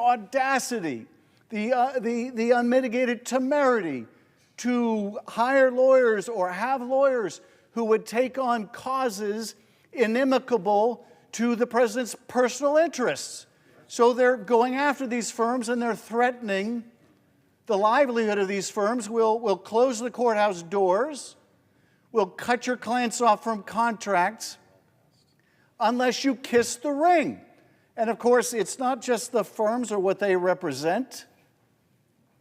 audacity, the unmitigated temerity to hire lawyers or have lawyers who would take on causes inimical to the president's personal interests. So they're going after these firms and they're threatening the livelihood of these firms. We'll close the courthouse doors. We'll cut your clients off from contracts unless you kiss the ring. And of course, it's not just the firms or what they represent.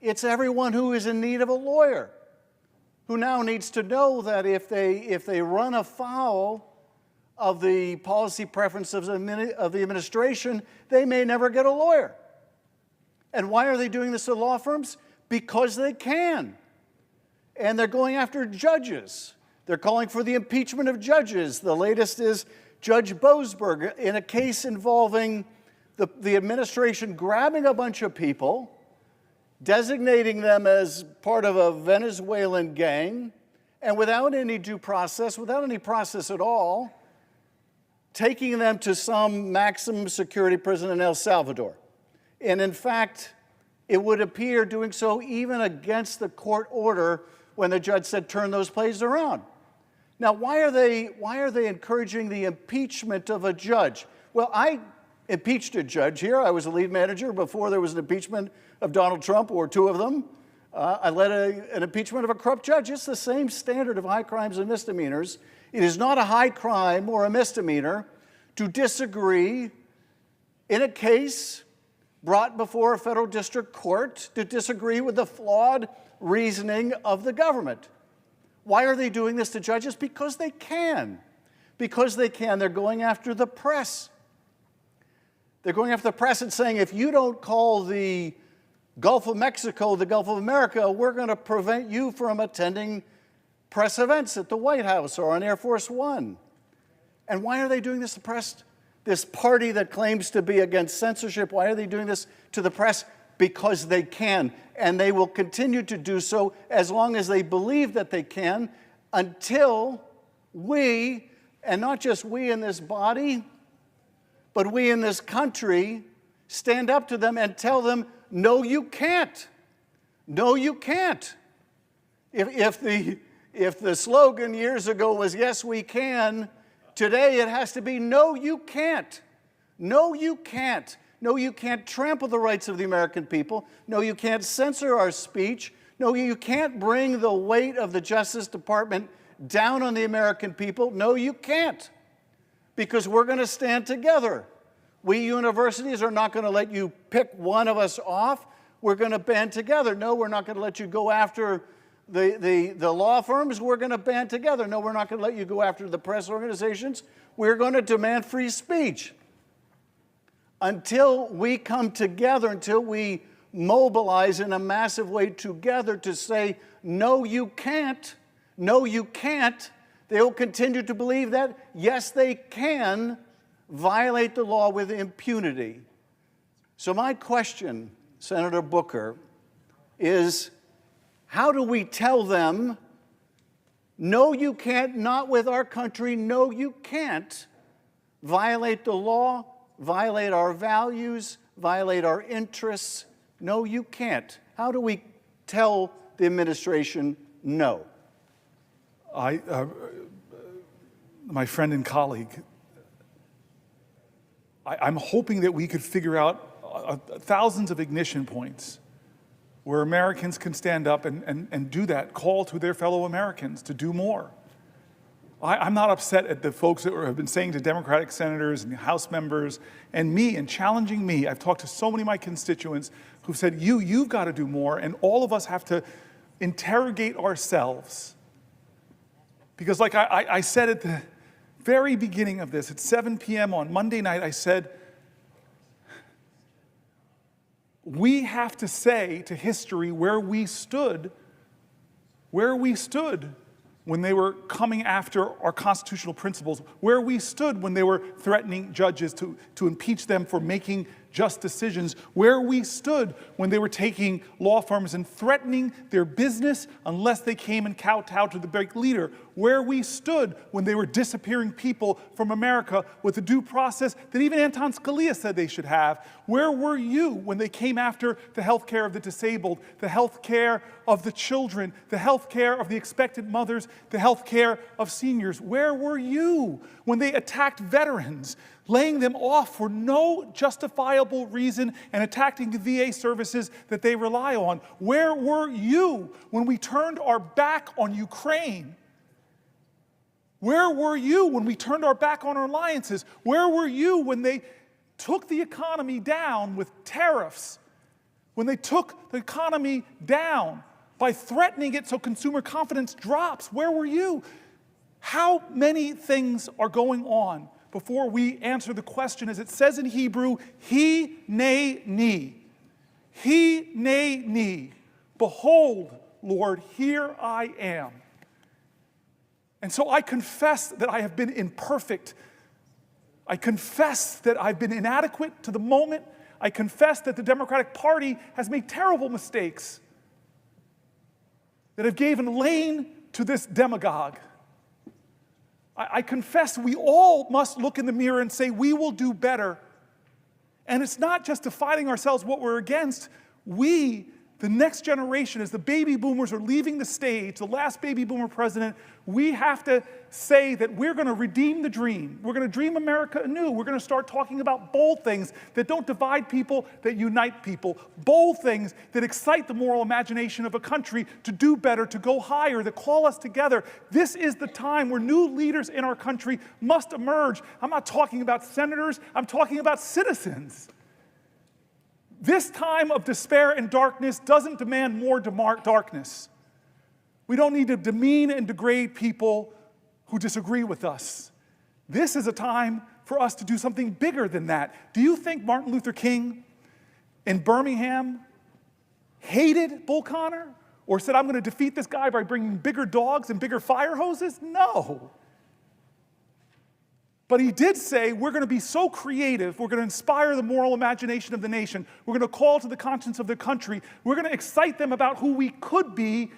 It's everyone who is in need of a lawyer, who now needs to know that if they run afoul of the policy preferences of the administration, they may never get a lawyer. And why are they doing this to law firms? Because they can. And they're going after judges. They're calling for the impeachment of judges. The latest is Judge Boasberg in a case involving the administration grabbing a bunch of people, designating them as part of a Venezuelan gang, and without any due process, without any process at all, taking them to some maximum security prison in El Salvador. And in fact, it would appear doing so even against the court order when the judge said, turn those places around. Now, why are they encouraging the impeachment of a judge? Well, I impeached a judge here. I was a lead manager before there was an impeachment of Donald Trump, or two of them. I led an impeachment of a corrupt judge. It's the same standard of high crimes and misdemeanors. It is not a high crime or a misdemeanor to disagree in a case brought before a federal district court, to disagree with the flawed reasoning of the government. Why are they doing this to judges? Because they can. Because they can. They're going after the press. They're going after the press and saying, if you don't call the Gulf of Mexico the Gulf of America, we're going to prevent you from attending press events at the White House or on Air Force One. And why are they doing this to press? This party that claims to be against censorship, why are they doing this to the press? Because they can, and they will continue to do so as long as they believe that they can, until we, and not just we in this body, but we in this country, stand up to them and tell them, no, you can't. No, you can't. If the slogan years ago was, yes, we can, today it has to be, no, you can't. No, you can't. No, you can't trample the rights of the American people. No, you can't censor our speech. No, you can't bring the weight of the Justice Department down on the American people. No, you can't. Because we're going to stand together. We universities are not going to let you pick one of us off. We're going to band together. No, we're not going to let you go after the law firms. We're going to band together. No, we're not going to let you go after the press organizations. We're going to demand free speech. Until we come together, until we mobilize in a massive way together to say, no, you can't, no, you can't, they will continue to believe that, yes, they can violate the law with impunity. So my question, Senator Booker, is how do we tell them, no, you can't, not with our country, no, you can't violate the law, violate our values, violate our interests? No, you can't. How do we tell the administration no? My friend and colleague, I'm hoping that we could figure out thousands of ignition points where Americans can stand up and do that, call to their fellow Americans to do more. I'm not upset at the folks that have been saying to Democratic senators and House members and me and challenging me. I've talked to so many of my constituents who've said, you've got to do more, and all of us have to interrogate ourselves. Because like I said at the very beginning of this, at 7 p.m. on Monday night, I said, we have to say to history where we stood when they were coming after our constitutional principles, where we stood when they were threatening judges to impeach them for making just decisions, where we stood when they were taking law firms and threatening their business unless they came and kowtowed to the big leader, where we stood when they were disappearing people from America with the due process that even Anton Scalia said they should have. Where were you when they came after the health care of the disabled, the health care of the children, the health care of the expectant mothers, the health care of seniors? Where were you when they attacked veterans, laying them off for no justifiable reason and attacking the VA services that they rely on? Where were you when we turned our back on Ukraine? Where were you when we turned our back on our alliances? Where were you when they took the economy down with tariffs? When they took the economy down by threatening it so consumer confidence drops? Where were you? How many things are going on before we answer the question, as it says in Hebrew, he ne ni. He ne ni. Behold, Lord, here I am. And so I confess that I have been imperfect. I confess that I've been inadequate to the moment. I confess that the Democratic Party has made terrible mistakes, that have given lane to this demagogue. I confess we all must look in the mirror and say, we will do better. And it's not just defining ourselves what we're against. We, the next generation, as the baby boomers are leaving the stage, the last baby boomer president, we have to say that we're going to redeem the dream. We're going to dream America anew. We're going to start talking about bold things that don't divide people, that unite people. Bold things that excite the moral imagination of a country to do better, to go higher, that call us together. This is the time where new leaders in our country must emerge. I'm not talking about senators. I'm talking about citizens. This time of despair and darkness doesn't demand more darkness. We don't need to demean and degrade people who disagree with us. This is a time for us to do something bigger than that. Do you think Martin Luther King in Birmingham hated Bull Connor or said, I'm going to defeat this guy by bringing bigger dogs and bigger fire hoses? No. But he did say, we're going to be so creative, we're going to inspire the moral imagination of the nation, we're going to call to the conscience of the country, we're going to excite them about who we could be.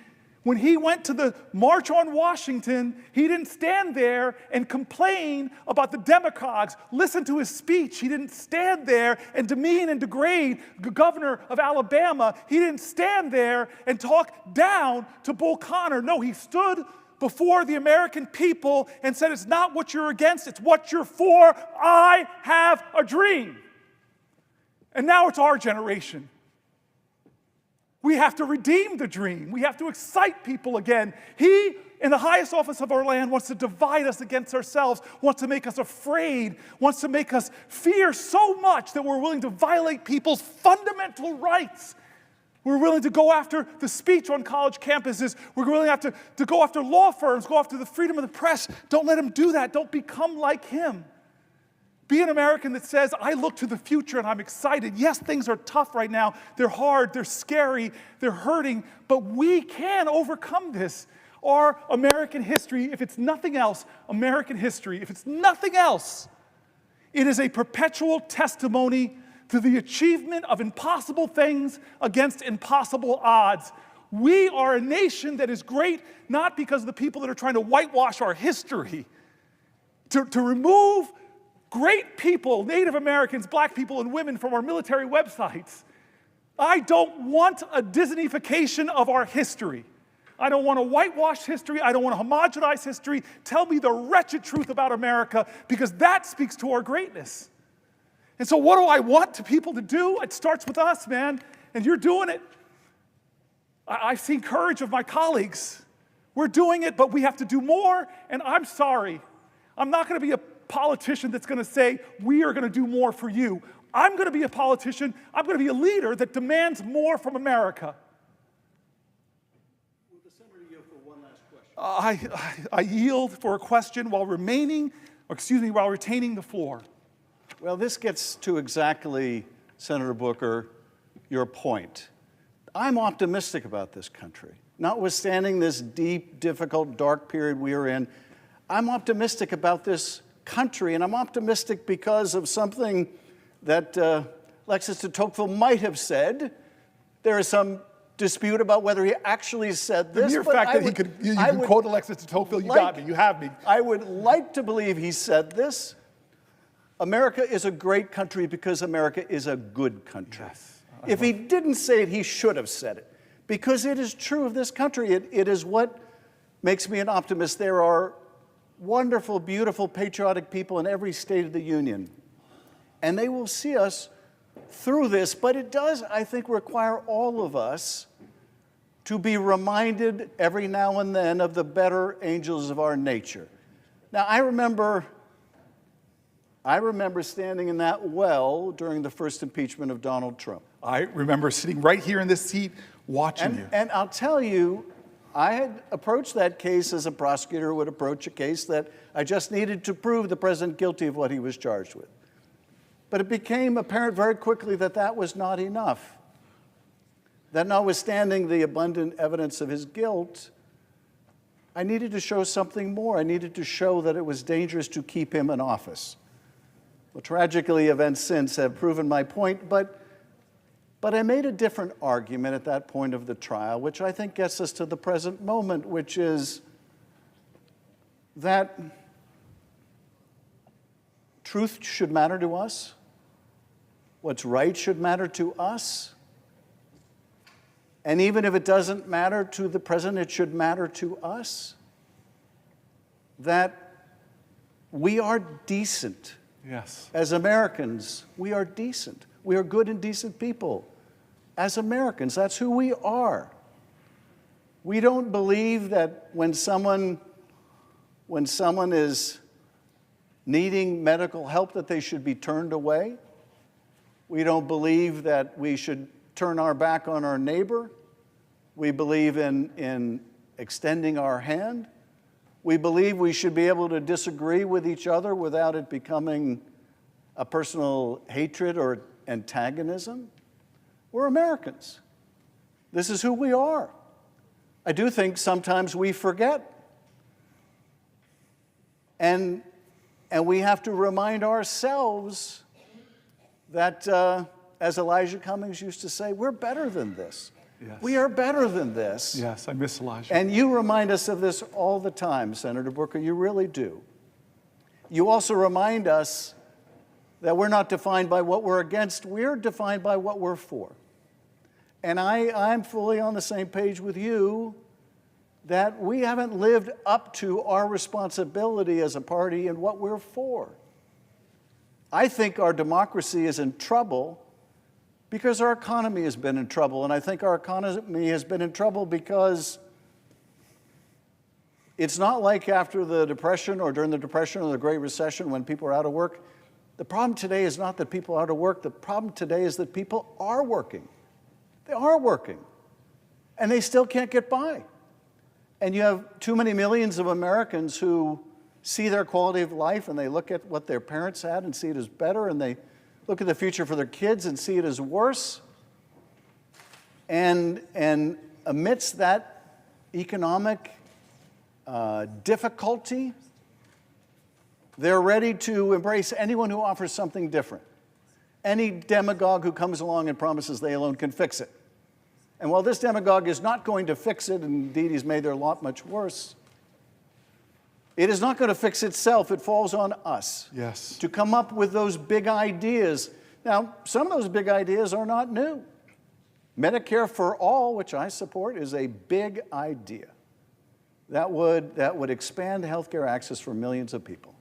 When he went to the March on Washington, he didn't stand there and complain about the demagogues. Listen to his speech. He didn't stand there and demean and degrade the governor of Alabama. He didn't stand there and talk down to Bull Connor. No, he stood before the American people and said, it's not what you're against, it's what you're for. I have a dream. And now it's our generation. We have to redeem the dream. We have to excite people again. He, in the highest office of our land, wants to divide us against ourselves, wants to make us afraid, wants to make us fear so much that we're willing to violate people's fundamental rights. We're willing to go after the speech on college campuses. We're willing to go after law firms, go after the freedom of the press. Don't let him do that. Don't become like him. Be an American that says, I look to the future and I'm excited. Yes, things are tough right now. They're hard, they're scary, they're hurting, but we can overcome this. Our American history, if it's nothing else, American history, if it's nothing else, it is a perpetual testimony to the achievement of impossible things against impossible odds. We are a nation that is great not because of the people that are trying to whitewash our history, to remove great people, Native Americans, black people, and women from our military websites. I don't want a Disneyfication of our history. I don't want to whitewash history. I don't want to homogenize history. Tell me the wretched truth about America, because that speaks to our greatness. And so what do I want people to do? It starts with us, man, and you're doing it. I've seen courage of my colleagues. We're doing it, but we have to do more, and I'm sorry. I'm not going to be a politician that's going to say, we are going to do more for you. I'm going to be a politician. I'm going to be a leader that demands more from America. Will the senator yield for one last question? I yield for a question while retaining the floor. Well, this gets to exactly, Senator Booker, your point. I'm optimistic about this country. Notwithstanding this deep, difficult, dark period we are in, I'm optimistic about this country, and I'm optimistic because of something that Alexis de Tocqueville might have said. There is some dispute about whether he actually said this. The mere fact that you can quote Alexis de Tocqueville, you got me, you have me. I would like to believe he said this. America is a great country because America is a good country. Yes, if he didn't say it, he should have said it. Because it is true of this country. It is what makes me an optimist. There are wonderful, beautiful, patriotic people in every state of the Union. And they will see us through this. But it does, I think, require all of us to be reminded every now and then of the better angels of our nature. Now, I remember standing in that well during the first impeachment of Donald Trump. I remember sitting right here in this seat watching you. And I'll tell you, I had approached that case as a prosecutor would approach a case that I just needed to prove the president guilty of what he was charged with. But it became apparent very quickly that that was not enough. That notwithstanding the abundant evidence of his guilt, I needed to show something more. I needed to show that it was dangerous to keep him in office. Well, tragically, events since have proven my point, but I made a different argument at that point of the trial, which I think gets us to the present moment, which is that truth should matter to us. What's right should matter to us. And even if it doesn't matter to the president, it should matter to us. That we are decent. Yes. As Americans, we are decent. We are good and decent people. As Americans, that's who we are. We don't believe that when someone is needing medical help that they should be turned away. We don't believe that we should turn our back on our neighbor. We believe in extending our hand. We believe we should be able to disagree with each other without it becoming a personal hatred or antagonism. We're Americans. This is who we are. I do think sometimes we forget. And we have to remind ourselves that, as Elijah Cummings used to say, we're better than this. Yes. We are better than this. Yes, I miss Elijah. And you remind us of this all the time, Senator Booker. You really do. You also remind us that we're not defined by what we're against. We're defined by what we're for. And I'm fully on the same page with you that we haven't lived up to our responsibility as a party and what we're for. I think our democracy is in trouble because our economy has been in trouble. And I think our economy has been in trouble because it's not like after the Depression or during the Depression or the Great Recession when people are out of work. The problem today is not that people are out of work. The problem today is that people are working. They are working. And they still can't get by. And you have too many millions of Americans who see their quality of life and they look at what their parents had and see it as better, and they look at the future for their kids and see it as worse. And amidst that economic difficulty, they're ready to embrace anyone who offers something different. Any demagogue who comes along and promises they alone can fix it. And while this demagogue is not going to fix it, and indeed he's made their lot much worse, it is not going to fix itself. It falls on us to come up with those big ideas. Now, some of those big ideas are not new. Medicare for all, which I support, is a big idea that would expand healthcare access for millions of people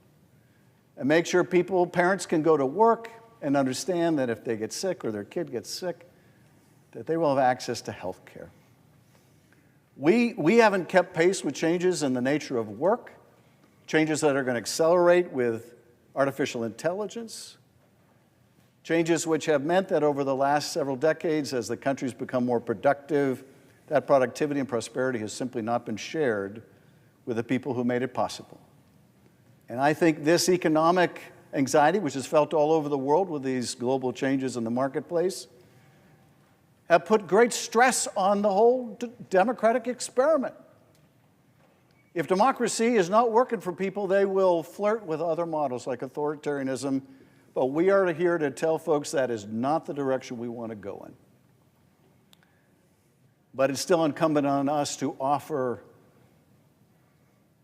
and make sure parents can go to work and understand that if they get sick or their kid gets sick, that they will have access to health care. We haven't kept pace with changes in the nature of work, changes that are going to accelerate with artificial intelligence, changes which have meant that over the last several decades, as the country's become more productive, that productivity and prosperity has simply not been shared with the people who made it possible. And I think this economic anxiety, which is felt all over the world with these global changes in the marketplace, have put great stress on the whole democratic experiment. If democracy is not working for people, they will flirt with other models like authoritarianism, But we are here to tell folks that is not the direction we want to go in. But it's still incumbent on us to offer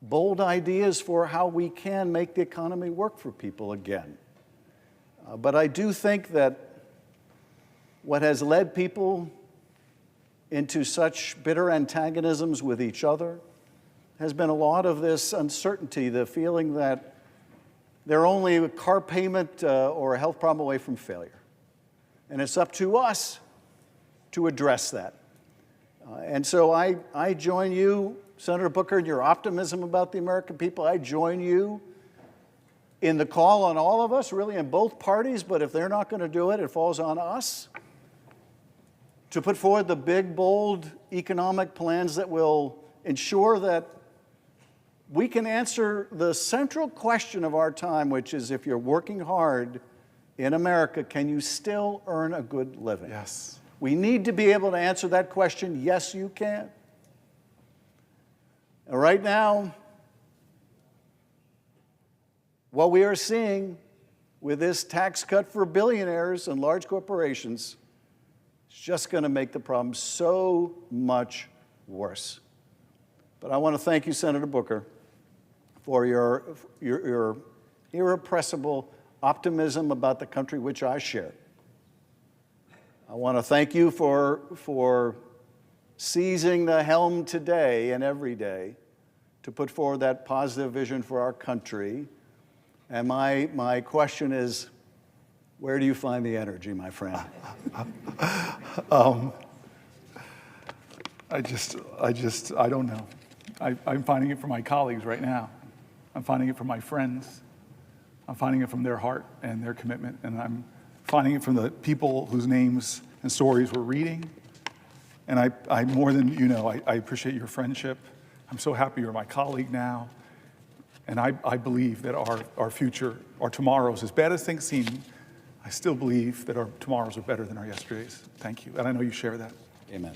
bold ideas for how we can make the economy work for people again. But I do think that what has led people into such bitter antagonisms with each other has been a lot of this uncertainty, the feeling that they're only a car payment or a health problem away from failure. And it's up to us to address that. And so I join you, Senator Booker, in your optimism about the American people. I join you in the call on all of us, really in both parties, but if they're not going to do it, it falls on us to put forward the big, bold economic plans that will ensure that we can answer the central question of our time, which is if you're working hard in America, can you still earn a good living? Yes. We need to be able to answer that question. Yes, you can. And right now, what we are seeing with this tax cut for billionaires and large corporations is just going to make the problem so much worse. But I want to thank you, Senator Booker, for your irrepressible optimism about the country which I share. I want to thank you for seizing the helm today and every day to put forward that positive vision for our country. And my question is, where do you find the energy, my friend? I don't know. I'm finding it from my colleagues right now. I'm finding it from my friends. I'm finding it from their heart and their commitment. And I'm finding it from the people whose names and stories we're reading. And I more than you know, I appreciate your friendship. I'm so happy you're my colleague now. And I believe that our future, our tomorrows, as bad as things seem, I still believe that our tomorrows are better than our yesterdays. Thank you. And I know you share that. Amen.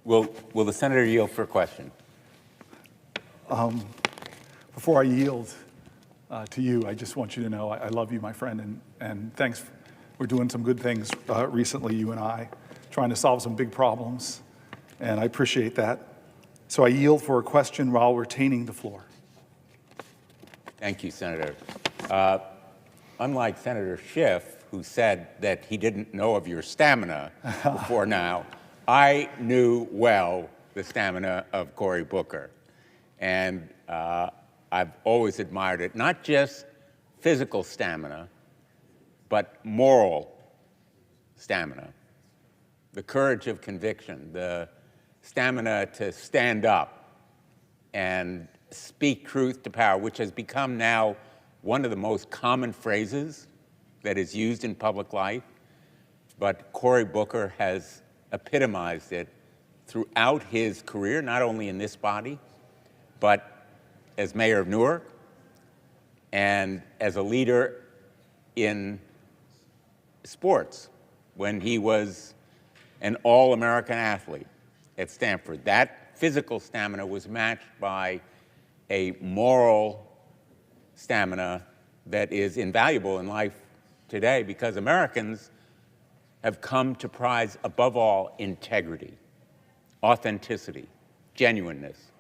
Will the senator yield for a question? Before I yield to you, I just want you to know I love you, my friend, and thanks. We're doing some good things recently, you and I, trying to solve some big problems, and I appreciate that. So I yield for a question while retaining the floor. Thank you, Senator. Unlike Senator Schiff, who said that he didn't know of your stamina before now, I knew well the stamina of Cory Booker. And I've always admired it, not just physical stamina, but moral stamina, the courage of conviction, the stamina to stand up and speak truth to power, which has become now one of the most common phrases that is used in public life. But Cory Booker has epitomized it throughout his career, not only in this body, but as mayor of Newark and as a leader in sports when he was an all-American athlete at Stanford. That physical stamina was matched by a moral stamina that is invaluable in life today because Americans have come to prize, above all, integrity, authenticity, genuineness,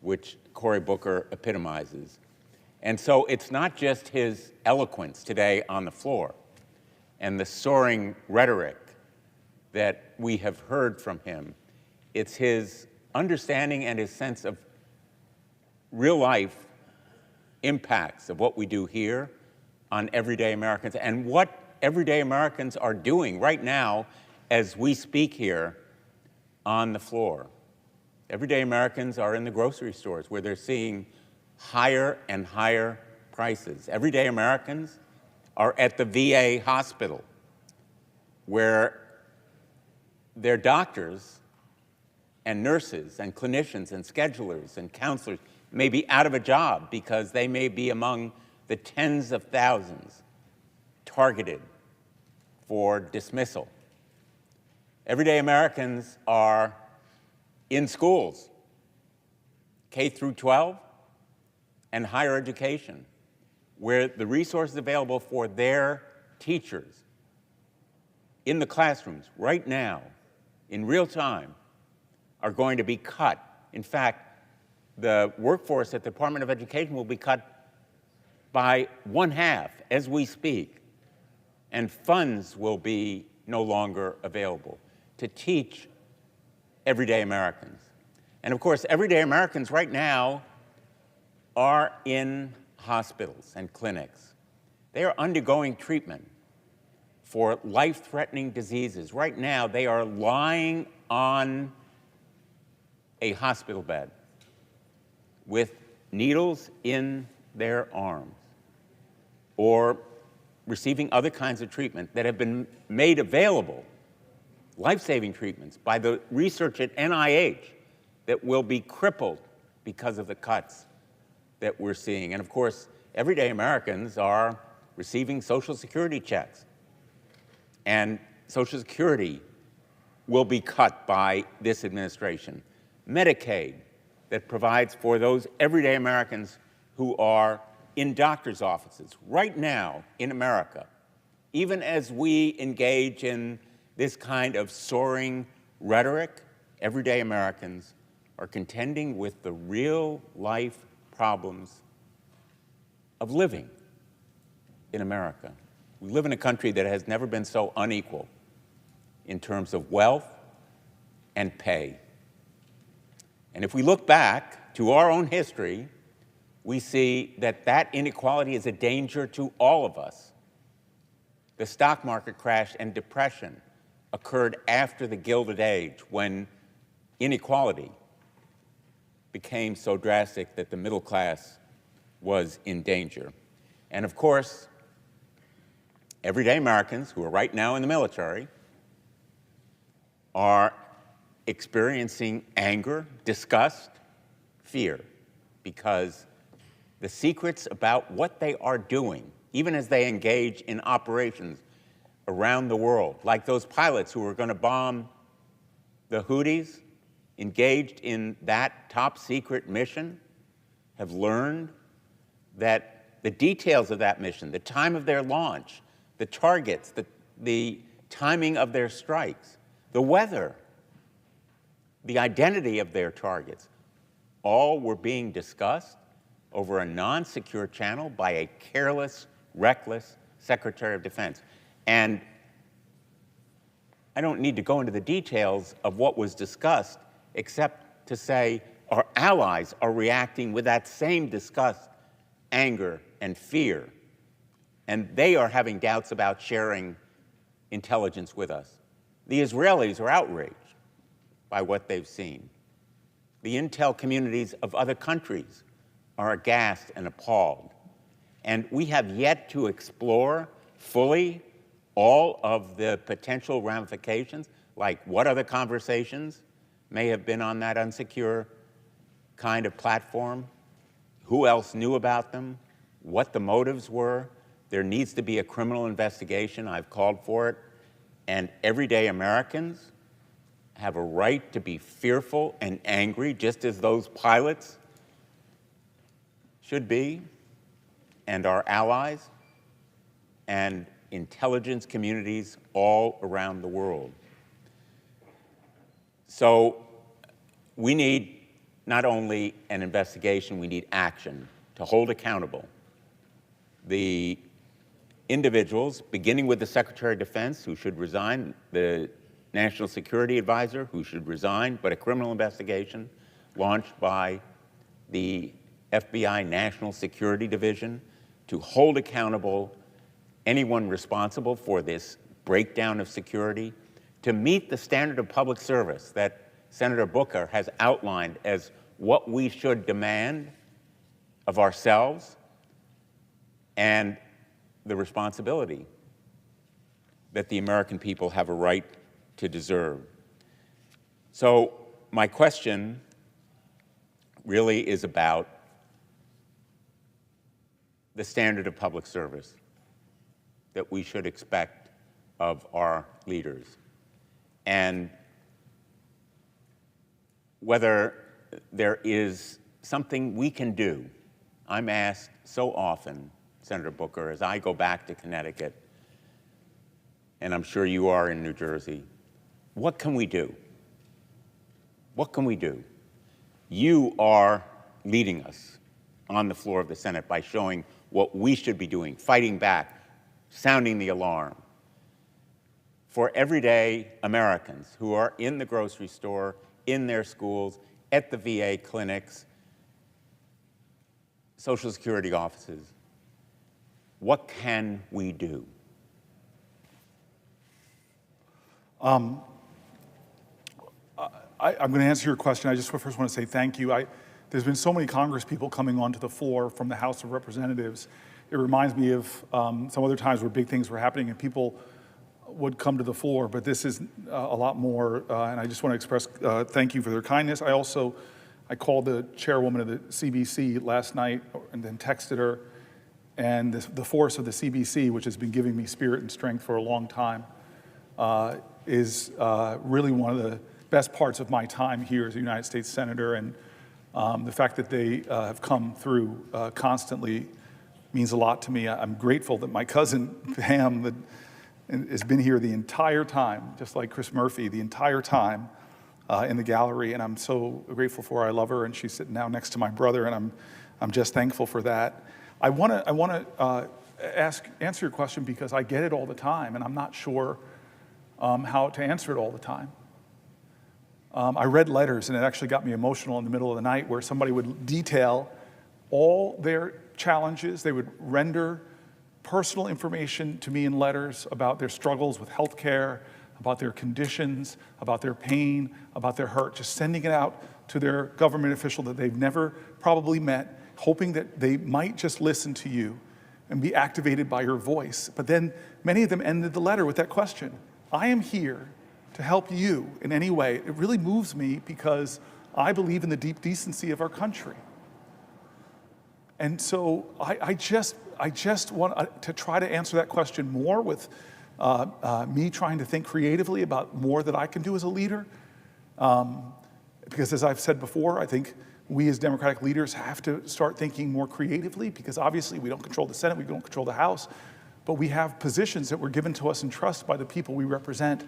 which Cory Booker epitomizes. And so it's not just his eloquence today on the floor and the soaring rhetoric that we have heard from him. It's his understanding and his sense of real life impacts of what we do here on everyday Americans and what everyday Americans are doing right now as we speak here on the floor. Everyday Americans are in the grocery stores where they're seeing higher and higher prices. Everyday Americans are at the VA hospital where their doctors and nurses and clinicians and schedulers and counselors may be out of a job because they may be among the tens of thousands targeted for dismissal. Everyday Americans are in schools, K through 12, and higher education, where the resources available for their teachers in the classrooms right now, in real time, are going to be cut. In fact, the workforce at the Department of Education will be cut by 1/2 as we speak, and funds will be no longer available to teach everyday Americans. And of course, everyday Americans right now are in hospitals and clinics. They are undergoing treatment for life-threatening diseases. Right now, they are lying on a hospital bed with needles in their arms or receiving other kinds of treatment that have been made available, life-saving treatments, by the research at NIH that will be crippled because of the cuts that we're seeing. And of course, everyday Americans are receiving Social Security checks. And Social Security will be cut by this administration. Medicaid, that provides for those everyday Americans who are in doctor's offices right now in America, even as we engage in this kind of soaring rhetoric, everyday Americans are contending with the real life problems of living in America. We live in a country that has never been so unequal in terms of wealth and pay. And if we look back to our own history, we see that that inequality is a danger to all of us. The stock market crash and depression occurred after the Gilded Age, when inequality became so drastic that the middle class was in danger. And of course, everyday Americans who are right now in the military are experiencing anger, disgust, fear, because the secrets about what they are doing, even as they engage in operations around the world, like those pilots who were going to bomb the Houthis, engaged in that top secret mission, have learned that the details of that mission, the time of their launch, the targets, the timing of their strikes, the weather, the identity of their targets, all were being discussed over a non-secure channel by a careless, reckless Secretary of Defense. And I don't need to go into the details of what was discussed, except to say our allies are reacting with that same disgust, anger, and fear. And they are having doubts about sharing intelligence with us. The Israelis are outraged by what they've seen. The intel communities of other countries are aghast and appalled. And we have yet to explore fully all of the potential ramifications, like what other conversations may have been on that unsecure kind of platform, who else knew about them, what the motives were. There needs to be a criminal investigation. I've called for it. And everyday Americans have a right to be fearful and angry, just as those pilots should be, and our allies, and intelligence communities all around the world. So we need not only an investigation, we need action to hold accountable the individuals, beginning with the Secretary of Defense, who should resign, the National Security Advisor, who should resign, but a criminal investigation launched by the FBI National Security Division to hold accountable anyone responsible for this breakdown of security, to meet the standard of public service that Senator Booker has outlined as what we should demand of ourselves, and the responsibility that the American people have a right to deserve. So my question really is about the standard of public service that we should expect of our leaders, and whether there is something we can do I'm asked so often, Senator Booker, as I go back to Connecticut, and I'm sure you are in New Jersey, what can we do? What can we do? You are leading us on the floor of the Senate by showing what we should be doing, fighting back, sounding the alarm for everyday Americans who are in the grocery store, in their schools, at the VA clinics, Social Security offices. What can we do? I'm going to answer your question. I just first want to say thank you. There's been so many Congress people coming onto the floor from the House of Representatives. It reminds me of some other times where big things were happening and people would come to the floor, but this is a lot more, and I just want to express thank you for their kindness. I called the chairwoman of the CBC last night and then texted her, and the force of the CBC, which has been giving me spirit and strength for a long time, is really one of the best parts of my time here as a United States Senator, and the fact that they have come through constantly means a lot to me. I'm grateful that my cousin Pam has been here the entire time, just like Chris Murphy, the entire time in the gallery, and I'm so grateful for her. I love her, and she's sitting now next to my brother, and I'm just thankful for that. I want to answer your question because I get it all the time, and I'm not sure how to answer it all the time. I read letters, and it actually got me emotional in the middle of the night, where somebody would detail all their challenges. They would render personal information to me in letters about their struggles with health care, about their conditions, about their pain, about their hurt, just sending it out to their government official that they've never probably met, hoping that they might just listen to you and be activated by your voice. But then many of them ended the letter with that question: I am here to help you in any way. It really moves me because I believe in the deep decency of our country. And so I just want to try to answer that question more with me trying to think creatively about more that I can do as a leader. Because as I've said before, I think we as Democratic leaders have to start thinking more creatively, because obviously we don't control the Senate, we don't control the House, but we have positions that were given to us in trust by the people we represent.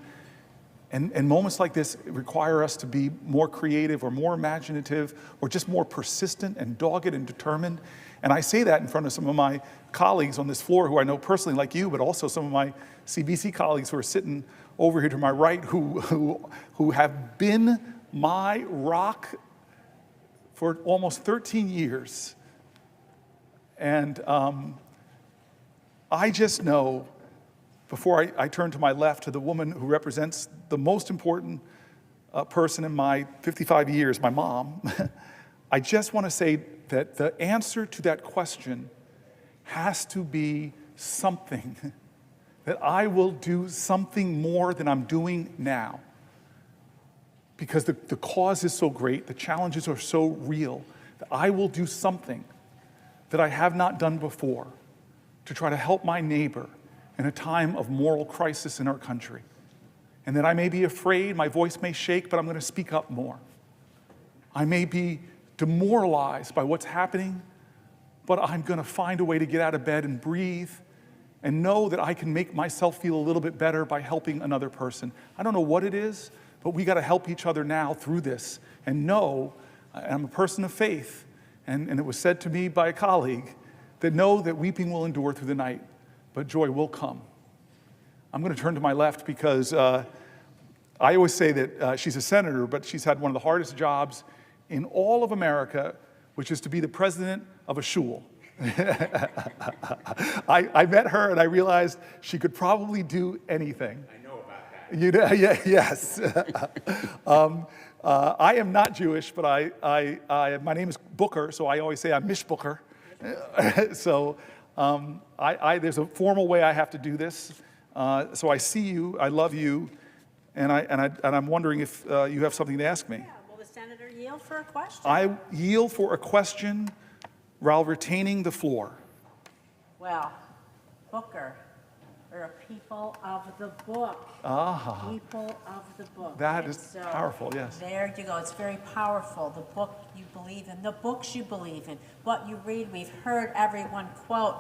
And moments like this require us to be more creative or more imaginative or just more persistent and dogged and determined. And I say that in front of some of my colleagues on this floor who I know personally, like you, but also some of my CBC colleagues who are sitting over here to my right who have been my rock for almost 13 years. And I just know, before I turn to my left, to the woman who represents the most important person in my 55 years, my mom, I just want to say that the answer to that question has to be something, that I will do something more than I'm doing now. Because the cause is so great, the challenges are so real, that I will do something that I have not done before to try to help my neighbor in a time of moral crisis in our country. And that I may be afraid, my voice may shake, but I'm going to speak up more. I may be demoralized by what's happening, but I'm going to find a way to get out of bed and breathe and know that I can make myself feel a little bit better by helping another person. I don't know what it is, but we got to help each other now through this and know, I'm a person of faith, and it was said to me by a colleague, that know that weeping will endure through the night, but joy will come. I'm going to turn to my left because I always say that she's a senator, but she's had one of the hardest jobs in all of America, which is to be the president of a shul. I met her and I realized she could probably do anything. I know about that. Yes. I am not Jewish, but my name is Booker, so I always say I'm Mish Booker. So there's a formal way I have to do this. So I see you, I love you, and I'm wondering if you have something to ask me. Yeah, will the senator yield for a question? I yield for a question while retaining the floor. Well, Booker, We're a people of the book. Ah. People of the book. That And is so powerful, yes. There you go. It's very powerful. The book you believe in, the books you believe in, what you read. We've heard everyone quote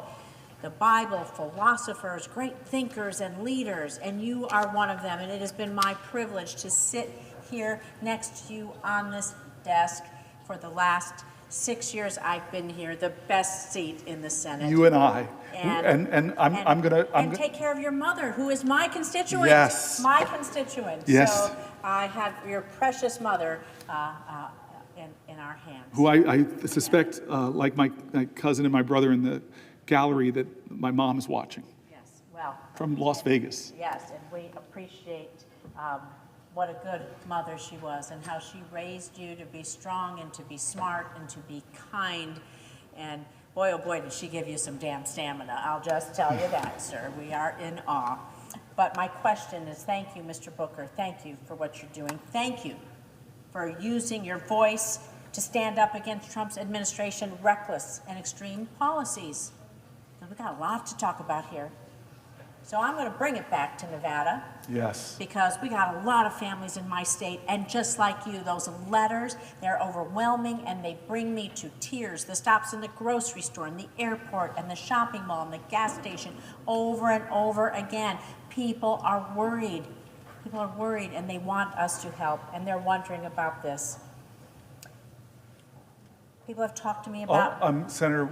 the Bible, philosophers, great thinkers and leaders, and you are one of them. And it has been my privilege to sit here next to you on this desk for the last 6 years I've been here, the best seat in the Senate. You and I. And I'm gonna take care of your mother, who is my constituent. Yes. My constituent. Yes. So I have your precious mother in our hands. who I suspect, like my cousin and my brother in the gallery, that my mom is watching Yes. Well. from Las Vegas. Yes, and we appreciate what a good mother she was and how she raised you to be strong and to be smart and to be kind. And boy, oh boy, did she give you some damn stamina. I'll just tell you that, sir. We are in awe. But my question is, thank you, Mr. Booker. Thank you for what you're doing. Thank you for using your voice to stand up against Trump's administration, reckless and extreme policies. And we've got a lot to talk about here. So I'm going to bring it back to Nevada. Yes. Because we got a lot of families in my state, and just like you, those letters, they're overwhelming, and they bring me to tears. The stops in the grocery store, and the airport, and the shopping mall, and the gas station, over and over again. People are worried. People are worried, and they want us to help, and they're wondering about this. People have talked to me about... Senator.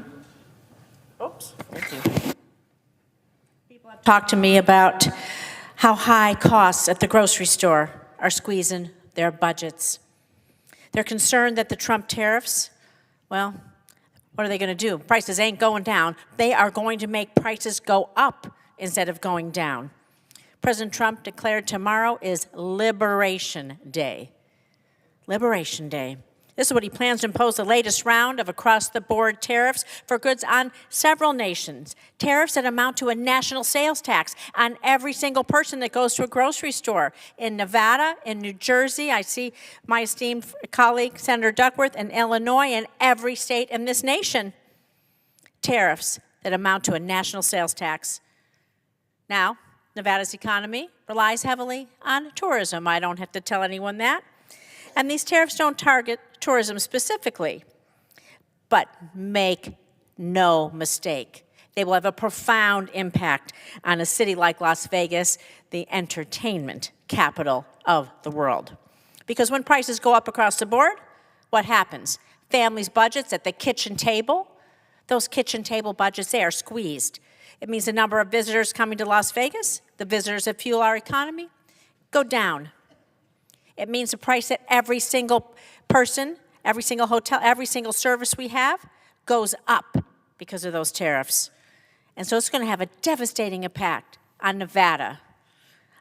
Oops, thank you. People have talked to me about how high costs at the grocery store are squeezing their budgets. They're concerned that the Trump tariffs, well, what are they going to do? Prices ain't going down. They are going to make prices go up instead of going down. President Trump declared tomorrow is Liberation Day. Liberation Day. This is what he plans to impose the latest round of across-the-board tariffs for goods on several nations. Tariffs that amount to a national sales tax on every single person that goes to a grocery store. In Nevada, in New Jersey, I see my esteemed colleague, Senator Duckworth, in Illinois, and every state in this nation. Tariffs that amount to a national sales tax. Now, Nevada's economy relies heavily on tourism. I don't have to tell anyone that. And these tariffs don't target tourism specifically, but make no mistake, they will have a profound impact on a city like Las Vegas, the entertainment capital of the world. Because when prices go up across the board, what happens? Families' budgets at the kitchen table, those kitchen table budgets, they are squeezed. It means the number of visitors coming to Las Vegas, the visitors that fuel our economy, go down. It means the price that every single person, every single hotel, every single service we have goes up because of those tariffs. And so it's going to have a devastating impact on Nevada,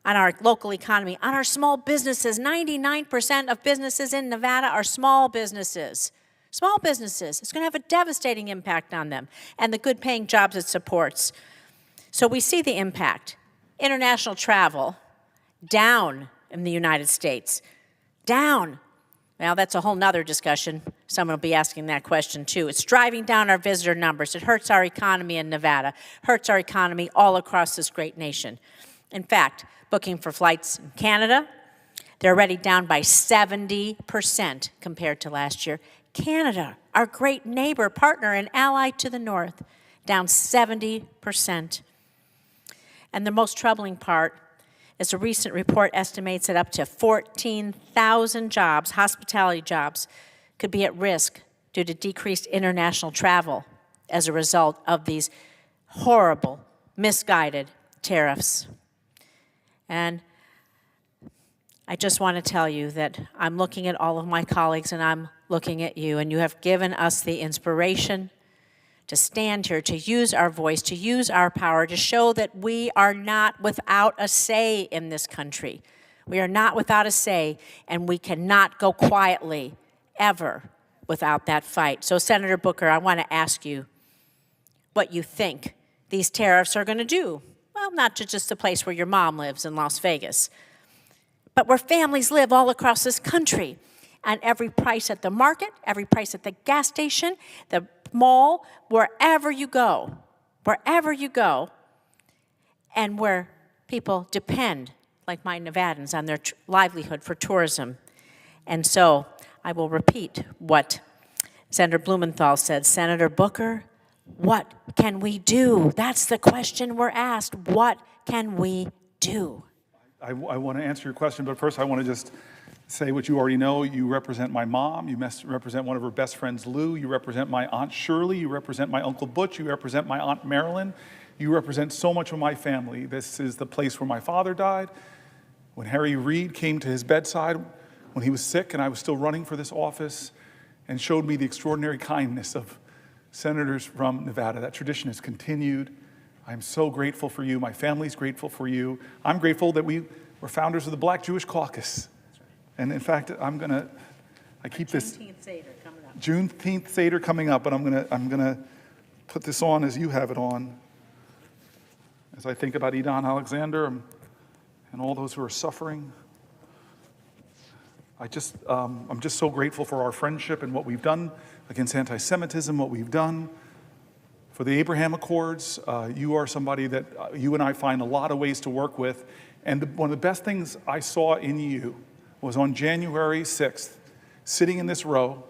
on our local economy, on our small businesses. 99% of businesses in Nevada are small businesses. Small businesses. It's going to have a devastating impact on them and the good-paying jobs it supports. So we see the impact. International travel down in the United States. Down. Well, that's a whole nother discussion. Someone will be asking that question too. It's driving down our visitor numbers. It hurts our economy in Nevada, hurts our economy all across this great nation. In fact, booking for flights in Canada, they're already down by 70% compared to last year. Canada, our great neighbor, partner, and ally to the north, down 70%. And the most troubling part is a recent report estimates that up to 14,000 jobs, hospitality jobs, could be at risk due to decreased international travel as a result of these horrible, misguided tariffs. And I just want to tell you that I'm looking at all of my colleagues and I'm looking at you, and you have given us the inspiration to stand here, to use our voice, to use our power, to show that we are not without a say in this country. We are not without a say, and we cannot go quietly, ever, without that fight. So, Senator Booker, I want to ask you what you think these tariffs are going to do. Well, not to just the place where your mom lives in Las Vegas, but where families live all across this country. And every price at the market, every price at the gas station, the mall, wherever you go, and where people depend, like my Nevadans, on their livelihood for tourism. And so I will repeat what Senator Blumenthal said. Senator Booker, what can we do? That's the question we're asked. What can we do? I want to answer your question, but first I want to just say what you already know. You represent my mom. You represent one of her best friends, Lou. You represent my Aunt Shirley. You represent my Uncle Butch. You represent my Aunt Marilyn. You represent so much of my family. This is the place where my father died. When Harry Reid came to his bedside when he was sick and I was still running for this office and showed me the extraordinary kindness of senators from Nevada. That tradition has continued. I'm so grateful for you. My family's grateful for you. I'm grateful that we were founders of the Black Jewish Caucus. And in fact, I keep this Juneteenth Seder coming up. Juneteenth Seder coming up, and I'm gonna put this on as you have it on. As I think about Edon Alexander and all those who are suffering, I'm just so grateful for our friendship and what we've done against anti-Semitism, what we've done for the Abraham Accords. You are somebody that you and I find a lot of ways to work with. And one of the best things I saw in you was on January 6th, sitting in this row,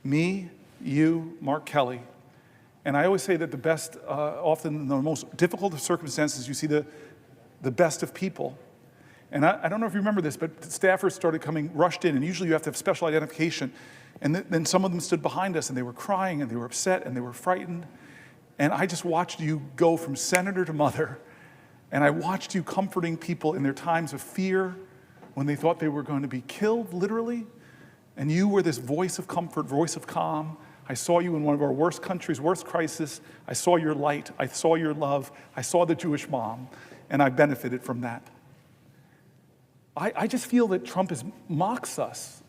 me, you, Mark Kelly. And I always say that the best, often in the most difficult of circumstances, you see the best of people. And I don't know if you remember this, but staffers started rushed in, and usually you have to have special identification. And then some of them stood behind us, and they were crying, and they were upset, and they were frightened. And I just watched you go from senator to mother, and I watched you comforting people in their times of fear when they thought they were going to be killed, literally. And you were this voice of comfort, voice of calm. I saw you in one of our worst countries, worst crisis. I saw your light. I saw your love. I saw the Jewish mom, and I benefited from that. I just feel that Trump mocks us.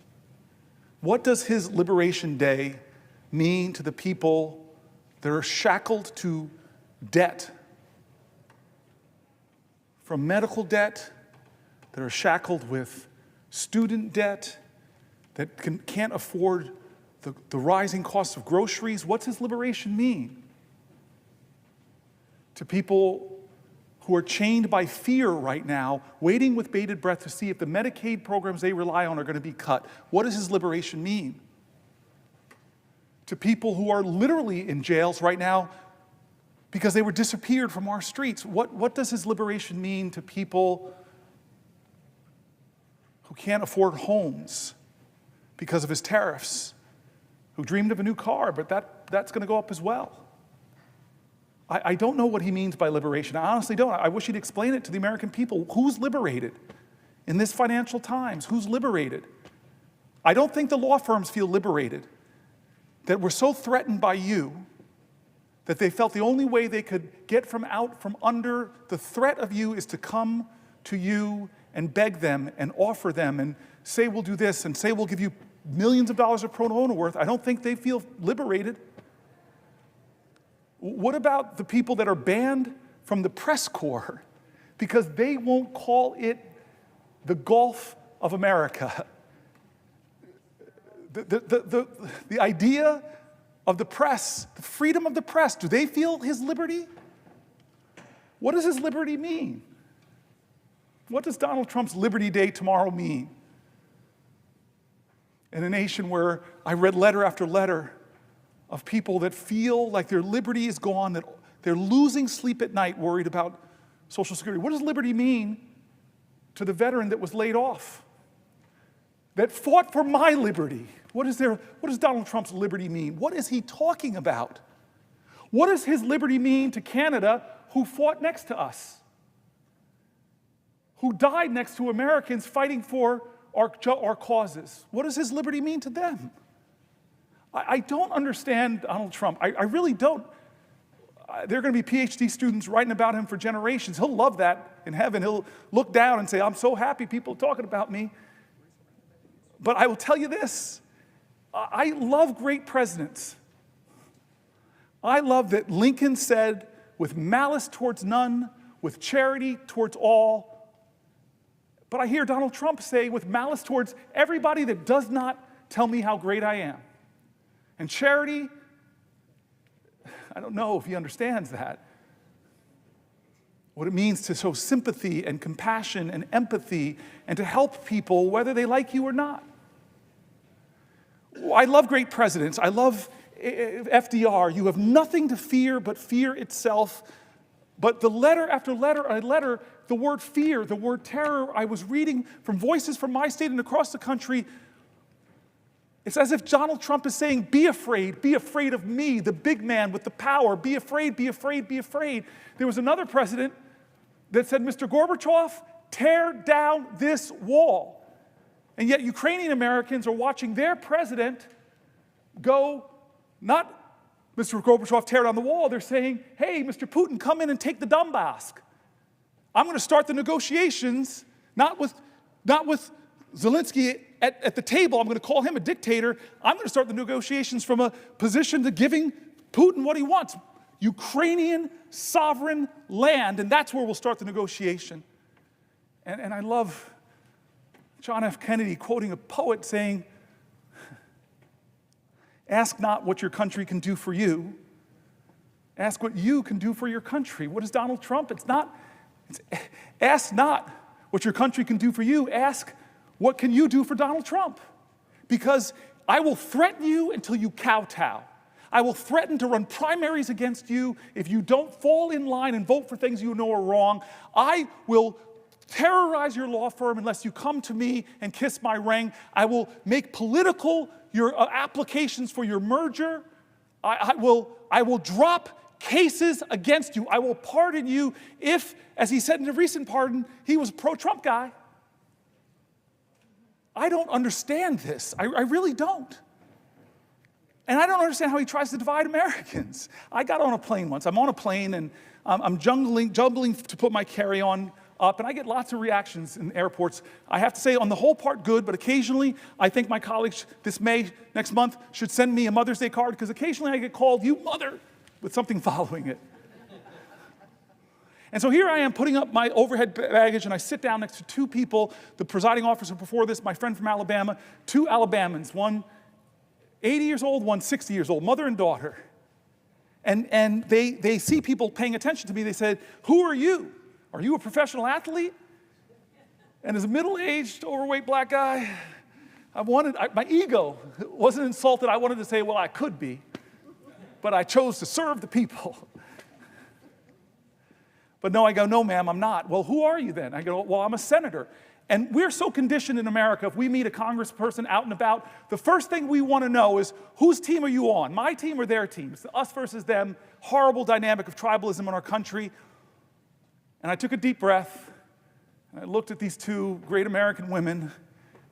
What does his Liberation Day mean to the people that are shackled to debt? From medical debt, that are shackled with student debt, that can't afford the rising cost of groceries. What's his liberation mean? To people who are chained by fear right now, waiting with bated breath to see if the Medicaid programs they rely on are going to be cut. What does his liberation mean? To people who are literally in jails right now because they were disappeared from our streets. What does his liberation mean to people who can't afford homes because of his tariffs, who dreamed of a new car, but that's going to go up as well? I don't know what he means by liberation. I honestly don't. I wish he'd explain it to the American people. Who's liberated in this financial times? Who's liberated? I don't think the law firms feel liberated, that we're so threatened by you that they felt the only way they could get from under the threat of you is to come to you and beg them and offer them and say we'll do this and say we'll give you millions of dollars of pro bono worth. I don't think they feel liberated. What about the people that are banned from the press corps because they won't call it the Gulf of America? The idea of the press, the freedom of the press, do they feel his liberty? What does his liberty mean? What does Donald Trump's Liberty Day tomorrow mean? In a nation where I read letter after letter of people that feel like their liberty is gone, that they're losing sleep at night worried about Social Security. What does liberty mean to the veteran that was laid off, that fought for my liberty? What does Donald Trump's liberty mean? What is he talking about? What does his liberty mean to Canada, who fought next to us, who died next to Americans fighting for our causes? What does his liberty mean to them? I don't understand Donald Trump. I really don't. There are going to be PhD students writing about him for generations. He'll love that in heaven. He'll look down and say, I'm so happy people are talking about me. But I will tell you this. I love great presidents. I love that Lincoln said, with malice towards none, with charity towards all. But I hear Donald Trump say, with malice towards everybody that does not tell me how great I am. And charity, I don't know if he understands that. what it means to show sympathy and compassion and empathy and to help people whether they like you or not. I love great presidents. I love FDR. You have nothing to fear but fear itself. But the letter after letter after letter, the word fear, the word terror, I was reading from voices from my state and across the country. It's as if Donald Trump is saying, be afraid of me, the big man with the power. Be afraid, be afraid, be afraid. There was another president that said, Mr. Gorbachev, tear down this wall. And yet Ukrainian Americans are watching their president go, not Mr. Gorbachev, tear down the wall. They're saying, hey, Mr. Putin, come in and take the Donbass. I'm going to start the negotiations, not with Zelensky at the table. I'm going to call him a dictator. I'm going to start the negotiations from a position to giving Putin what he wants. Ukrainian sovereign land, and that's where we'll start the negotiation. And I love John F. Kennedy quoting a poet saying, ask not what your country can do for you. Ask what you can do for your country. What is Donald Trump? Ask not what your country can do for you. Ask what can you do for Donald Trump? Because I will threaten you until you kowtow. I will threaten to run primaries against you if you don't fall in line and vote for things you know are wrong. I will terrorize your law firm unless you come to me and kiss my ring. I will make political your applications for your merger. I will drop cases against you. I will pardon you if, as he said in a recent pardon, he was a pro-Trump guy. I don't understand this. I really don't. And I don't understand how he tries to divide Americans. I got on a plane once. I'm on a plane and I'm jumbling to put my carry-on up, and I get lots of reactions in airports. I have to say, on the whole part, good, but occasionally I think my colleagues next month, should send me a Mother's Day card, because occasionally I get called, you mother, with something following it. And so here I am putting up my overhead baggage, and I sit down next to two people, the presiding officer before this, my friend from Alabama, two Alabamans, one 80 years old, one 60 years old, mother and daughter. And they see people paying attention to me. They said, who are you? Are you a professional athlete? And as a middle-aged, overweight black guy, my ego wasn't insulted. I wanted to say, well, I could be, but I chose to serve the people. But no, I go, no, ma'am, I'm not. Well, who are you then? I go, well, I'm a senator. And we're so conditioned in America, if we meet a congressperson out and about, the first thing we want to know is, whose team are you on? My team or their team? It's us versus them, horrible dynamic of tribalism in our country. And I took a deep breath, and I looked at these two great American women, and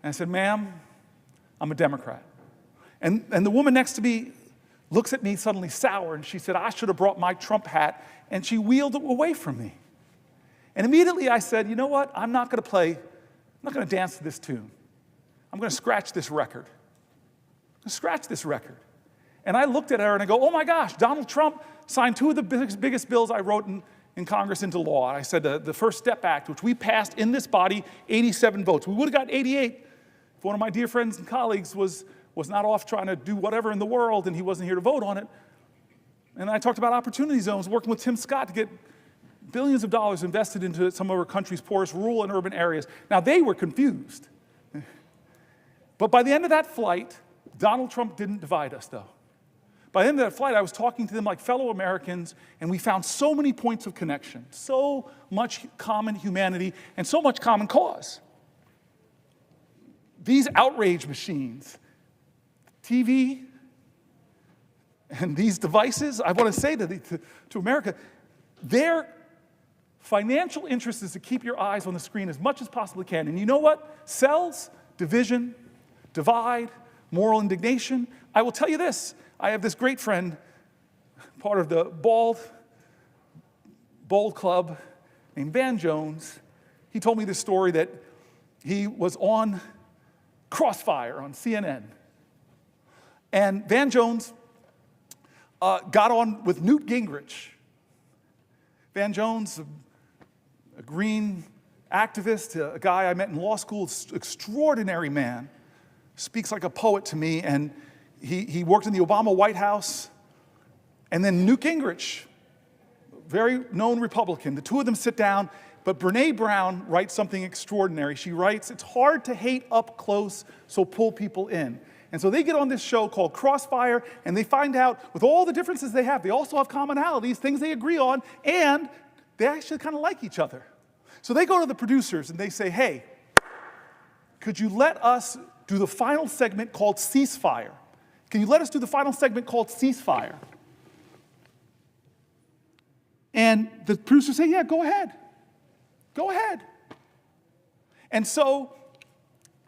I said, ma'am, I'm a Democrat. And the woman next to me looks at me suddenly sour, and she said, I should have brought my Trump hat, and she wheeled it away from me. And immediately I said, you know what? I'm not going to dance to this tune. I'm going to scratch this record. And I looked at her and I go, oh my gosh, Donald Trump signed two of the biggest bills I wrote in Congress into law. I said the First Step Act, which we passed in this body, 87 votes. We would have got 88 if one of my dear friends and colleagues was not off trying to do whatever in the world and he wasn't here to vote on it. And I talked about opportunity zones, working with Tim Scott to get billions of dollars invested into some of our country's poorest rural and urban areas. Now, they were confused. But by the end of that flight, Donald Trump didn't divide us, though. By the end of that flight, I was talking to them like fellow Americans, and we found so many points of connection, so much common humanity, and so much common cause. These outrage machines, TV, and these devices, I want to say to America, their financial interest is to keep your eyes on the screen as much as possibly can. And you know what? Sells division, divide, moral indignation. I will tell you this. I have this great friend, part of the Bold Club, named Van Jones. He told me this story that he was on Crossfire on CNN. And Van Jones got on with Newt Gingrich. Van Jones, a green activist, a guy I met in law school, extraordinary man, speaks like a poet to me, and he worked in the Obama White House. And then Newt Gingrich, very known Republican. The two of them sit down, but Brene Brown writes something extraordinary. She writes, "It's hard to hate up close, so pull people in." And so they get on this show called Crossfire, and they find out with all the differences they have, they also have commonalities, things they agree on, and they actually kind of like each other. So they go to the producers and they say, "Hey, could you let us do the final segment called Ceasefire? Can you let us do the final segment called Ceasefire?" And the producers say, "Yeah, go ahead. Go ahead." And so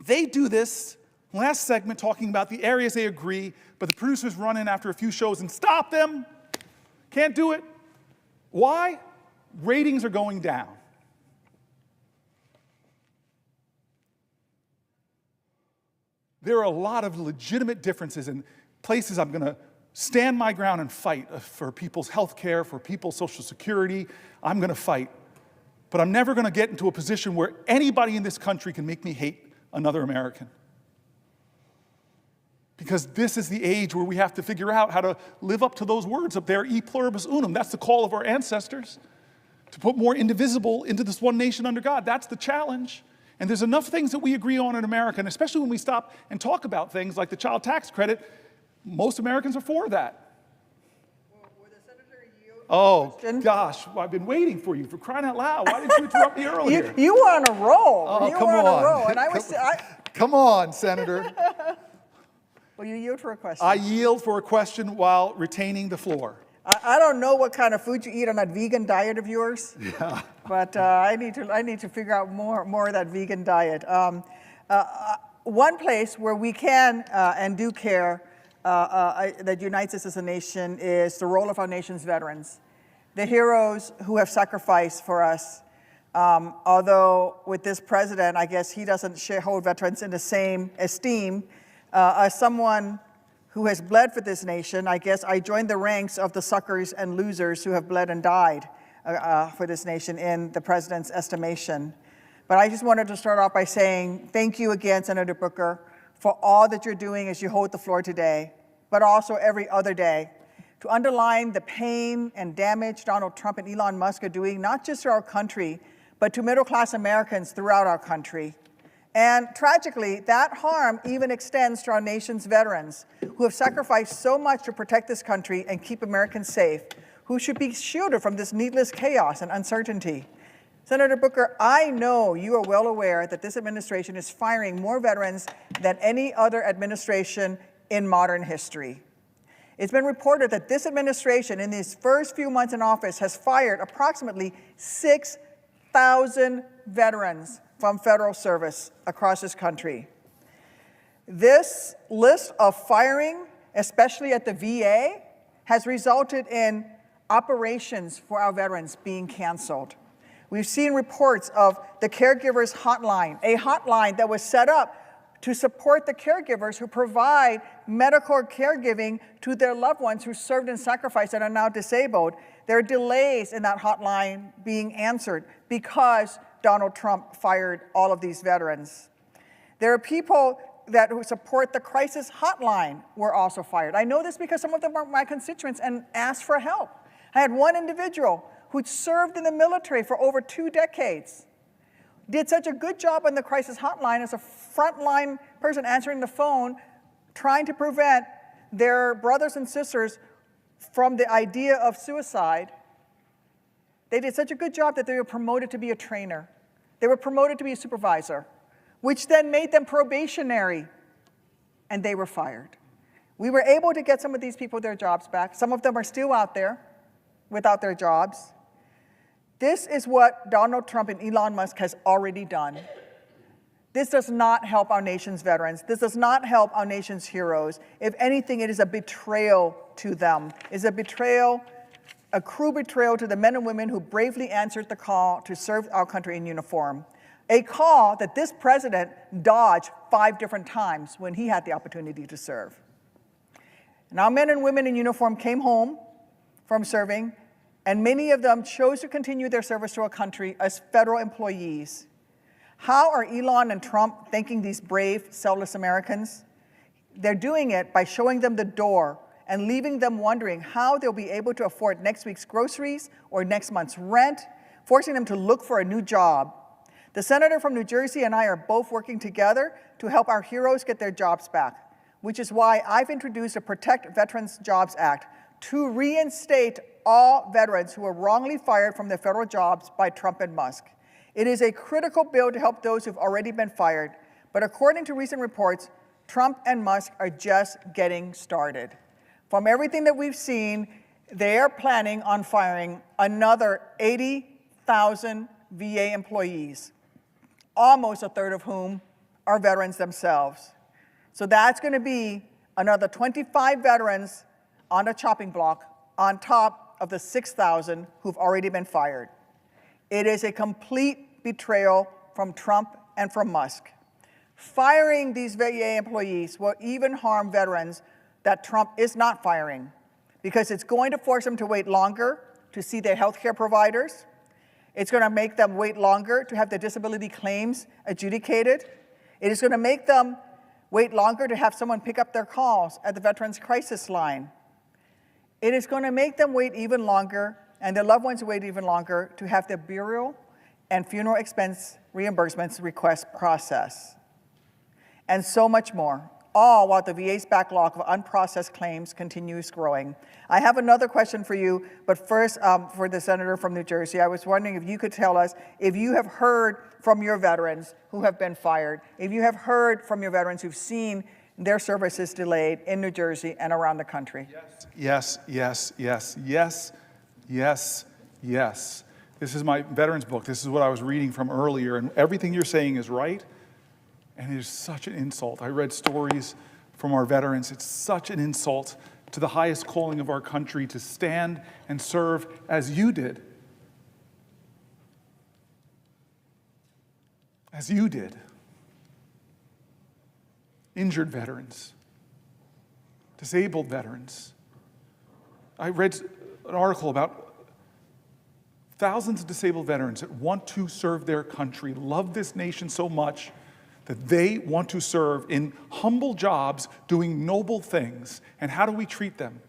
they do this last segment talking about the areas they agree, but the producers run in after a few shows and stop them. Can't do it. Why? Ratings are going down. There are a lot of legitimate differences in places I'm going to stand my ground and fight for people's health care, for people's Social Security. I'm going to fight. But I'm never going to get into a position where anybody in this country can make me hate another American. Because this is the age where we have to figure out how to live up to those words up there, e pluribus unum. That's the call of our ancestors, to put more indivisible into this one nation under God. That's the challenge. And there's enough things that we agree on in America, and especially when we stop and talk about things like the child tax credit, most Americans are for that. Will the senator yield? Oh, gosh, well, I've been waiting for you, for crying out loud. Why didn't you interrupt me earlier? You were on a roll. Oh, you come were on on. a roll. And Come on, Senator. Will you yield for a question? I yield for a question while retaining the floor. I don't know what kind of food you eat on that vegan diet of yours. Yeah. But I need to figure out more of that vegan diet. One place where we can and do care that unites us as a nation is the role of our nation's veterans, the heroes who have sacrificed for us. Although with this president, I guess he doesn't hold veterans in the same esteem. As someone who has bled for this nation, I guess I joined the ranks of the suckers and losers who have bled and died for this nation in the president's estimation. But I just wanted to start off by saying thank you again, Senator Booker, for all that you're doing as you hold the floor today, but also every other day, to underline the pain and damage Donald Trump and Elon Musk are doing, not just to our country, but to middle-class Americans throughout our country. And tragically, that harm even extends to our nation's veterans, who have sacrificed so much to protect this country and keep Americans safe, who should be shielded from this needless chaos and uncertainty. Senator Booker, I know you are well aware that this administration is firing more veterans than any other administration in modern history. It's been reported that this administration, in these first few months in office, has fired approximately 6,000 veterans from federal service across this country. This list of firing, especially at the VA, has resulted in operations for our veterans being canceled. We've seen reports of the Caregivers Hotline, a hotline that was set up to support the caregivers who provide medical caregiving to their loved ones who served and sacrificed and are now disabled. There are delays in that hotline being answered because Donald Trump fired all of these veterans. There are people who support the crisis hotline were also fired. I know this because some of them are my constituents and asked for help. I had one individual who'd served in the military for over 2 decades, did such a good job on the crisis hotline as a frontline person answering the phone, trying to prevent their brothers and sisters from the idea of suicide. They did such a good job that they were promoted to be a trainer. They were promoted to be a supervisor, which then made them probationary, and they were fired. We were able to get some of these people their jobs back. Some of them are still out there without their jobs. This is what Donald Trump and Elon Musk has already done. This does not help our nation's veterans. This does not help our nation's heroes. If anything, it is a betrayal to them. It's a betrayal, a cruel betrayal to the men and women who bravely answered the call to serve our country in uniform. A call that this president dodged 5 different times when he had the opportunity to serve. And our men and women in uniform came home from serving, and many of them chose to continue their service to our country as federal employees. How are Elon and Trump thanking these brave, selfless Americans? They're doing it by showing them the door and leaving them wondering how they'll be able to afford next week's groceries or next month's rent, forcing them to look for a new job. The senator from New Jersey and I are both working together to help our heroes get their jobs back, which is why I've introduced a Protect Veterans Jobs Act to reinstate all veterans who were wrongly fired from their federal jobs by Trump and Musk. It is a critical bill to help those who've already been fired, but according to recent reports, Trump and Musk are just getting started. From everything that we've seen, they are planning on firing another 80,000 VA employees, almost a third of whom are veterans themselves. So that's going to be another 25 veterans on a chopping block on top of the 6,000 who've already been fired. It is a complete betrayal from Trump and from Musk. Firing these VA employees will even harm veterans that Trump is not firing, because it's going to force them to wait longer to see their health care providers. It's going to make them wait longer to have their disability claims adjudicated. It is going to make them wait longer to have someone pick up their calls at the Veterans Crisis Line. It is going to make them wait even longer, and their loved ones wait even longer, to have their burial and funeral expense reimbursements request processed. And so much more, all while the VA's backlog of unprocessed claims continues growing. I have another question for you, but first, for the senator from New Jersey, I was wondering if you could tell us if you have heard from your veterans who have been fired, if you have heard from your veterans who've seen their services delayed in New Jersey and around the country. Yes, yes, yes, yes, yes, yes. This is my veterans book. This is what I was reading from earlier, and everything you're saying is right. And it is such an insult. I read stories from our veterans. It's such an insult to the highest calling of our country to stand and serve as you did. As you did. Injured veterans. Disabled veterans. I read an article about thousands of disabled veterans that want to serve their country, love this nation so much that they want to serve in humble jobs doing noble things. And how do we treat them?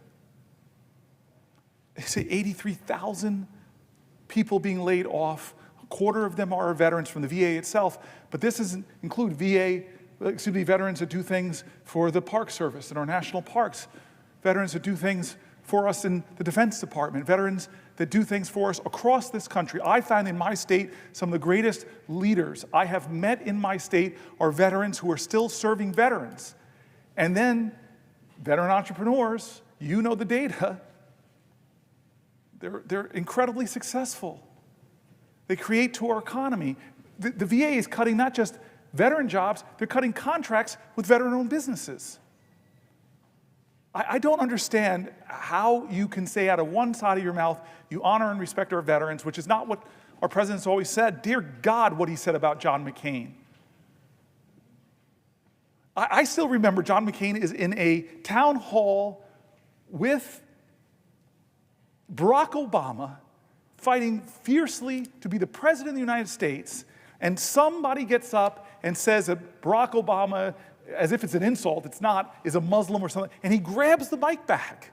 They say 83,000 people being laid off. A quarter of them are veterans from the VA itself. But this doesn't include veterans that do things for the Park Service and our national parks, veterans that do things for us in the Defense Department, veterans that do things for us across this country. I found in my state some of the greatest leaders I have met in my state are veterans who are still serving veterans. And then veteran entrepreneurs, you know the data, they're incredibly successful. They create to our economy. The VA is cutting not just veteran jobs, they're cutting contracts with veteran-owned businesses. I don't understand how you can say out of one side of your mouth, you honor and respect our veterans, which is not what our president's always said. Dear God, what he said about John McCain. I still remember John McCain is in a town hall with Barack Obama fighting fiercely to be the president of the United States, and somebody gets up and says that Barack Obama, as if it's an insult, it's not, is a Muslim or something, and he grabs the mic back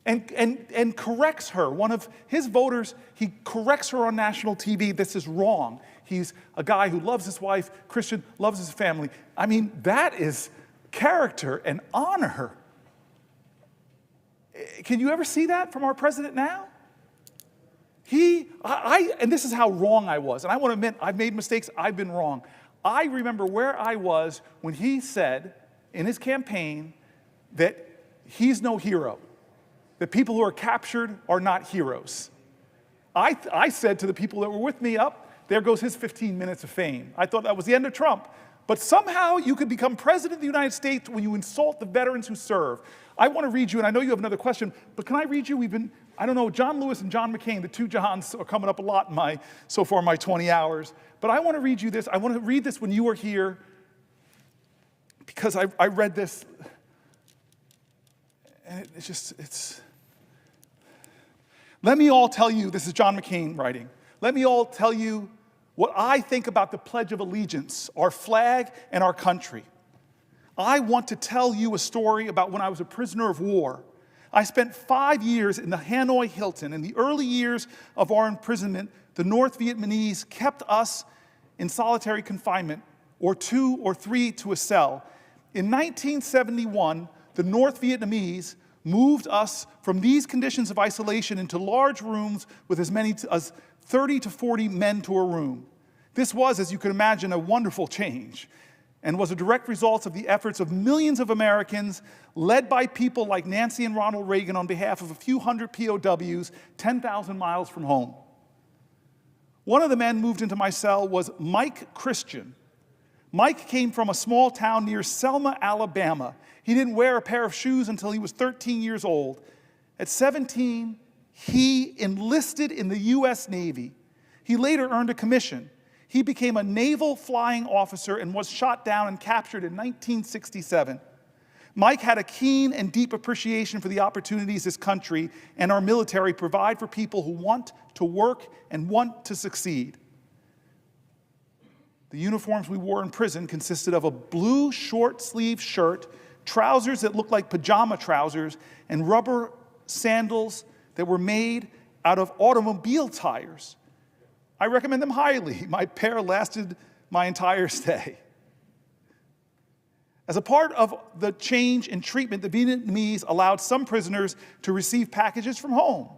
and corrects her. One of his voters, he corrects her on national TV. This is wrong. He's a guy who loves his wife, Christian, loves his family. I mean, that is character and honor. Can you ever see that from our president now? And this is how wrong I was. And I want to admit, I've made mistakes, I've been wrong. I remember where I was when he said in his campaign that he's no hero, that people who are captured are not heroes. I said to the people that were with me, there goes his 15 minutes of fame. I thought that was the end of Trump. But somehow you could become president of the United States when you insult the veterans who serve. I want to read you, and I know you have another question, but can I read you? John Lewis and John McCain, the two Johns are coming up a lot in my 20 hours. But I want to read you this. I want to read this when you were here because I read this. And let me all tell you, this is John McCain writing. Let me all tell you what I think about the Pledge of Allegiance, our flag and our country. I want to tell you a story about when I was a prisoner of war. I spent 5 years in the Hanoi Hilton. In the early years of our imprisonment, the North Vietnamese kept us in solitary confinement, or 2 or 3 to a cell. In 1971, the North Vietnamese moved us from these conditions of isolation into large rooms with as many as 30 to 40 men to a room. This was, as you can imagine, a wonderful change, and was a direct result of the efforts of millions of Americans, led by people like Nancy and Ronald Reagan on behalf of a few hundred POWs 10,000 miles from home. One of the men moved into my cell was Mike Christian. Mike came from a small town near Selma, Alabama. He didn't wear a pair of shoes until he was 13 years old. At 17, he enlisted in the U.S. Navy. He later earned a commission. He became a naval flying officer and was shot down and captured in 1967. Mike had a keen and deep appreciation for the opportunities this country and our military provide for people who want to work and want to succeed. The uniforms we wore in prison consisted of a blue short-sleeved shirt, trousers that looked like pajama trousers, and rubber sandals that were made out of automobile tires. I recommend them highly. My pair lasted my entire stay. As a part of the change in treatment, the Vietnamese allowed some prisoners to receive packages from home.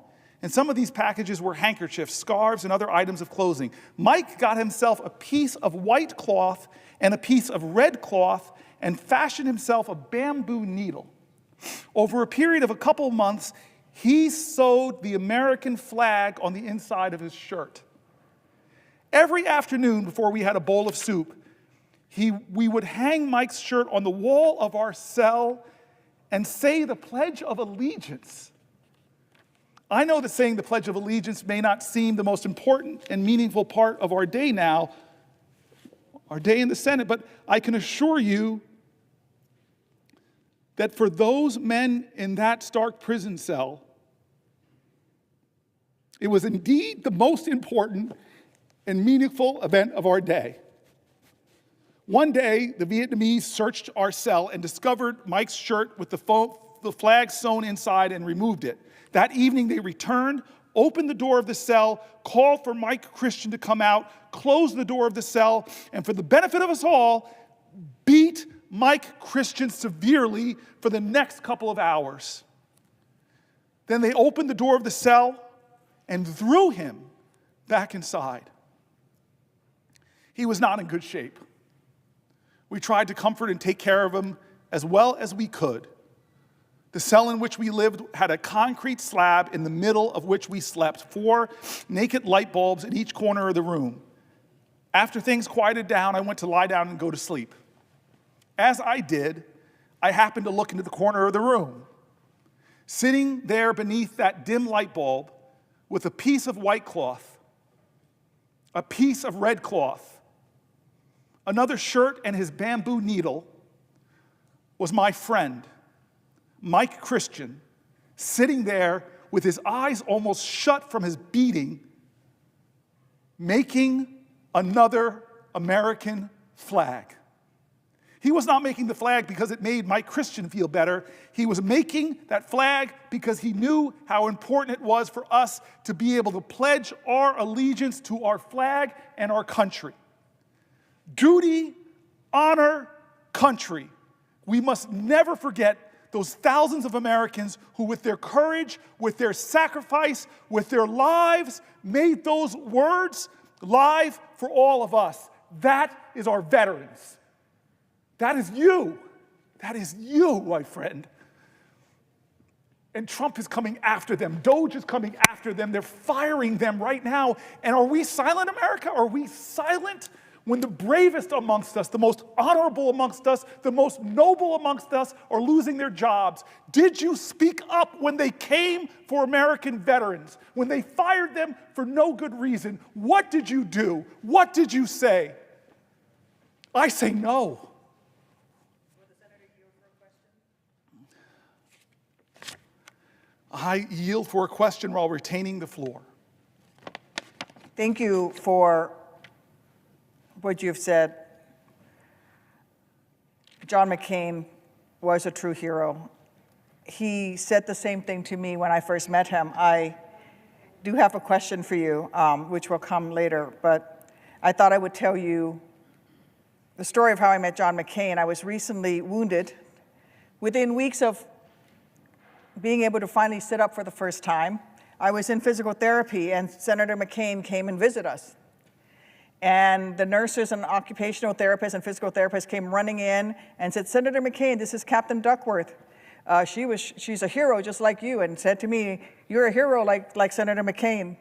And some of these packages were handkerchiefs, scarves, and other items of clothing. Mike got himself a piece of white cloth and a piece of red cloth and fashioned himself a bamboo needle. Over a period of a couple of months, he sewed the American flag on the inside of his shirt. Every afternoon before we had a bowl of soup, we would hang Mike's shirt on the wall of our cell and say the Pledge of Allegiance. I know that saying the Pledge of Allegiance may not seem the most important and meaningful part of our day now, our day in the Senate, but I can assure you that for those men in that stark prison cell, it was indeed the most important and meaningful event of our day. One day, the Vietnamese searched our cell and discovered Mike's shirt with the flag sewn inside and removed it. That evening, they returned, opened the door of the cell, called for Mike Christian to come out, closed the door of the cell, and for the benefit of us all, beat Mike Christian severely for the next couple of hours. Then they opened the door of the cell and threw him back inside. He was not in good shape. We tried to comfort and take care of him as well as we could. The cell in which we lived had a concrete slab in the middle of which we slept, 4 naked light bulbs in each corner of the room. After things quieted down, I went to lie down and go to sleep. As I did, I happened to look into the corner of the room. Sitting there beneath that dim light bulb with a piece of white cloth, a piece of red cloth, another shirt and his bamboo needle, was my friend, Mike Christian, sitting there with his eyes almost shut from his beating, making another American flag. He was not making the flag because it made Mike Christian feel better. He was making that flag because he knew how important it was for us to be able to pledge our allegiance to our flag and our country. Duty, honor, country. We must never forget those thousands of Americans who, with their courage, with their sacrifice, with their lives, made those words live for all of us. That is our veterans. That is you. That is you, my friend. And Trump is coming after them. Doge is coming after them. They're firing them right now. And are we silent, America? Are we silent when the bravest amongst us, the most honorable amongst us, the most noble amongst us are losing their jobs? Did you speak up when they came for American veterans? When they fired them for no good reason? What did you do? What did you say? I say no. I yield for a question while retaining the floor. Thank you for what you've said. John McCain was a true hero. He said the same thing to me when I first met him. I do have a question for you, which will come later, but I thought I would tell you the story of how I met John McCain. I was recently wounded. Within weeks of being able to finally sit up for the first time, I was in physical therapy, and Senator McCain came and visited us. And the nurses and occupational therapists and physical therapists came running in and said, "Senator McCain, this is Captain Duckworth. She's a hero just like you," and said to me, "You're a hero like Senator McCain.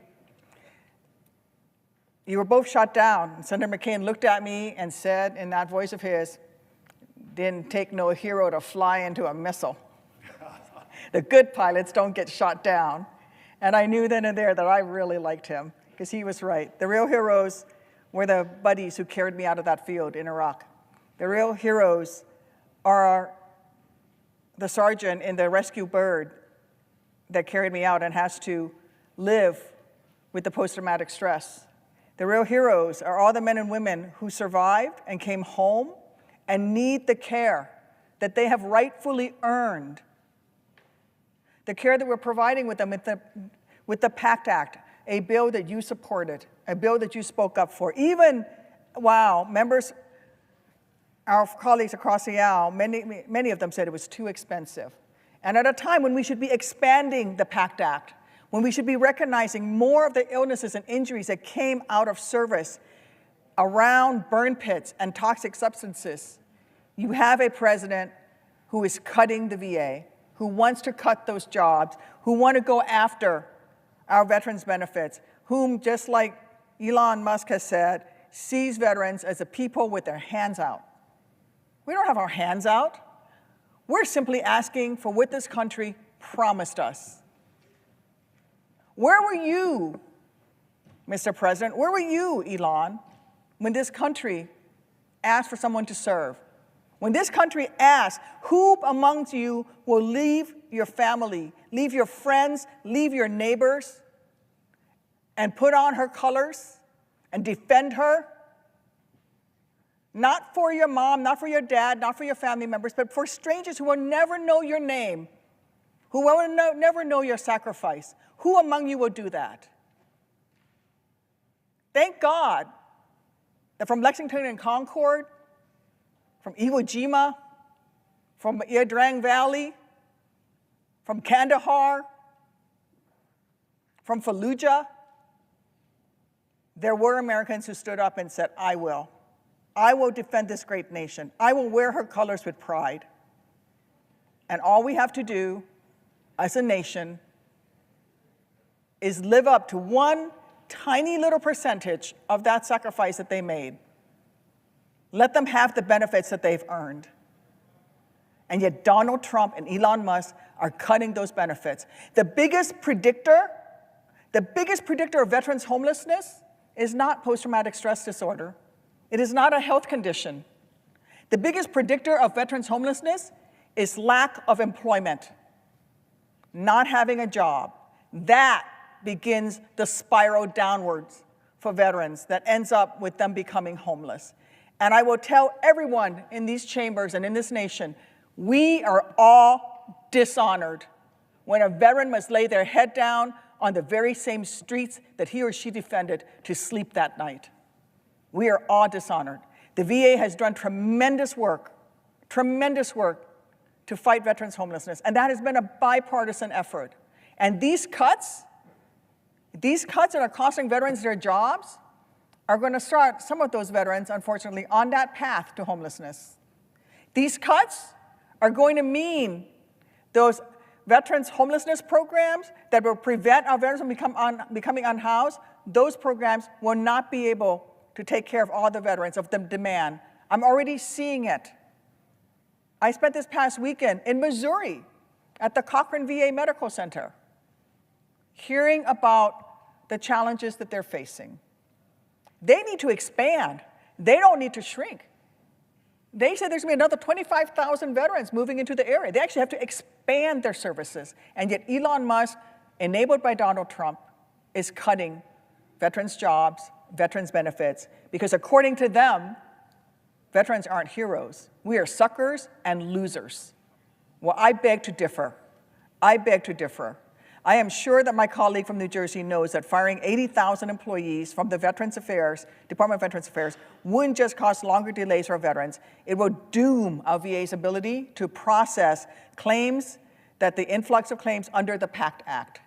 You were both shot down." And Senator McCain looked at me and said in that voice of his, "Didn't take no hero to fly into a missile. The good pilots don't get shot down." And I knew then and there that I really liked him, because he was right. The real heroes were the buddies who carried me out of that field in Iraq. The real heroes are the sergeant in the rescue bird that carried me out and has to live with the post-traumatic stress. The real heroes are all the men and women who survived and came home and need the care that they have rightfully earned. The care that we're providing with them with the PACT Act, a bill that you supported, a bill that you spoke up for. Even while members, our colleagues across the aisle, many of them said it was too expensive. And at a time when we should be expanding the PACT Act, when we should be recognizing more of the illnesses and injuries that came out of service around burn pits and toxic substances, you have a president who is cutting the VA, who wants to cut those jobs, who want to go after our veterans' benefits, whom, just like Elon Musk has said, sees veterans as a people with their hands out. We don't have our hands out. We're simply asking for what this country promised us. Where were you, Mr. President? Where were you, Elon, when this country asked for someone to serve? When this country asked, who amongst you will leave your family, leave your friends, leave your neighbors, and put on her colors and defend her? Not for your mom, not for your dad, not for your family members, but for strangers who will never know your name, who will never know your sacrifice. Who among you will do that? Thank God that from Lexington and Concord, from Iwo Jima, from Ia Valley, from Kandahar, from Fallujah, there were Americans who stood up and said, I will. I will defend this great nation. I will wear her colors with pride. And all we have to do as a nation is live up to one tiny little percentage of that sacrifice that they made. Let them have the benefits that they've earned. And yet Donald Trump and Elon Musk are cutting those benefits. The biggest predictor of veterans' homelessness is not post-traumatic stress disorder. It is not a health condition. The biggest predictor of veterans' homelessness is lack of employment, not having a job. That begins the spiral downwards for veterans that ends up with them becoming homeless. And I will tell everyone in these chambers and in this nation, we are all dishonored when a veteran must lay their head down on the very same streets that he or she defended to sleep that night. We are all dishonored. The VA has done tremendous work to fight veterans' homelessness, and that has been a bipartisan effort. And these cuts that are costing veterans their jobs are going to start some of those veterans, unfortunately, on that path to homelessness. These cuts are going to mean those veterans' homelessness programs that will prevent our veterans from becoming unhoused, those programs will not be able to take care of all the veterans of the demand. I'm already seeing it. I spent this past weekend in Missouri at the Cochran VA Medical Center, hearing about the challenges that they're facing. They need to expand. They don't need to shrink. They said there's going to be another 25,000 veterans moving into the area. They actually have to expand their services. And yet Elon Musk, enabled by Donald Trump, is cutting veterans' jobs, veterans' benefits, because according to them, veterans aren't heroes. We are suckers and losers. Well, I beg to differ. I beg to differ. I am sure that my colleague from New Jersey knows that firing 80,000 employees from the Department of Veterans Affairs wouldn't just cause longer delays for our veterans, it will doom our VA's ability to process claims, that the influx of claims under the PACT Act,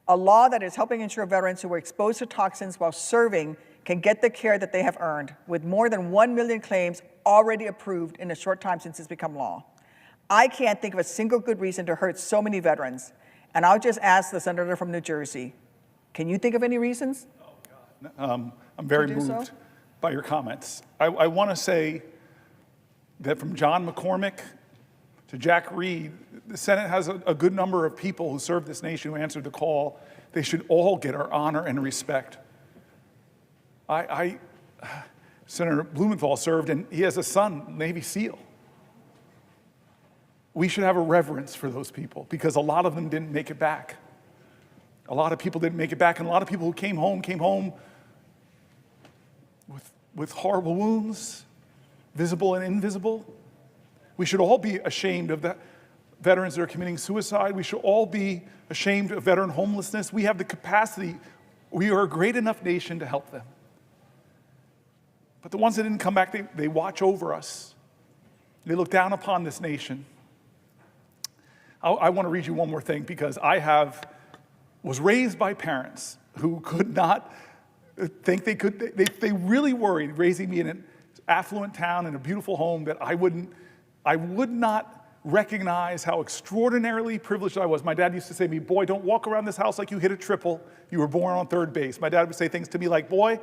a law that is helping ensure veterans who were exposed to toxins while serving can get the care that they have earned, with more than 1 million claims already approved in a short time since it's become law. I can't think of a single good reason to hurt so many veterans. And I'll just ask the senator from New Jersey, can you think of any reasons? Oh, God. I'm very moved by your comments. I want to say that from John McCormick to Jack Reed, the Senate has a good number of people who serve this nation who answered the call. They should all get our honor and respect. Senator Blumenthal served, and he has a son, Navy SEAL. We should have a reverence for those people because a lot of them didn't make it back. A lot of people didn't make it back, and a lot of people who came home with horrible wounds, visible and invisible. We should all be ashamed of the veterans that are committing suicide. We should all be ashamed of veteran homelessness. We have the capacity. We are a great enough nation to help them. But the ones that didn't come back, they watch over us. They look down upon this nation. I want to read you one more thing because was raised by parents who could not think they could. They really worried raising me in an affluent town in a beautiful home that I would not recognize how extraordinarily privileged I was. My dad used to say to me, "Boy, don't walk around this house like you hit a triple. You were born on third base." My dad would say things to me like, "Boy,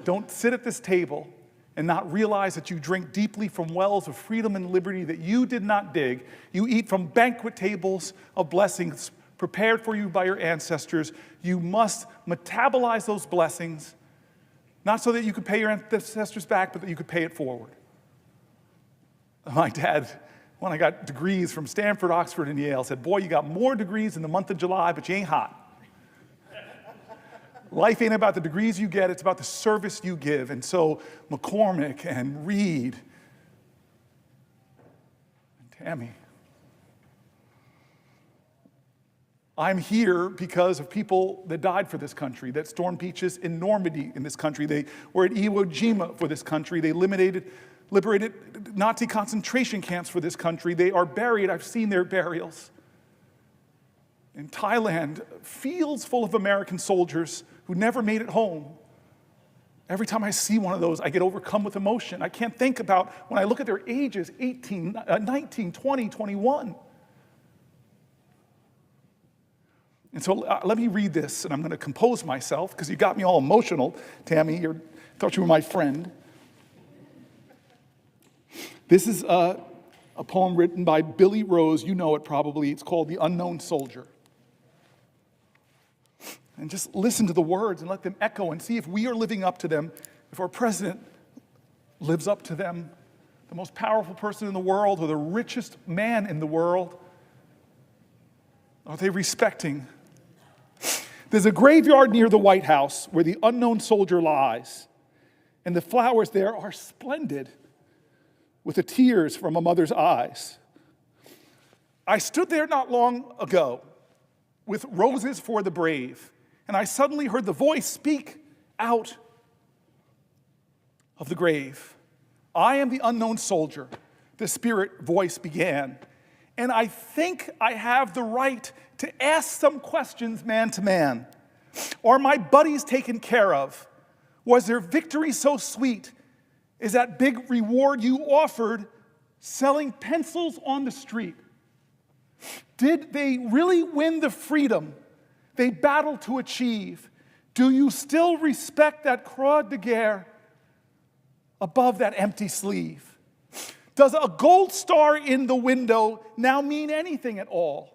don't sit at this table and not realize that you drink deeply from wells of freedom and liberty that you did not dig. You eat from banquet tables of blessings prepared for you by your ancestors. You must metabolize those blessings, not so that you could pay your ancestors back, but that you could pay it forward." My dad, when I got degrees from Stanford, Oxford, and Yale, said, "Boy, you got more degrees in the month of July, but you ain't hot." Life ain't about the degrees you get, it's about the service you give. And so McCormick and Reed and Tammy, I'm here because of people that died for this country, that stormed beaches in Normandy in this country. They were at Iwo Jima for this country. They liberated Nazi concentration camps for this country. They are buried. I've seen their burials. In Thailand, fields full of American soldiers who never made it home. Every time I see one of those, I get overcome with emotion. I can't think about when I look at their ages, 18, 19, 20, 21. And so let me read this, and I'm going to compose myself, because you got me all emotional, Tammy. I thought you were my friend. This is a poem written by Billy Rose. You know it probably. It's called The Unknown Soldier. And just listen to the words and let them echo and see if we are living up to them, if our president lives up to them, the most powerful person in the world or the richest man in the world. Are they respecting? There's a graveyard near the White House where the unknown soldier lies, and the flowers there are splendid with the tears from a mother's eyes. I stood there not long ago with roses for the brave, and I suddenly heard the voice speak out of the grave. "I am the unknown soldier," the spirit voice began, "and I think I have the right to ask some questions man to man. Are my buddies taken care of? Was their victory so sweet? Is that big reward you offered selling pencils on the street? Did they really win the freedom they battled to achieve? Do you still respect that croix de guerre above that empty sleeve? Does a gold star in the window now mean anything at all?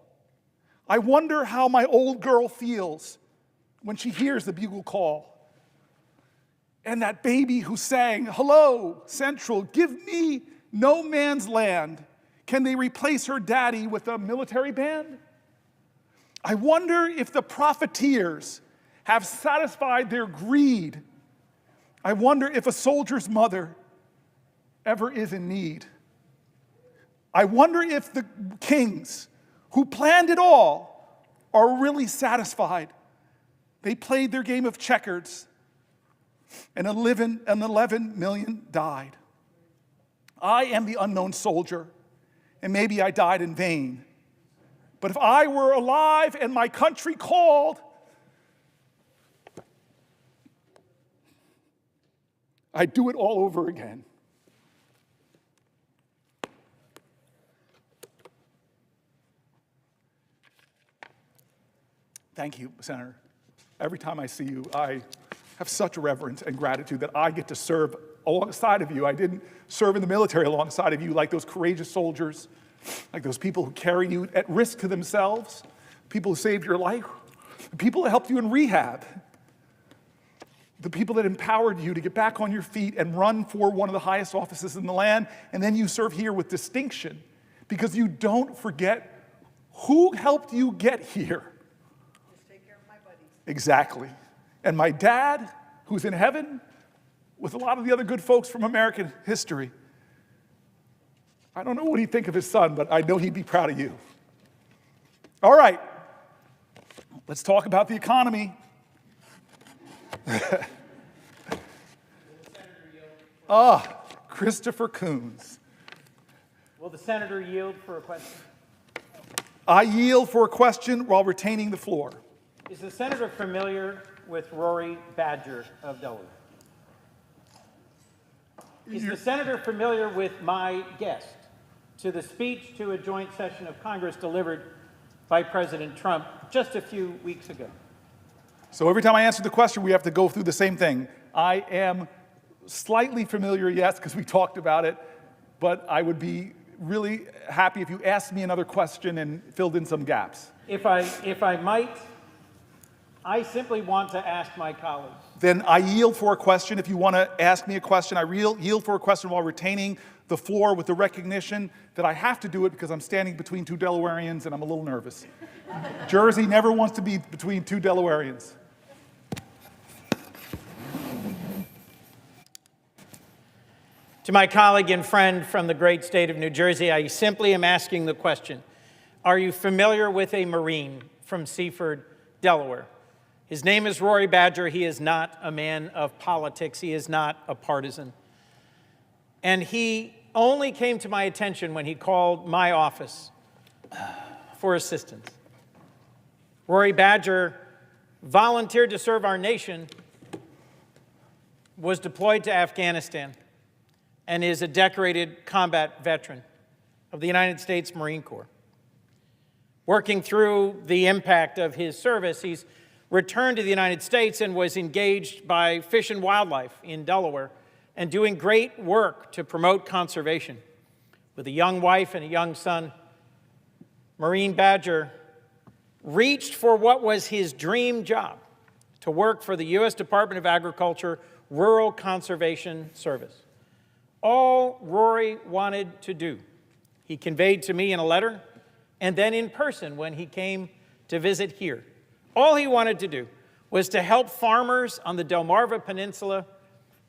I wonder how my old girl feels when she hears the bugle call. And that baby who sang, 'Hello, Central, give me no man's land.' Can they replace her daddy with a military band? I wonder if the profiteers have satisfied their greed. I wonder if a soldier's mother ever is in need. I wonder if the kings who planned it all are really satisfied. They played their game of checkers, and 11 million died. I am the unknown soldier, and maybe I died in vain. But if I were alive and my country called, I'd do it all over again. Thank you, Senator. Every time I see you, I have such reverence and gratitude that I get to serve alongside of you. I didn't serve in the military alongside of you like those courageous soldiers, like those people who carried you at risk to themselves, people who saved your life, the people that helped you in rehab, the people that empowered you to get back on your feet and run for one of the highest offices in the land, and then you serve here with distinction because you don't forget who helped you get here. Just take care of my buddies. Exactly. And my dad, who's in heaven, with a lot of the other good folks from American history, I don't know what he'd think of his son, but I know he'd be proud of you. All right, let's talk about the economy. Christopher Coons. Will the senator yield for a question? I yield for a question while retaining the floor. Is the senator familiar with Rory Badger of Delaware? Is the senator familiar with my guest to the speech to a joint session of Congress delivered by President Trump just a few weeks ago? So every time I answer the question, we have to go through the same thing. I am slightly familiar, yes, because we talked about it, but I would be really happy if you asked me another question and filled in some gaps. If I might, I simply want to ask my colleagues. Then I yield for a question. If you want to ask me a question, I yield for a question while retaining the floor with the recognition that I have to do it because I'm standing between two Delawareans and I'm a little nervous. Jersey never wants to be between two Delawareans. To my colleague and friend from the great state of New Jersey, I simply am asking the question, are you familiar with a Marine from Seaford, Delaware? His name is Rory Badger. He is not a man of politics. He is not a partisan. And he only came to my attention when he called my office for assistance. Rory Badger volunteered to serve our nation, was deployed to Afghanistan, and is a decorated combat veteran of the United States Marine Corps. Working through the impact of his service, he's returned to the United States and was engaged by Fish and Wildlife in Delaware and doing great work to promote conservation. With a young wife and a young son, Marine Badger reached for what was his dream job, to work for the U.S. Department of Agriculture Rural Conservation Service. All Rory wanted to do, he conveyed to me in a letter and then in person when he came to visit here. All he wanted to do was to help farmers on the Delmarva Peninsula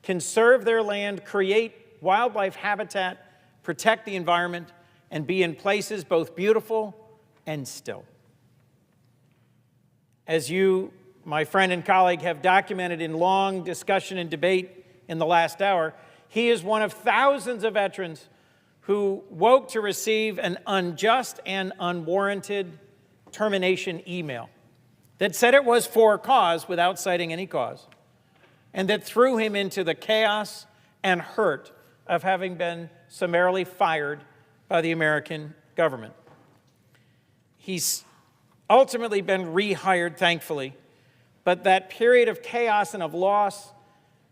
conserve their land, create wildlife habitat, protect the environment, and be in places both beautiful and still. As you, my friend and colleague, have documented in long discussion and debate in the last hour, he is one of thousands of veterans who woke to receive an unjust and unwarranted termination email that said it was for cause without citing any cause, and that threw him into the chaos and hurt of having been summarily fired by the American government. He's ultimately been rehired, thankfully, but that period of chaos and of loss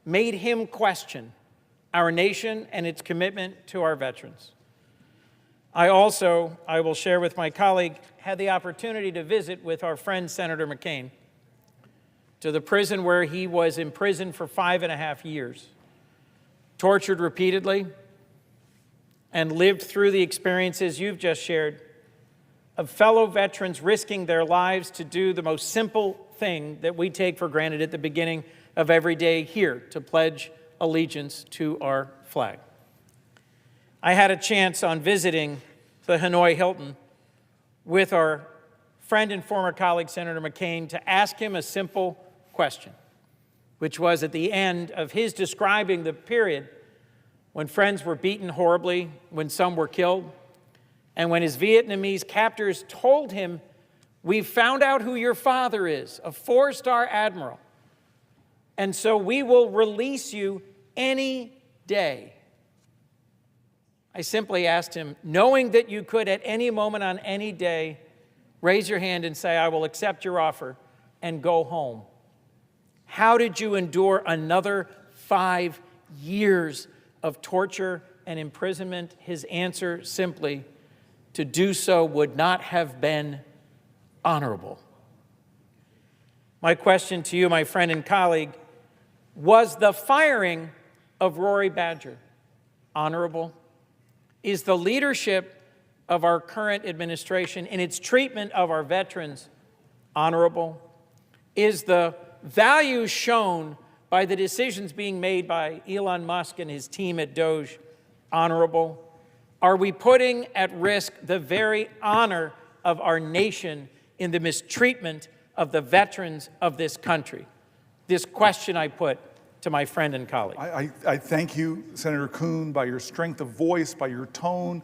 made him question our nation and its commitment to our veterans. I will share with my colleague, had the opportunity to visit with our friend Senator McCain to the prison where he was imprisoned for 5.5 years, tortured repeatedly, and lived through the experiences you've just shared of fellow veterans risking their lives to do the most simple thing that we take for granted at the beginning of every day here, to pledge allegiance to our flag. I had a chance on visiting the Hanoi Hilton with our friend and former colleague, Senator McCain, to ask him a simple question, which was at the end of his describing the period when friends were beaten horribly, when some were killed, and when his Vietnamese captors told him, "We've found out who your father is, a 4-star admiral, and so we will release you any day." I simply asked him, knowing that you could at any moment on any day raise your hand and say, "I will accept your offer," and go home, how did you endure another 5 years of torture and imprisonment? His answer simply, to do so would not have been honorable. My question to you, my friend and colleague, was the firing of Rory Badger honorable? Is the leadership of our current administration in its treatment of our veterans honorable? Is the value shown by the decisions being made by Elon Musk and his team at Doge honorable? Are we putting at risk the very honor of our nation in the mistreatment of the veterans of this country? This question I put to my friend and colleague. I thank you, Senator Kuhn, by your strength of voice, by your tone,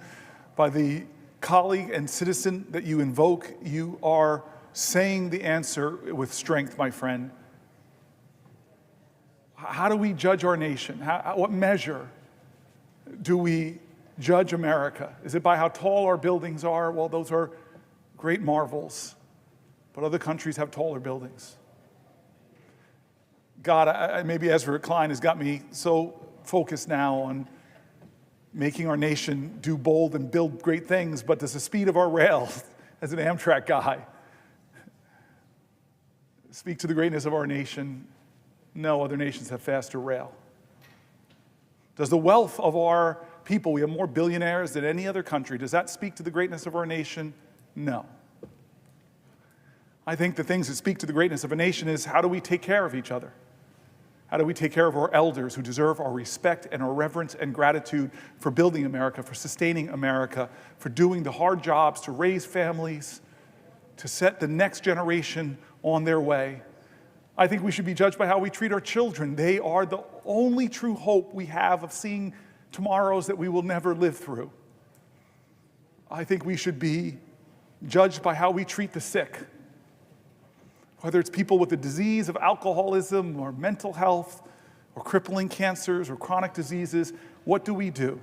by the colleague and citizen that you invoke. You are saying the answer with strength, my friend. How do we judge our nation? What measure do we judge America? Is it by how tall our buildings are? Well, those are great marvels, but other countries have taller buildings. God, maybe Ezra Klein has got me so focused now on making our nation do bold and build great things, but does the speed of our rail, as an Amtrak guy, speak to the greatness of our nation? No, other nations have faster rail. Does the wealth of our people, we have more billionaires than any other country, does that speak to the greatness of our nation? No. I think the things that speak to the greatness of a nation is, how do we take care of each other? How do we take care of our elders who deserve our respect and our reverence and gratitude for building America, for sustaining America, for doing the hard jobs to raise families, to set the next generation on their way? I think we should be judged by how we treat our children. They are the only true hope we have of seeing tomorrows that we will never live through. I think we should be judged by how we treat the sick. Whether it's people with the disease of alcoholism or mental health or crippling cancers or chronic diseases, what do we do?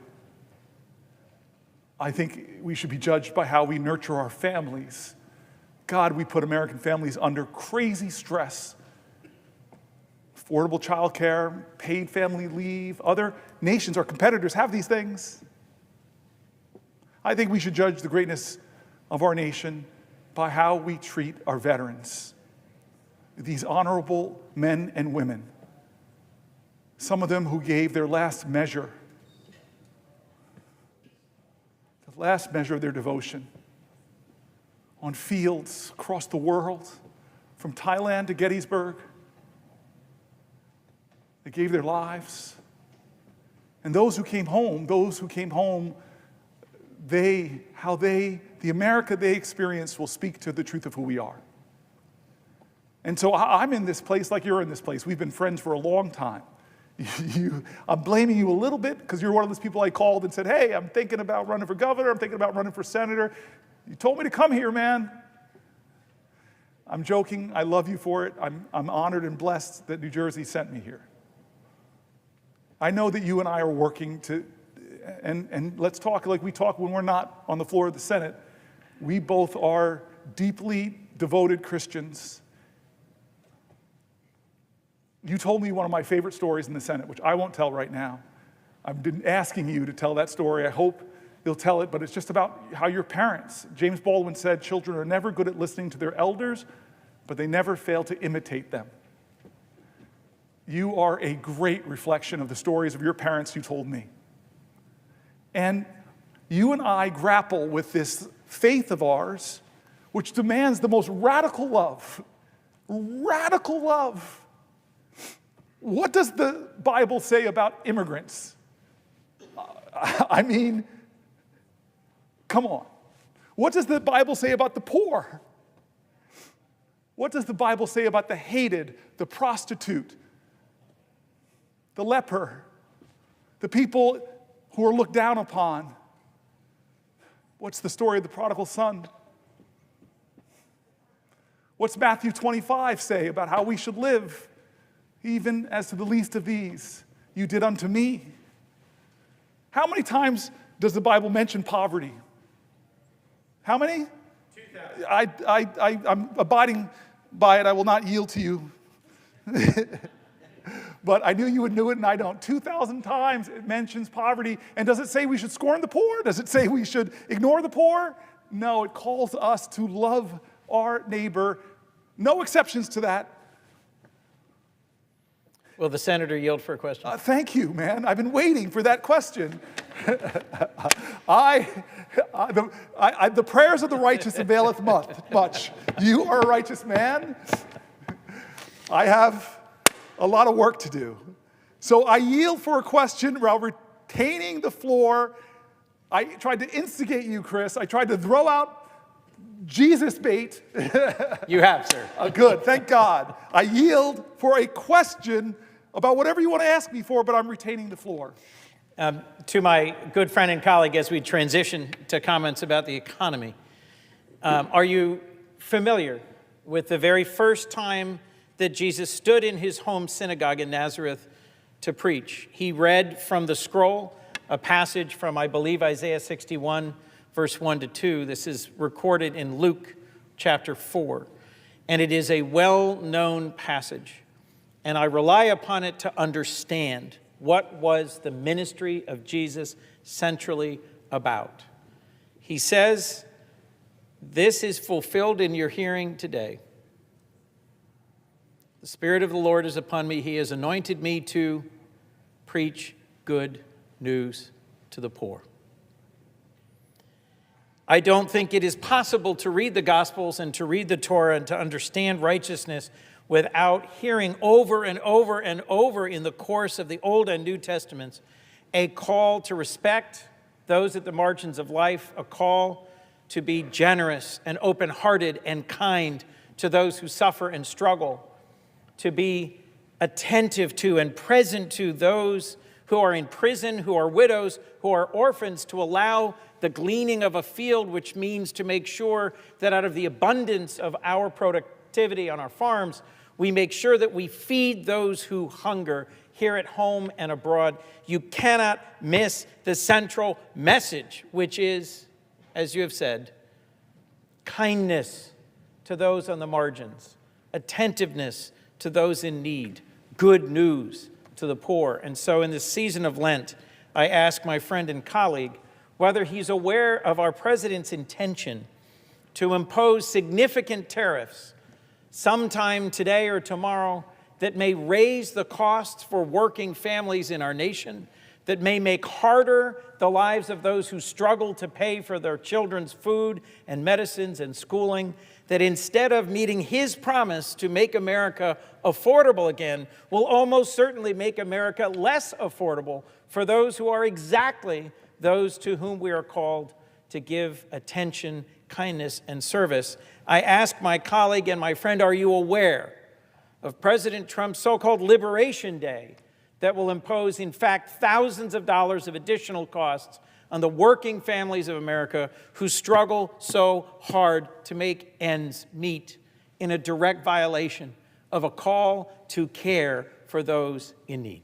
I think we should be judged by how we nurture our families. God, we put American families under crazy stress. Affordable child care, paid family leave. Other nations, our competitors, have these things. I think we should judge the greatness of our nation by how we treat our veterans. These honorable men and women, some of them who gave their last measure, the last measure of their devotion, on fields across the world, from Thailand to Gettysburg. They gave their lives. And those who came home, the America they experienced will speak to the truth of who we are. And so I'm in this place like you're in this place. We've been friends for a long time. I'm blaming you a little bit because you're one of those people I called and said, "Hey, I'm thinking about running for governor. I'm thinking about running for senator. You told me to come here, man." I'm joking. I love you for it. I'm honored and blessed that New Jersey sent me here. I know that you and I are working to, and let's talk like we talk when we're not on the floor of the Senate. We both are deeply devoted Christians. You told me one of my favorite stories in the Senate, which I won't tell right now. I've been asking you to tell that story. I hope you'll tell it, but it's just about how your parents, James Baldwin said, children are never good at listening to their elders, but they never fail to imitate them. You are a great reflection of the stories of your parents you told me. And you and I grapple with this faith of ours, which demands the most radical love. Radical love. What does the Bible say about immigrants? I mean, come on. What does the Bible say about the poor? What does the Bible say about the hated, the prostitute, the leper, the people who are looked down upon? What's the story of the prodigal son? What's Matthew 25 say about how we should live? Even as to the least of these, you did unto me. How many times does the Bible mention poverty? How many? 2,000. I'm abiding by it. I will not yield to you. But I knew you would know it, and I don't. 2,000 times it mentions poverty. And does it say we should scorn the poor? Does it say we should ignore the poor? No, it calls us to love our neighbor. No exceptions to that. Will the senator yield for a question? Thank you, man. I've been waiting for that question. The prayers of the righteous availeth much. You are a righteous man. I have a lot of work to do. So I yield for a question while retaining the floor. I tried to instigate you, Chris. I tried to throw out Jesus bait. You have, sir. Good, thank God. I yield for a question about whatever you want to ask me for, but I'm retaining the floor. To my good friend and colleague, as we transition to comments about the economy, are you familiar with the very first time that Jesus stood in his home synagogue in Nazareth to preach? He read from the scroll a passage from, I believe, Isaiah 61, verse 1 to 2. This is recorded in Luke chapter 4, and it is a well-known passage. And I rely upon it to understand what was the ministry of Jesus centrally about. He says, "This is fulfilled in your hearing today. The Spirit of the Lord is upon me. He has anointed me to preach good news to the poor." I don't think it is possible to read the Gospels and to read the Torah and to understand righteousness without hearing over and over and over in the course of the Old and New Testaments a call to respect those at the margins of life, a call to be generous and open-hearted and kind to those who suffer and struggle, to be attentive to and present to those who are in prison, who are widows, who are orphans, to allow the gleaning of a field, which means to make sure that out of the abundance of our productivity on our farms, we make sure that we feed those who hunger here at home and abroad. You cannot miss the central message, which is, as you have said, kindness to those on the margins, attentiveness to those in need, good news to the poor. And so in this season of Lent, I ask my friend and colleague whether he's aware of our president's intention to impose significant tariffs sometime today or tomorrow that may raise the costs for working families in our nation, that may make harder the lives of those who struggle to pay for their children's food and medicines and schooling, that instead of meeting his promise to make America affordable again, will almost certainly make America less affordable for those who are exactly those to whom we are called to give attention, kindness, and service. I ask my colleague and my friend, are you aware of President Trump's so-called Liberation Day that will impose, in fact, thousands of dollars of additional costs on the working families of America who struggle so hard to make ends meet, in a direct violation of a call to care for those in need?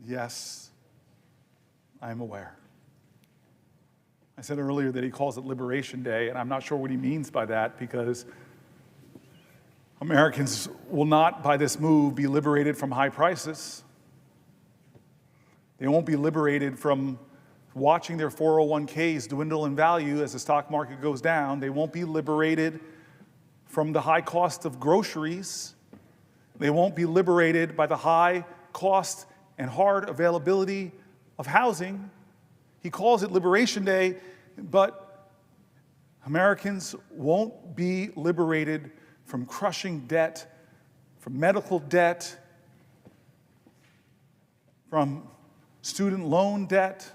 Yes, I'm aware. I said earlier that he calls it Liberation Day, and I'm not sure what he means by that, because Americans will not, by this move, be liberated from high prices. They won't be liberated from watching their 401ks dwindle in value as the stock market goes down. They won't be liberated from the high cost of groceries. They won't be liberated by the high cost and hard availability of housing. He calls it Liberation Day, but Americans won't be liberated from crushing debt, from medical debt, from student loan debt,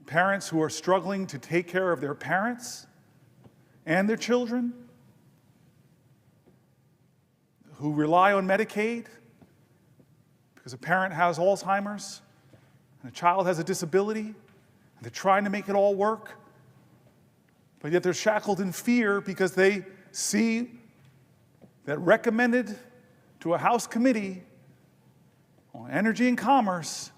parents who are struggling to take care of their parents and their children, who rely on Medicaid because a parent has Alzheimer's and a child has a disability, and they're trying to make it all work, but yet they're shackled in fear because they see that recommended to a House committee on Energy and Commerce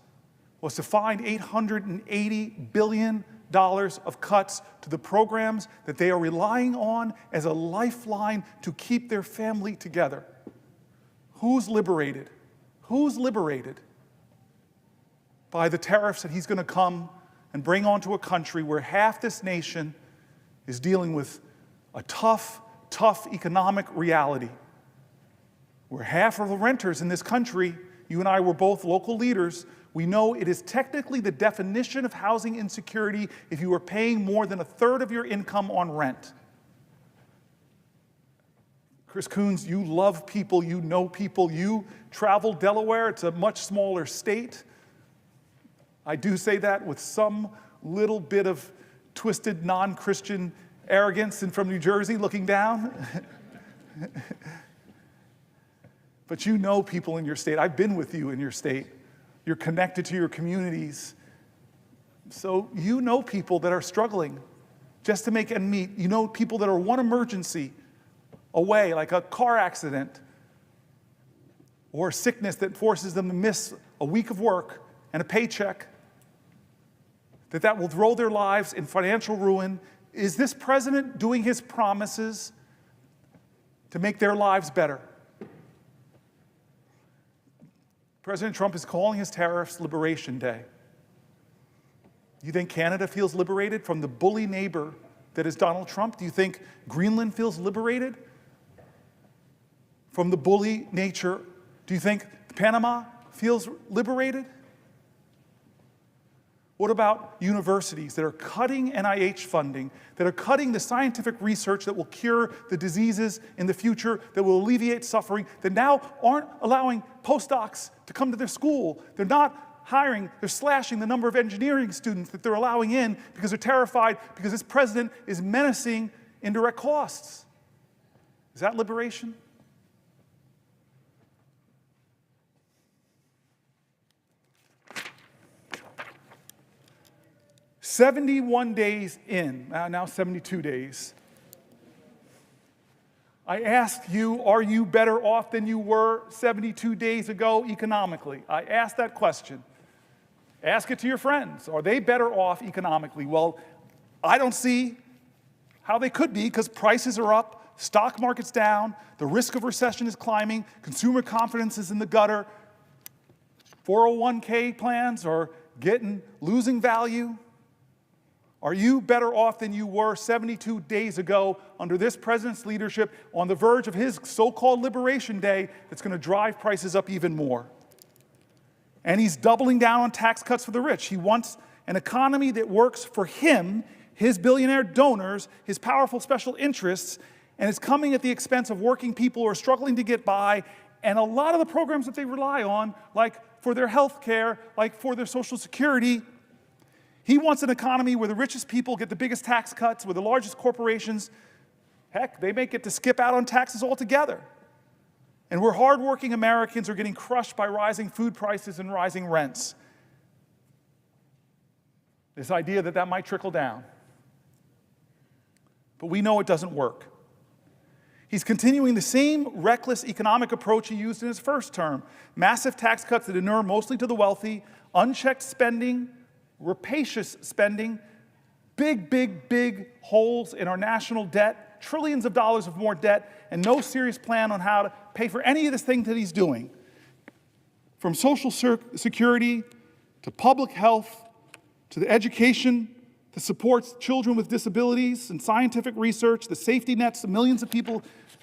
was to find $880 billion of cuts to the programs that they are relying on as a lifeline to keep their family together. Who's liberated? Who's liberated by the tariffs that he's going to come and bring onto a country where half this nation is dealing with a tough economic reality, where half of the renters in this country, you and I were both local leaders, we know it is technically the definition of housing insecurity if you are paying more than a third of your income on rent. Chris Coons, you love people, you know people, you travel Delaware, it's a much smaller state. I do say that with some little bit of twisted non-Christian arrogance and from New Jersey looking down. But you know people in your state. I've been with you in your state. You're connected to your communities. So you know people that are struggling just to make ends meet. You know people that are one emergency away, like a car accident or sickness that forces them to miss a week of work and a paycheck, that will throw their lives in financial ruin. Is this president doing his promises to make their lives better? President Trump is calling his tariffs Liberation Day. Do you think Canada feels liberated from the bully neighbor that is Donald Trump? Do you think Greenland feels liberated from the bully nature? Do you think Panama feels liberated? What about universities that are cutting NIH funding, that are cutting the scientific research that will cure the diseases in the future, that will alleviate suffering, that now aren't allowing postdocs to come to their school? They're not hiring, they're slashing the number of engineering students that they're allowing in because they're terrified because this president is menacing indirect costs. Is that liberation? "71 days in, now 72 days, I asked you, are you better off than you were 72 days ago economically? I asked that question. Ask it to your friends. Are they better off economically? Well, I don't see how they could be because prices are up, stock market's down, the risk of recession is climbing, consumer confidence is in the gutter, 401k plans are losing value. Are you better off than you were 72 days ago under this president's leadership on the verge of his so-called Liberation Day that's going to drive prices up even more? And he's doubling down on tax cuts for the rich. He wants an economy that works for him, his billionaire donors, his powerful special interests, and it's coming at the expense of working people who are struggling to get by, and a lot of the programs that they rely on, like for their health care, like for their Social Security. He wants an economy where the richest people get the biggest tax cuts, where the largest corporations, heck, they may get to skip out on taxes altogether. And where hardworking Americans are getting crushed by rising food prices and rising rents. This idea that that might trickle down. But we know it doesn't work. He's continuing the same reckless economic approach he used in his first term. Massive tax cuts that inure mostly to the wealthy, unchecked spending, rapacious spending, big holes in our national debt, trillions of dollars of more debt, and no serious plan on how to pay for any of this thing that he's doing. From Social Security to public health to the education that supports children with disabilities and scientific research, the safety nets that millions of people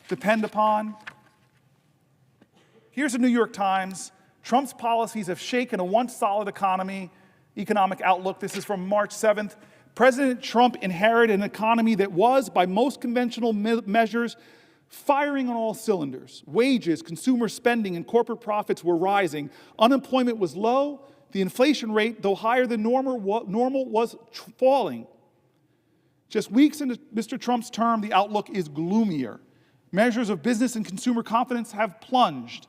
depend upon. Here's the New York Times. Trump's policies have shaken a once solid economic outlook. This is from March 7th. President Trump inherited an economy that was, by most conventional measures, firing on all cylinders. Wages, consumer spending, and corporate profits were rising. Unemployment was low. The inflation rate, though higher than normal was falling. Just weeks into Mr. Trump's term, the outlook is gloomier. Measures of business and consumer confidence have plunged.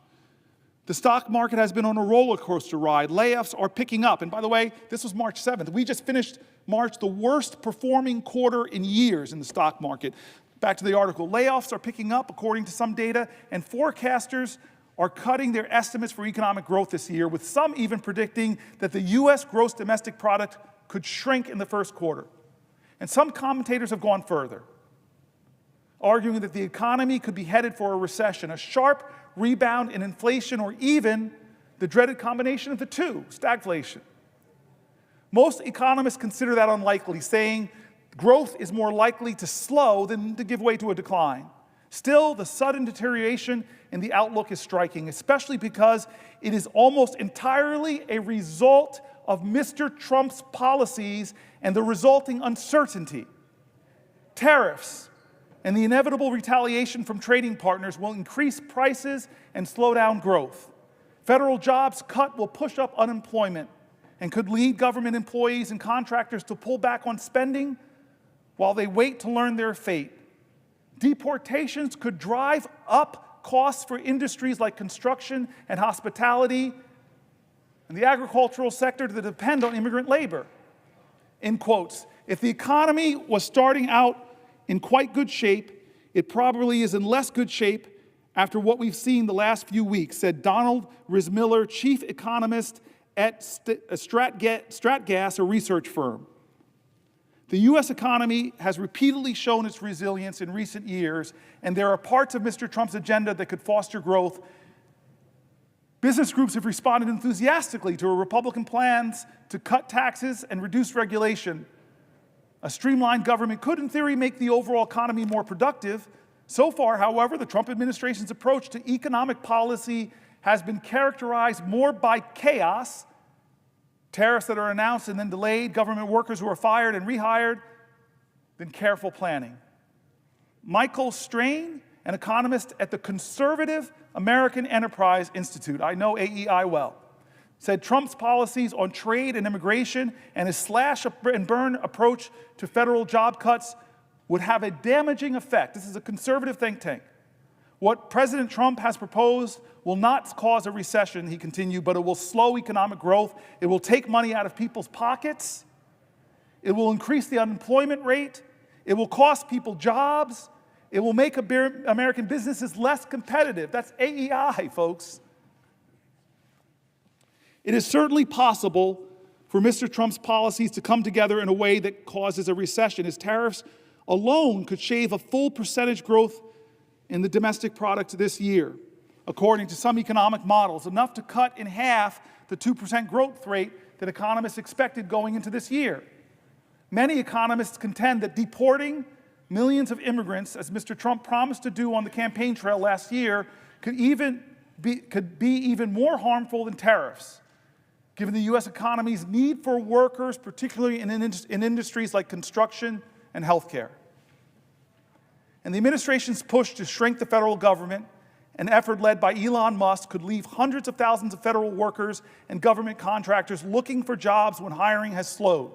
The stock market has been on a roller coaster ride. Layoffs are picking up. And by the way, this was March 7th. We just finished March, the worst performing quarter in years in the stock market. Back to the article. Layoffs are picking up, according to some data, and forecasters are cutting their estimates for economic growth this year, with some even predicting that the U.S. gross domestic product could shrink in the first quarter. And some commentators have gone further, arguing that the economy could be headed for a recession, a sharp rebound in inflation, or even the dreaded combination of the two, stagflation. Most economists consider that unlikely, saying growth is more likely to slow than to give way to a decline. Still, the sudden deterioration in the outlook is striking, especially because it is almost entirely a result of Mr. Trump's policies and the resulting uncertainty. Tariffs and the inevitable retaliation from trading partners will increase prices and slow down growth. Federal jobs cut will push up unemployment and could lead government employees and contractors to pull back on spending while they wait to learn their fate. Deportations could drive up costs for industries like construction and hospitality and the agricultural sector that depend on immigrant labor. In quotes, if the economy was starting out in quite good shape, it probably is in less good shape after what we've seen the last few weeks, said Donald Rismiller, chief economist at Stratgas, a research firm. The U.S. economy has repeatedly shown its resilience in recent years, and there are parts of Mr. Trump's agenda that could foster growth. Business groups have responded enthusiastically to Republican plans to cut taxes and reduce regulation. A streamlined government could, in theory, make the overall economy more productive. So far, however, the Trump administration's approach to economic policy has been characterized more by chaos, tariffs that are announced and then delayed, government workers who are fired and rehired, than careful planning. Michael Strain, an economist at the Conservative American Enterprise Institute, I know AEI well, said Trump's policies on trade and immigration and his slash and burn approach to federal job cuts would have a damaging effect. This is a conservative think tank. What President Trump has proposed will not cause a recession, he continued, but it will slow economic growth. It will take money out of people's pockets. It will increase the unemployment rate. It will cost people jobs. It will make American businesses less competitive. That's AEI, folks. It is certainly possible for Mr. Trump's policies to come together in a way that causes a recession. His tariffs alone could shave a full percentage growth in the domestic product this year, according to some economic models, enough to cut in half the 2% growth rate that economists expected going into this year. Many economists contend that deporting millions of immigrants, as Mr. Trump promised to do on the campaign trail last year, could be even more harmful than tariffs, given the U.S. economy's need for workers, particularly in industries like construction and healthcare. And the administration's push to shrink the federal government, an effort led by Elon Musk, could leave hundreds of thousands of federal workers and government contractors looking for jobs when hiring has slowed.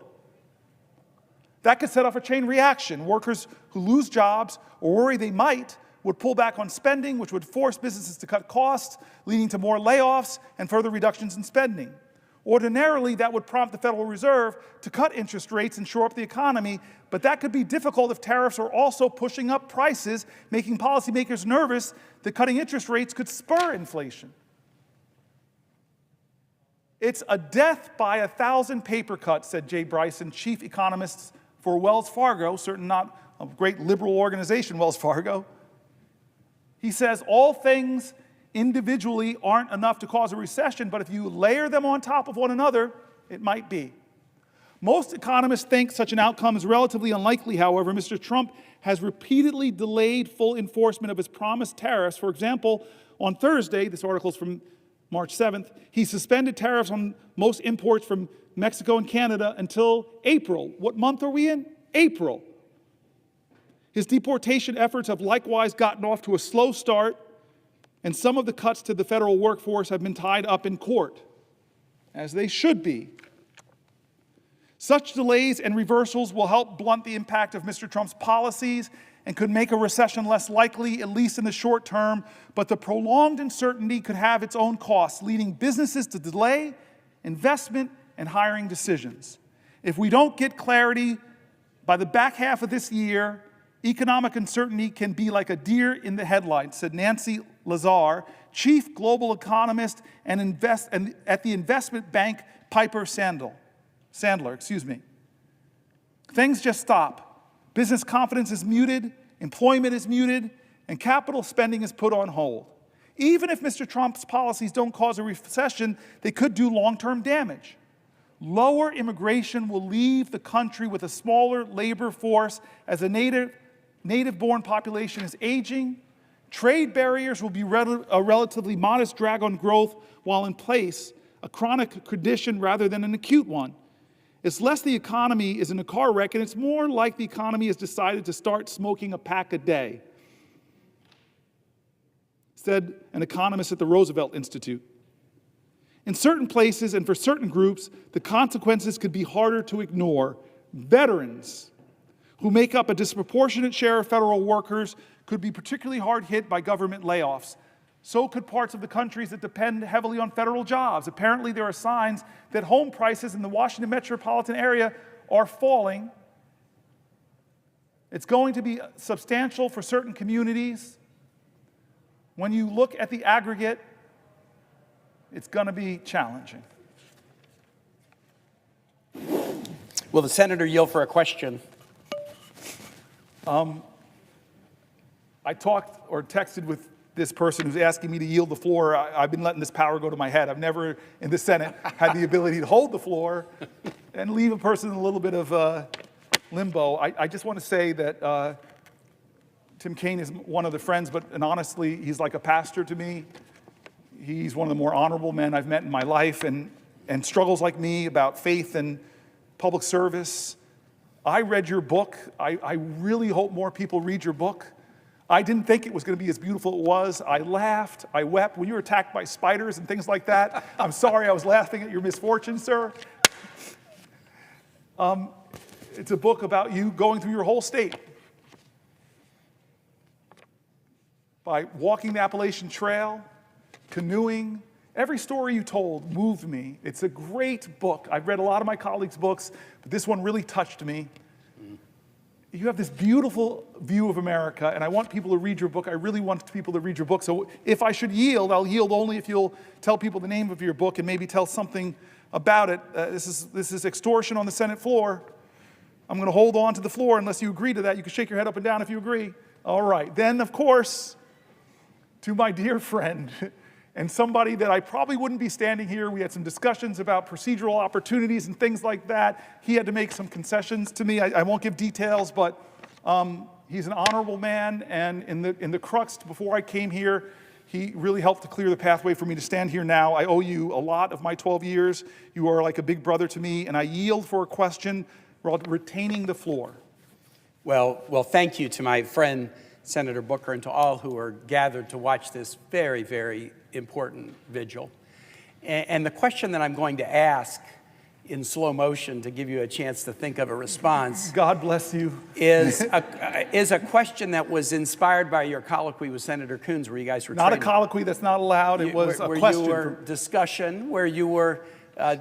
That could set off a chain reaction. Workers who lose jobs or worry they might would pull back on spending, which would force businesses to cut costs, leading to more layoffs and further reductions in spending. Ordinarily, that would prompt the Federal Reserve to cut interest rates and shore up the economy, but that could be difficult if tariffs are also pushing up prices, making policymakers nervous that cutting interest rates could spur inflation. It's a death by 1,000 paper cuts, said Jay Bryson, chief economist for Wells Fargo, certainly not a great liberal organization, Wells Fargo. He says all things individually aren't enough to cause a recession, but if you layer them on top of one another, it might be. Most economists think such an outcome is relatively unlikely, however. Mr. Trump has repeatedly delayed full enforcement of his promised tariffs. For example, on Thursday, this article is from March 7th, he suspended tariffs on most imports from Mexico and Canada until April. What month are we in? April. His deportation efforts have likewise gotten off to a slow start, and some of the cuts to the federal workforce have been tied up in court, as they should be. Such delays and reversals will help blunt the impact of Mr. Trump's policies and could make a recession less likely, at least in the short term, but the prolonged uncertainty could have its own costs, leading businesses to delay investment and hiring decisions. If we don't get clarity by the back half of this year, economic uncertainty can be like a deer in the headlights, said Nancy Lazar, chief global economist and at the investment bank Piper Sandler. Things just stop. Business confidence is muted, employment is muted, and capital spending is put on hold. Even if Mr. Trump's policies don't cause a recession, they could do long-term damage. Lower immigration will leave the country with a smaller labor force as a native-born population is aging. Trade barriers will be a relatively modest drag on growth while in place, a chronic condition rather than an acute one. It's less the economy is in a car wreck, and it's more like the economy has decided to start smoking a pack a day, said an economist at the Roosevelt Institute. In certain places and for certain groups, the consequences could be harder to ignore. Veterans, who make up a disproportionate share of federal workers, could be particularly hard hit by government layoffs. So could parts of the countries that depend heavily on federal jobs. Apparently, there are signs that home prices in the Washington metropolitan area are falling. It's going to be substantial for certain communities. When you look at the aggregate, it's going to be challenging. Will the senator yield for a question? I talked or texted with this person who's asking me to yield the floor. I've been letting this power go to my head. I've never in the Senate had the ability to hold the floor and leave a person in a little bit of limbo. I just want to say that Tim Kaine is one of the friends, and honestly, he's like a pastor to me. He's one of the more honorable men I've met in my life, and struggles like me about faith and public service. I read your book. I really hope more people read your book. I didn't think it was going to be as beautiful as it was. I laughed. I wept. When you were attacked by spiders and things like that, I'm sorry I was laughing at your misfortune, sir. It's a book about you going through your whole state. By walking the Appalachian Trail, canoeing. Every story you told moved me. It's a great book. I've read a lot of my colleagues' books, but this one really touched me. You have this beautiful view of America, and I want people to read your book. I really want people to read your book. So if I should yield, I'll yield only if you'll tell people the name of your book and maybe tell something about it. This is extortion on the Senate floor. I'm going to hold on to the floor unless you agree to that. You can shake your head up and down if you agree. All right. Then, of course, to my dear friend and somebody that I probably wouldn't be standing here. We had some discussions about procedural opportunities and things like that. He had to make some concessions to me. I won't give details, but he's an honorable man, and in the crux before I came here, he really helped to clear the pathway for me to stand here now. I owe you a lot of my 12 years. You are like a big brother to me, and I yield for a question while retaining the floor. Well, thank you to my friend, Senator Booker, and to all who are gathered to watch this very, very important vigil. And the question that I'm going to ask in slow motion to give you a chance to think of a response. God bless you. Is a question that was inspired by your colloquy with Senator Coons, where you guys were not a colloquy, that's not allowed. It was a question. You were discussion, where you were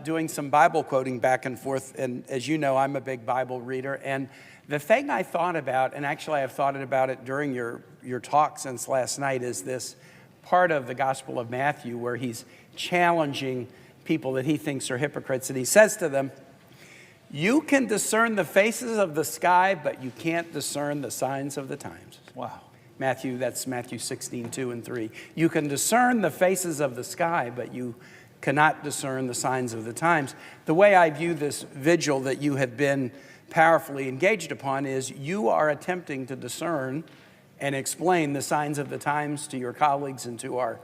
doing some Bible quoting back and forth. And as you know, I'm a big Bible reader. And the thing I thought about, and actually I've thought about it during your talk since last night, is this part of the Gospel of Matthew where he's challenging people that he thinks are hypocrites. And he says to them, you can discern the faces of the sky, but you can't discern the signs of the times. Wow. That's Matthew 16, 2 and 3. You can discern the faces of the sky, but you cannot discern the signs of the times. The way I view this vigil that you have been powerfully engaged upon is you are attempting to discern and explain the signs of the times to your colleagues and to our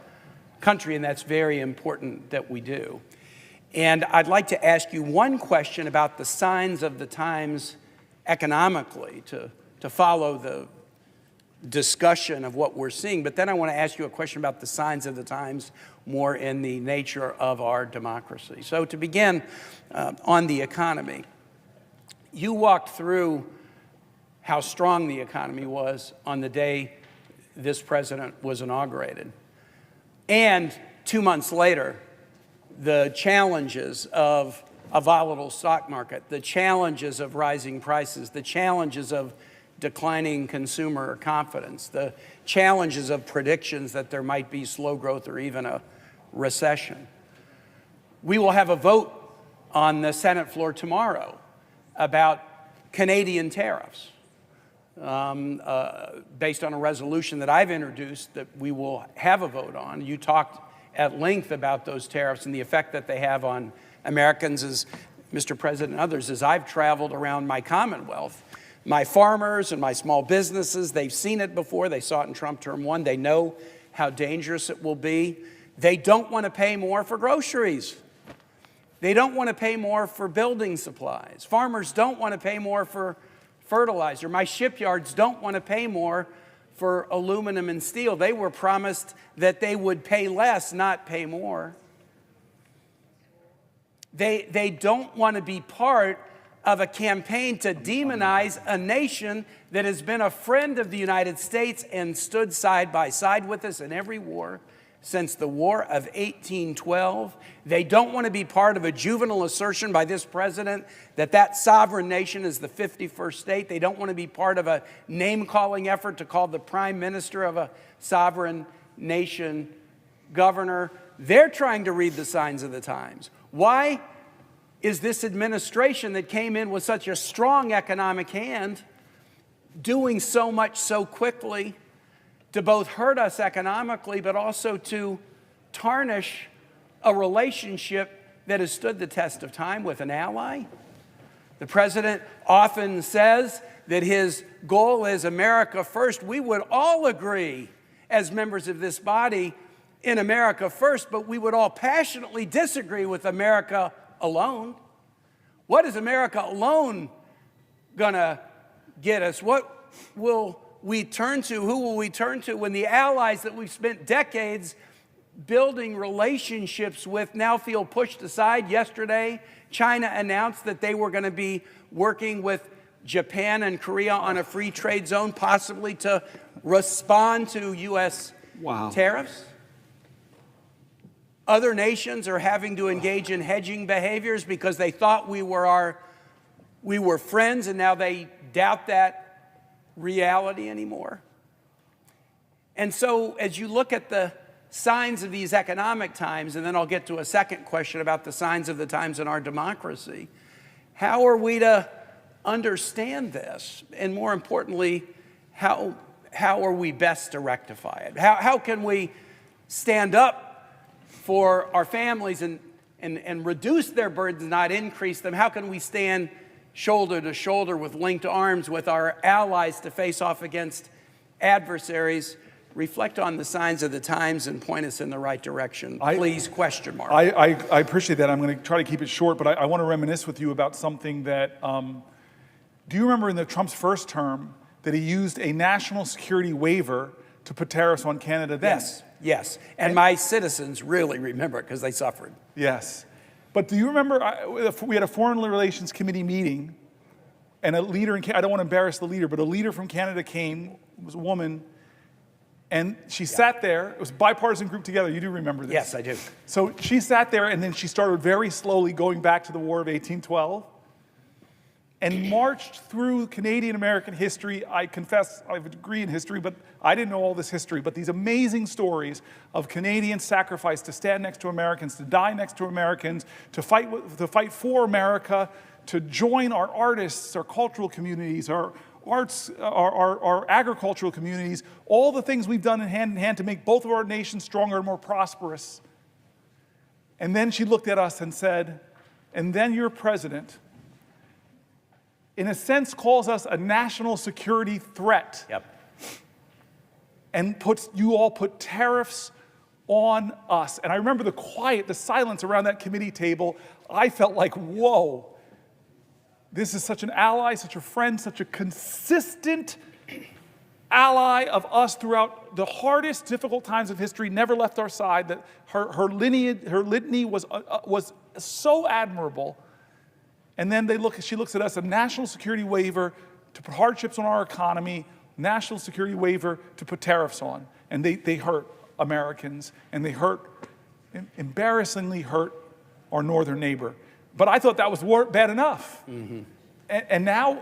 country, and that's very important that we do. And I'd like to ask you one question about the signs of the times economically, to follow discussion of what we're seeing. But then I want to ask you a question about the signs of the times, more in the nature of our democracy. So to begin, on the economy, you walked through how strong the economy was on the day this president was inaugurated. And 2 months later, the challenges of a volatile stock market, the challenges of rising prices, the challenges of declining consumer confidence, the challenges of predictions that there might be slow growth or even a recession. We will have a vote on the Senate floor tomorrow about Canadian tariffs, based on a resolution that I've introduced that we will have a vote on. You talked at length about those tariffs and the effect that they have on Americans, as Mr. President and others. As I've traveled around my Commonwealth, my farmers and my small businesses, they've seen it before. They saw it in Trump term 1. They know how dangerous it will be. They don't want to pay more for groceries. They don't want to pay more for building supplies. Farmers don't want to pay more for fertilizer. My shipyards don't want to pay more for aluminum and steel. They were promised that they would pay less, not pay more. They don't want to be part of a campaign to demonize a nation that has been a friend of the United States and stood side by side with us in every war since the War of 1812. They don't want to be part of a juvenile assertion by this president that that sovereign nation is the 51st state. They don't want to be part of a name-calling effort to call the prime minister of a sovereign nation governor. They're trying to read the signs of the times. Why is this administration that came in with such a strong economic hand doing so much so quickly to both hurt us economically, but also to tarnish a relationship that has stood the test of time with an ally? The president often says that his goal is America first. We would all agree as members of this body in America first, but we would all passionately disagree with America alone. What is America alone gonna get us? What will we turn to? Who will we turn to when the allies that we've spent decades building relationships with now feel pushed aside? Yesterday, China announced that they were going to be working with Japan and Korea on a free trade zone, possibly to respond to U.S. tariffs. Other nations are having to engage in hedging behaviors because they thought we were friends, and now they doubt that reality anymore. And so as you look at the signs of these economic times, and then I'll get to a second question about the signs of the times in our democracy, how are we to understand this? And more importantly, how are we best to rectify it? How can we stand up for our families and reduce their burdens, not increase them? How can we stand shoulder to shoulder with linked arms with our allies to face off against adversaries? Reflect on the signs of the times and point us in the right direction. Please, question mark. I appreciate that. I'm going to try to keep it short, but I want to reminisce with you about something that, do you remember in Trump's first term that he used a national security waiver to put tariffs on Canada then? Yes. And my citizens really remember it because they suffered. Yes. But do you remember, we had a Foreign Relations Committee meeting, and a leader I don't want to embarrass the leader, but a leader from Canada came, it was a woman, and she sat there. It was a bipartisan group together. You do remember this? Yes, I do. So she sat there, and then she started very slowly going back to the War of 1812 and marched through Canadian-American history. I confess I have a degree in history, but I didn't know all this history. But these amazing stories of Canadian sacrifice to stand next to Americans, to die next to Americans, to fight for America, to join our artists, our cultural communities, our arts, our agricultural communities, all the things we've done in hand to make both of our nations stronger and more prosperous. And then she looked at us and said, and then your president, in a sense, calls us a national security threat. Yep. And you all put tariffs on us. And I remember the silence around that committee table. I felt like, whoa. This is such an ally, such a friend, such a consistent ally of us throughout the hardest, difficult times of history, never left our side, that her litany was so admirable. And then she looks at us, a national security waiver to put hardships on our economy, national security waiver to put tariffs on. And they hurt Americans, and they embarrassingly hurt our northern neighbor. But I thought that was bad enough. Mm-hmm. And now,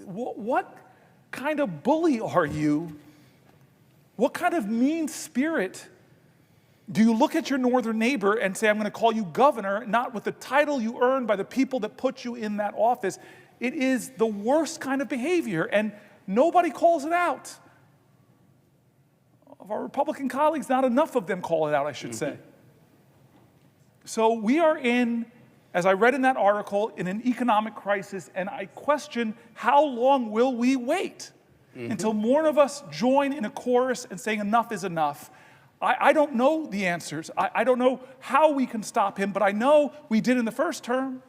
what kind of bully are you? What kind of mean spirit do you look at your northern neighbor and say, I'm going to call you governor, not with the title you earned by the people that put you in that office? It is the worst kind of behavior, and nobody calls it out. Of our Republican colleagues, not enough of them call it out, I should say. So we are in, as I read in that article, in an economic crisis, and I question, how long will we wait until more of us join in a chorus and saying enough is enough? I don't know the answers. I don't know how we can stop him, but I know we did in the first term.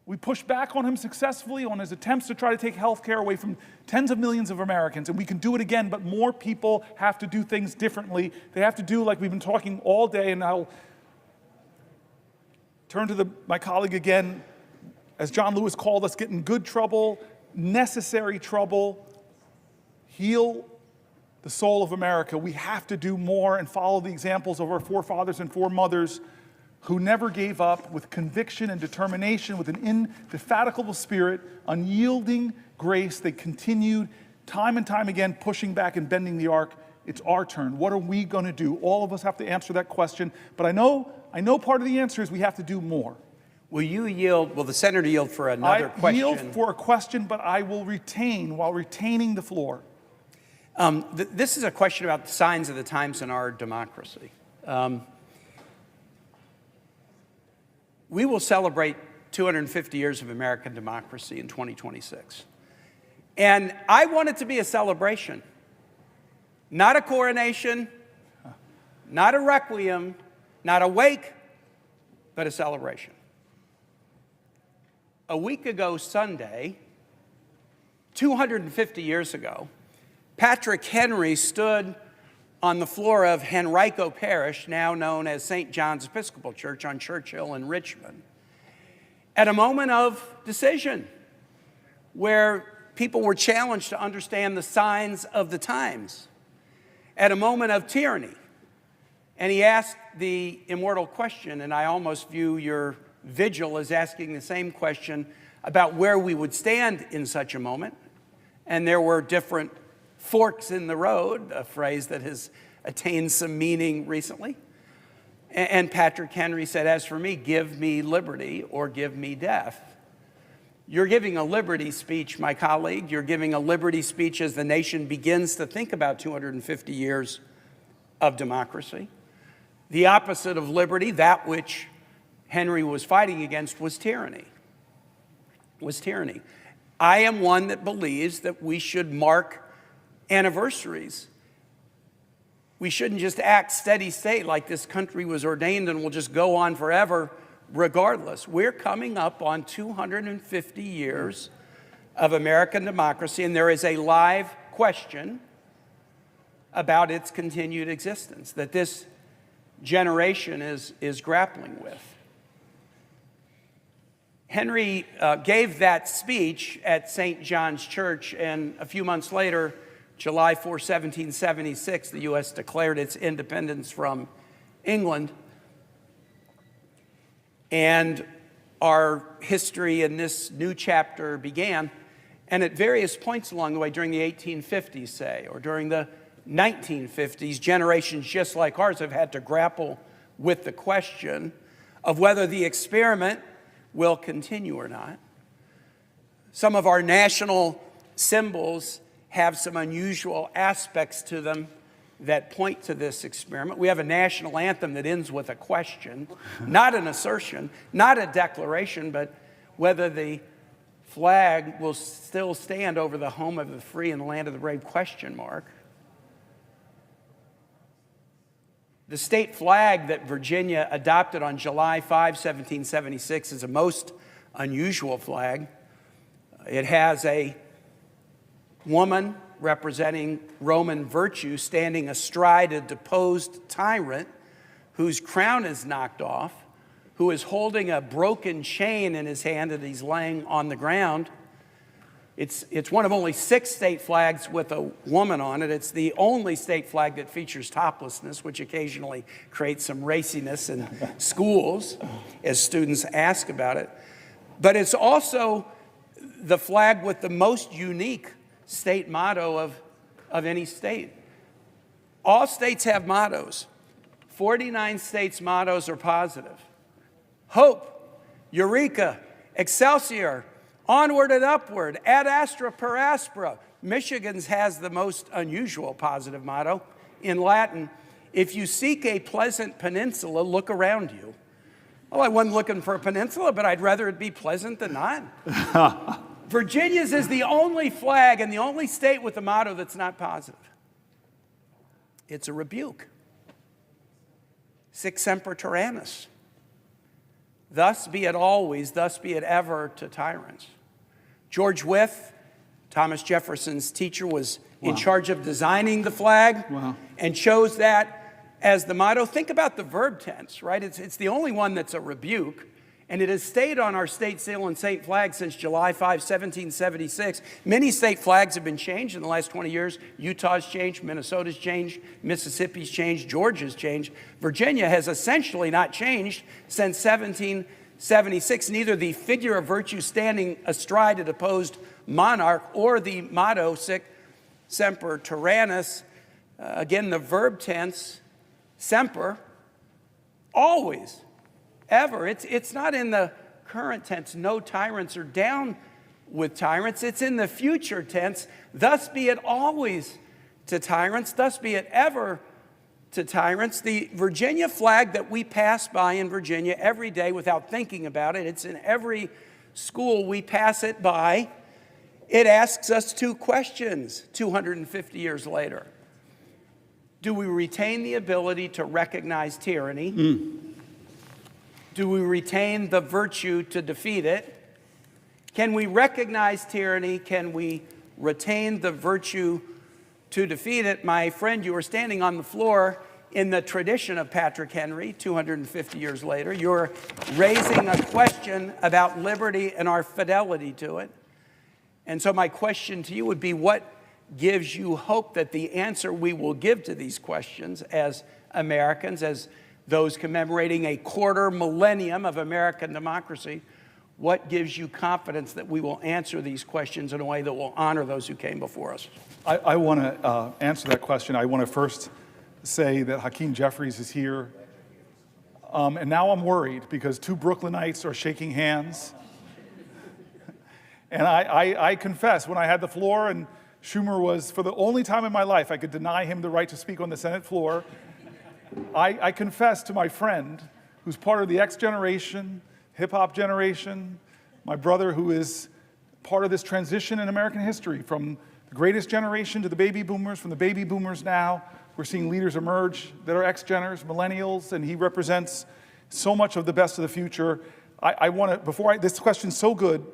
We pushed back on him successfully on his attempts to try to take health care away from tens of millions of Americans, and we can do it again, but more people have to do things differently. They have to do, like we've been talking all day, and I'll turn to my colleague again, as John Lewis called us, get in good trouble, necessary trouble, heal the soul of America. We have to do more and follow the examples of our forefathers and foremothers who never gave up, with conviction and determination, with an indefatigable spirit, unyielding grace. They continued time and time again, pushing back and bending the arc. It's our turn. What are we going to do? All of us have to answer that question. But I know part of the answer is we have to do more. Will the senator yield for another question? I yield for a question, but I will retain while retaining the floor. This is a question about the signs of the times in our democracy. We will celebrate 250 years of American democracy in 2026. And I want it to be a celebration, not a coronation, not a requiem, not a wake, but a celebration. A week ago Sunday, 250 years ago, Patrick Henry stood on the floor of Henrico Parish, now known as St. John's Episcopal Church on Churchill in Richmond, at a moment of decision where people were challenged to understand the signs of the times, at a moment of tyranny. And he asked the immortal question, and I almost view your vigil as asking the same question about where we would stand in such a moment. And there were different forks in the road, a phrase that has attained some meaning recently. And Patrick Henry said, as for me, give me liberty or give me death. You're giving a liberty speech, my colleague. You're giving a liberty speech as the nation begins to think about 250 years of democracy. The opposite of liberty, that which Henry was fighting against, was tyranny. I am one that believes that we should mark anniversaries. We shouldn't just act steady state like this country was ordained and will just go on forever regardless. We're coming up on 250 years of American democracy, and there is a live question about its continued existence that this generation is grappling with. Henry gave that speech at St. John's Church, and a few months later, July 4, 1776, the U.S. declared its independence from England. And our history in this new chapter began. And at various points along the way, during the 1850s, say, or during the 1950s, generations just like ours have had to grapple with the question of whether the experiment will continue or not. Some of our national symbols have some unusual aspects to them that point to this experiment. We have a national anthem that ends with a question, not an assertion, not a declaration, but whether the flag will still stand over the home of the free and the land of the brave, question mark. The state flag that Virginia adopted on July 5, 1776 is a most unusual flag. It has a woman representing Roman virtue, standing astride a deposed tyrant whose crown is knocked off, who is holding a broken chain in his hand that he's laying on the ground. It's one of only 6 state flags with a woman on it. It's the only state flag that features toplessness, which occasionally creates some raciness in schools as students ask about it. But it's also the flag with the most unique state motto of any state. All states have mottos. 49 states' mottos are positive. Hope, Eureka, Excelsior, onward and upward, ad astra per aspera. Michigan's has the most unusual positive motto. In Latin, if you seek a pleasant peninsula, look around you. Well, I wasn't looking for a peninsula, but I'd rather it be pleasant than not. Virginia's is the only flag and the only state with a motto that's not positive. It's a rebuke. Sic semper tyrannis. Thus be it always, thus be it ever to tyrants. George Wythe, Thomas Jefferson's teacher, was in charge of designing the flag and chose that as the motto. Think about the verb tense, right? It's the only one that's a rebuke, and it has stayed on our state seal and state flag since July 5, 1776. Many state flags have been changed in the last 20 years. Utah's changed, Minnesota's changed, Mississippi's changed, Georgia's changed. Virginia has essentially not changed since 1776. Neither the figure of virtue standing astride a deposed monarch or the motto sic semper tyrannis, again the verb tense, semper, always, ever. It's not in the current tense, no tyrants are down with tyrants. It's in the future tense, thus be it always to tyrants, thus be it ever to tyrants. The Virginia flag that we pass by in Virginia every day without thinking about it, it's in every school we pass it by. It asks us 2 questions 250 years later. Do we retain the ability to recognize tyranny? Do we retain the virtue to defeat it? Can we recognize tyranny? Can we retain the virtue to defeat it? My friend, you are standing on the floor in the tradition of Patrick Henry 250 years later. You're raising a question about liberty and our fidelity to it. And so my question to you would be, what gives you hope that the answer we will give to these questions as Americans, as those commemorating a quarter millennium of American democracy, what gives you confidence that we will answer these questions in a way that will honor those who came before us? I want to answer that question. I want to first say that Hakeem Jeffries is here. And now I'm worried because 2 Brooklynites are shaking hands. And I confess, when I had the floor and Schumer was, for the only time in my life, I could deny him the right to speak on the Senate floor, I confess to my friend, who's part of the X generation, hip-hop generation, my brother who is part of this transition in American history, from the greatest generation to the baby boomers, from the baby boomers now, we're seeing leaders emerge that are X-geners, millennials, and he represents so much of the best of the future. I want to, this question's so good,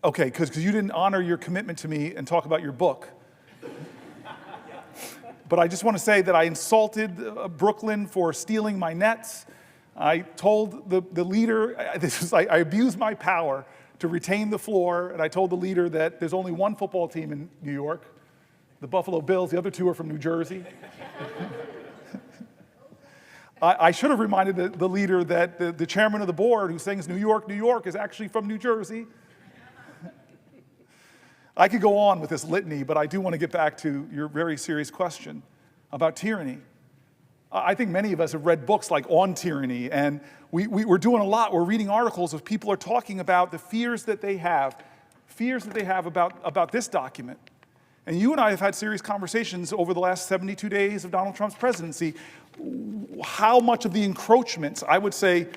okay, because you didn't honor your commitment to me and talk about your book. But I just want to say that I insulted Brooklyn for stealing my nets. I told the leader, I abused my power to retain the floor, and I told the leader that there's only one football team in New York, the Buffalo Bills. The other 2 are from New Jersey. I should have reminded the leader that the chairman of the board, who sings New York, New York, is actually from New Jersey. I could go on with this litany, but I do want to get back to your very serious question about tyranny. I think many of us have read books like On Tyranny, and we're doing a lot. We're reading articles of people are talking about the fears that they have about this document. And you and I have had serious conversations over the last 72 days of Donald Trump's presidency. How much of the encroachments, I would say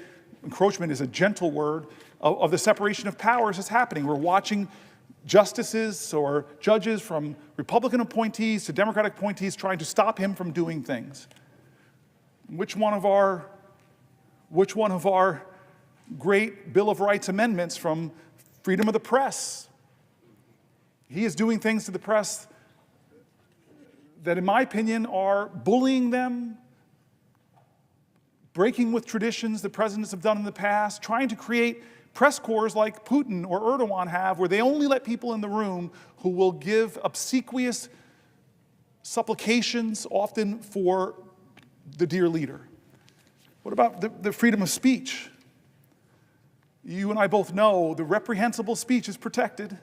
encroachment is a gentle word, of the separation of powers is happening. We're watching justices or judges from Republican appointees to Democratic appointees trying to stop him from doing things. Which one of our great Bill of Rights amendments, from freedom of the press He is doing things to the press that, in my opinion, are bullying them, breaking with traditions that presidents have done in the past, trying to create press corps like Putin or Erdogan have, where they only let people in the room who will give obsequious supplications, often for the dear leader. What about the freedom of speech? You and I both know the reprehensible speech is protected.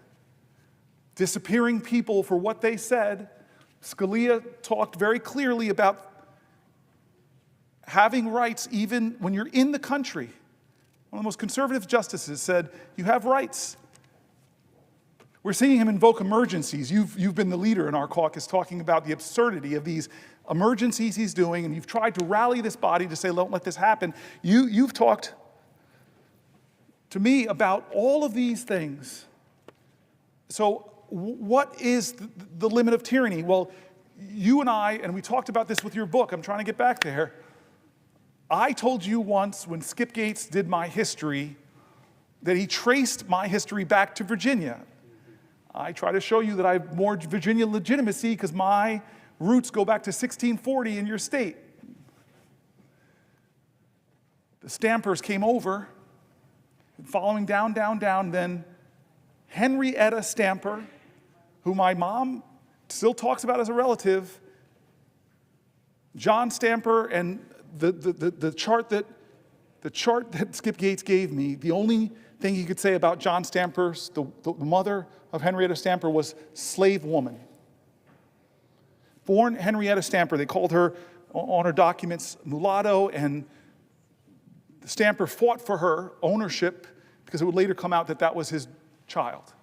Disappearing people for what they said. Scalia talked very clearly about having rights even when you're in the country. One of the most conservative justices said, you have rights. We're seeing him invoke emergencies. You've been the leader in our caucus talking about the absurdity of these emergencies he's doing, and you've tried to rally this body to say, don't let this happen. You've talked to me about all of these things. So what is the limit of tyranny? Well, you and I, and we talked about this with your book, I'm trying to get back there. I told you once when Skip Gates did my history that he traced my history back to Virginia. I try to show you that I have more Virginia legitimacy because my roots go back to 1640 in your state. The Stampers came over, following down, then Henrietta Stamper, who my mom still talks about as a relative, John Stamper, and the chart that Skip Gates gave me, the only thing he could say about John Stamper, the mother of Henrietta Stamper, was slave woman. Born Henrietta Stamper, they called her on her documents mulatto, and Stamper fought for her ownership because it would later come out that that was his child.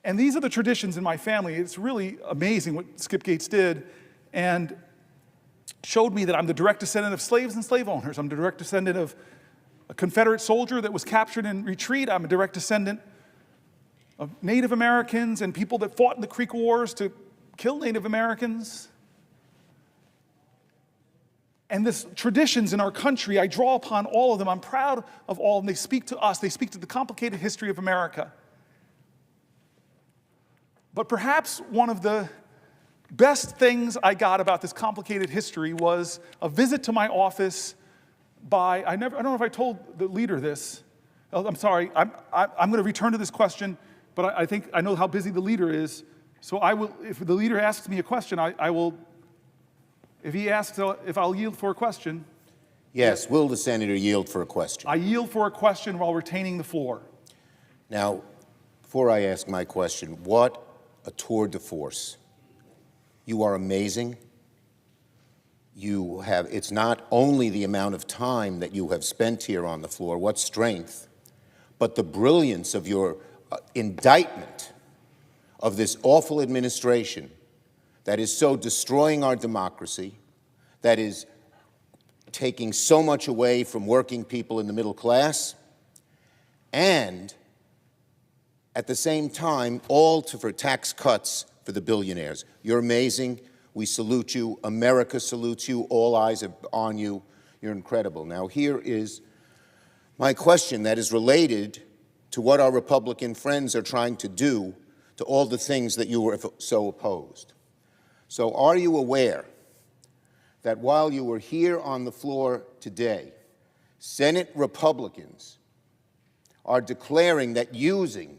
And these are the traditions in my family. It's really amazing what Skip Gates did, and showed me that I'm the direct descendant of slaves and slave owners. I'm the direct descendant of a Confederate soldier that was captured in retreat. I'm a direct descendant of Native Americans and people that fought in the Creek Wars to kill Native Americans. And these traditions in our country, I draw upon all of them. I'm proud of all of them. They speak to us. They speak to the complicated history of America. But perhaps one of the best things I got about this complicated history was a visit to my office by, I don't know if I told the leader this. I'm sorry, I'm going to return to this question, but I think I know how busy the leader is. So I will, if the leader asks me a question, I will, if he asks if I'll yield for a question. Yes, will the senator yield for a question? I yield for a question while retaining the floor. Now, before I ask my question, what a tour de force. You are amazing. You have, it's not only the amount of time that you have spent here on the floor, what strength, but the brilliance of your indictment of this awful administration that is so destroying our democracy, that is taking so much away from working people in the middle class, and at the same time, all for tax cuts for the billionaires. You're amazing. We salute you. America salutes you. All eyes are on you. You're incredible. Now, here is my question that is related to what our Republican friends are trying to do to all the things that you were so opposed. So are you aware that while you were here on the floor today, Senate Republicans are declaring that using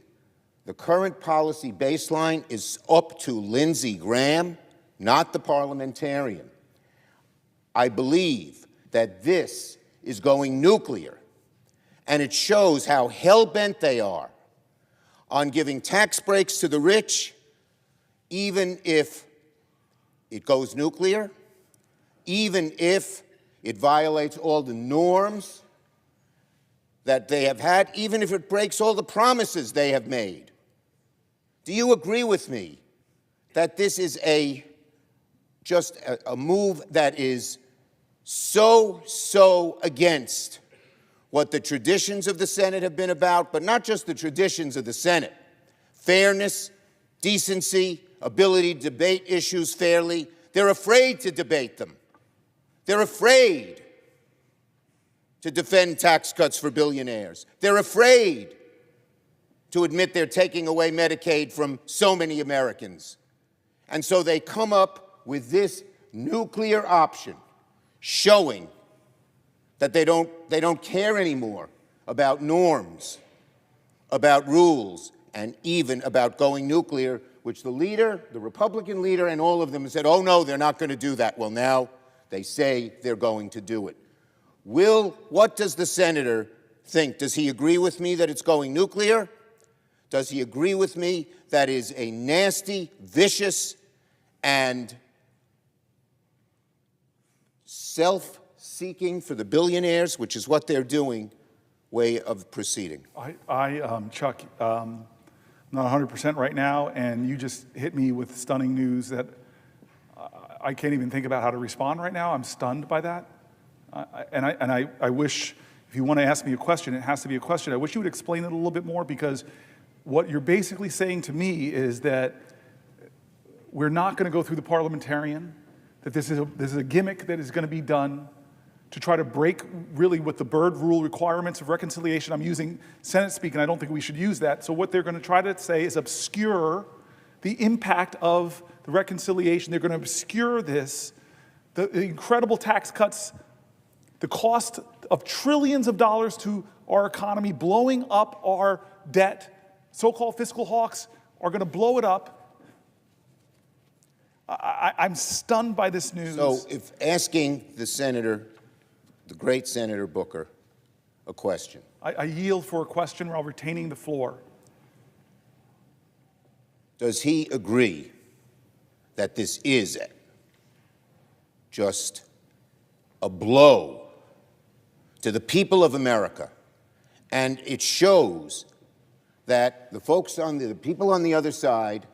the current policy baseline is up to Lindsey Graham, not the parliamentarian? I believe that this is going nuclear, and it shows how hell-bent they are on giving tax breaks to the rich, even if it goes nuclear, even if it violates all the norms that they have had, even if it breaks all the promises they have made. Do you agree with me that this is just a move that is so against what the traditions of the Senate have been about, but not just the traditions of the Senate? Fairness, decency, ability to debate issues fairly. They're afraid to debate them. They're afraid to defend tax cuts for billionaires. They're afraid to admit they're taking away Medicaid from so many Americans. And so they come up with this nuclear option, showing that they don't care anymore about norms, about rules, and even about going nuclear, which the leader, the Republican leader, and all of them said, oh no, they're not going to do that. Well, now they say they're going to do it. What does the senator think? Does he agree with me that it's going nuclear? Does he agree with me that is a nasty, vicious, and self-seeking for the billionaires, which is what they're doing, way of proceeding? Chuck, I'm not 100% right now, and you just hit me with stunning news that I can't even think about how to respond right now. I'm stunned by that. I wish, if you want to ask me a question, it has to be a question. I wish you would explain it a little bit more, because what you're basically saying to me is that we're not going to go through the parliamentarian, that this is a gimmick that is going to be done to try to break really with the Byrd rule requirements of reconciliation. I'm using Senate speak, and I don't think we should use that. So what they're going to try to say is obscure the impact of the reconciliation. They're going to obscure this, the incredible tax cuts, the cost of trillions of dollars to our economy, blowing up our debt. So-called fiscal hawks are going to blow it up. I'm stunned by this news. So if asking the senator, the great Senator Booker, a question. I yield for a question while retaining the floor. Does he agree that this is just a blow to the people of America? And it shows that the people on the other side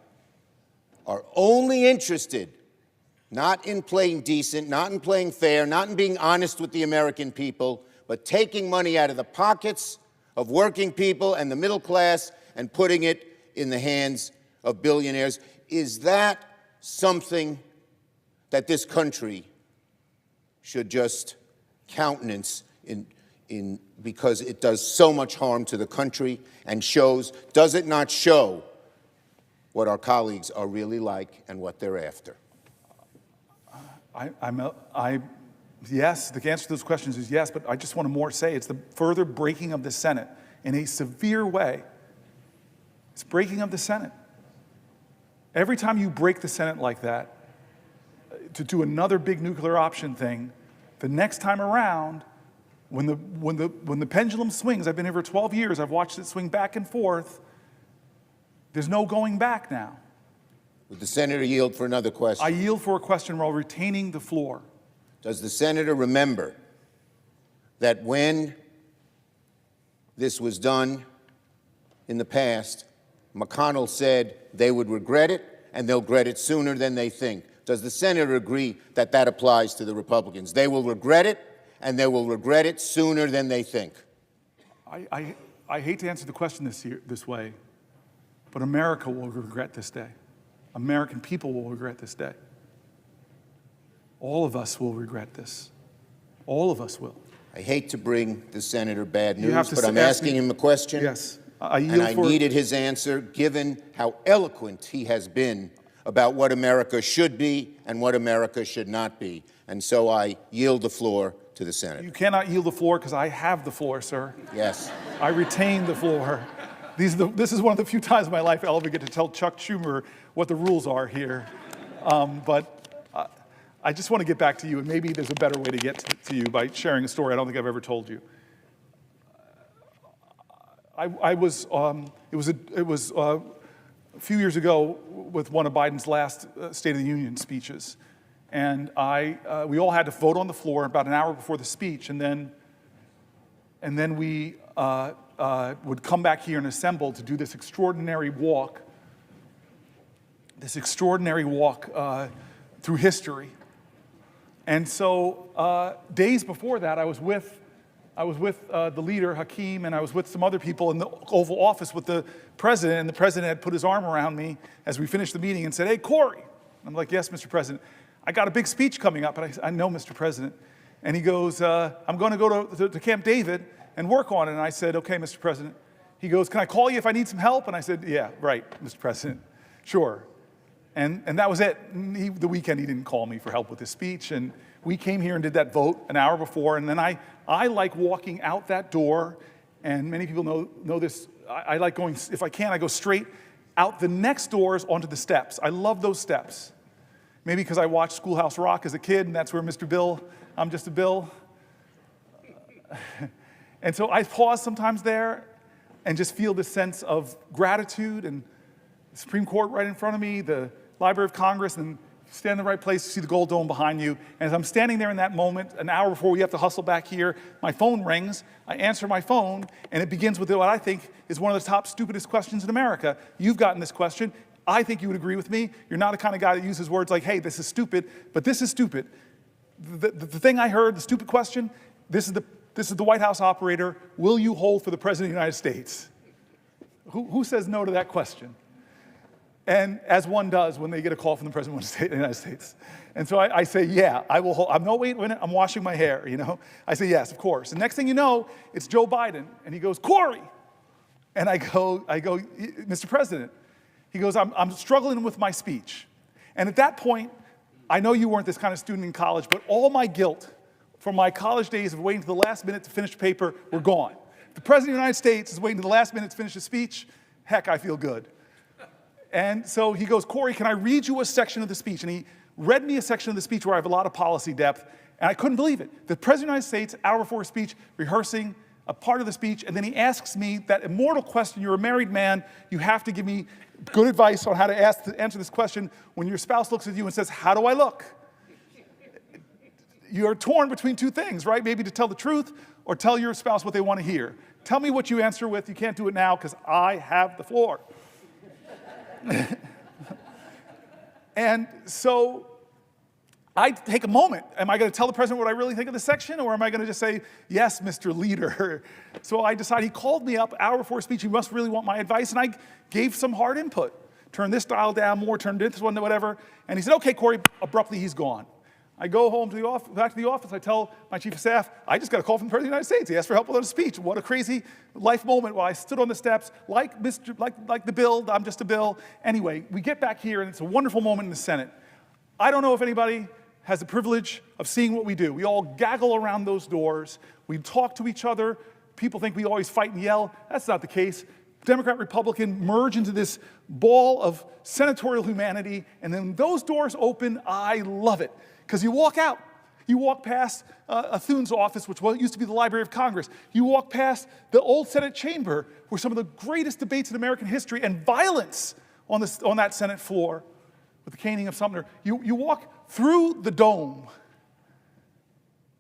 are only interested not in playing decent, not in playing fair, not in being honest with the American people, but taking money out of the pockets of working people and the middle class and putting it in the hands of billionaires. Is that something that this country should just countenance because it does so much harm to the country and does it not show what our colleagues are really like and what they're after? Yes, the answer to those questions is yes, but I just want to more say it's the further breaking of the Senate in a severe way. It's breaking of the Senate. Every time you break the Senate like that, to do another big nuclear option thing, the next time around, when the pendulum swings, I've been here for 12 years, I've watched it swing back and forth, there's no going back now. Would the senator yield for another question? I yield for a question while retaining the floor. Does the senator remember that when this was done in the past, McConnell said they would regret it and they'll regret it sooner than they think? Does the senator agree that that applies to the Republicans? They will regret it and they will regret it sooner than they think. I hate to answer the question this way, but America will regret this day. American people will regret this day. All of us will regret this. All of us will. I hate to bring the senator bad news, but I'm asking him a question. Yes. And I needed his answer, given how eloquent he has been about what America should be and what America should not be. And so I yield the floor to the senator. You cannot yield the floor because I have the floor, sir. Yes. I retain the floor. This is one of the few times in my life I'll ever get to tell Chuck Schumer what the rules are here. But I just want to get back to you, and maybe there's a better way to get to you by sharing a story I don't think I've ever told you. It was a few years ago with one of Biden's last State of the Union speeches, and we all had to vote on the floor about an hour before the speech, and then we would come back here and assemble to do this extraordinary walk through history. And so days before that, I was with the leader, Hakeem, and I was with some other people in the Oval Office with the president, and the president had put his arm around me as we finished the meeting and said, "Hey, Cory." I'm like, "Yes, Mr. President. I got a big speech coming up." And I know, Mr. President. And he goes, "I'm going to go to Camp David and work on it." And I said, "Okay, Mr. President." he goes, can I call you if I need some help? And I said, yeah, right, Mr. President, sure. And that was it. The weekend, he didn't call me for help with his speech. And we came here and did that vote an hour before. And then I like walking out that door. And many people know this. I like going, if I can, I go straight out the next doors onto the steps. I love those steps. Maybe because I watched Schoolhouse Rock as a kid, and that's where Mr. Bill, I'm just a Bill. And so I pause sometimes there and just feel this sense of gratitude, and the Supreme Court right in front of me, the Library of Congress, and stand in the right place, see the gold dome behind you. And as I'm standing there in that moment, an hour before we have to hustle back here, my phone rings, I answer my phone, and it begins with what I think is one of the top stupidest questions in America. You've gotten this question. I think you would agree with me. You're not the kind of guy that uses words like, hey, this is stupid, but this is stupid. The thing I heard, the stupid question, this is the White House operator, will you hold for the President of the United States? Who says no to that question? And as one does when they get a call from the President of the United States. And so I say, yeah, I will hold. Wait a minute, I'm washing my hair, you know? I say, yes, of course. And next thing you know, it's Joe Biden. And he goes, Cory. And I go, Mr. President. He goes, I'm struggling with my speech. And at that point, I know you weren't this kind of student in college, but all my guilt from my college days of waiting to the last minute to finish the paper were gone. If the President of the United States is waiting to the last minute to finish his speech, heck, I feel good. And so he goes, Cory, can I read you a section of the speech? And he read me a section of the speech where I have a lot of policy depth, and I couldn't believe it. The President of the United States, hour before his speech, rehearsing a part of the speech, and then he asks me that immortal question, you're a married man, you have to give me good advice on how to answer this question when your spouse looks at you and says, how do I look? You're torn between two things, right? Maybe to tell the truth or tell your spouse what they want to hear. Tell me what you answer with. You can't do it now because I have the floor. And so I take a moment. Am I going to tell the president what I really think of the section, or am I going to just say, yes, Mr. Leader? So I decided, he called me up hour before speech. He must really want my advice. And I gave some hard input. Turn this dial down more, turn this one to whatever. And he said, okay, Cory. Abruptly, he's gone. I go home to the office, back to the office. I tell my chief of staff, I just got a call from the President of the United States. He asked for help with a speech. What a crazy life moment while I stood on the steps like the Bill. I'm just a Bill. Anyway, we get back here, and it's a wonderful moment in the Senate. I don't know if anybody has the privilege of seeing what we do. We all gaggle around those doors. We talk to each other. People think we always fight and yell. That's not the case. Democrat, Republican merge into this ball of senatorial humanity, and then those doors open. I love it. Because you walk out. You walk past Thune's office, which used to be the Library of Congress. You walk past the old Senate chamber, where some of the greatest debates in American history and violence on that Senate floor with the caning of Sumner. You walk through the dome,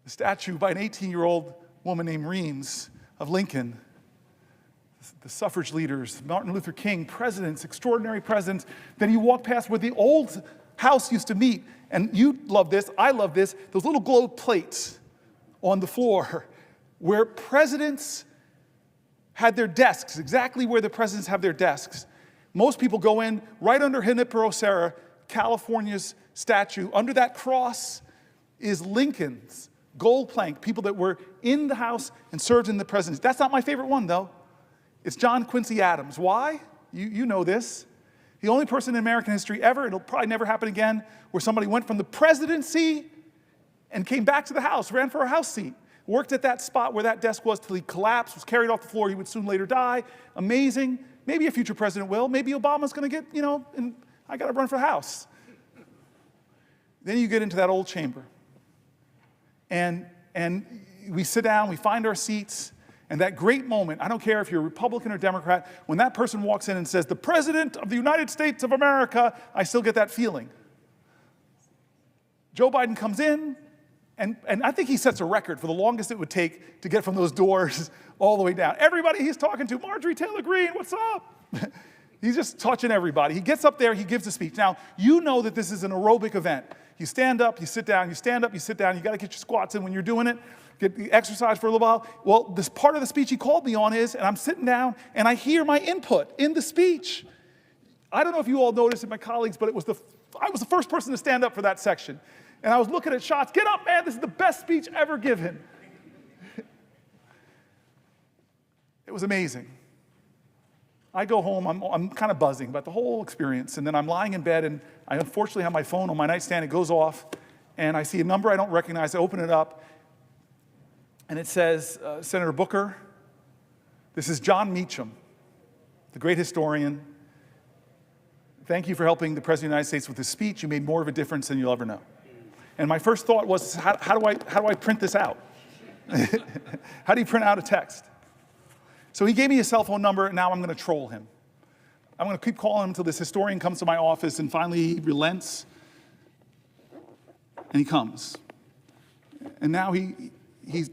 the statue by an 18-year-old woman named Reams of Lincoln, the suffrage leaders, Martin Luther King, presidents, extraordinary presidents. Then you walk past where the old house used to meet. And you love this, I love this, those little gold plates on the floor where presidents had their desks, exactly where the presidents have their desks. Most people go in right under Junipero Serra, California's statue. Under that cross is Lincoln's gold plank, people that were in the House and served in the presidency. That's not my favorite one, though. It's John Quincy Adams. Why? You know this. The only person in American history ever, it'll probably never happen again, where somebody went from the presidency and came back to the House, ran for a House seat, worked at that spot where that desk was till he collapsed, was carried off the floor. He would soon later die. Amazing. Maybe a future president will. Maybe Obama's going to get, and I got to run for the House. Then you get into that old chamber. And we sit down, we find our seats. And that great moment, I don't care if you're a Republican or Democrat, when that person walks in and says, the President of the United States of America, I still get that feeling. Joe Biden comes in, and I think he sets a record for the longest it would take to get from those doors all the way down. Everybody he's talking to, Marjorie Taylor Greene, what's up? He's just touching everybody. He gets up there, he gives a speech. Now, you know that this is an aerobic event. You stand up, you sit down, you stand up, you sit down. You got to get your squats in when you're doing it. Get the exercise for a little while. Well, this part of the speech he called me on is, and I'm sitting down, and I hear my input in the speech. I don't know if you all noticed it, my colleagues, but I was the first person to stand up for that section. And I was looking at shots. Get up, man. This is the best speech ever given. It was amazing. I go home, I'm kind of buzzing about the whole experience, and then I'm lying in bed, and I unfortunately have my phone on my nightstand. It goes off, and I see a number I don't recognize. I open it up, and it says, Senator Booker, this is John Meacham, the great historian. Thank you for helping the President of the United States with this speech. You made more of a difference than you'll ever know. And my first thought was, how do I print this out? How do you print out a text? So he gave me his cell phone number, and now I'm going to troll him. I'm going to keep calling him until this historian comes to my office, and finally he relents, and he comes. And now he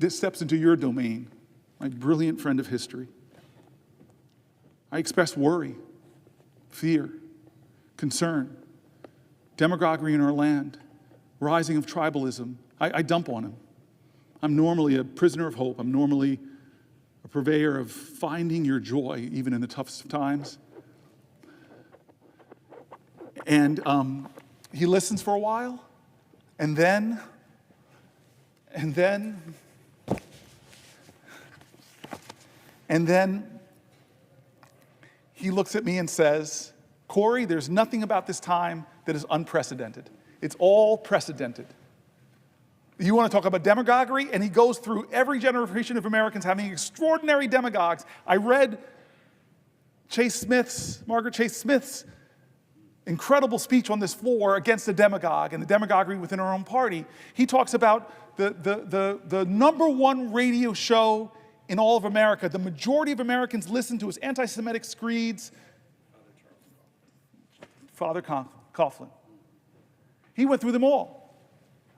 steps into your domain, my brilliant friend of history. I express worry, fear, concern, demagoguery in our land, rising of tribalism. I dump on him. I'm normally a prisoner of hope. I'm normally a purveyor of finding your joy, even in the toughest of times. And he listens for a while, and then he looks at me and says, Cory, there's nothing about this time that is unprecedented. It's all precedented. You want to talk about demagoguery? And he goes through every generation of Americans having extraordinary demagogues. I read Margaret Chase Smith's incredible speech on this floor against the demagogue and the demagoguery within our own party. He talks about the number one radio show in all of America. The majority of Americans listen to his anti-Semitic screeds. Father Coughlin. He went through them all.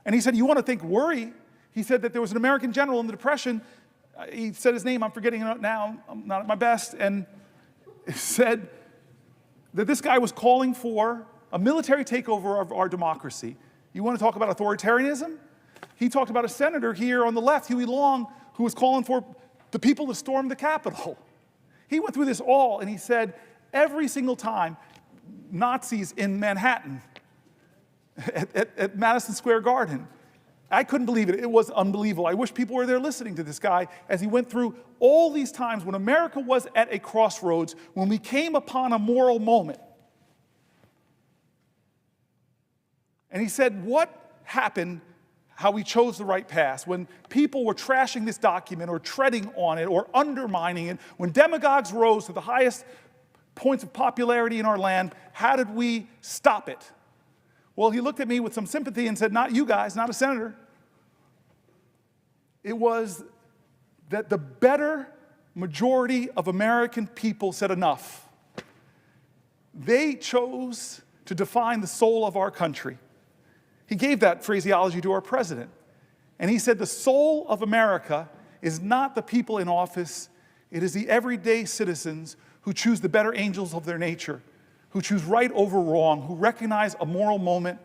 And he said, you want to think worry? He said that there was an American general in the Depression. He said his name, I'm forgetting it now, I'm not at my best. And he said that this guy was calling for a military takeover of our democracy. You want to talk about authoritarianism? He talked about a senator here on the left, Huey Long, who was calling for the people to storm the Capitol. He went through this all, and he said, every single time Nazis in Manhattan at Madison Square Garden. I couldn't believe it. It was unbelievable. I wish people were there listening to this guy as he went through all these times when America was at a crossroads, when we came upon a moral moment. And he said, what happened, how we chose the right path, when people were trashing this document or treading on it or undermining it, when demagogues rose to the highest points of popularity in our land, how did we stop it? Well, he looked at me with some sympathy and said, not you guys, not a senator. It was that the better majority of American people said enough. They chose to define the soul of our country. He gave that phraseology to our president. And he said the soul of America is not the people in office, it is the everyday citizens who choose the better angels of their nature, who choose right over wrong, who recognize a moral moment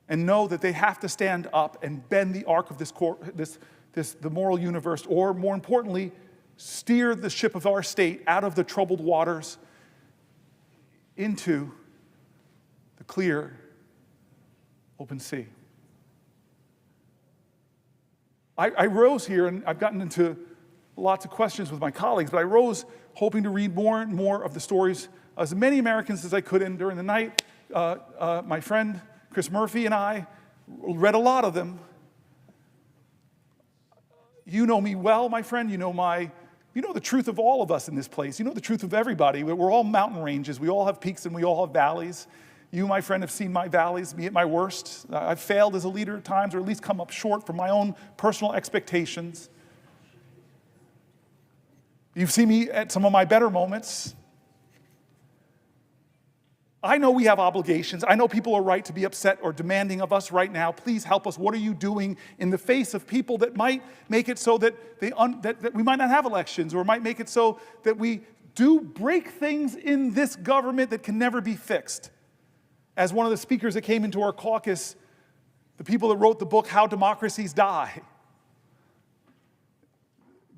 and know that they have to stand up and bend the arc of the moral universe, or more importantly, steer the ship of our state out of the troubled waters into the clear, open sea. I rose here, and I've gotten into lots of questions with my colleagues, but I rose hoping to read more and more of the stories as many Americans as I could in during the night. My friend Chris Murphy and I read a lot of them. You know me well, my friend. You know the truth of all of us in this place. You know the truth of everybody. We're all mountain ranges. We all have peaks and we all have valleys. You, my friend, have seen my valleys, me at my worst. I've failed as a leader at times, or at least come up short from my own personal expectations. You've seen me at some of my better moments. I know we have obligations. I know people are right to be upset or demanding of us right now. Please help us. What are you doing in the face of people that might make it so that we might not have elections, or might make it so that we do break things in this government that can never be fixed? As one of the speakers that came into our caucus, the people that wrote the book, How Democracies Die.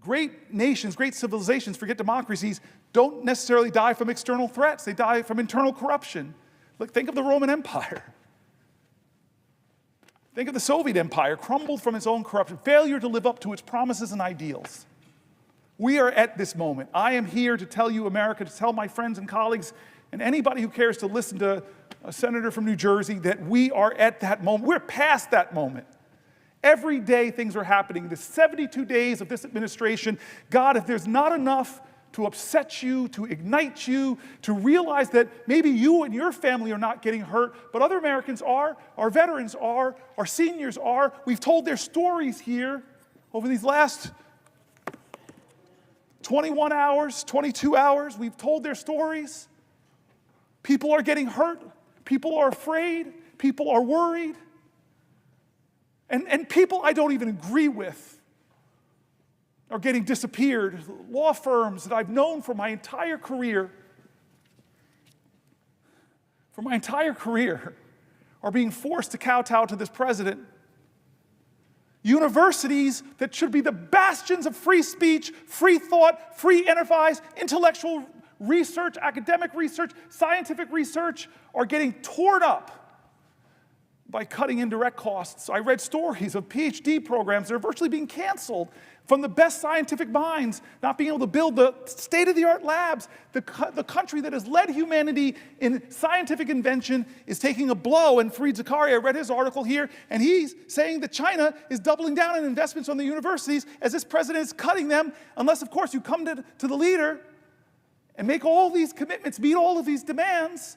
Great nations, great civilizations, forget democracies, don't necessarily die from external threats. They die from internal corruption. Look, think of the Roman Empire. Think of the Soviet Empire, crumbled from its own corruption, failure to live up to its promises and ideals. We are at this moment. I am here to tell you, America, to tell my friends and colleagues and anybody who cares to listen to a senator from New Jersey that we are at that moment. We're past that moment. Every day things are happening. The 72 days of this administration, God, if there's not enough to upset you, to ignite you, to realize that maybe you and your family are not getting hurt, but other Americans are, our veterans are, our seniors are. We've told their stories here over these last 21 hours, 22 hours. We've told their stories. People are getting hurt. People are afraid. People are worried. And people I don't even agree with are getting disappeared. Law firms that I've known for my entire career, are being forced to kowtow to this president. Universities that should be the bastions of free speech, free thought, free enterprise, intellectual research, academic research, scientific research are getting torn up by cutting indirect costs. I read stories of PhD programs that are virtually being canceled from the best scientific minds, not being able to build the state-of-the-art labs. The country that has led humanity in scientific invention is taking a blow. And Fareed Zakaria, I read his article here, and he's saying that China is doubling down on investments on the universities as this president is cutting them, unless, of course, you come to the leader and make all these commitments, meet all of these demands.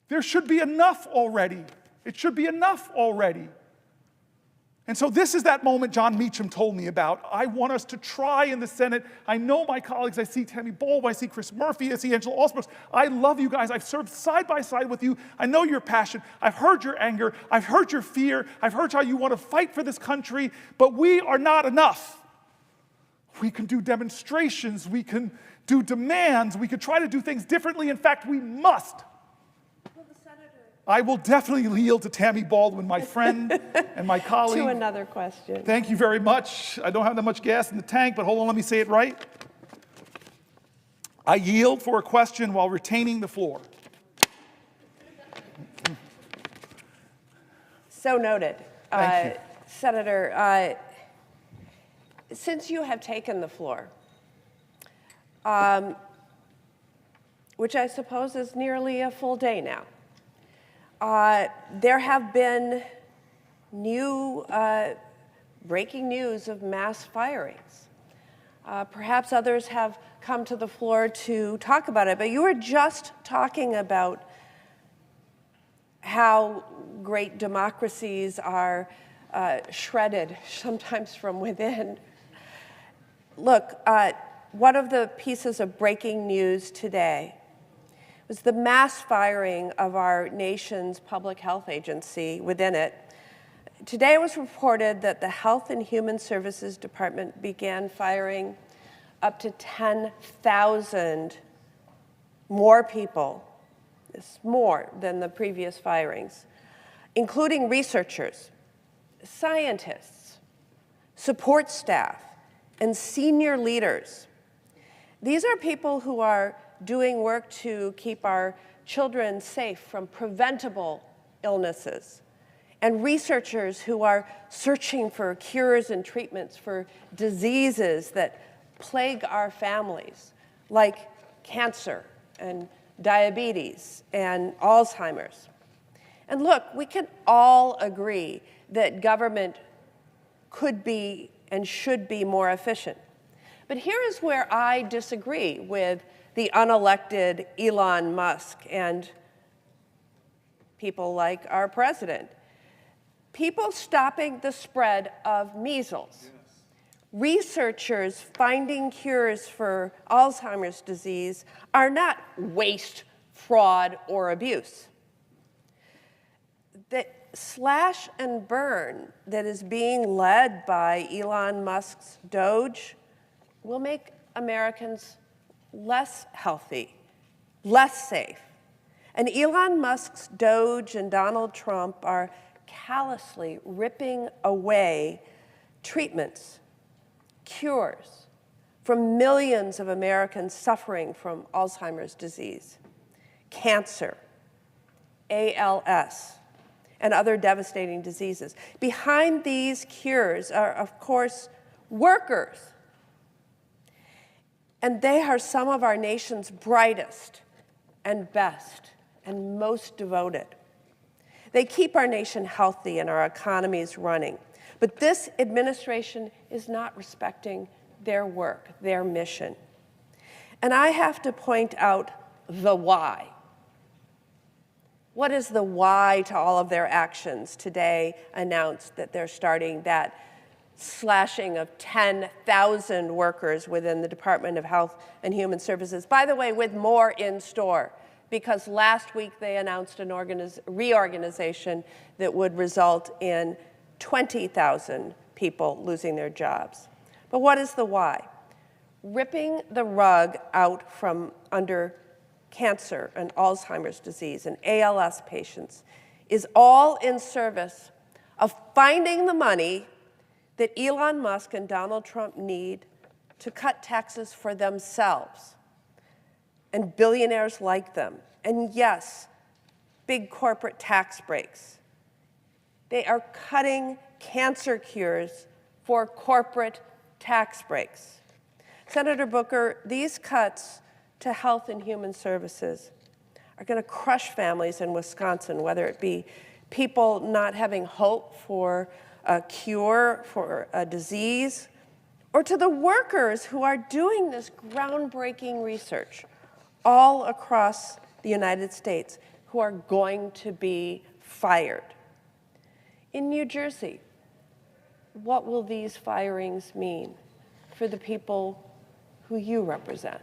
There should be enough already. It should be enough already. And so this is that moment John Meacham told me about. I want us to try in the Senate. I know my colleagues. I see Tammy Baldwin. I see Chris Murphy. I see Angela Alsbrooks. I love you guys. I've served side by side with you. I know your passion. I've heard your anger. I've heard your fear. I've heard how you want to fight for this country. But we are not enough. We can do demonstrations. We can do demands. We could try to do things differently. In fact, we must. I will definitely yield to Tammy Baldwin, my friend and my colleague. To another question. Thank you very much. I don't have that much gas in the tank, but hold on, let me say it right. I yield for a question while retaining the floor. So noted. Thank you. Senator, since you have taken the floor, which I suppose is nearly a full day now, there have been new breaking news of mass firings. Perhaps others have come to the floor to talk about it, but you were just talking about how great democracies are shredded, sometimes from within. Look, one of the pieces of breaking news today was the mass firing of our nation's public health agency within it. Today it was reported that the Health and Human Services Department began firing up to 10,000 more people. It's more than the previous firings, including researchers, scientists, support staff, and senior leaders. These are people who are doing work to keep our children safe from preventable illnesses, and researchers who are searching for cures and treatments for diseases that plague our families, like cancer and diabetes and Alzheimer's. And look, we can all agree that government could be and should be more efficient. But here is where I disagree with the unelected Elon Musk and people like our president. People stopping the spread of measles. Yes. Researchers finding cures for Alzheimer's disease are not waste, fraud, or abuse. The slash and burn that is being led by Elon Musk's Doge will make Americans less healthy, less safe. And Elon Musk's Doge and Donald Trump are callously ripping away treatments, cures from millions of Americans suffering from Alzheimer's disease, cancer, ALS, and other devastating diseases. Behind these cures are, of course, workers And they are some of our nation's brightest and best and most devoted. They keep our nation healthy and our economies running. But this administration is not respecting their work, their mission. And I have to point out the why. What is the why to all of their actions? Today announced that they're starting that slashing of 10,000 workers within the Department of Health and Human Services. By the way, with more in store, because last week they announced an reorganization that would result in 20,000 people losing their jobs. But what is the why? Ripping the rug out from under cancer and Alzheimer's disease and ALS patients is all in service of finding the money that Elon Musk and Donald Trump need to cut taxes for themselves and billionaires like them. And yes, big corporate tax breaks. They are cutting cancer cures for corporate tax breaks. Senator Booker, these cuts to health and human services are going to crush families in Wisconsin, whether it be people not having hope for a cure for a disease, or to the workers who are doing this groundbreaking research all across the United States who are going to be fired. In New Jersey, what will these firings mean for the people who you represent?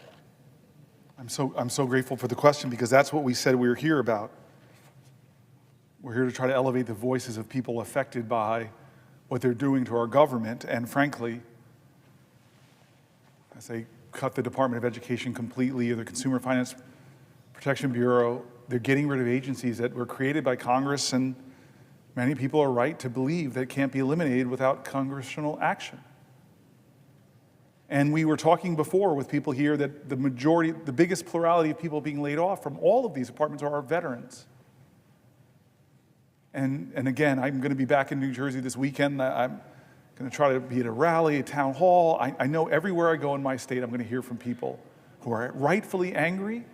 I'm so grateful for the question, because that's what we said we were here about. We're here to try to elevate the voices of people affected by what they're doing to our government. And frankly, as they cut the Department of Education completely, or the Consumer Finance Protection Bureau, they're getting rid of agencies that were created by Congress, and many people are right to believe that it can't be eliminated without congressional action. And we were talking before with people here that the majority, the biggest plurality of people being laid off from all of these departments are our veterans. And again, I'm going to be back in New Jersey this weekend. I'm going to try to be at a rally, a town hall. I know everywhere I go in my state, I'm going to hear from people who are rightfully angry,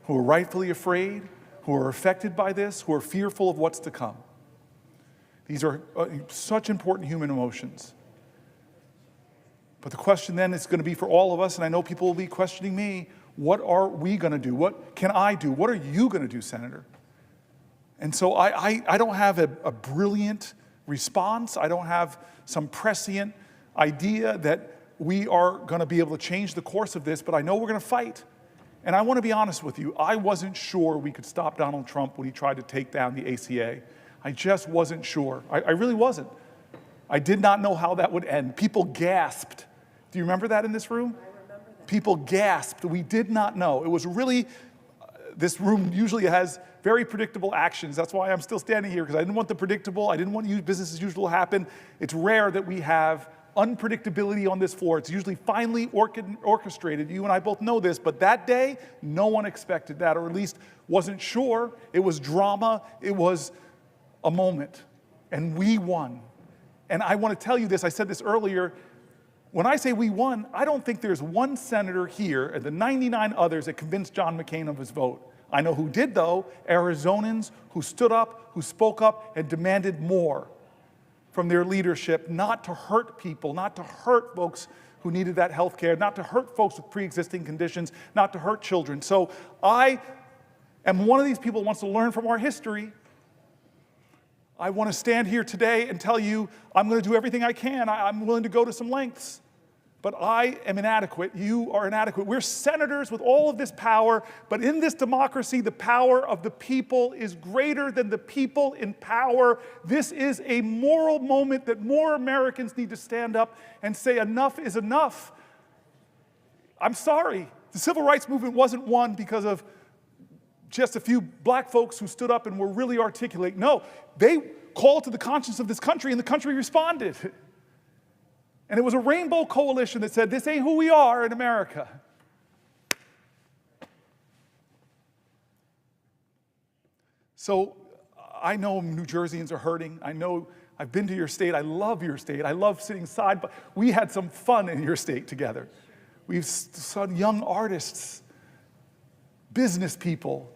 who are rightfully afraid, who are affected by this, who are fearful of what's to come. These are such important human emotions. But the question then is going to be for all of us, and I know people will be questioning me, what are we going to do? What can I do? What are you going to do, Senator? And so I don't have a brilliant response. I don't have some prescient idea that we are going to be able to change the course of this, but I know we're going to fight. And I want to be honest with you, I wasn't sure we could stop Donald Trump when he tried to take down the ACA. I just wasn't sure. I really wasn't. I did not know how that would end. People gasped. Do you remember that in this room? I remember that. People gasped. We did not know. It was really, this room usually has very predictable actions. That's why I'm still standing here, because I didn't want the predictable. I didn't want business as usual to happen. It's rare that we have unpredictability on this floor. It's usually finely orchestrated. You and I both know this, but that day, no one expected that, or at least wasn't sure. It was drama. It was a moment, and we won. And I want to tell you this, I said this earlier, when I say we won, I don't think there's one senator here and the 99 others that convinced John McCain of his vote. I know who did, though, Arizonans who stood up, who spoke up, and demanded more from their leadership, not to hurt people, not to hurt folks who needed that health care, not to hurt folks with pre-existing conditions, not to hurt children. So I am one of these people who wants to learn from our history. I want to stand here today and tell you I'm going to do everything I can. I'm willing to go to some lengths. But I am inadequate. You are inadequate. We're senators with all of this power, but in this democracy, the power of the people is greater than the people in power. This is a moral moment that more Americans need to stand up and say enough is enough. I'm sorry. The civil rights movement wasn't won because of just a few black folks who stood up and were really articulate. No, they called to the conscience of this country, and the country responded. And it was a rainbow coalition that said, this ain't who we are in America. So I know New Jerseyans are hurting. I know I've been to your state. I love your state. I love sitting side, but we had some fun in your state together. We've seen young artists, business people.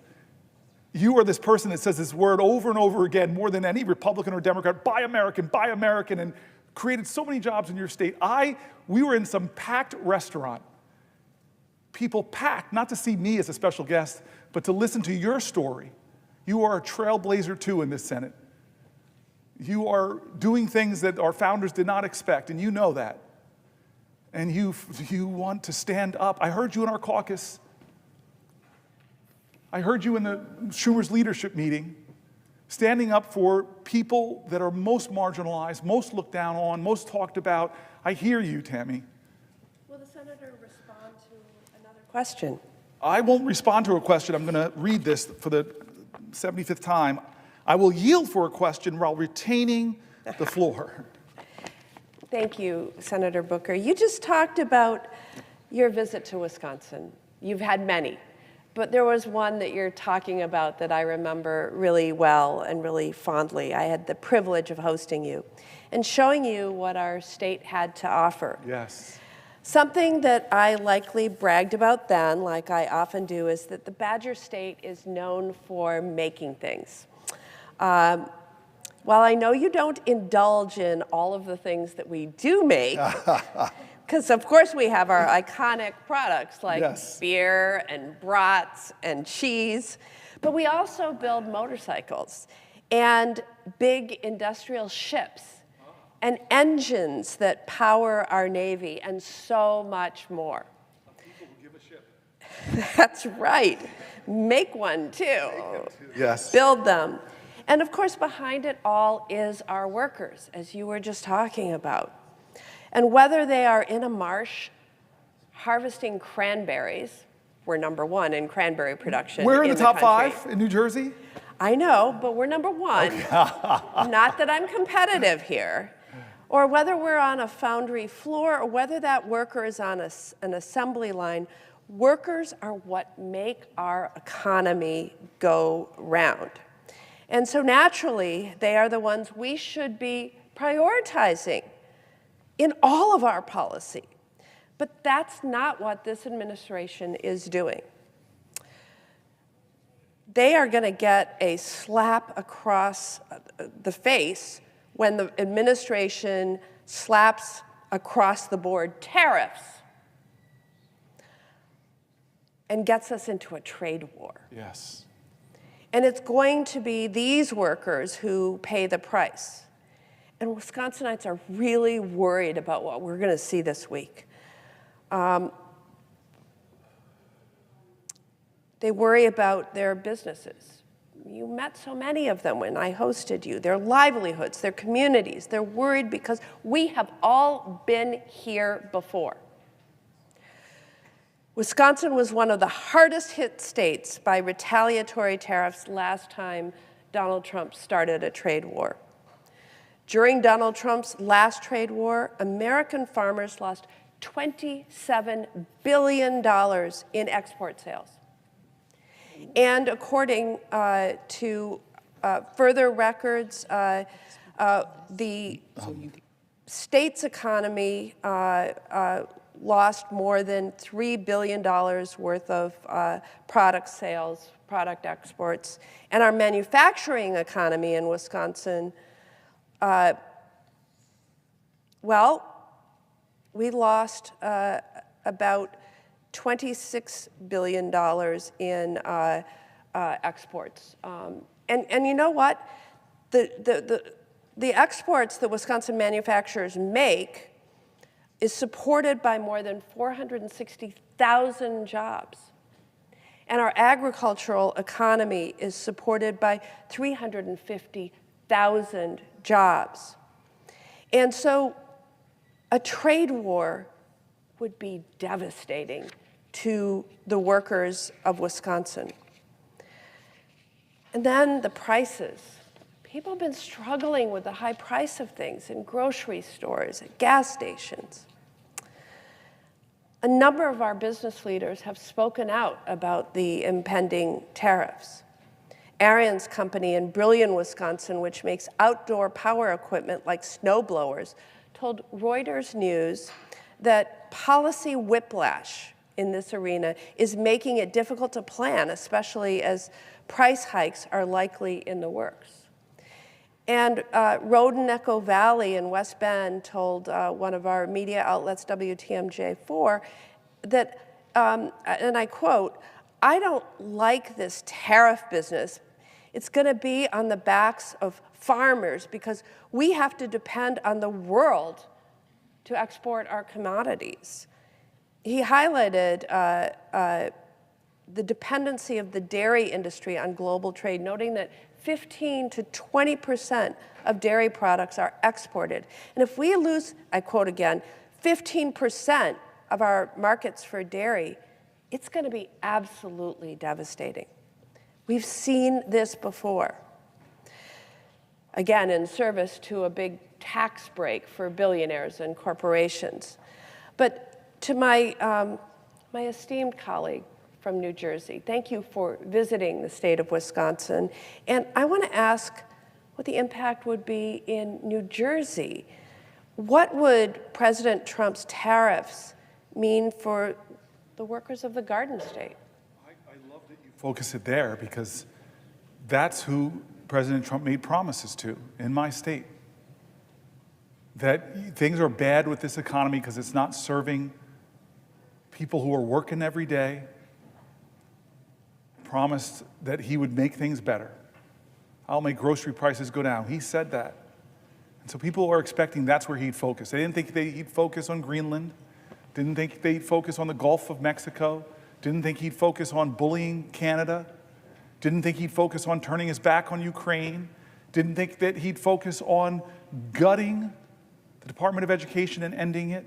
You are this person that says this word over and over again, more than any Republican or Democrat, buy American, and created so many jobs in your state. We were in some packed restaurant. People packed, not to see me as a special guest, but to listen to your story. You are a trailblazer too in this Senate. You are doing things that our founders did not expect, and you know that. And you want to stand up. I heard you in our caucus. I heard you in the Schumer's leadership meeting, standing up for people that are most marginalized, most looked down on, most talked about. I hear you, Tammy. Will the senator respond to another question? I won't respond to a question. I'm going to read this for the 75th time. I will yield for a question while retaining the floor. Thank you, Senator Booker. You just talked about your visit to Wisconsin. You've had many. But there was one that you're talking about that I remember really well and really fondly. I had the privilege of hosting you and showing you what our state had to offer. Yes. Something that I likely bragged about then, like I often do, is that the Badger State is known for making things. While I know you don't indulge in all of the things that we do make, because of course we have our iconic products like yes. beer and brats and cheese, but we also build motorcycles and big industrial ships and engines that power our Navy and so much more. Some people will give a ship. That's right. Make one too. Yes. Build them. And of course behind it all is our workers, as you were just talking about. And whether they are in a marsh harvesting cranberries, we're #1 in cranberry production. We're in the top country. 5 in New Jersey. I know, but we're #1. Okay. Not that I'm competitive here. Or whether we're on a foundry floor, or whether that worker is on an assembly line, workers are what make our economy go round. And so naturally, they are the ones we should be prioritizing in all of our policy. But that's not what this administration is doing. They are going to get a slap across the face when the administration slaps across the board tariffs and gets us into a trade war. Yes. And it's going to be these workers who pay the price. And Wisconsinites are really worried about what we're going to see this week. They worry about their businesses. You met so many of them when I hosted you. Their livelihoods, their communities. They're worried because we have all been here before. Wisconsin was one of the hardest hit states by retaliatory tariffs last time Donald Trump started a trade war. During Donald Trump's last trade war, American farmers lost $27 billion in export sales. And according to further records, the state's economy lost more than $3 billion worth of product sales, product exports. And our manufacturing economy in Wisconsin, we lost about $26 billion in exports. And you know what? The exports that Wisconsin manufacturers make is supported by more than 460,000 jobs. And our agricultural economy is supported by 350,000 jobs. And so a trade war would be devastating to the workers of Wisconsin. And then the prices. People have been struggling with the high price of things in grocery stores, at gas stations. A number of our business leaders have spoken out about the impending tariffs. Arian's company in Brillion, Wisconsin, which makes outdoor power equipment like snow blowers, told Reuters News that policy whiplash in this arena is making it difficult to plan, especially as price hikes are likely in the works. And Roden Echo Valley in West Bend told one of our media outlets, WTMJ4, that, and I quote, "I don't like this tariff business. It's going to be on the backs of farmers because we have to depend on the world to export our commodities." He highlighted the dependency of the dairy industry on global trade, noting that 15 to 20% of dairy products are exported. And if we lose, I quote again, 15% of our markets for dairy, it's going to be absolutely devastating. We've seen this before. Again, in service to a big tax break for billionaires and corporations. But to my esteemed colleague from New Jersey, thank you for visiting the state of Wisconsin. And I want to ask what the impact would be in New Jersey. What would President Trump's tariffs mean for the workers of the Garden State? I love that you focus it there, because that's who President Trump made promises to in my state. That things are bad with this economy because it's not serving people who are working every day. Promised that he would make things better. I'll make grocery prices go down. He said that. And so people are expecting that's where he'd focus. They didn't think he'd focus on Greenland. Didn't think they'd focus on the Gulf of Mexico. Didn't think he'd focus on bullying Canada. Didn't think he'd focus on turning his back on Ukraine. Didn't think that he'd focus on gutting the Department of Education and ending it.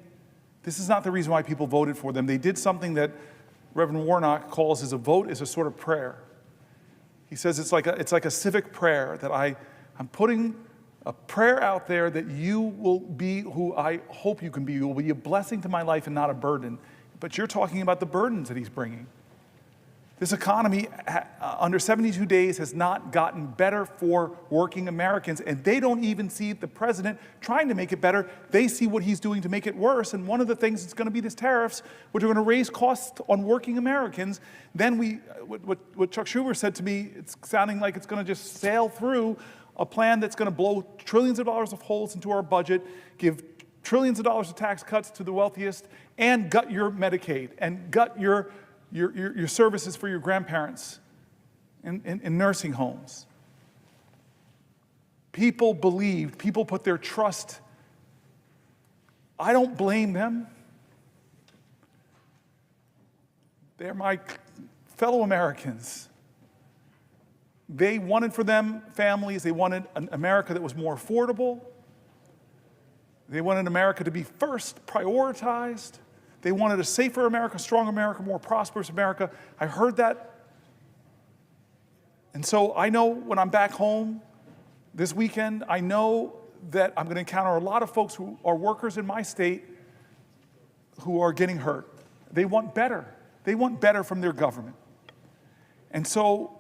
This is not the reason why people voted for them. They did something that Reverend Warnock calls as a vote is a sort of prayer. He says it's like a civic prayer, that I'm putting a prayer out there that you will be who I hope you can be. You will be a blessing to my life and not a burden. But you're talking about the burdens that he's bringing. This economy, under 72 days, has not gotten better for working Americans, and they don't even see the president trying to make it better. They see what he's doing to make it worse, and one of the things is going to be these tariffs, which are going to raise costs on working Americans. Then what Chuck Schumer said to me, it's sounding like it's going to just sail through a plan that's going to blow trillions of dollars of holes into our budget, give trillions of dollars of tax cuts to the wealthiest, and gut your Medicaid, and gut your services for your grandparents in nursing homes. People believed, people put their trust. I don't blame them. They're my fellow Americans. They wanted for them families, they wanted an America that was more affordable. They wanted America to be first prioritized. They wanted a safer America, stronger America, more prosperous America. I heard that. And so I know when I'm back home this weekend, I know that I'm going to encounter a lot of folks who are workers in my state who are getting hurt. They want better. They want better from their government. And so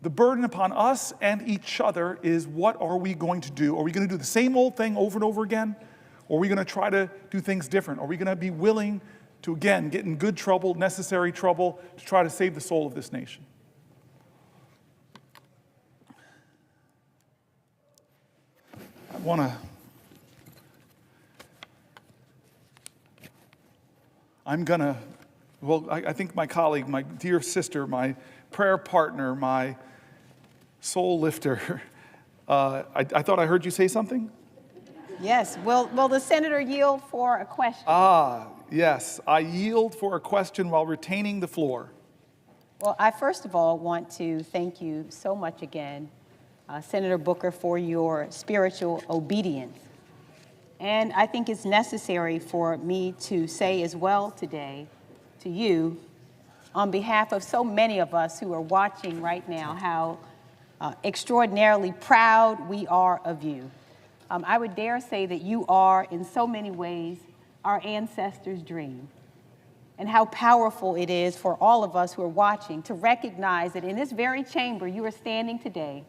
the burden upon us and each other is, what are we going to do? Are we going to do the same old thing over and over again? Or are we going to try to do things different? Are we going to be willing to, again, get in good trouble, necessary trouble, to try to save the soul of this nation? I think my colleague, my dear sister, my prayer partner, my soul lifter, I thought I heard you say something? Yes. Will the senator yield for a question? Yes. I yield for a question while retaining the floor. Well, I first of all want to thank you so much again, Senator Booker, for your spiritual obedience. And I think it's necessary for me to say as well today to you, on behalf of so many of us who are watching right now, how extraordinarily proud we are of you. I would dare say that you are, in so many ways, our ancestors' dream. And how powerful it is for all of us who are watching to recognize that in this very chamber you are standing today,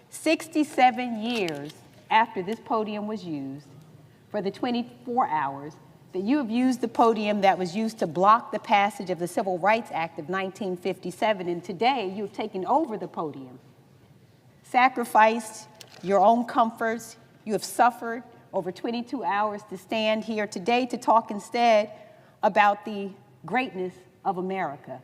67 years after this podium was used, for the 24 hours, that you have used the podium that was used to block the passage of the Civil Rights Act of 1957, and today you have taken over the podium, sacrificed your own comforts. You have suffered over 22 hours to stand here today to talk instead about the greatness of America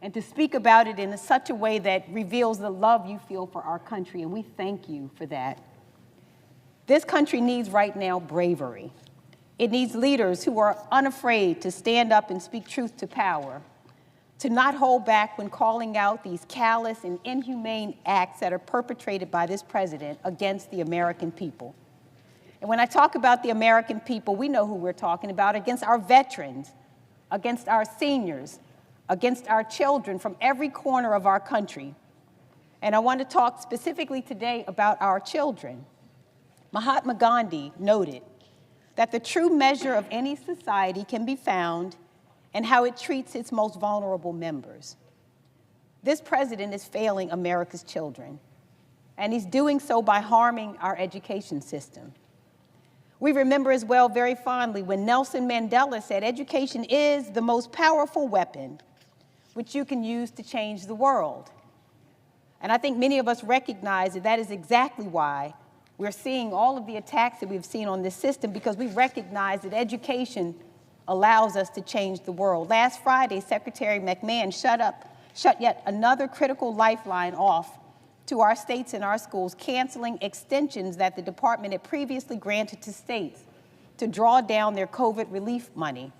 and to speak about it in such a way that reveals the love you feel for our country, and we thank you for that. This country needs right now bravery. It needs leaders who are unafraid to stand up and speak truth to power, to not hold back when calling out these callous and inhumane acts that are perpetrated by this president against the American people. And when I talk about the American people, we know who we're talking about, against our veterans, against our seniors, against our children from every corner of our country. And I want to talk specifically today about our children. Mahatma Gandhi noted that the true measure of any society can be found in how it treats its most vulnerable members. This president is failing America's children, and he's doing so by harming our education system. We remember as well very fondly when Nelson Mandela said, "Education is the most powerful weapon which you can use to change the world." And I think many of us recognize that that is exactly why we're seeing all of the attacks that we've seen on this system, because we recognize that education allows us to change the world. Last Friday, Secretary McMahon shut yet another critical lifeline off to our states and our schools, canceling extensions that the department had previously granted to states to draw down their COVID relief money.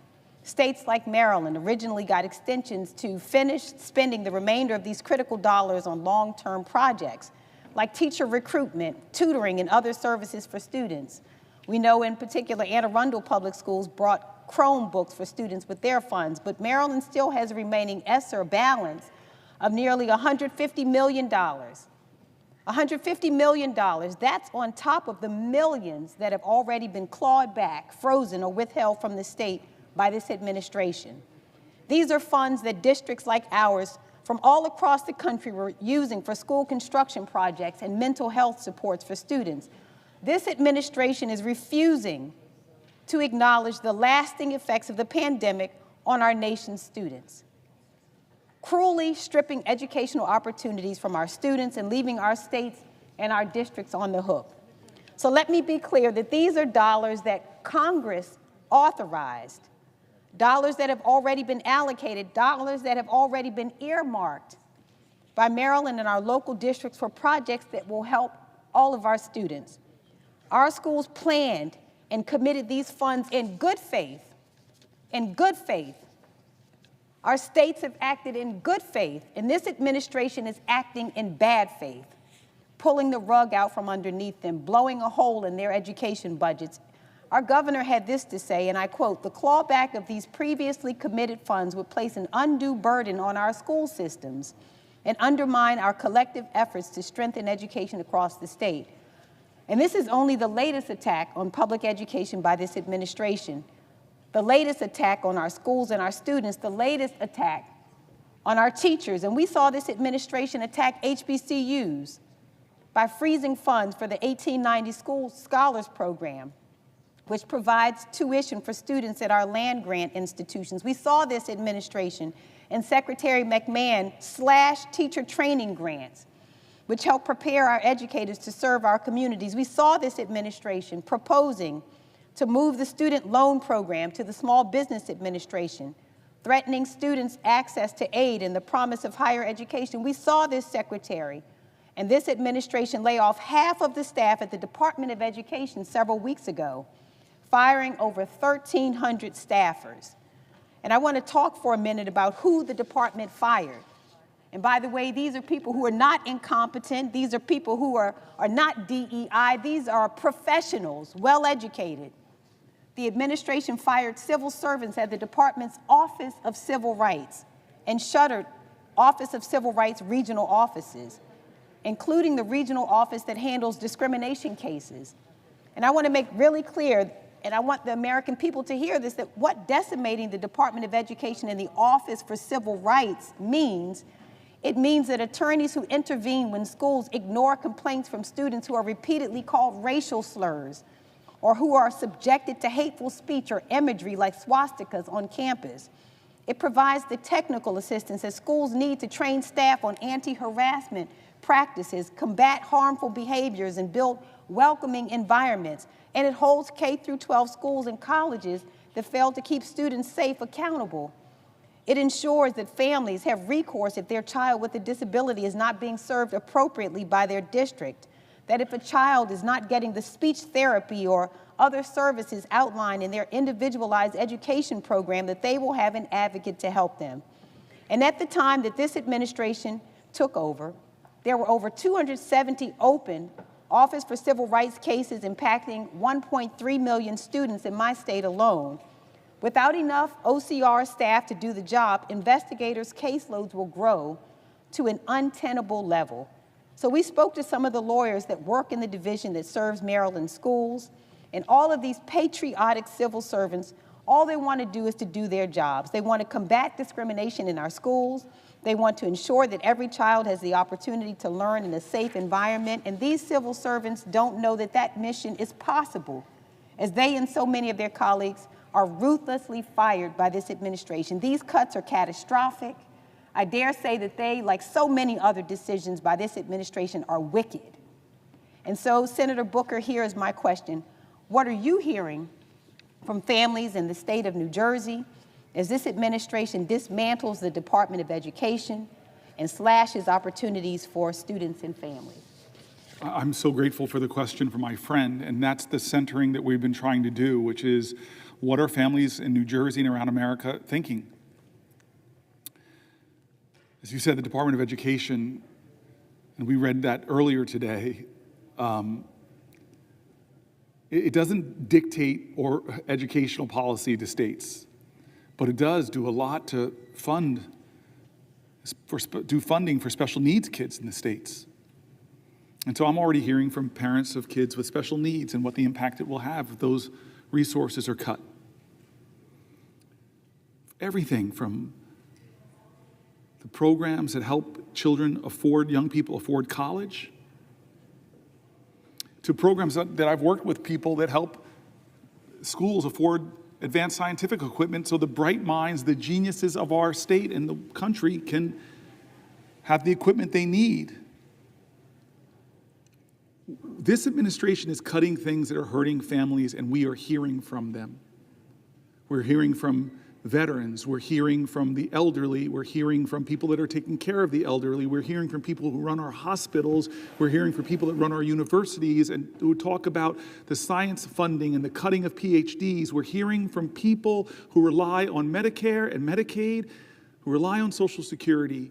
States like Maryland originally got extensions to finish spending the remainder of these critical dollars on long-term projects, like teacher recruitment, tutoring, and other services for students. We know in particular Anne Arundel Public Schools brought Chromebooks for students with their funds, but Maryland still has a remaining ESSER balance of nearly $150 million. $150 million, that's on top of the millions that have already been clawed back, frozen, or withheld from the state by this administration. These are funds that districts like ours from all across the country were using for school construction projects and mental health supports for students. This administration is refusing to acknowledge the lasting effects of the pandemic on our nation's students, cruelly stripping educational opportunities from our students and leaving our states and our districts on the hook. So let me be clear that these are dollars that Congress authorized, dollars that have already been allocated, dollars that have already been earmarked by Maryland and our local districts for projects that will help all of our students. Our schools planned and committed these funds in good faith. In good faith. Our states have acted in good faith, and this administration is acting in bad faith, pulling the rug out from underneath them, blowing a hole in their education budgets. Our governor had this to say, and I quote, "The clawback of these previously committed funds would place an undue burden on our school systems and undermine our collective efforts to strengthen education across the state." And this is only the latest attack on public education by this administration, the latest attack on our schools and our students, the latest attack on our teachers. And we saw this administration attack HBCUs by freezing funds for the 1890 School Scholars Program, which provides tuition for students at our land-grant institutions. We saw this administration and Secretary McMahon slash teacher training grants, which help prepare our educators to serve our communities. We saw this administration proposing to move the student loan program to the Small Business Administration, threatening students access to aid and the promise of higher education. We saw this secretary and this administration lay off half of the staff at the Department of Education several weeks ago, firing over 1,300 staffers. And I want to talk for a minute about who the department fired. And by the way, these are people who are not incompetent. These are people who are not DEI. These are professionals, well-educated. The administration fired civil servants at the department's Office of Civil Rights and shuttered Office of Civil Rights regional offices, including the regional office that handles discrimination cases. And I want to make really clear, and I want the American people to hear this, that what decimating the Department of Education and the Office for Civil Rights means, it means that attorneys who intervene when schools ignore complaints from students who are repeatedly called racial slurs, or who are subjected to hateful speech or imagery like swastikas on campus. It provides the technical assistance that schools need to train staff on anti-harassment practices, combat harmful behaviors, and build welcoming environments. And it holds K-12 schools and colleges that fail to keep students safe accountable. It ensures that families have recourse if their child with a disability is not being served appropriately by their district, that if a child is not getting the speech therapy or other services outlined in their individualized education program, that they will have an advocate to help them. And at the time that this administration took over, there were over 270 open Office for Civil Rights cases impacting 1.3 million students in my state alone. Without enough OCR staff to do the job, investigators' caseloads will grow to an untenable level. So we spoke to some of the lawyers that work in the division that serves Maryland schools, and all of these patriotic civil servants, all they want to do is to do their jobs. They want to combat discrimination in our schools. They want to ensure that every child has the opportunity to learn in a safe environment, and these civil servants don't know that that mission is possible, as they and so many of their colleagues are ruthlessly fired by this administration. These cuts are catastrophic. I dare say that they, like so many other decisions by this administration, are wicked. And so, Senator Booker, here is my question. What are you hearing from families in the state of New Jersey as this administration dismantles the Department of Education and slashes opportunities for students and families? I'm so grateful for the question from my friend, and that's the centering that we've been trying to do, which is, what are families in New Jersey and around America thinking? As you said, the Department of Education, and we read that earlier today, it doesn't dictate or educational policy to states, but it does do a lot to do funding for special needs kids in the states. And so I'm already hearing from parents of kids with special needs and what the impact it will have if those resources are cut. Everything from the programs that help young people afford college, to programs that I've worked with people that help schools afford advanced scientific equipment so the bright minds, the geniuses of our state and the country can have the equipment they need. This administration is cutting things that are hurting families, and we are hearing from them. We're hearing from veterans, we're hearing from the elderly, we're hearing from people that are taking care of the elderly, we're hearing from people who run our hospitals, we're hearing from people that run our universities and who talk about the science funding and the cutting of PhDs. We're hearing from people who rely on Medicare and Medicaid, who rely on Social Security.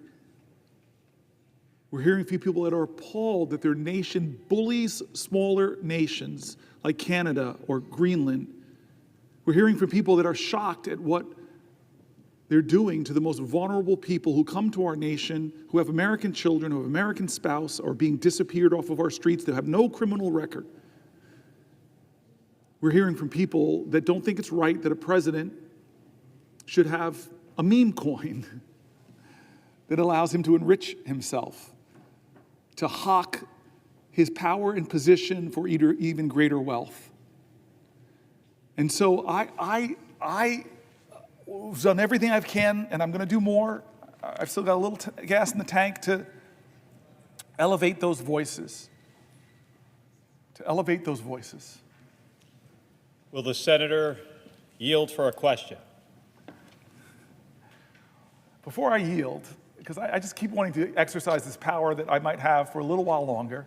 We're hearing from people that are appalled that their nation bullies smaller nations like Canada or Greenland. We're hearing from people that are shocked at what they're doing to the most vulnerable people who come to our nation, who have American children, who have American spouse, or being disappeared off of our streets, that have no criminal record. We're hearing from people that don't think it's right that a president should have a meme coin that allows him to enrich himself, to hawk his power and position for even greater wealth. And so I've done everything I can, and I'm going to do more. I've still got a little gas in the tank to elevate those voices. Will the senator yield for a question? Before I yield, because I just keep wanting to exercise this power that I might have for a little while longer,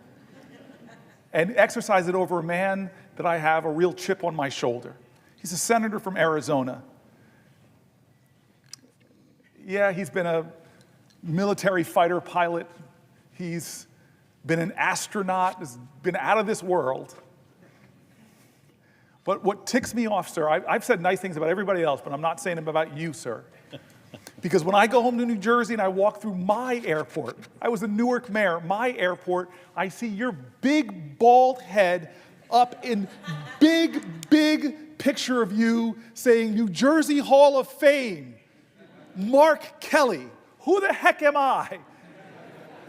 and exercise it over a man that I have a real chip on my shoulder. He's a senator from Arizona. Yeah, he's been a military fighter pilot. He's been an astronaut, has been out of this world. But what ticks me off, sir, I've said nice things about everybody else, but I'm not saying them about you, sir. Because when I go home to New Jersey and I walk through my airport, I was a Newark mayor, my airport, I see your big bald head up in big picture of you saying New Jersey Hall of Fame, Mark Kelly. Who the heck am I?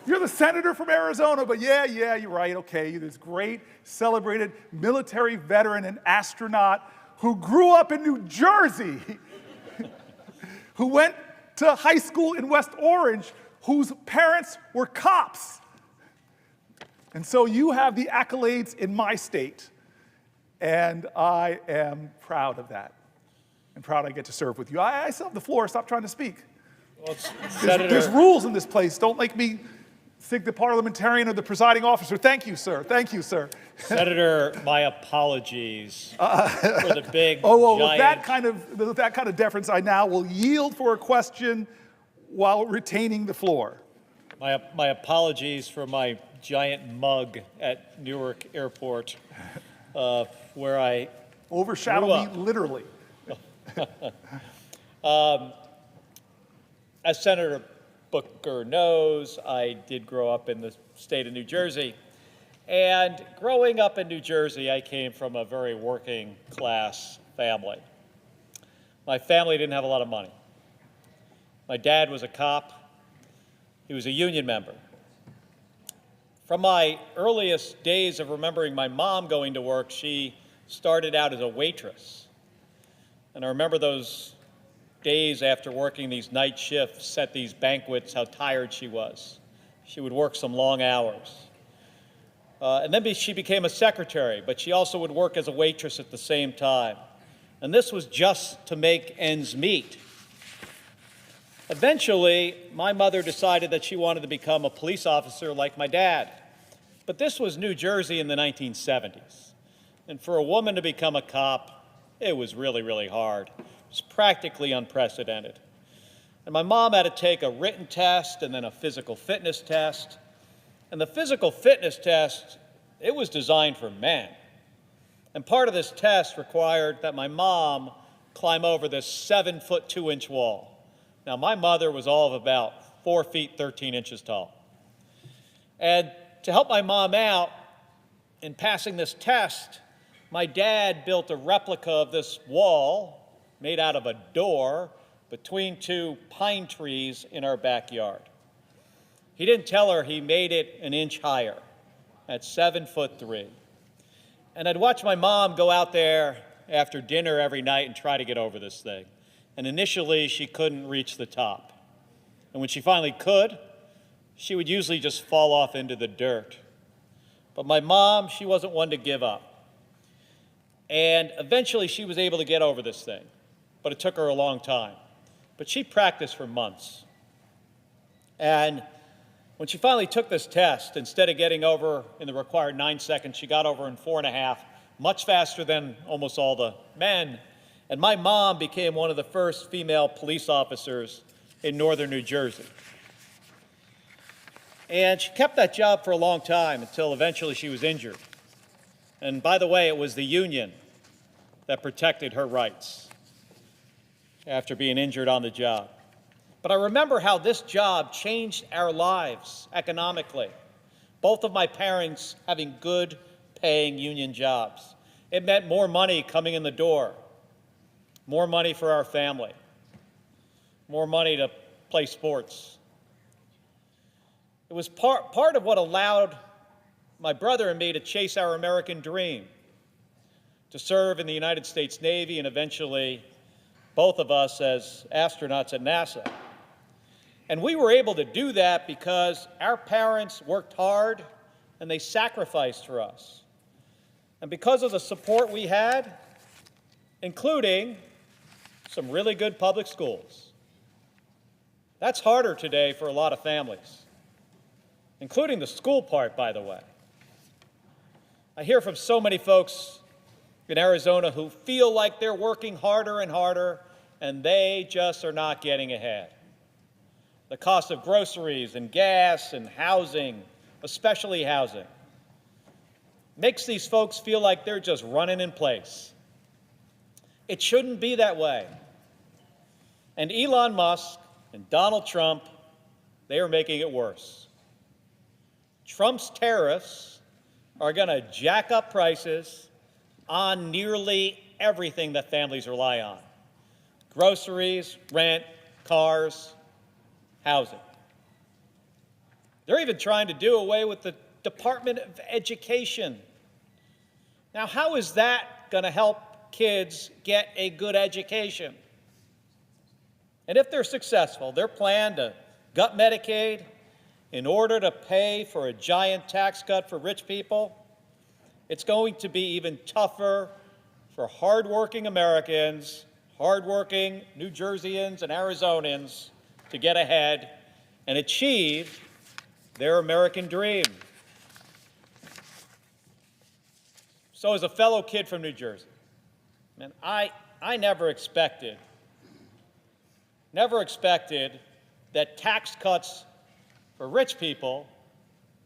You're the senator from Arizona, but yeah, you're right, okay. You're this great, celebrated military veteran and astronaut who grew up in New Jersey, who went to high school in West Orange, whose parents were cops. And so you have the accolades in my state, and I am proud of that. I'm proud I get to serve with you. I still have the floor. Stop trying to speak. Well, Senator, there's rules in this place. Don't make me think the parliamentarian or the presiding officer. Thank you, sir. Thank you, sir. Senator, my apologies for the big With giant... that kind of deference, I now will yield for a question while retaining the floor. My apologies for my giant mug at Newark Airport, where I overshadow me literally. As Senator Booker knows, I did grow up in the state of New Jersey. And growing up in New Jersey, I came from a very working class family. My family didn't have a lot of money. My dad was a cop. He was a union member. From my earliest days of remembering my mom going to work, she started out as a waitress. And I remember those days after working these night shifts at these banquets, how tired she was. She would work some long hours. And then she became a secretary, but she also would work as a waitress at the same time. And this was just to make ends meet. Eventually, my mother decided that she wanted to become a police officer like my dad. But this was New Jersey in the 1970s. And for a woman to become a cop, it was really, really hard. It was practically unprecedented. And my mom had to take a written test and then a physical fitness test. And the physical fitness test, it was designed for men. And part of this test required that my mom climb over this 7-foot 2-inch wall. Now, my mother was all of about 4 feet 13 inches tall. And to help my mom out in passing this test, my dad built a replica of this wall made out of a door between 2 pine trees in our backyard. He didn't tell her he made it an inch higher at 7'3". And I'd watch my mom go out there after dinner every night and try to get over this thing. And initially, she couldn't reach the top. And when she finally could, she would usually just fall off into the dirt. But my mom, she wasn't one to give up. And eventually, she was able to get over this thing. But it took her a long time. But she practiced for months. And when she finally took this test, instead of getting over in the required 9 seconds, she got over in 4.5, much faster than almost all the men. And my mom became one of the first female police officers in northern New Jersey. And she kept that job for a long time until eventually she was injured. And by the way, it was the union that protected her rights after being injured on the job. But I remember how this job changed our lives economically. Both of my parents having good paying union jobs. It meant more money coming in the door, more money for our family, more money to play sports. It was part of what allowed my brother and me to chase our American dream, to serve in the United States Navy and eventually both of us as astronauts at NASA. And we were able to do that because our parents worked hard and they sacrificed for us. And because of the support we had, including some really good public schools. That's harder today for a lot of families, including the school part, by the way. I hear from so many folks in Arizona who feel like they're working harder and harder, and they just are not getting ahead. The cost of groceries and gas and housing, especially housing, makes these folks feel like they're just running in place. It shouldn't be that way. And Elon Musk and Donald Trump, they are making it worse. Trump's tariffs are going to jack up prices on nearly everything that families rely on. Groceries, rent, cars, housing. They're even trying to do away with the Department of Education. Now, how is that going to help kids get a good education? And if they're successful, their plan to gut Medicaid in order to pay for a giant tax cut for rich people, it's going to be even tougher for hardworking Americans, hardworking New Jerseyans and Arizonans to get ahead and achieve their American dream. So as a fellow kid from New Jersey, man, I never expected that tax cuts for rich people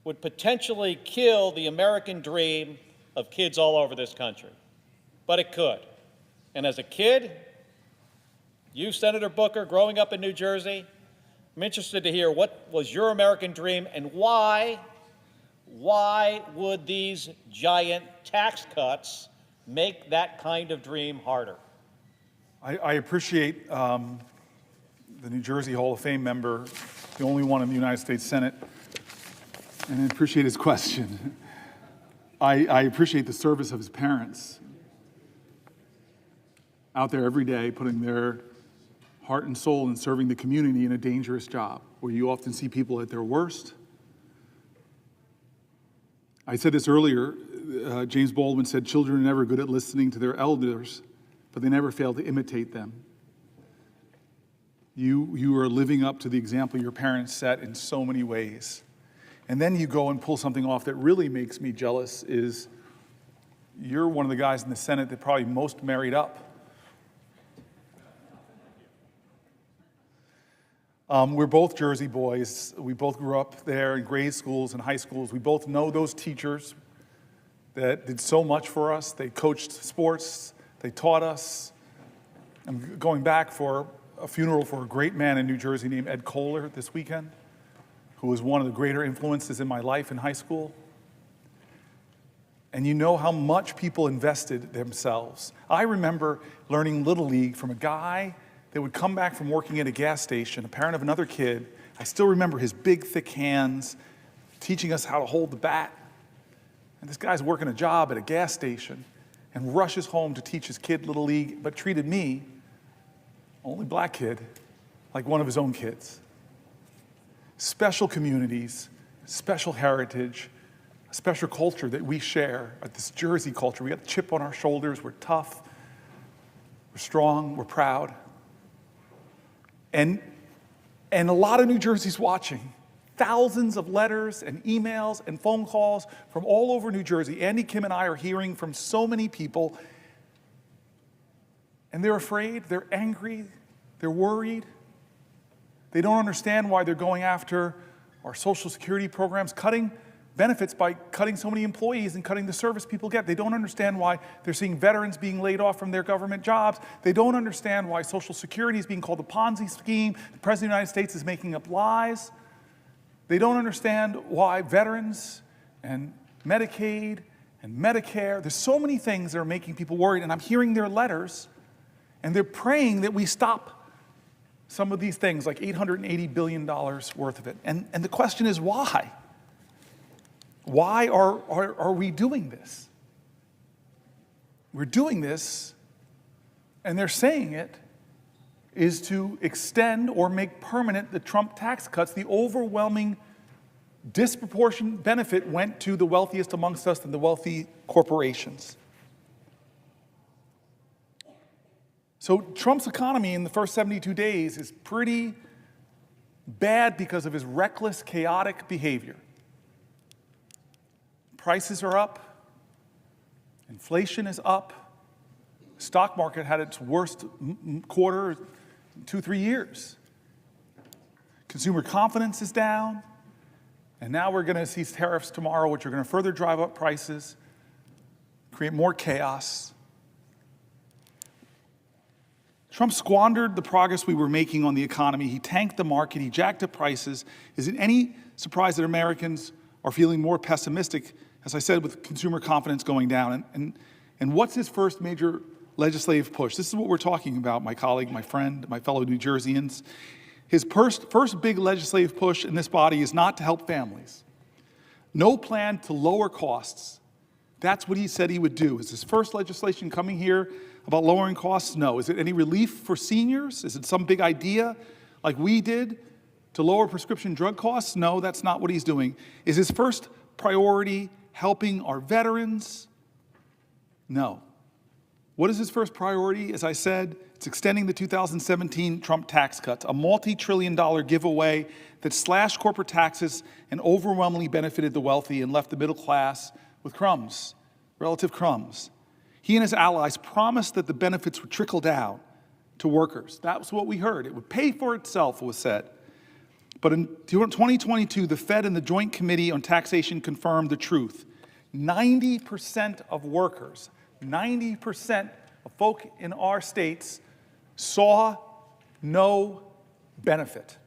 would potentially kill the American dream of kids all over this country. But it could. And as a kid, you, Senator Booker, growing up in New Jersey, I'm interested to hear what was your American dream and why would these giant tax cuts make that kind of dream harder? I appreciate the New Jersey Hall of Fame member, the only one in the United States Senate, and I appreciate his question. I appreciate the service of his parents out there every day putting their heart and soul in serving the community in a dangerous job where you often see people at their worst. I said this earlier, James Baldwin said, children are never good at listening to their elders, but they never fail to imitate them. You are living up to the example your parents set in so many ways. And then you go and pull something off that really makes me jealous is you're one of the guys in the Senate that probably most married up. We're both Jersey boys. We both grew up there in grade schools and high schools. We both know those teachers that did so much for us. They coached sports. They taught us. I'm going back for a funeral for a great man in New Jersey named Ed Kohler this weekend, who was one of the greater influences in my life in high school. And you know how much people invested themselves. I remember learning Little League from a guy that would come back from working at a gas station, a parent of another kid. I still remember his big, thick hands teaching us how to hold the bat. And this guy's working a job at a gas station and rushes home to teach his kid Little League, but treated me, only black kid, like one of his own kids. Special communities, special heritage, a special culture that we share, this Jersey culture. We got the chip on our shoulders, we're tough, we're strong, we're proud. And a lot of New Jersey's watching. Thousands of letters and emails and phone calls from all over New Jersey. Andy, Kim, and I are hearing from so many people. And they're afraid, they're angry, they're worried. They don't understand why they're going after our Social Security programs, cutting benefits by cutting so many employees and cutting the service people get. They don't understand why they're seeing veterans being laid off from their government jobs. They don't understand why Social Security is being called a Ponzi scheme. The President of the United States is making up lies. They don't understand why veterans and Medicaid and Medicare, there's so many things that are making people worried, and I'm hearing their letters, and they're praying that we stop some of these things, like $880 billion worth of it. And the question is, why? Why are we doing this? We're doing this, and they're saying it, is to extend or make permanent the Trump tax cuts. The overwhelming disproportionate benefit went to the wealthiest amongst us and the wealthy corporations. So Trump's economy in the first 72 days is pretty bad because of his reckless, chaotic behavior. Prices are up, inflation is up, the stock market had its worst quarter in 2-3 years. Consumer confidence is down, and now we're going to see tariffs tomorrow, which are going to further drive up prices, create more chaos. Trump squandered the progress we were making on the economy. He tanked the market. He jacked up prices. Is it any surprise that Americans are feeling more pessimistic, as I said, with consumer confidence going down? And what's his first major legislative push? This is what we're talking about, my colleague, my friend, my fellow New Jerseyans. His first big legislative push in this body is not to help families. No plan to lower costs. That's what he said he would do. Is his first legislation coming here about lowering costs? No. Is it any relief for seniors? Is it some big idea like we did to lower prescription drug costs? No, that's not what he's doing. Is his first priority helping our veterans? No. What is his first priority? As I said, it's extending the 2017 Trump tax cuts, a multi-trillion-dollar giveaway that slashed corporate taxes and overwhelmingly benefited the wealthy and left the middle class with crumbs, relative crumbs. He and his allies promised that the benefits would trickle down to workers. That was what we heard. It would pay for itself, it was said. But in 2022, the Fed and the Joint Committee on Taxation confirmed the truth. 90% of workers, 90% of folk in our states saw no benefit.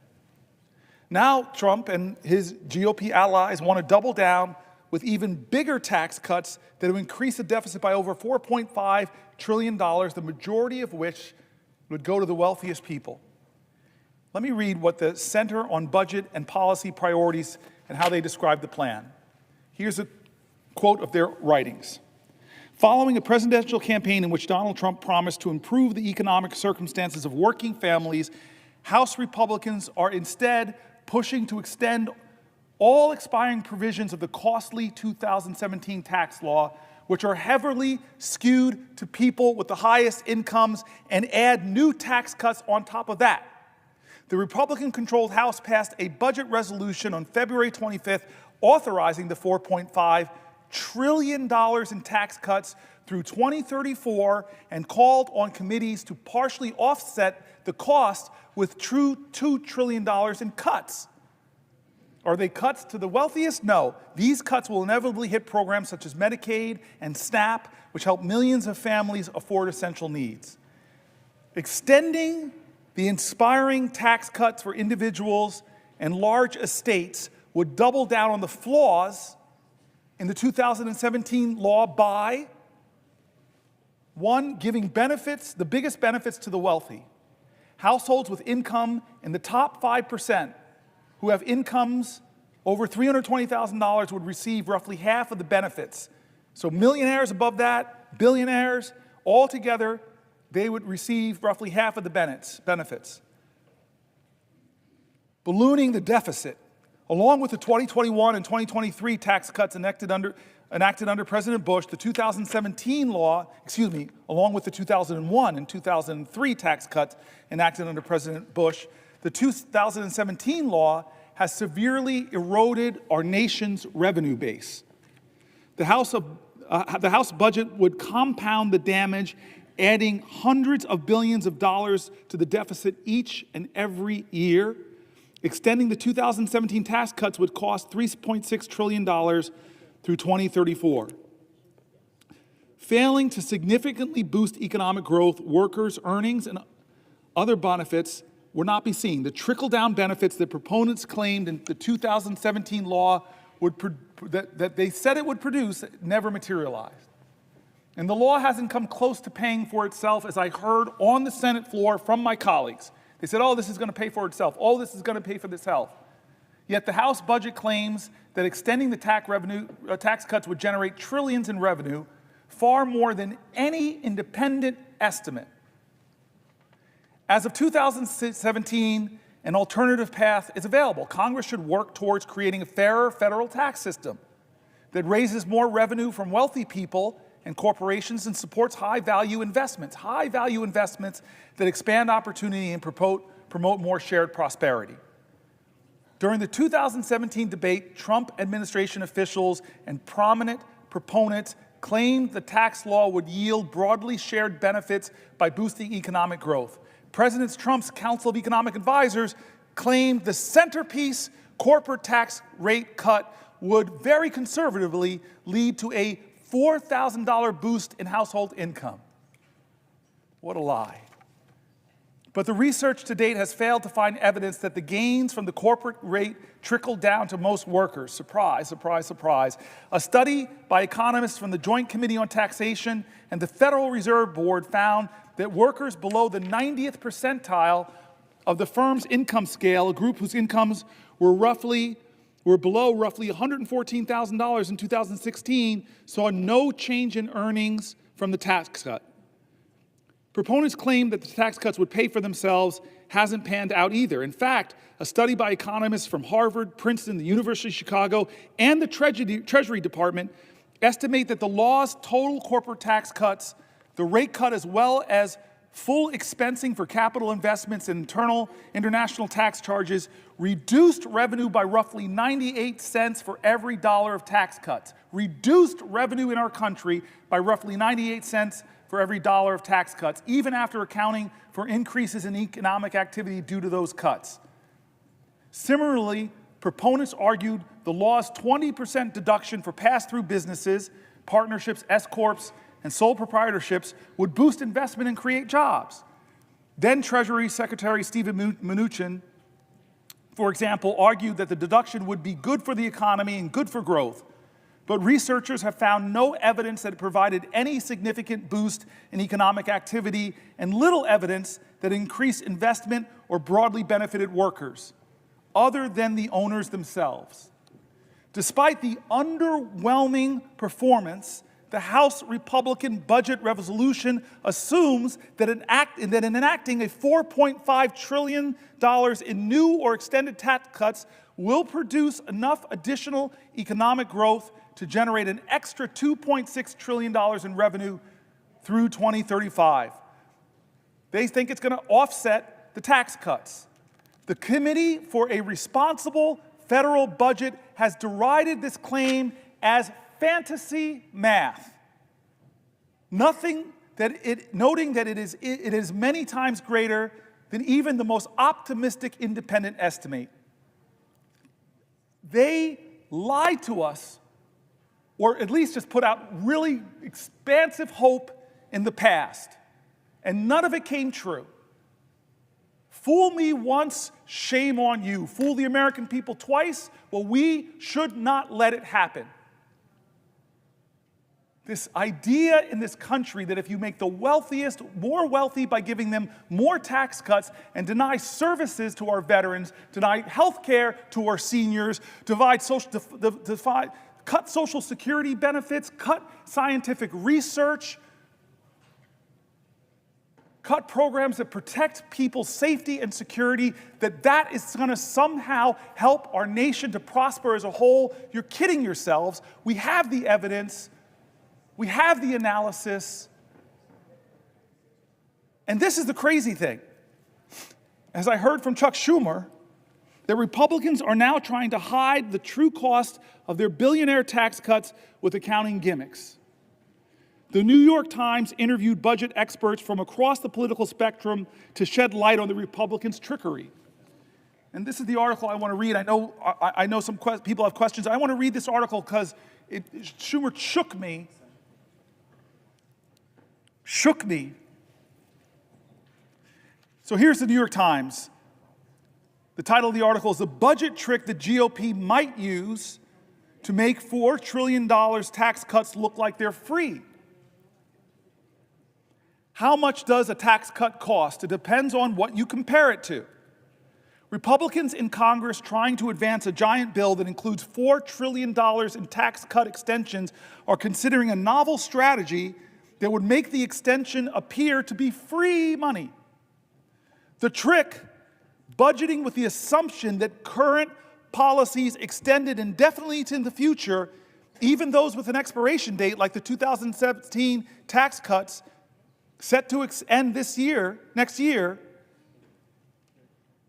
Now Trump and his GOP allies want to double down with even bigger tax cuts that would increase the deficit by over $4.5 trillion, the majority of which would go to the wealthiest people. Let me read what the Center on Budget and Policy Priorities and how they describe the plan. Here's a quote of their writings. Following a presidential campaign in which Donald Trump promised to improve the economic circumstances of working families, House Republicans are instead pushing to extend all expiring provisions of the costly 2017 tax law, which are heavily skewed to people with the highest incomes, and add new tax cuts on top of that. The Republican-controlled House passed a budget resolution on February 25th authorizing the $4.5 trillion in tax cuts through 2034 and called on committees to partially offset the cost with true $2 trillion in cuts. Are they cuts to the wealthiest? No. These cuts will inevitably hit programs such as Medicaid and SNAP, which help millions of families afford essential needs. Extending the inspiring tax cuts for individuals and large estates would double down on the flaws in the 2017 law by, one, giving benefits, the biggest benefits to the wealthy. Households with income in the top 5% who have incomes over $320,000 would receive roughly half of the benefits. So millionaires above that, billionaires, all together, they would receive roughly half of the benefits. Ballooning the deficit, along with the 2021 and 2023 tax cuts enacted under President Bush, the 2017 law, along with the 2001 and 2003 tax cuts enacted under President Bush, the 2017 law has severely eroded our nation's revenue base. The House budget would compound the damage, adding hundreds of billions of dollars to the deficit each and every year. Extending the 2017 tax cuts would cost $3.6 trillion through 2034. Failing to significantly boost economic growth, workers' earnings, and other benefits would not be seen. The trickle-down benefits that proponents claimed in the 2017 law that they said it would produce never materialized. And the law hasn't come close to paying for itself, as I heard on the Senate floor from my colleagues. They said, oh, this is going to pay for itself. Oh, this is going to pay for itself. Yet the House budget claims that extending the tax cuts would generate trillions in revenue, far more than any independent estimate. As of 2017, an alternative path is available. Congress should work towards creating a fairer federal tax system that raises more revenue from wealthy people and corporations and supports high-value investments that expand opportunity and promote more shared prosperity. During the 2017 debate, Trump administration officials and prominent proponents claimed the tax law would yield broadly shared benefits by boosting economic growth. President Trump's Council of Economic Advisors claimed the centerpiece corporate tax rate cut would very conservatively lead to a $4,000 boost in household income. What a lie. But the research to date has failed to find evidence that the gains from the corporate rate trickled down to most workers. Surprise, surprise, surprise. A study by economists from the Joint Committee on Taxation and the Federal Reserve Board found that workers below the 90th percentile of the firm's income scale, a group whose incomes were below roughly $114,000 in 2016, saw no change in earnings from the tax cut. Proponents claim that the tax cuts would pay for themselves hasn't panned out either. In fact, a study by economists from Harvard, Princeton, the University of Chicago, and the Treasury Department estimate that the law's total corporate tax cuts, the rate cut as well as full expensing for capital investments and international tax charges, reduced revenue by roughly 98 cents for every dollar of tax cuts. Reduced revenue in our country by roughly 98 cents for every dollar of tax cuts, even after accounting for increases in economic activity due to those cuts. Similarly, proponents argued the law's 20% deduction for pass-through businesses, partnerships, S-corps, and sole proprietorships would boost investment and create jobs. Then Treasury Secretary Steven Mnuchin, for example, argued that the deduction would be good for the economy and good for growth. But researchers have found no evidence that it provided any significant boost in economic activity and little evidence that increased investment or broadly benefited workers, other than the owners themselves. Despite the underwhelming performance, the House Republican budget resolution assumes that in enacting a $4.5 trillion in new or extended tax cuts will produce enough additional economic growth to generate an extra $2.6 trillion in revenue through 2035. They think it's going to offset the tax cuts. The Committee for a Responsible Federal Budget has derided this claim as fantasy math, noting that it is many times greater than even the most optimistic independent estimate. They lied to us, or at least just put out really expansive hope in the past, and none of it came true. Fool me once, shame on you. Fool the American people twice, well, we should not let it happen. This idea in this country that if you make the wealthiest more wealthy by giving them more tax cuts and deny services to our veterans, deny health care to our seniors, cut Social Security benefits, cut scientific research, cut programs that protect people's safety and security, that is going to somehow help our nation to prosper as a whole. You're kidding yourselves. We have the evidence. We have the analysis. And this is the crazy thing. As I heard from Chuck Schumer, that Republicans are now trying to hide the true cost of their billionaire tax cuts with accounting gimmicks. The New York Times interviewed budget experts from across the political spectrum to shed light on the Republicans' trickery. And this is the article I want to read. I know some people have questions. I want to read this article because Schumer shook me. So here's the New York Times. The title of the article is "The Budget Trick the GOP Might Use to Make $4 trillion Tax Cuts Look Like They're Free." How much does a tax cut cost? It depends on what you compare it to. Republicans in Congress trying to advance a giant bill that includes $4 trillion in tax cut extensions are considering a novel strategy that would make the extension appear to be free money. The trick, budgeting with the assumption that current policies extended indefinitely into the future, even those with an expiration date like the 2017 tax cuts set to end next year,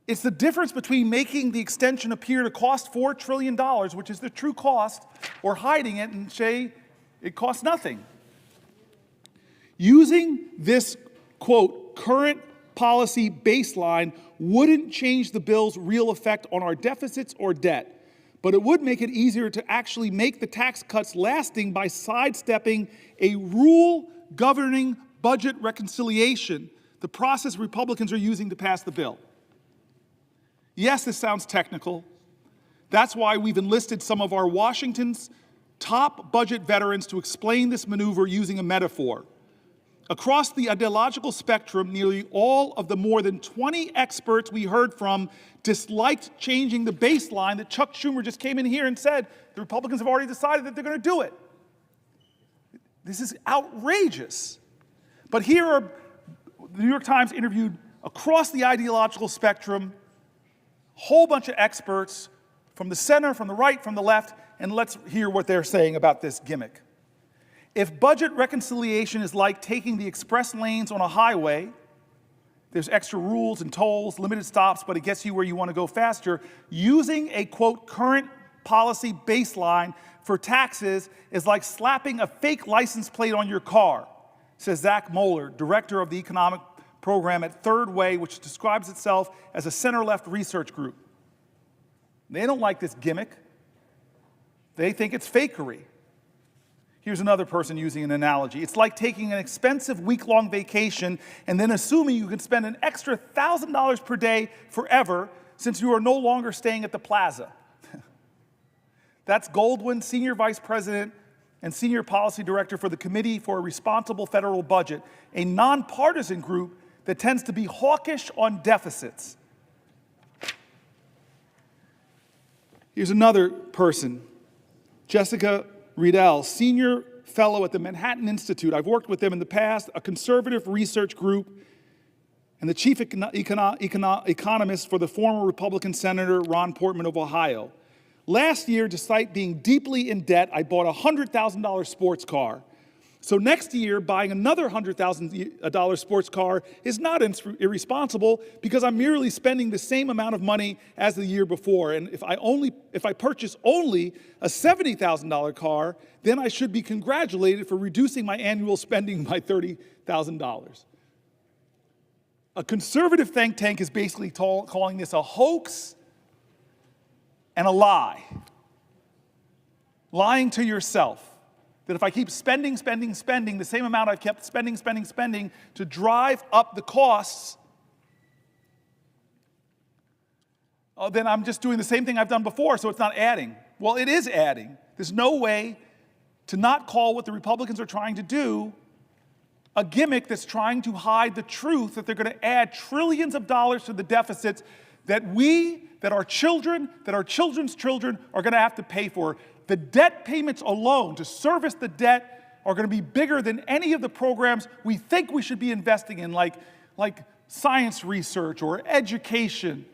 it's the difference between making the extension appear to cost $4 trillion, which is the true cost, or hiding it and say it costs nothing. Using this, quote, current policy baseline wouldn't change the bill's real effect on our deficits or debt, but it would make it easier to actually make the tax cuts lasting by sidestepping a rule governing budget reconciliation, the process Republicans are using to pass the bill. Yes, this sounds technical. That's why we've enlisted some of our Washington's top budget veterans to explain this maneuver using a metaphor. across the ideological spectrum, nearly all of the more than 20 experts we heard from disliked changing the baseline that Chuck Schumer just came in here and said the Republicans have already decided that they're going to do it. This is outrageous. But here are, the New York Times interviewed across the ideological spectrum, a whole bunch of experts from the center, from the right, from the left, and let's hear what they're saying about this gimmick. If budget reconciliation is like taking the express lanes on a highway, there's extra rules and tolls, limited stops, but it gets you where you want to go faster, using a, quote, current policy baseline for taxes is like slapping a fake license plate on your car, says Zach Moeller, director of the economic program at Third Way, which describes itself as a center-left research group. They don't like this gimmick. They think it's fakery. Here's another person using an analogy. It's like taking an expensive week-long vacation and then assuming you can spend an extra $1,000 per day forever since you are no longer staying at the plaza. That's Goldwyn, Senior Vice President and Senior Policy Director for the Committee for a Responsible Federal Budget, a nonpartisan group that tends to be hawkish on deficits. Here's another person, Jessica Riedel, Senior Fellow at the Manhattan Institute. I've worked with them in the past, a conservative research group, and the chief economist for the former Republican Senator Ron Portman of Ohio. Last year, despite being deeply in debt, I bought a $100,000 sports car. So next year, buying another $100,000 sports car is not irresponsible because I'm merely spending the same amount of money as the year before. And if I purchase only a $70,000 car, then I should be congratulated for reducing my annual spending by $30,000. A conservative think tank is basically calling this a hoax and a lie. Lying to yourself. That if I keep spending the same amount I've kept spending to drive up the costs, then I'm just doing the same thing I've done before, so it's not adding. Well, it is adding. There's no way to not call what the Republicans are trying to do a gimmick that's trying to hide the truth that they're going to add trillions of dollars to the deficits that our children, that our children's children are going to have to pay for. The debt payments alone to service the debt are going to be bigger than any of the programs we think we should be investing in, like science research or education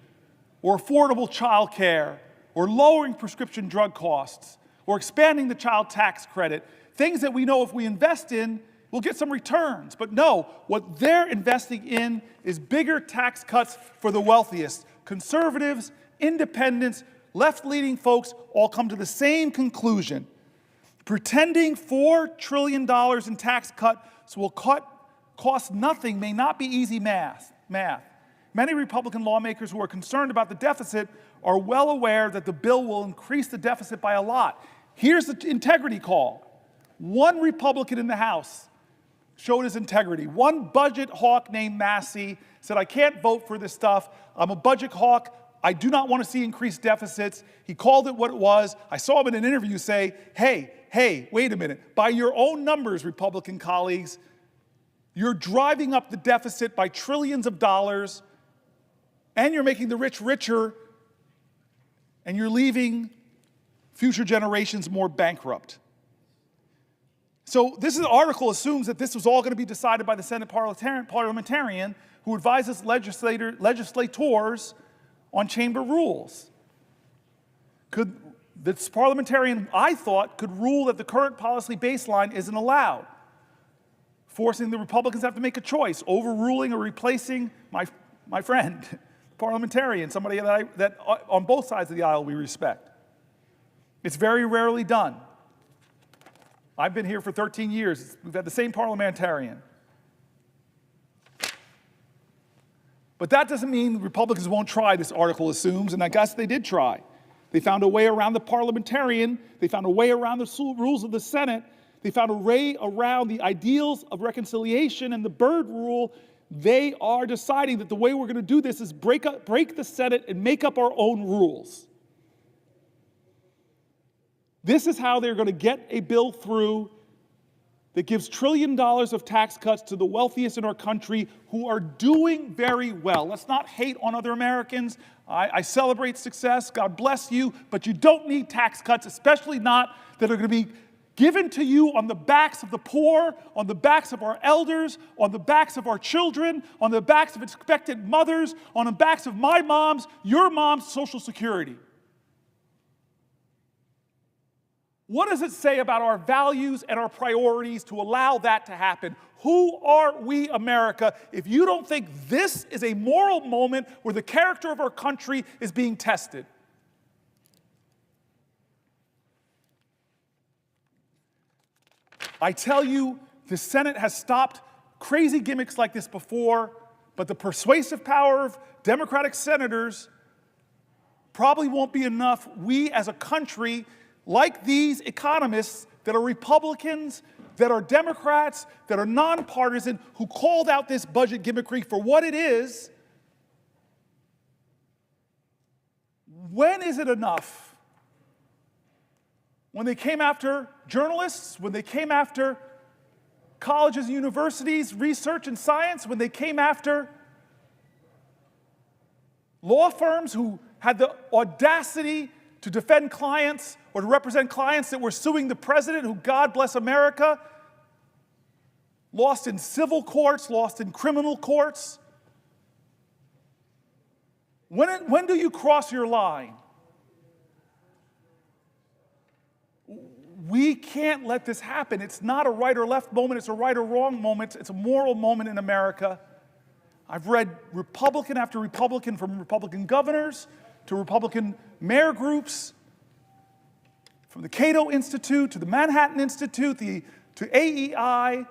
or affordable child care or lowering prescription drug costs or expanding the child tax credit, things that we know if we invest in, we'll get some returns. But no, what they're investing in is bigger tax cuts for the wealthiest. Conservatives, independents, left-leaning folks all come to the same conclusion. Pretending $4 trillion in tax cuts will cost nothing may not be easy math. Many Republican lawmakers who are concerned about the deficit are well aware that the bill will increase the deficit by a lot. Here's the integrity call. One Republican in the House showed his integrity. One budget hawk named Massey said, I can't vote for this stuff. I'm a budget hawk. I do not want to see increased deficits. He called it what it was. I saw him in an interview say, hey, wait a minute. By your own numbers, Republican colleagues, you're driving up the deficit by trillions of dollars, and you're making the rich richer, and you're leaving future generations more bankrupt. So this article assumes that this was all going to be decided by the Senate parliamentarian who advises legislators on chamber rules. This parliamentarian, I thought, could rule that the current policy baseline isn't allowed, forcing the Republicans to have to make a choice, overruling or replacing my friend, parliamentarian, somebody that on both sides of the aisle we respect. It's very rarely done. I've been here for 13 years. We've had the same parliamentarian. But that doesn't mean the Republicans won't try, this article assumes, and I guess they did try. They found a way around the parliamentarian. They found a way around the rules of the Senate. They found a way around the ideals of reconciliation and the Byrd rule. They are deciding that the way we're going to do this is break the Senate and make up our own rules. This is how they're going to get a bill through that gives $1 trillion of tax cuts to the wealthiest in our country who are doing very well. Let's not hate on other Americans. I celebrate success. God bless you. But you don't need tax cuts, especially not that are going to be given to you on the backs of the poor, on the backs of our elders, on the backs of our children, on the backs of expectant mothers, on the backs of my mom's, your mom's Social Security. What does it say about our values and our priorities to allow that to happen? Who are we, America, if you don't think this is a moral moment where the character of our country is being tested? I tell you, the Senate has stopped crazy gimmicks like this before, but the persuasive power of Democratic senators probably won't be enough. We as a country, like these economists that are Republicans, that are Democrats, that are nonpartisan, who called out this budget gimmickry for what it is, when is it enough? When they came after journalists, when they came after colleges and universities, research and science, when they came after law firms who had the audacity to defend clients or to represent clients that were suing the president, who, God bless America, lost in civil courts, lost in criminal courts. When do you cross your line? We can't let this happen. It's not a right or left moment. It's a right or wrong moment. It's a moral moment in America. I've read Republican after Republican, from Republican governors to Republican mayor groups, from the Cato Institute to the Manhattan Institute to AEI,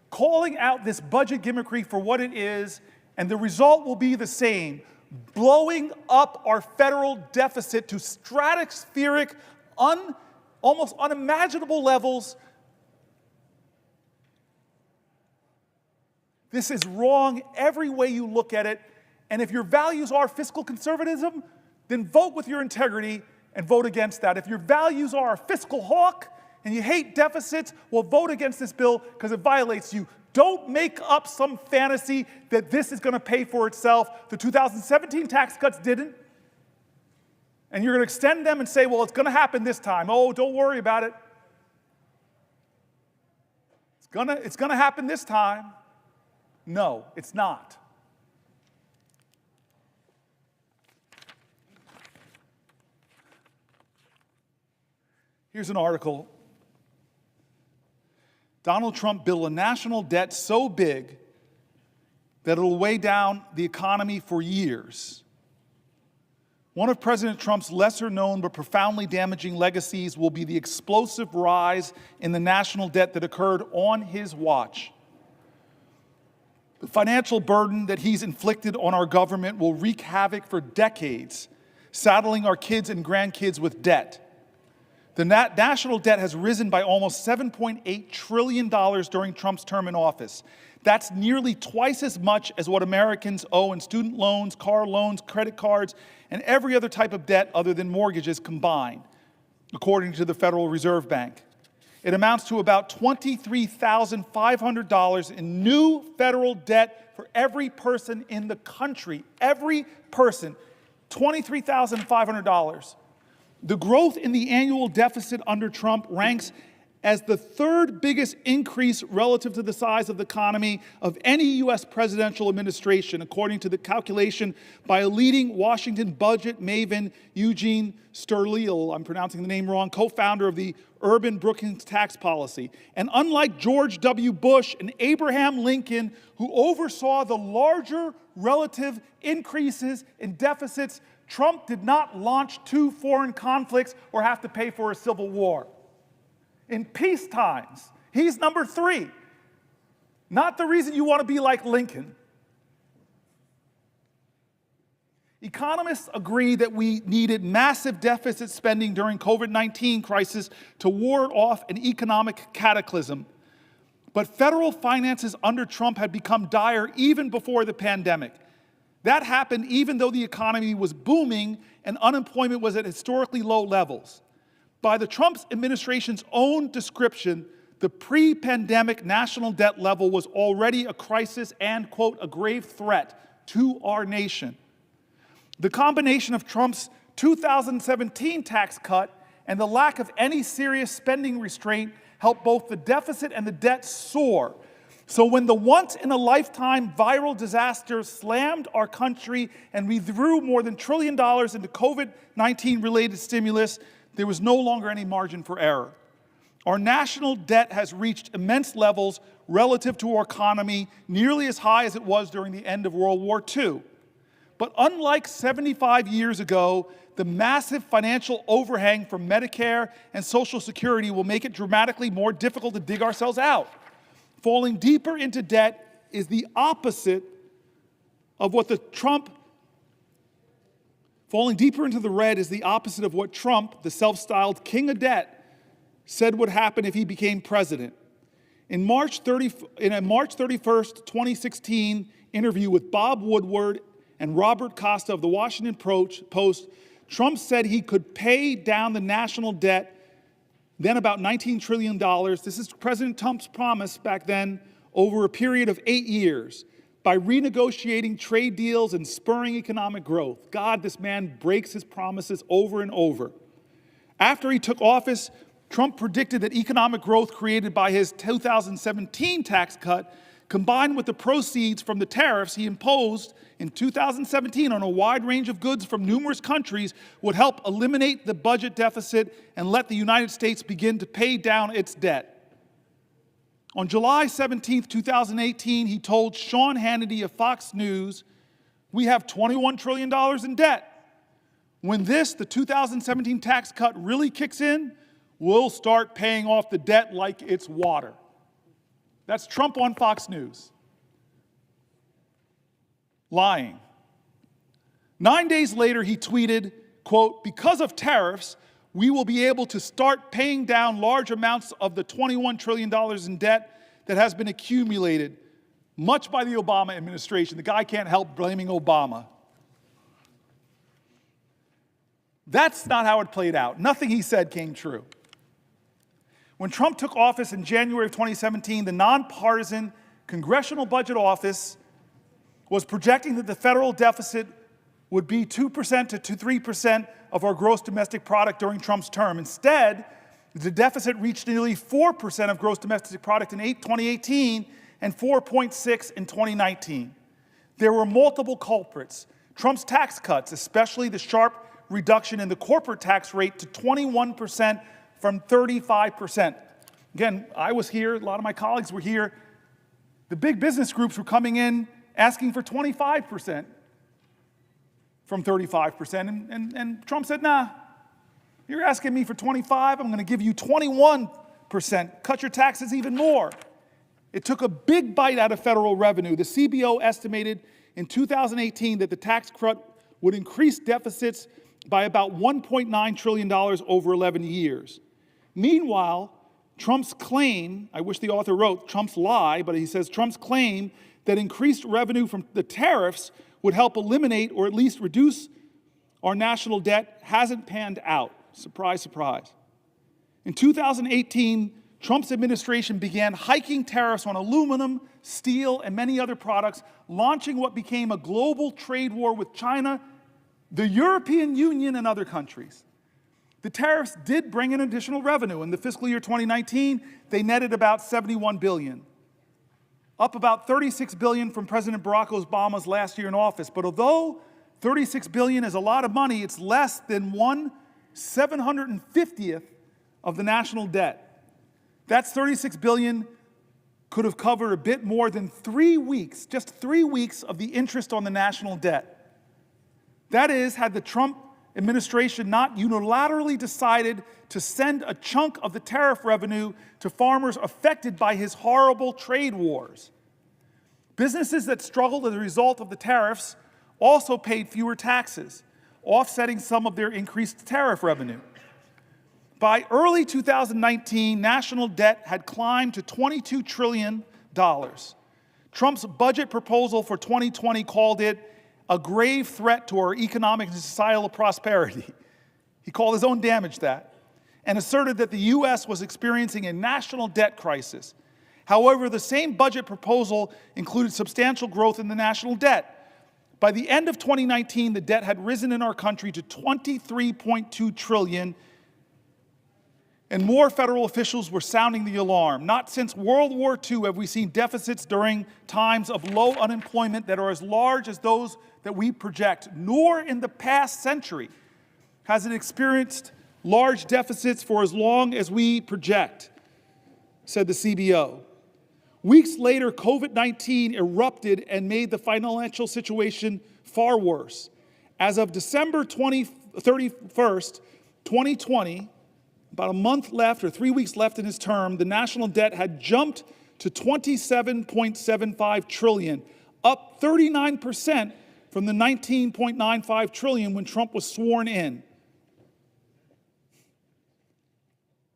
calling out this budget gimmickry for what it is, and the result will be the same: blowing up our federal deficit to stratospheric, almost unimaginable levels. This is wrong every way you look at it. And if your values are fiscal conservatism, then vote with your integrity and vote against that. If your values are a fiscal hawk and you hate deficits, well, vote against this bill because it violates you. Don't make up some fantasy that this is going to pay for itself. The 2017 tax cuts didn't. And you're going to extend them and say, well, it's going to happen this time. Oh, don't worry about it. It's going to happen this time. No, it's not. Here's an article. Donald Trump built a national debt so big that it'll weigh down the economy for years. One of President Trump's lesser-known but profoundly damaging legacies will be the explosive rise in the national debt that occurred on his watch. The financial burden that he's inflicted on our government will wreak havoc for decades, saddling our kids and grandkids with debt. The national debt has risen by almost $7.8 trillion during Trump's term in office. That's nearly twice as much as what Americans owe in student loans, car loans, credit cards, and every other type of debt other than mortgages combined, according to the Federal Reserve Bank. It amounts to about $23,500 in new federal debt for every person in the country. Every person, $23,500. The growth in the annual deficit under Trump ranks as the third biggest increase relative to the size of the economy of any U.S. presidential administration, according to the calculation by a leading Washington budget maven, Eugene Sterleel, I'm pronouncing the name wrong, co-founder of the Urban Brookings Tax Policy. And unlike George W. Bush and Abraham Lincoln, who oversaw the larger relative increases in deficits, Trump did not launch 2 foreign conflicts or have to pay for a civil war. In peace times, he's number 3. Not the reason you want to be like Lincoln. Economists agree that we needed massive deficit spending during COVID-19 crisis to ward off an economic cataclysm. But federal finances under Trump had become dire even before the pandemic. That happened even though the economy was booming and unemployment was at historically low levels. By the Trump administration's own description, the pre-pandemic national debt level was already a crisis and, quote, a grave threat to our nation. The combination of Trump's 2017 tax cut and the lack of any serious spending restraint helped both the deficit and the debt soar. So when the once-in-a-lifetime viral disaster slammed our country and we threw more than $1 trillion into COVID-19-related stimulus, there was no longer any margin for error. Our national debt has reached immense levels relative to our economy, nearly as high as it was during the end of World War II. But unlike 75 years ago, the massive financial overhang from Medicare and Social Security will make it dramatically more difficult to dig ourselves out. Falling deeper into debt is the opposite of what falling deeper into the red is the opposite of what Trump, the self-styled king of debt, said would happen if he became president. In a March 31st, 2016 interview with Bob Woodward and Robert Costa of the Washington Post, Trump said he could pay down the national debt, then about $19 trillion. This is President Trump's promise back then, over a period of 8 years, by renegotiating trade deals and spurring economic growth. God, this man breaks his promises over and over. After he took office, Trump predicted that economic growth created by his 2017 tax cut, combined with the proceeds from the tariffs he imposed in 2017 on a wide range of goods from numerous countries, would help eliminate the budget deficit and let the United States begin to pay down its debt. On July 17, 2018, he told Sean Hannity of Fox News, "We have $21 trillion in debt. When the 2017 tax cut really kicks in, we'll start paying off the debt like it's water." That's Trump on Fox News. Lying. 9 days later, he tweeted, quote, "Because of tariffs, we will be able to start paying down large amounts of the $21 trillion in debt that has been accumulated, much by the Obama administration." The guy can't help blaming Obama. That's not how it played out. Nothing he said came true. When Trump took office in January of 2017, the nonpartisan Congressional Budget Office was projecting that the federal deficit would be 2% to 3% of our gross domestic product during Trump's term. Instead, the deficit reached nearly 4% of gross domestic product in 2018 and 4.6% in 2019. There were multiple culprits. Trump's tax cuts, especially the sharp reduction in the corporate tax rate to 21% from 35%. Again, I was here, a lot of my colleagues were here. The big business groups were coming in asking for 25% from 35%. And Trump said, nah, you're asking me for 25, I'm going to give you 21%. Cut your taxes even more. It took a big bite out of federal revenue. The CBO estimated in 2018 that the tax cut would increase deficits by about $1.9 trillion over 11 years. Meanwhile, Trump's claim, I wish the author wrote Trump's lie, but he says Trump's claim that increased revenue from the tariffs would help eliminate or at least reduce our national debt hasn't panned out. Surprise, surprise. In 2018, Trump's administration began hiking tariffs on aluminum, steel, and many other products, launching what became a global trade war with China, the European Union, and other countries. The tariffs did bring in additional revenue. In the fiscal year 2019, they netted about $71 billion, up about $36 billion from President Barack Obama's last year in office. But although $36 billion is a lot of money, it's less than 1/750th of the national debt. That's $36 billion could have covered a bit more than 3 weeks, just 3 weeks of the interest on the national debt. That is, had the Trump administration not unilaterally decided to send a chunk of the tariff revenue to farmers affected by his horrible trade wars. Businesses that struggled as a result of the tariffs also paid fewer taxes, offsetting some of their increased tariff revenue. By early 2019, national debt had climbed to $22 trillion. Trump's budget proposal for 2020 called it a grave threat to our economic and societal prosperity. He called his own damage that. and asserted that the U.S. was experiencing a national debt crisis. However, the same budget proposal included substantial growth in the national debt. By the end of 2019, the debt had risen in our country to $23.2 trillion, and more federal officials were sounding the alarm. Not since World War II have we seen deficits during times of low unemployment that are as large as those that we project, nor in the past century has it experienced large deficits for as long as we project, said the CBO. Weeks later, COVID-19 erupted and made the financial situation far worse. As of December 31st, 2020, about a month left or 3 weeks left in his term, the national debt had jumped to $27.75 trillion, up 39% from the $19.95 trillion when Trump was sworn in.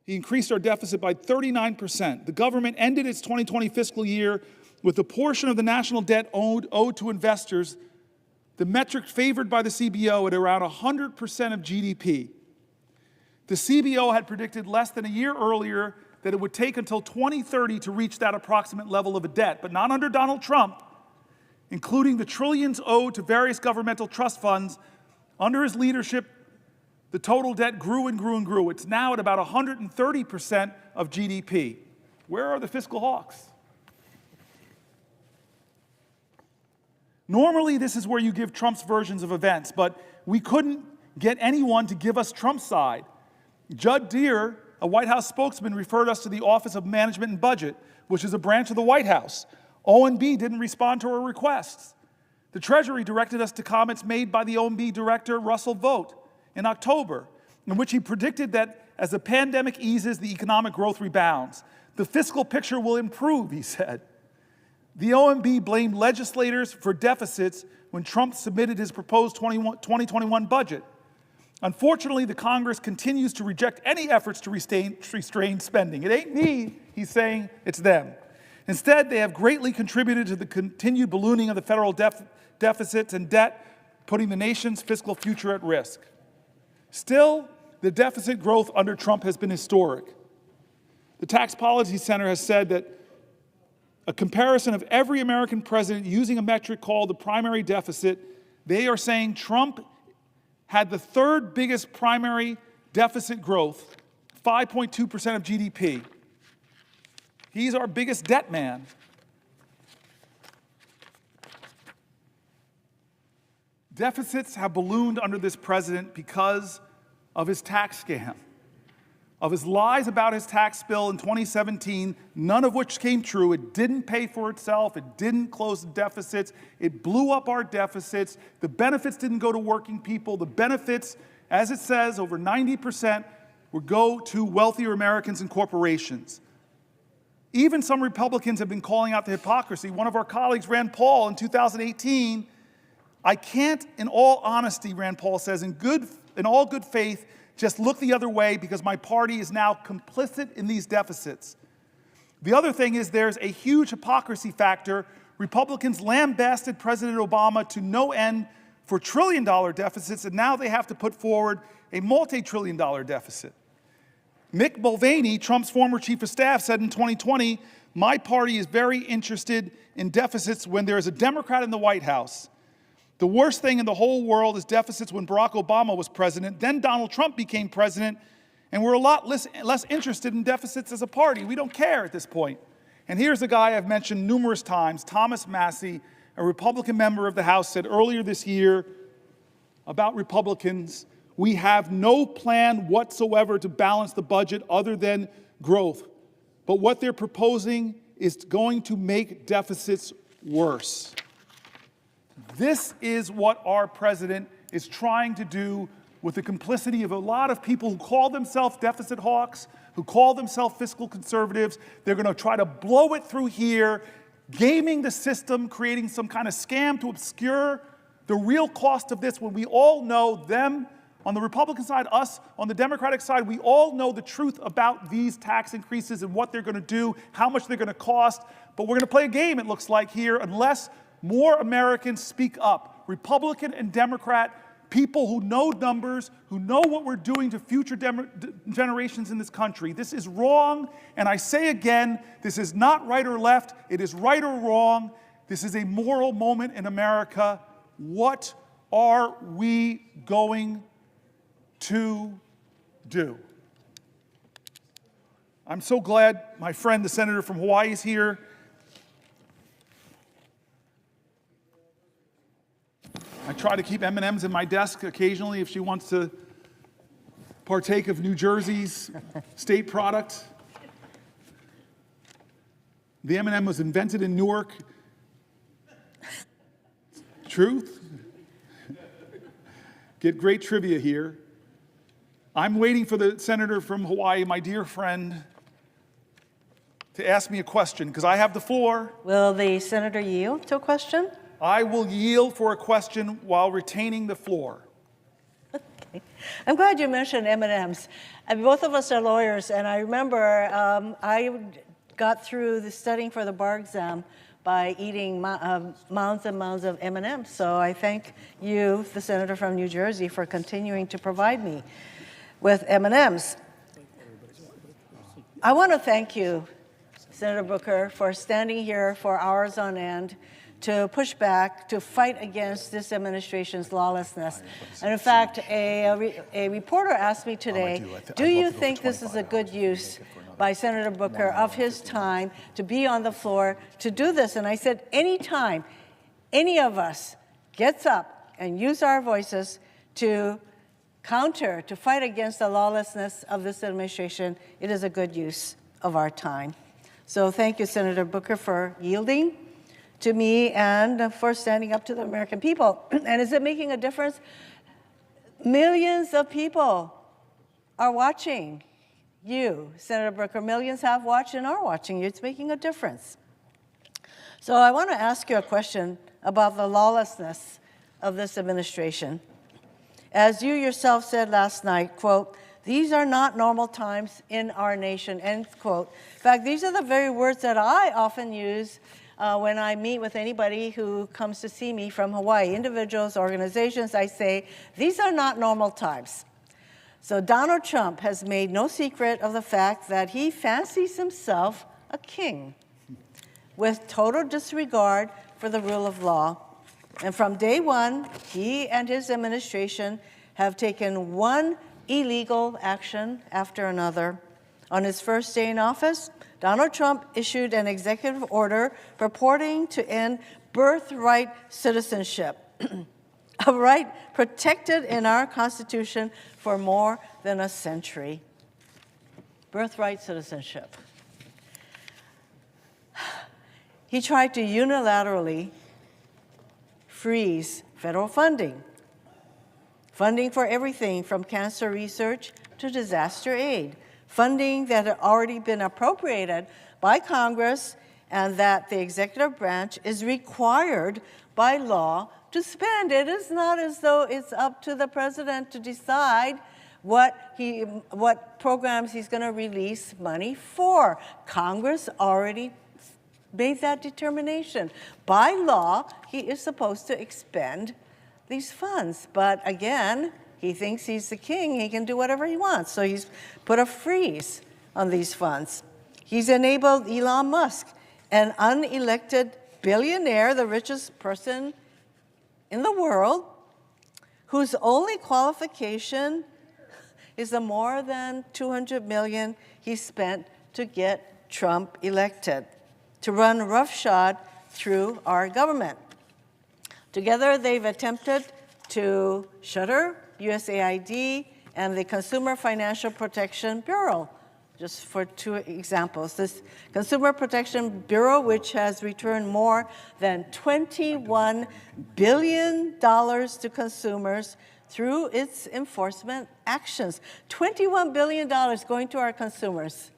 He increased our deficit by 39%. The government ended its 2020 fiscal year with a portion of the national debt owed to investors, the metric favored by the CBO, at around 100% of GDP. The CBO had predicted less than a year earlier that it would take until 2030 to reach that approximate level of a debt, but not under Donald Trump, including the trillions owed to various governmental trust funds. Under his leadership, the total debt grew and grew and grew. It's now at about 130% of GDP. Where are the fiscal hawks? Normally, this is where you give Trump's versions of events, but we couldn't get anyone to give us Trump's side. Judd Deere, a White House spokesman, referred us to the Office of Management and Budget, which is a branch of the White House. OMB didn't respond to our requests. The Treasury directed us to comments made by the OMB director, Russell Vought, in October, in which he predicted that as the pandemic eases, the economic growth rebounds. The fiscal picture will improve, he said. The OMB blamed legislators for deficits when Trump submitted his proposed 2021 budget. Unfortunately, the Congress continues to reject any efforts to restrain spending. It ain't me, he's saying, it's them. Instead, they have greatly contributed to the continued ballooning of the federal deficits and debt, putting the nation's fiscal future at risk. Still, the deficit growth under Trump has been historic. The Tax Policy Center has said that a comparison of every American president using a metric called the primary deficit, they are saying Trump had the third biggest primary deficit growth, 5.2% of GDP. He's our biggest debt man. Deficits have ballooned under this president because of his tax scam, of his lies about his tax bill in 2017, none of which came true. It didn't pay for itself. It didn't close the deficits. It blew up our deficits. The benefits didn't go to working people. The benefits, as it says, over 90% would go to wealthier Americans and corporations. Even some Republicans have been calling out the hypocrisy. One of our colleagues, Rand Paul, in 2018, I can't, in all honesty, Rand Paul says, in all good faith, just look the other way because my party is now complicit in these deficits. The other thing is there's a huge hypocrisy factor. Republicans lambasted President Obama to no end for trillion-dollar deficits, and now they have to put forward a multi-trillion-dollar deficit. Mick Mulvaney, Trump's former chief of staff, said in 2020, my party is very interested in deficits when there is a Democrat in the White House. The worst thing in the whole world is deficits when Barack Obama was president. Then Donald Trump became president, and we're a lot less interested in deficits as a party. We don't care at this point. And here's a guy I've mentioned numerous times, Thomas Massie, a Republican member of the House, said earlier this year about Republicans, we have no plan whatsoever to balance the budget other than growth. But what they're proposing is going to make deficits worse. This is what our president is trying to do with the complicity of a lot of people who call themselves deficit hawks, who call themselves fiscal conservatives. They're going to try to blow it through here, gaming the system, creating some kind of scam to obscure the real cost of this when we all know them on the Republican side, us on the Democratic side, we all know the truth about these tax increases and what they're going to do, how much they're going to cost. But we're going to play a game, it looks like here, unless more Americans speak up. Republican and Democrat, people who know numbers, who know what we're doing to future generations in this country. This is wrong, and I say again, this is not right or left, it is right or wrong. This is a moral moment in America. What are we going to do? I'm so glad my friend, the senator from Hawaii, is here. I try to keep M&Ms in my desk occasionally if she wants to partake of New Jersey's state product. The M&M was invented in Newark. Truth? Get great trivia here. I'm waiting for the senator from Hawaii, my dear friend, to ask me a question, because I have the floor. Will the senator yield to a question? I will yield for a question while retaining the floor. Okay. I'm glad you mentioned M&Ms. Both of us are lawyers, and I remember I got through the studying for the bar exam by eating mounds and mounds of M&Ms. So I thank you, the senator from New Jersey, for continuing to provide me with M&Ms. I want to thank you, Senator Booker, for standing here for hours on end to push back, to fight against this administration's lawlessness. And in fact, a reporter asked me today, do you think this is a good use by Senator Booker of his time to be on the floor to do this? And I said, anytime any of us gets up and use our voices to counter, to fight against the lawlessness of this administration, it is a good use of our time. So thank you, Senator Booker, for yielding to me and for standing up to the American people. And is it making a difference? Millions of people are watching you, Senator Booker. Millions have watched and are watching you. It's making a difference. So I want to ask you a question about the lawlessness of this administration. As you yourself said last night, quote, "These are not normal times in our nation," end quote. In fact, these are the very words that I often use when I meet with anybody who comes to see me from Hawaii, individuals, organizations. I say, these are not normal times. So Donald Trump has made no secret of the fact that he fancies himself a king with total disregard for the rule of law. And from day one, he and his administration have taken one illegal action after another. On his first day in office, Donald Trump issued an executive order purporting to end birthright citizenship, a right protected in our Constitution for more than a century. Birthright citizenship. He tried to unilaterally freeze federal funding for everything from cancer research to disaster aid, funding that had already been appropriated by Congress and that the executive branch is required by law to spend. It is not as though it's up to the president to decide what programs he's going to release money for. Congress already made that determination. By law, he is supposed to expend these funds. But again, he thinks he's the king. He can do whatever he wants. So he's put a freeze on these funds. He's enabled Elon Musk, an unelected billionaire, the richest person in the world, whose only qualification is the more than $200 million he spent to get Trump elected, to run roughshod through our government. Together, they've attempted to shutter USAID and the Consumer Financial Protection Bureau, just for two examples. This Consumer Protection Bureau, which has returned more than $21 billion to consumers through its enforcement actions. $21 billion going to our consumers.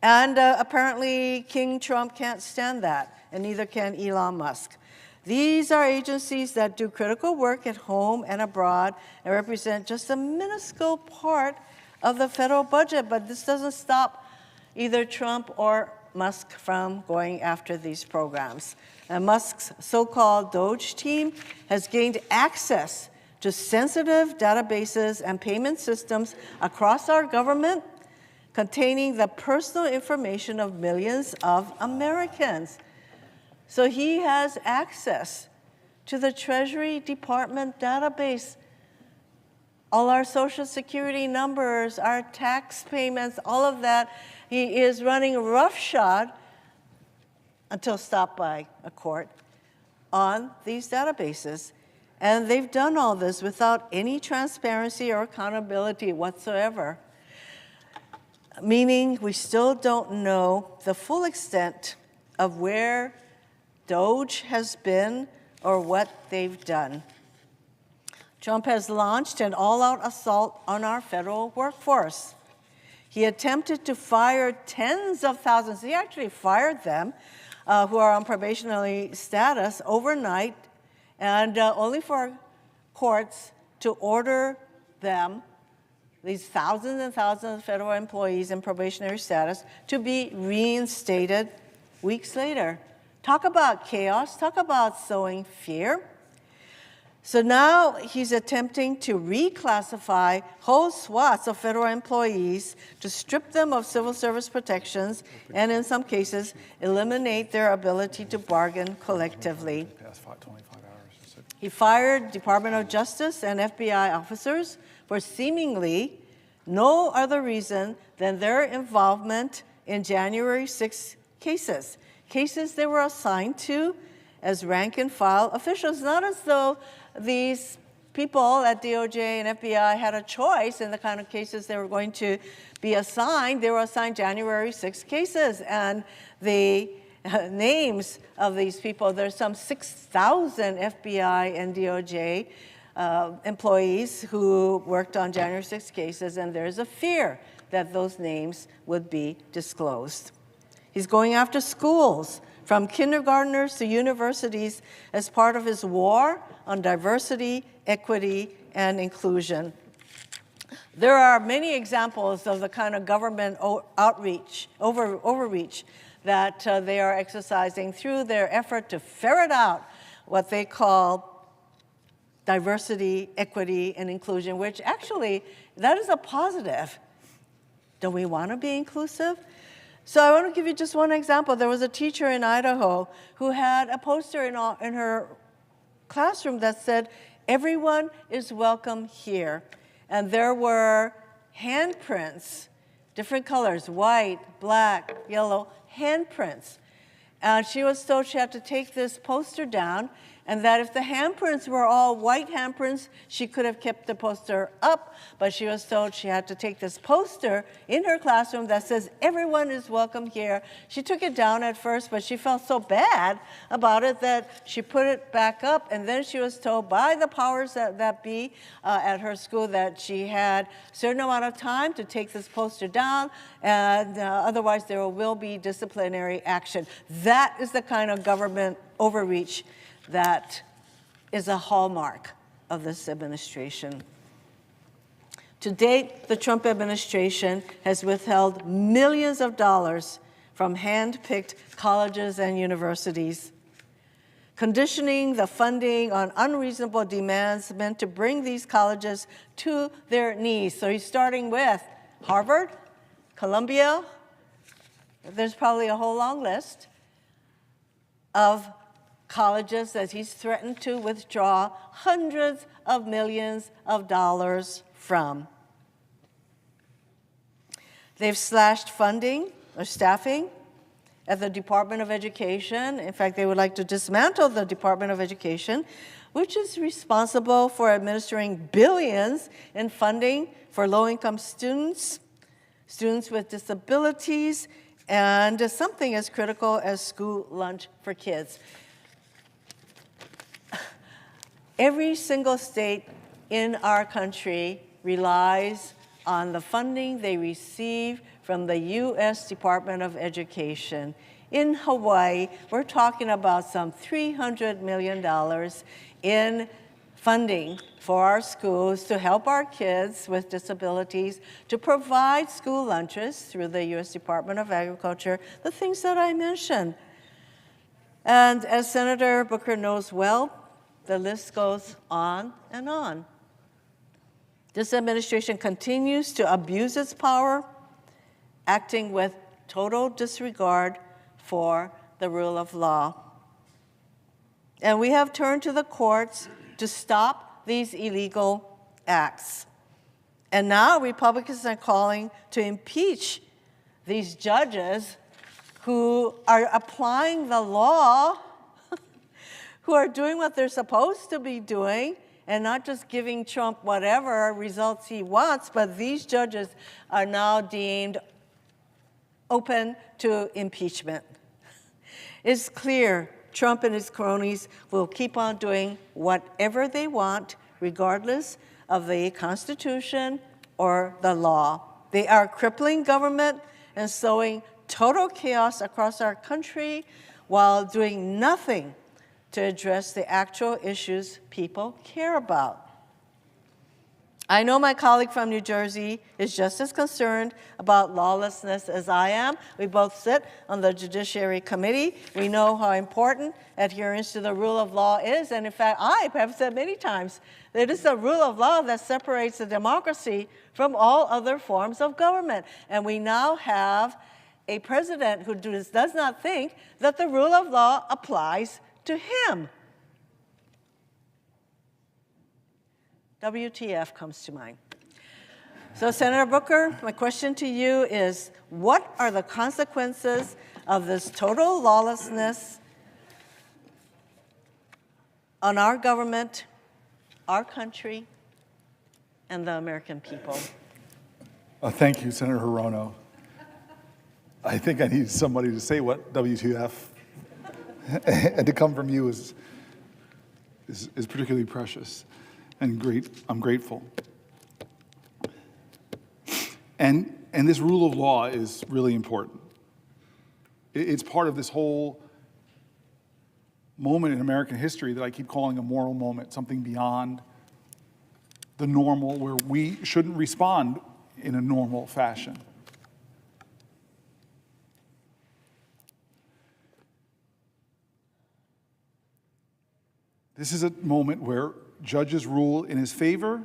And apparently King Trump can't stand that, and neither can Elon Musk. These are agencies that do critical work at home and abroad and represent just a minuscule part of the federal budget, but this doesn't stop either Trump or Musk from going after these programs. And Musk's so-called DOGE team has gained access to sensitive databases and payment systems across our government containing the personal information of millions of Americans. So he has access to the Treasury Department database, all our Social Security numbers, our tax payments, all of that. He is running roughshod until stopped by a court on these databases. And they've done all this without any transparency or accountability whatsoever, meaning we still don't know the full extent of where DOJ has been or what they've done. Trump has launched an all-out assault on our federal workforce. He attempted to fire tens of thousands, he actually fired them, who are on probationary status overnight, and only for courts to order them, these thousands and thousands of federal employees in probationary status, to be reinstated weeks later. Talk about chaos, talk about sowing fear. So now he's attempting to reclassify whole swaths of federal employees to strip them of civil service protections and in some cases eliminate their ability to bargain collectively. He fired Department of Justice and FBI officers for seemingly no other reason than their involvement in January 6 cases. Cases they were assigned to as rank and file officials, not as though these people at DOJ and FBI had a choice in the kind of cases they were going to be assigned. They were assigned January 6 cases, and the names of these people, there's some 6,000 FBI and DOJ employees who worked on January 6 cases, and there's a fear that those names would be disclosed. He's going after schools, from kindergartners to universities, as part of his war on diversity, equity, and inclusion. There are many examples of the kind of government overreach that they are exercising through their effort to ferret out what they call diversity, equity, and inclusion, which actually, that is a positive. Don't we want to be inclusive? So I want to give you just one example. There was a teacher in Idaho who had a poster in her classroom that said, "Everyone is welcome here." And there were handprints, different colors, white, black, yellow, handprints. And she was told she had to take this poster down, and that if the handprints were all white handprints, she could have kept the poster up, but she was told she had to take this poster in her classroom that says, "Everyone is welcome here." She took it down at first, but she felt so bad about it that she put it back up, and then she was told by the powers that be at her school that she had a certain amount of time to take this poster down, and otherwise there will be disciplinary action. That is the kind of government overreach that is a hallmark of this administration. To date, the Trump administration has withheld millions of dollars from hand-picked colleges and universities, conditioning the funding on unreasonable demands meant to bring these colleges to their knees. So he's starting with Harvard, Columbia, there's probably a whole long list of colleges that he's threatened to withdraw hundreds of millions of dollars from. They've slashed funding or staffing at the Department of Education. In fact, they would like to dismantle the Department of Education, which is responsible for administering billions in funding for low-income students, students with disabilities, and something as critical as school lunch for kids. Every single state in our country relies on the funding they receive from the U.S. Department of Education. In Hawaii, we're talking about some $300 million in funding for our schools to help our kids with disabilities, to provide school lunches through the U.S. Department of Agriculture, the things that I mentioned. And as Senator Booker knows well, The list goes on and on. This administration continues to abuse its power, acting with total disregard for the rule of law. And we have turned to the courts to stop these illegal acts. And now Republicans are calling to impeach these judges who are applying the law, who are doing what they're supposed to be doing, and not just giving Trump whatever results he wants, but these judges are now deemed open to impeachment. It's clear Trump and his cronies will keep on doing whatever they want, regardless of the Constitution or the law. They are crippling government and sowing total chaos across our country while doing nothing to address the actual issues people care about. I know my colleague from New Jersey is just as concerned about lawlessness as I am. We both sit on the Judiciary Committee. We know how important adherence to the rule of law is. And in fact, I have said many times that it is the rule of law that separates the democracy from all other forms of government. And we now have a president who does not think that the rule of law applies to him. WTF comes to mind. So, Senator Booker, my question to you is, what are the consequences of this total lawlessness on our government, our country, and the American people? Thank you, Senator Hirono. I think I need somebody to say what WTF, and to come from you is particularly precious and great. I'm grateful. And this rule of law is really important. It's part of this whole moment in American history that I keep calling a moral moment, something beyond the normal, where we shouldn't respond in a normal fashion. This is a moment where judges rule in his favor,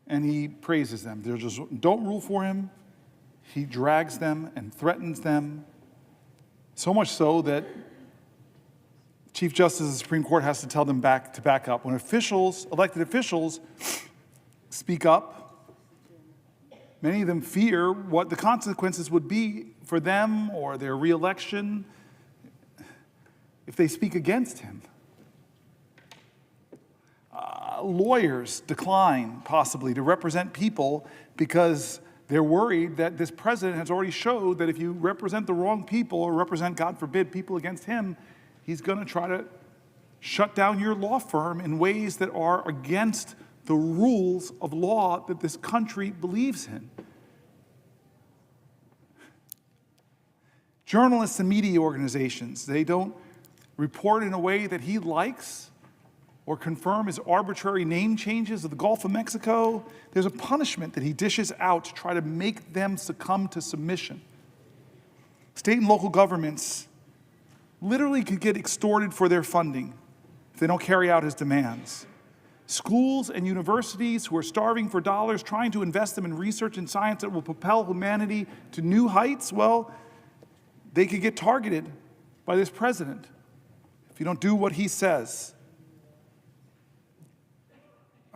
and he praises them. They just don't rule for him. He drags them and threatens them, so much so that Chief Justice of the Supreme Court has to tell them to back up. When elected officials, speak up, many of them fear what the consequences would be for them or their reelection if they speak against him. Lawyers decline, possibly, to represent people because they're worried that this president has already showed that if you represent the wrong people or represent, God forbid, people against him, he's going to try to shut down your law firm in ways that are against the rules of law that this country believes in. Journalists and media organizations, they don't report in a way that he likes or confirm his arbitrary name changes of the Gulf of Mexico. There's a punishment that he dishes out to try to make them succumb to submission. State and local governments literally could get extorted for their funding if they don't carry out his demands. Schools and universities who are starving for dollars, trying to invest them in research and science that will propel humanity to new heights, well, they could get targeted by this president if you don't do what he says.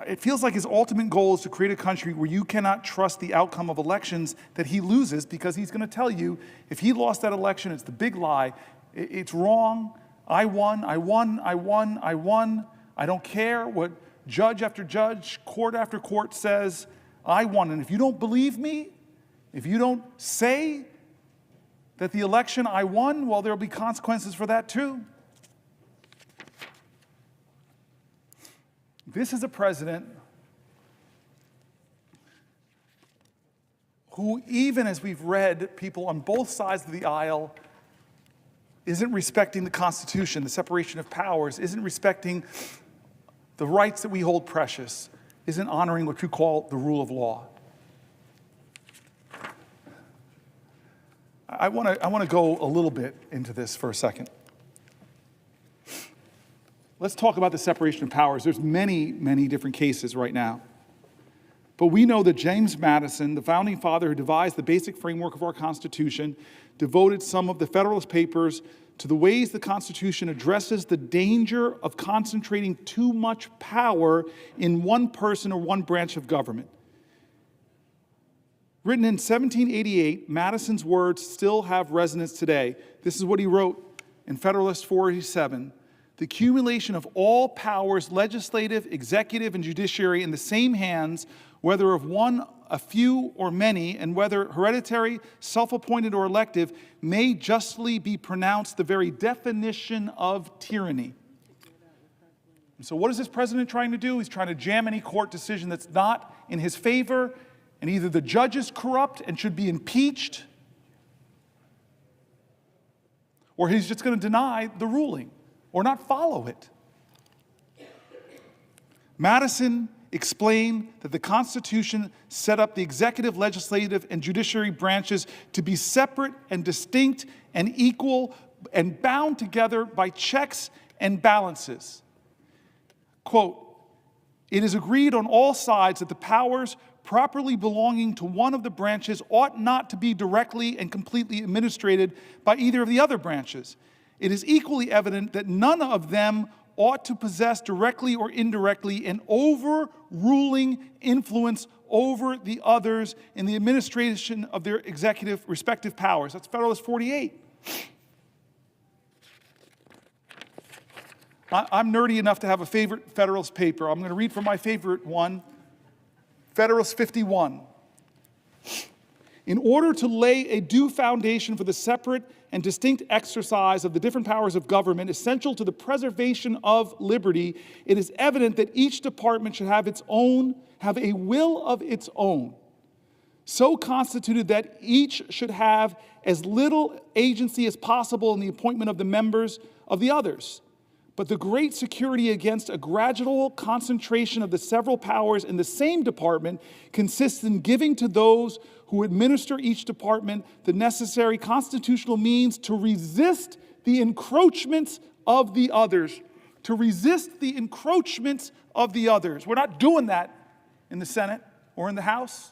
It feels like his ultimate goal is to create a country where you cannot trust the outcome of elections that he loses, because he's going to tell you if he lost that election, it's the big lie. It's wrong. I won. I don't care what judge after judge, court after court says. I won. And if you don't believe me, if you don't say that the election I won, well, there'll be consequences for that too. This is a president who, even as we've read, people on both sides of the aisle, isn't respecting the Constitution, the separation of powers, isn't respecting the rights that we hold precious, isn't honoring what you call the rule of law. I want to go a little bit into this for a second. let's talk about the separation of powers. There's many, many different cases right now. But we know that James Madison, the founding father who devised the basic framework of our Constitution, devoted some of the Federalist Papers to the ways the Constitution addresses the danger of concentrating too much power in one person or one branch of government. Written in 1788, Madison's words still have resonance today. This is what he wrote in Federalist 487. The accumulation of all powers, legislative, executive, and judiciary in the same hands, whether of one, a few, or many, and whether hereditary, self-appointed, or elective, may justly be pronounced the very definition of tyranny. And so what is this president trying to do? He's trying to jam any court decision that's not in his favor, and either the judge is corrupt and should be impeached, or he's just going to deny the ruling or not follow it. Madison explained that the Constitution set up the executive, legislative, and judiciary branches to be separate and distinct and equal and bound together by checks and balances. Quote, "It is agreed on all sides that the powers properly belonging to one of the branches ought not to be directly and completely administered by either of the other branches. It is equally evident that none of them ought to possess directly or indirectly an overruling influence over the others in the administration of their executive respective powers." That's Federalist 48. I'm nerdy enough to have a favorite Federalist paper. I'm going to read from my favorite one, Federalist 51. In order to lay a due foundation for the separate and distinct exercise of the different powers of government essential to the preservation of liberty, it is evident that each department should have a will of its own, so constituted that each should have as little agency as possible in the appointment of the members of the others. But the great security against a gradual concentration of the several powers in the same department consists in giving to those who administer each department the necessary constitutional means to resist the encroachments of the others. To resist the encroachments of the others. We're not doing that in the Senate or in the House.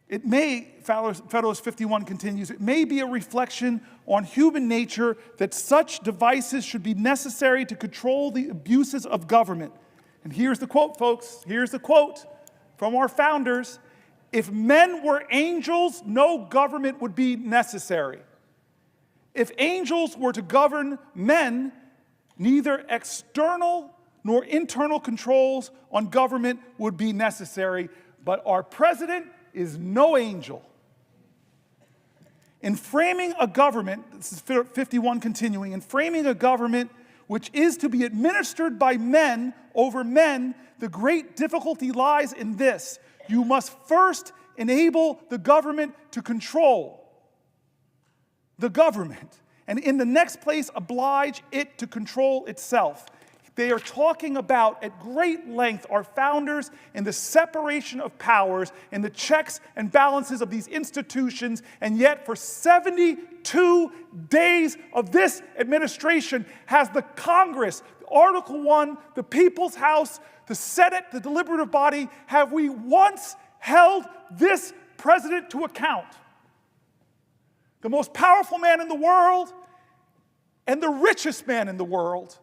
It may, Federalist 51 continues, it may be a reflection on human nature that such devices should be necessary to control the abuses of government. And here's the quote, folks. Here's the quote from our founders. If men were angels, no government would be necessary. If angels were to govern men, neither external nor internal controls on government would be necessary. But our president is no angel. In framing a government, this is 51 continuing, in framing a government which is to be administered by men over men, the great difficulty lies in this. You must first enable the government to control the government, and in the next place, oblige it to control itself. They are talking about at great length our founders in the separation of powers and the checks and balances of these institutions, and yet for 72 days of this administration has the Congress, Article 1, the People's House, the Senate, the deliberative body, have we once held this president to account? The most powerful man in the world and the richest man in the world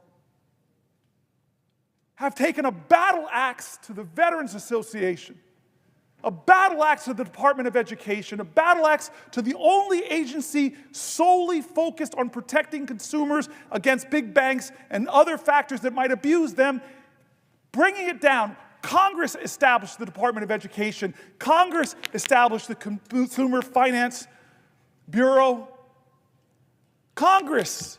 have taken a battle axe to the Veterans Association, a battle axe to the Department of Education, a battle axe to the only agency solely focused on protecting consumers against big banks and other factors that might abuse them, bringing it down. Congress established the Department of Education. Congress established the Consumer Finance Bureau. Congress.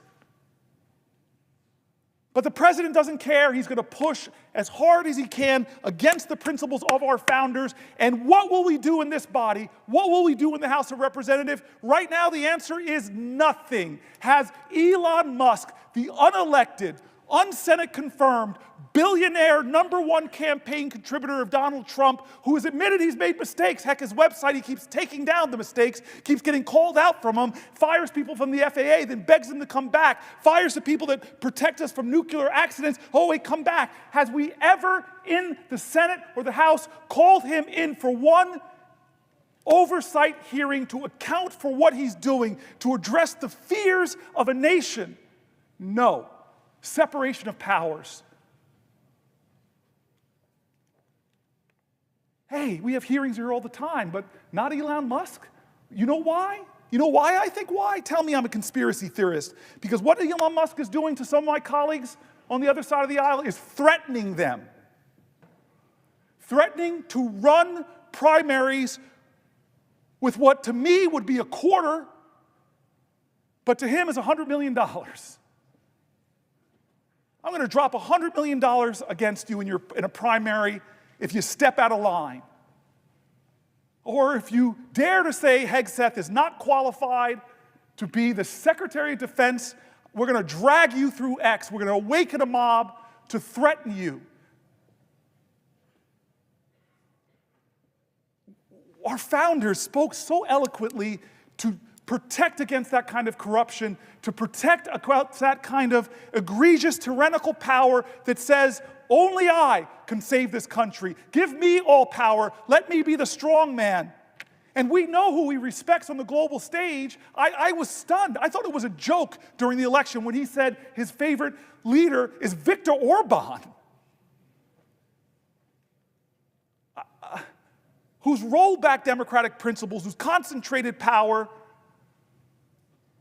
But the president doesn't care. He's going to push as hard as he can against the principles of our founders. And what will we do in this body? What will we do in the House of Representatives? Right now, the answer is nothing. Has Elon Musk, the unelected, un-Senate confirmed, billionaire, #1 campaign contributor of Donald Trump, who has admitted he's made mistakes. Heck, his website, he keeps taking down the mistakes, keeps getting called out from them, fires people from the FAA, then begs them to come back, fires the people that protect us from nuclear accidents. Oh, wait, come back. Has we ever in the Senate or the House called him in for one oversight hearing to account for what he's doing, to address the fears of a nation? No. Separation of powers. Hey, we have hearings here all the time, but not Elon Musk. You know why? You know why I think why? Tell me I'm a conspiracy theorist. Because what Elon Musk is doing to some of my colleagues on the other side of the aisle is threatening them. Threatening to run primaries with what to me would be a quarter, but to him is $100 million. I'm going to drop $100 million against you in a primary if you step out of line. Or if you dare to say Hegseth is not qualified to be the Secretary of Defense, we're going to drag you through X. We're going to awaken a mob to threaten you. Our founders spoke so eloquently to protect against that kind of corruption, to protect against that kind of egregious tyrannical power that says, only I can save this country. Give me all power. Let me be the strong man. And we know who he respects on the global stage. I was stunned. I thought it was a joke during the election when he said his favorite leader is Viktor Orban, whose rollback democratic principles, whose concentrated power.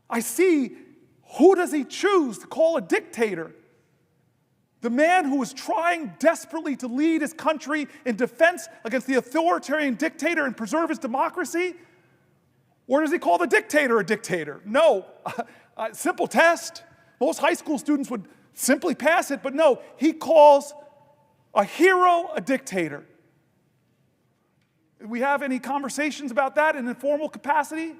I see, who does he choose to call a dictator? The man who is trying desperately to lead his country in defense against the authoritarian dictator and preserve his democracy? Or does he call the dictator a dictator? No. Simple test. Most high school students would simply pass it, but no. He calls a hero a dictator. Do we have any conversations about that in an informal capacity?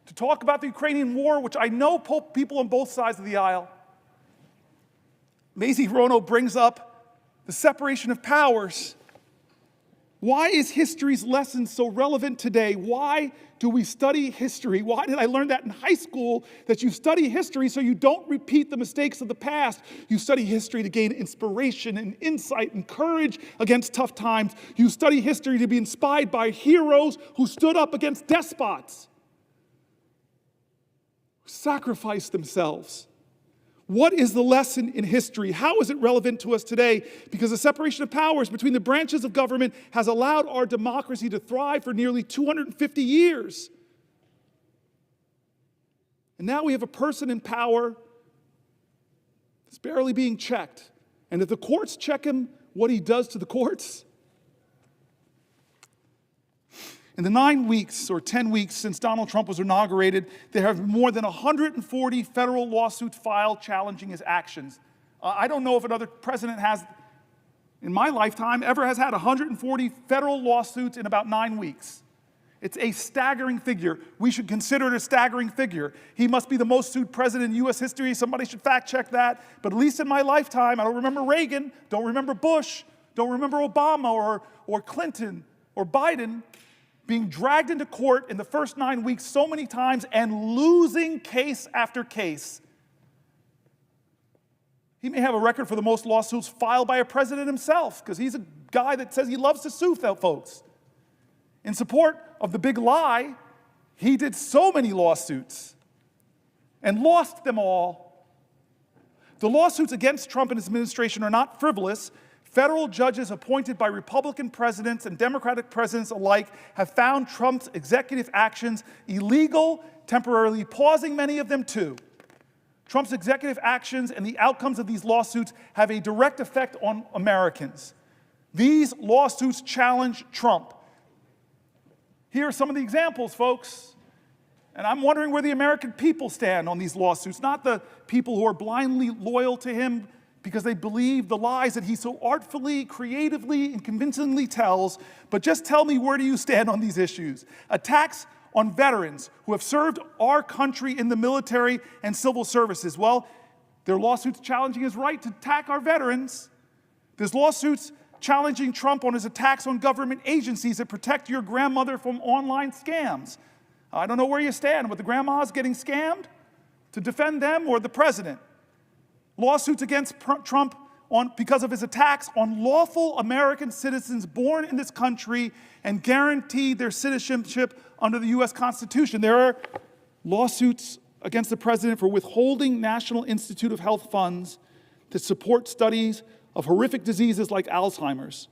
To talk about the Ukrainian war, which I know people on both sides of the aisle. Mazie Hirono brings up the separation of powers. Why is history's lesson so relevant today? Why do we study history? Why did I learn that in high school, that you study history so you don't repeat the mistakes of the past? You study history to gain inspiration and insight and courage against tough times. You study history to be inspired by heroes who stood up against despots, who sacrificed themselves. What is the lesson in history? How is it relevant to us today? Because the separation of powers between the branches of government has allowed our democracy to thrive for nearly 250 years. And now we have a person in power that's barely being checked. And if the courts check him, what he does to the courts? In the 9 weeks or 10 weeks since Donald Trump was inaugurated, there have been more than 140 federal lawsuits filed challenging his actions. I don't know if another president has, in my lifetime, ever has had 140 federal lawsuits in about 9 weeks. It's a staggering figure. We should consider it a staggering figure. He must be the most sued president in U.S. history. Somebody should fact check that. But at least in my lifetime, I don't remember Reagan, don't remember Bush, don't remember Obama or Clinton or Biden being dragged into court in the first 9 weeks so many times and losing case after case. He may have a record for the most lawsuits filed by a president himself, because he's a guy that says he loves to sue folks. In support of the big lie, he did so many lawsuits and lost them all. The lawsuits against Trump and his administration are not frivolous. Federal judges appointed by Republican presidents and Democratic presidents alike have found Trump's executive actions illegal, temporarily pausing many of them too. Trump's executive actions and the outcomes of these lawsuits have a direct effect on Americans. These lawsuits challenge Trump. Here are some of the examples, folks. And I'm wondering where the American people stand on these lawsuits, not the people who are blindly loyal to him because they believe the lies that he so artfully, creatively, and convincingly tells, but just tell me, where do you stand on these issues? Attacks on veterans who have served our country in the military and civil services. Well, There are lawsuits challenging his right to attack our veterans. There's lawsuits challenging Trump on his attacks on government agencies that protect your grandmother from online scams. I don't know where you stand with the grandmas getting scammed, to defend them or the president. Lawsuits against Trump because of his attacks on lawful American citizens born in this country and guaranteed their citizenship under the U.S. Constitution. There are lawsuits against the president for withholding National Institute of Health funds to support studies of horrific diseases like Alzheimer's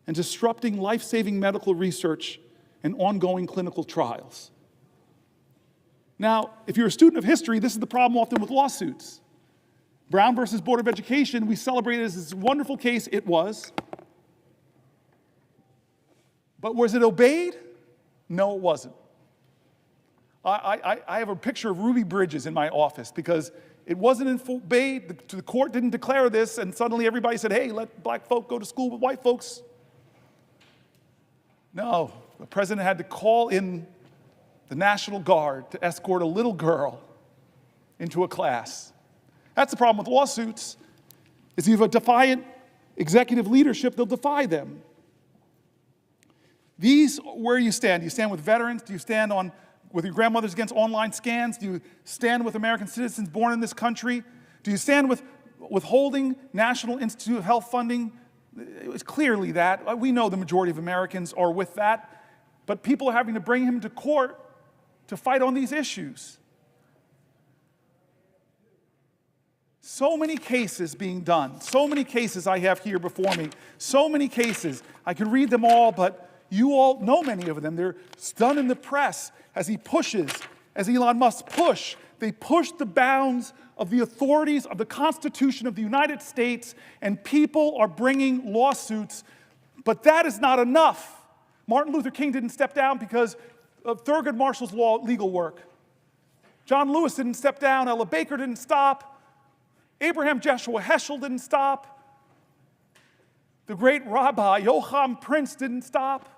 and disrupting life-saving medical research and ongoing clinical trials. Now, if you're a student of history, this is the problem often with lawsuits. Brown versus Board of Education, we celebrated as this wonderful case. It was. But was it obeyed? No, it wasn't. I have a picture of Ruby Bridges in my office because it wasn't obeyed. The court didn't declare this, and suddenly everybody said, hey, let black folk go to school with white folks. No, the president had to call in the National Guard to escort a little girl into a class. That's the problem with lawsuits, is you have a defiant executive leadership, they'll defy them. These, where you stand? Do you stand with veterans? Do you stand with your grandmothers against online scams? Do you stand with American citizens born in this country? Do you stand with withholding National Institute of Health funding? It was clearly that. We know the majority of Americans are with that, but people are having to bring him to court to fight on these issues. So many cases being done, so many cases I have here before me, so many cases. I could read them all, but you all know many of them. They're done in the press as he pushes, as Elon Musk push. They push the bounds of the authorities of the Constitution of the United States, and people are bringing lawsuits, but that is not enough. Martin Luther King didn't step down because of Thurgood Marshall's legal work. John Lewis didn't step down. Ella Baker didn't stop. Abraham Joshua Heschel didn't stop. The great Rabbi Joachim Prince didn't stop.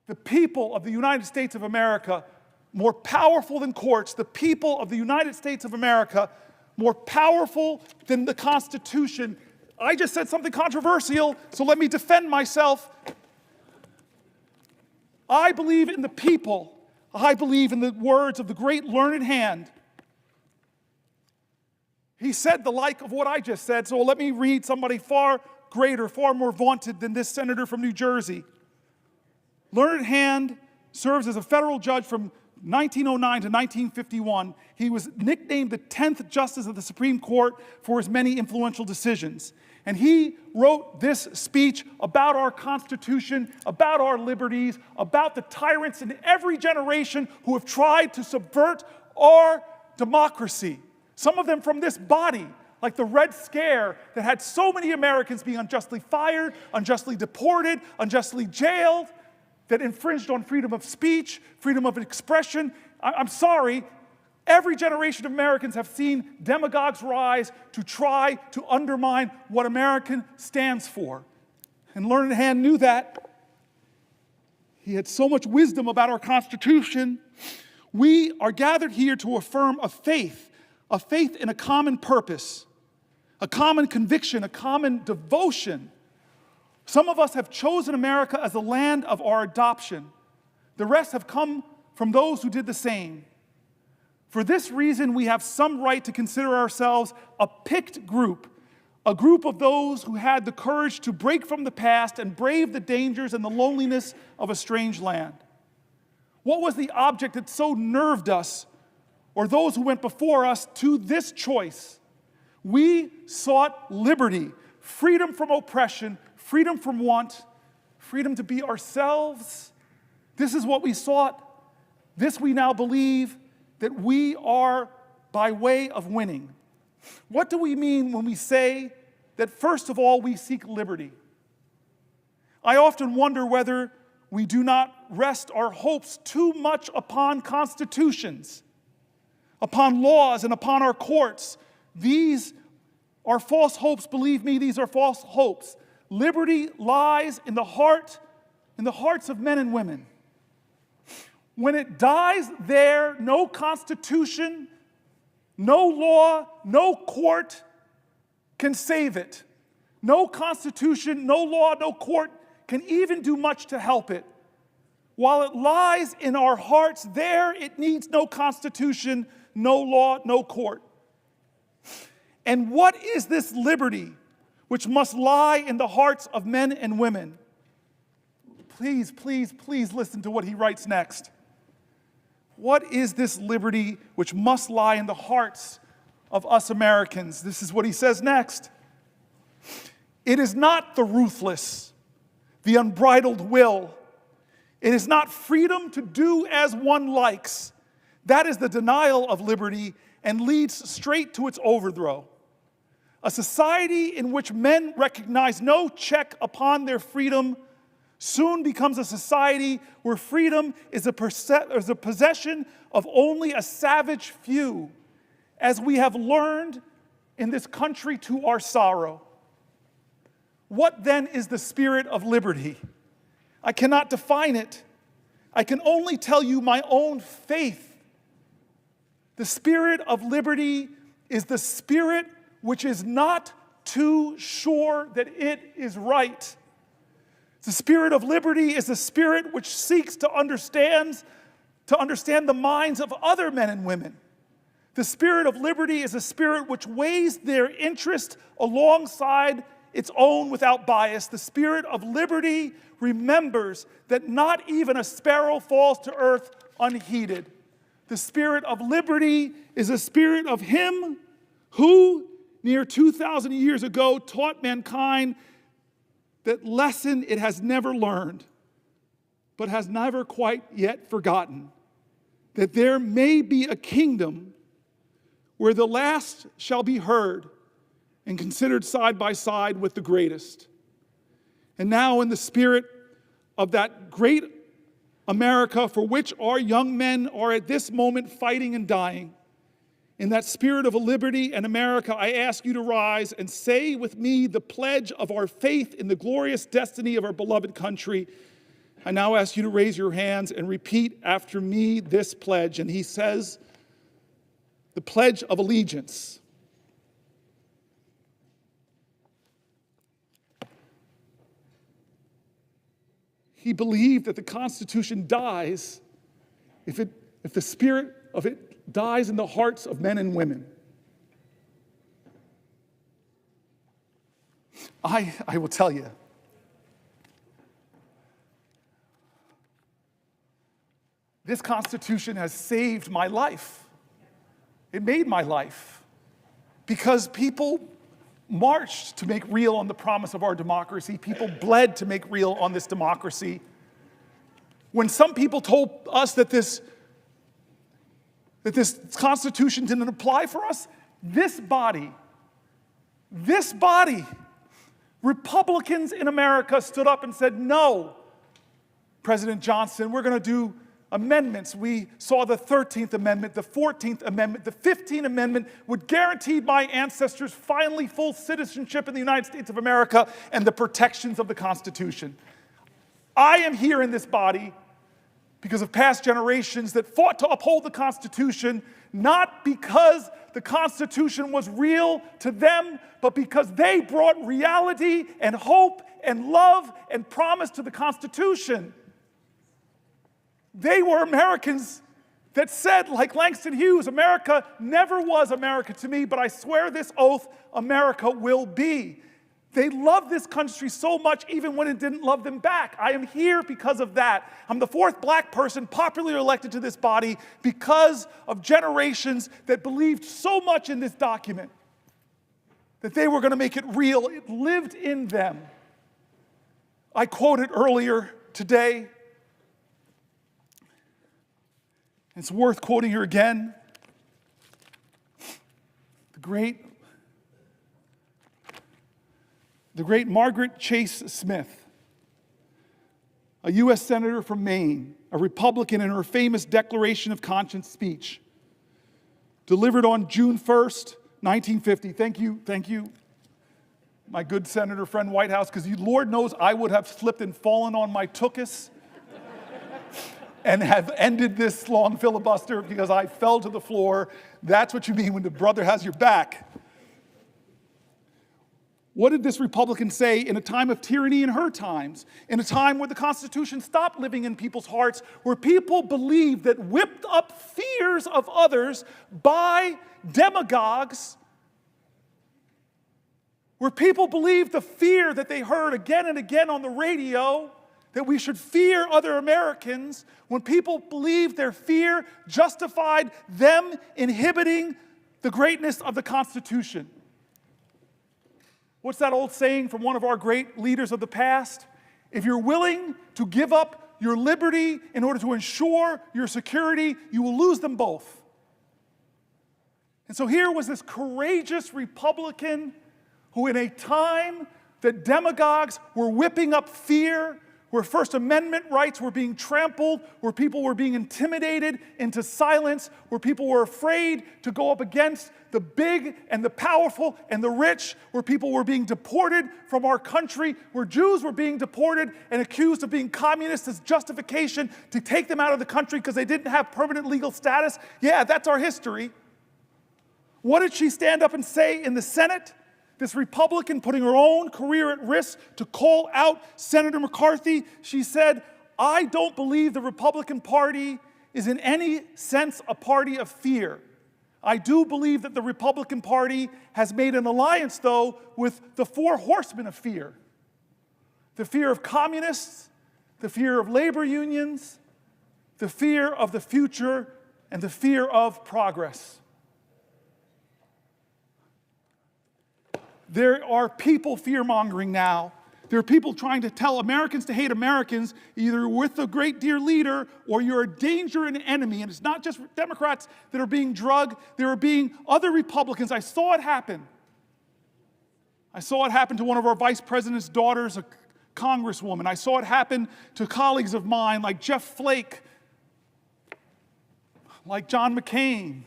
The people of the United States of America, more powerful than courts, the people of the United States of America, more powerful than the Constitution. I just said something controversial, so let me defend myself. I believe in the people. I believe in the words of the great learned hand. He said the like of what I just said, so let me read somebody far greater, far more vaunted than this senator from New Jersey. Learned Hand serves as a federal judge from 1909 to 1951. He was nicknamed the 10th Justice of the Supreme Court for his many influential decisions. And he wrote this speech about our Constitution, about our liberties, about the tyrants in every generation who have tried to subvert our democracy. Some of them from this body, like the Red Scare that had so many Americans being unjustly fired, unjustly deported, unjustly jailed, that infringed on freedom of speech, freedom of expression. I'm sorry, every generation of Americans have seen demagogues rise to try to undermine what American stands for. And Learned Hand knew that. He had so much wisdom about our Constitution. We are gathered here to affirm a faith in a common purpose, a common conviction, a common devotion. Some of us have chosen America as the land of our adoption. The rest have come from those who did the same. For this reason, we have some right to consider ourselves a picked group, a group of those who had the courage to break from the past and brave the dangers and the loneliness of a strange land. What was the object that so nerved us, or those who went before us, to this choice? We sought liberty, freedom from oppression, freedom from want, freedom to be ourselves. This is what we sought. This we now believe that we are by way of winning. What do we mean when we say that first of all we seek liberty? I often wonder whether we do not rest our hopes too much upon constitutions, upon laws, and upon our courts. These are false hopes. Believe me, these are false hopes. Liberty lies in the hearts of men and women. When it dies there, no constitution, no law, no court can save it. No constitution, no law, no court can even do much to help it. While it lies in our hearts, there it needs no constitution, no law, no court. And what is this liberty which must lie in the hearts of men and women? Please, please, please listen to what he writes next. What is this liberty which must lie in the hearts of us Americans? This is what he says next. It is not the ruthless, the unbridled will. It is not freedom to do as one likes. That is the denial of liberty and leads straight to its overthrow. A society in which men recognize no check upon their freedom soon becomes a society where freedom is a possession of only a savage few, as we have learned in this country to our sorrow. What then is the spirit of liberty? I cannot define it. I can only tell you my own faith. The spirit of liberty is the spirit which is not too sure that it is right. The spirit of liberty is the spirit which seeks to understand the minds of other men and women. The spirit of liberty is a spirit which weighs their interest alongside its own without bias. The spirit of liberty remembers that not even a sparrow falls to earth unheeded. The spirit of liberty is a spirit of him who, near 2,000 years ago, taught mankind that lesson it has never learned, but has never quite yet forgotten, that there may be a kingdom where the last shall be heard and considered side by side with the greatest. And now in the spirit of that great America for which our young men are at this moment fighting and dying, in that spirit of a liberty and America, I ask you to rise and say with me the pledge of our faith in the glorious destiny of our beloved country. I now ask you to raise your hands and repeat after me this pledge. And he says, the Pledge of Allegiance. He believed that the Constitution dies if the spirit of it dies in the hearts of men and women. I will tell you, this Constitution has saved my life. It made my life because people marched to make real on the promise of our democracy. People bled to make real on this democracy. When some people told us that this Constitution didn't apply for us, this body, Republicans in America stood up and said, no, President Johnson, we're going to do amendments. We saw the 13th Amendment, the 14th Amendment, the 15th Amendment would guarantee my ancestors finally full citizenship in the United States of America and the protections of the Constitution. I am here in this body because of past generations that fought to uphold the Constitution, not because the Constitution was real to them, but because they brought reality and hope and love and promise to the Constitution. They were Americans that said, like Langston Hughes, America never was America to me, but I swear this oath, America will be. They loved this country so much even when it didn't love them back. I am here because of that. I'm the fourth black person popularly elected to this body because of generations that believed so much in this document that they were going to make it real. It lived in them. I quoted earlier today. It's worth quoting here again. The great Margaret Chase Smith, a U.S. Senator from Maine, a Republican, in her famous Declaration of Conscience speech, delivered on June 1st, 1950. Thank you, my good Senator friend Whitehouse, because Lord knows I would have slipped and fallen on my tuchus. and have ended this long filibuster because I fell to the floor. That's what you mean when the brother has your back. What did this Republican say in a time of tyranny in her times, in a time where the Constitution stopped living in people's hearts, where people believed that whipped up fears of others by demagogues, where people believed the fear that they heard again and again on the radio, that we should fear other Americans, when people believed their fear justified them inhibiting the greatness of the Constitution. What's that old saying from one of our great leaders of the past? If you're willing to give up your liberty in order to ensure your security, you will lose them both. And so here was this courageous Republican who, in a time that demagogues were whipping up fear, where First Amendment rights were being trampled, where people were being intimidated into silence, where people were afraid to go up against the big and the powerful and the rich, where people were being deported from our country, where Jews were being deported and accused of being communists as justification to take them out of the country because they didn't have permanent legal status. Yeah, that's our history. What did she stand up and say in the Senate? This Republican putting her own career at risk to call out Senator McCarthy. She said, I don't believe the Republican Party is in any sense a party of fear. I do believe that the Republican Party has made an alliance, though, with the four horsemen of fear. The fear of communists, the fear of labor unions, the fear of the future, and the fear of progress. There are people fear-mongering now. There are people trying to tell Americans to hate Americans, either with the great dear leader or you're a danger and an enemy. And it's not just Democrats that are being drugged. There are being other Republicans. I saw it happen. I saw it happen to one of our vice president's daughters, a congresswoman. I saw it happen to colleagues of mine like Jeff Flake, like John McCain,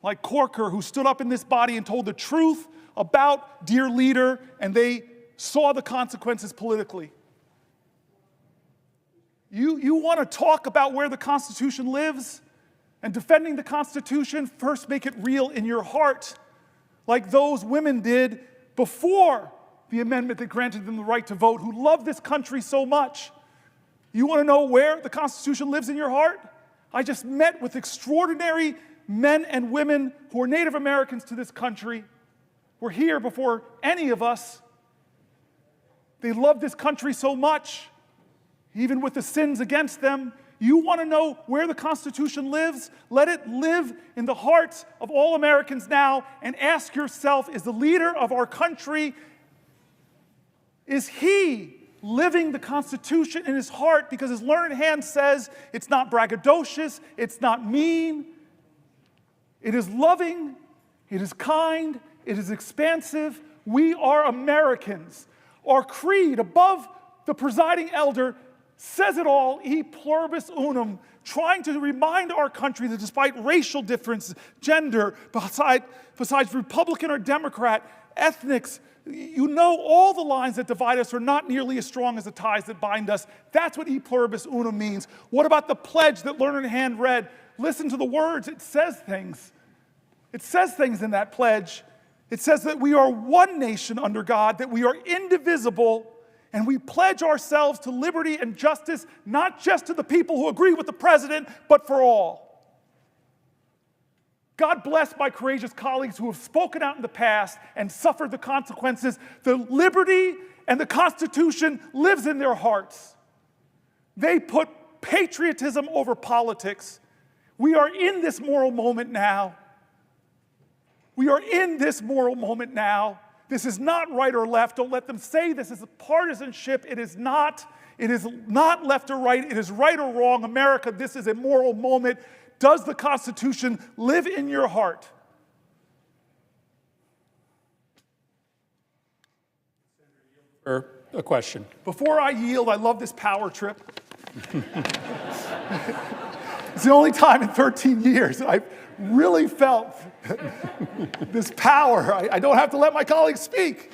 like Corker, who stood up in this body and told the truth about dear leader, and they saw the consequences politically. You want to talk about where the Constitution lives and defending the Constitution? First, make it real in your heart, like those women did before the amendment that granted them the right to vote, who loved this country so much. You want to know where the Constitution lives in your heart? I just met with extraordinary men and women who are Native Americans to this country. Were here before any of us. They love this country so much, even with the sins against them. You want to know where the Constitution lives? Let it live in the hearts of all Americans now, and ask yourself, is the leader of our country, is he living the Constitution in his heart? Because his learned hand says it's not braggadocious, it's not mean, it is loving, it is kind, it is expansive. We are Americans. Our creed, above the presiding elder, says it all, e pluribus unum, trying to remind our country that despite racial differences, gender, besides Republican or Democrat, ethnics, you know all the lines that divide us are not nearly as strong as the ties that bind us. That's what e pluribus unum means. What about the pledge that learned hand read? Listen to the words. It says things. It says things in that pledge. It says that we are one nation under God, that we are indivisible, and we pledge ourselves to liberty and justice, not just to the people who agree with the president, but for all. God bless my courageous colleagues who have spoken out in the past and suffered the consequences. The liberty and the Constitution lives in their hearts. They put patriotism over politics. We are in this moral moment now. We are in this moral moment now. This is not right or left. Don't let them say this is a partisanship. It is not. It is not left or right. It is right or wrong. America, this is a moral moment. Does the Constitution live in your heart? A question. Before I yield, I love this power trip. It's the only time in 13 years that I've really felt this power. I don't have to let my colleagues speak.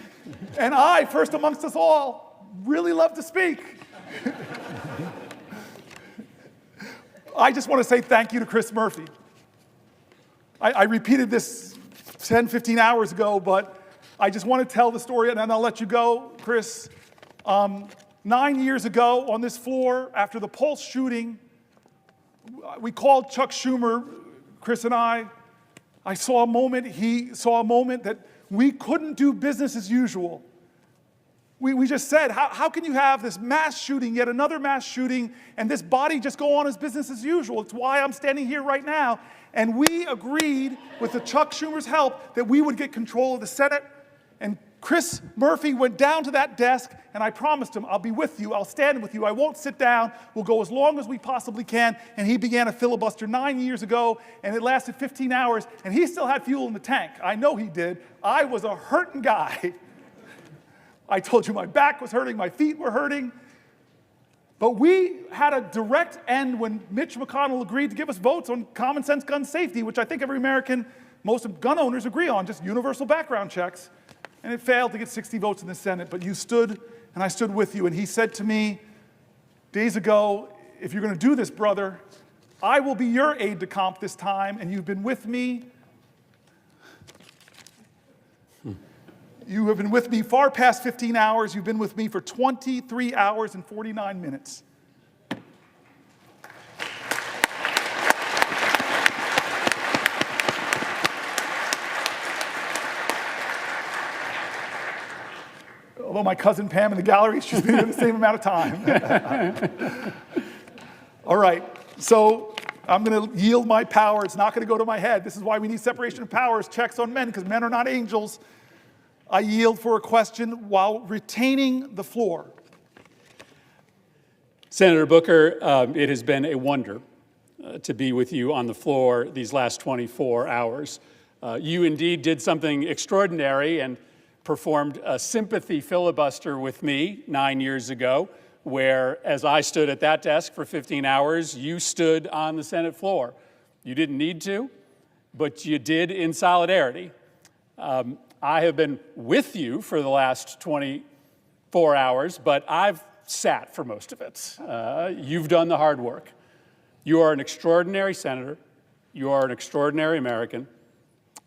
And I, first amongst us all, really love to speak. I just want to say thank you to Chris Murphy. I repeated this 10, 15 hours ago, but I just want to tell the story, and then I'll let you go, Chris. 9 years ago on this floor, after the Pulse shooting, we called Chuck Schumer, Chris and I saw a moment, he saw a moment that we couldn't do business as usual. We just said, how can you have this mass shooting, yet another mass shooting, and this body just go on as business as usual? It's why I'm standing here right now. And we agreed, with the Chuck Schumer's help, that we would get control of the Senate. And Chris Murphy went down to that desk, and I promised him, I'll be with you, I'll stand with you, I won't sit down, we'll go as long as we possibly can. And he began a filibuster 9 years ago, and it lasted 15 hours, and he still had fuel in the tank. I know he did. I was a hurting guy. I told you my back was hurting, my feet were hurting. But we had a direct end when Mitch McConnell agreed to give us votes on common sense gun safety, which I think every American, most gun owners agree on, just universal background checks. And it failed to get 60 votes in the Senate, but you stood, and I stood with you. And he said to me days ago, if you're going to do this, brother, I will be your aide de camp this time, and you've been with me. You have been with me far past 15 hours. You've been with me for 23 hours and 49 minutes. Although my cousin Pam in the gallery, she's been here the same amount of time. All right, so I'm going to yield my power. It's not going to go to my head. This is why we need separation of powers, checks on men, because men are not angels. I yield for a question while retaining the floor. Senator Booker, it has been a wonder to be with you on the floor these last 24 hours. You indeed did something extraordinary and performed a sympathy filibuster with me 9 years ago, where as I stood at that desk for 15 hours, you stood on the Senate floor. You didn't need to, but you did in solidarity. I have been with you for the last 24 hours, but I've sat for most of it. You've done the hard work. You are an extraordinary senator. You are an extraordinary American.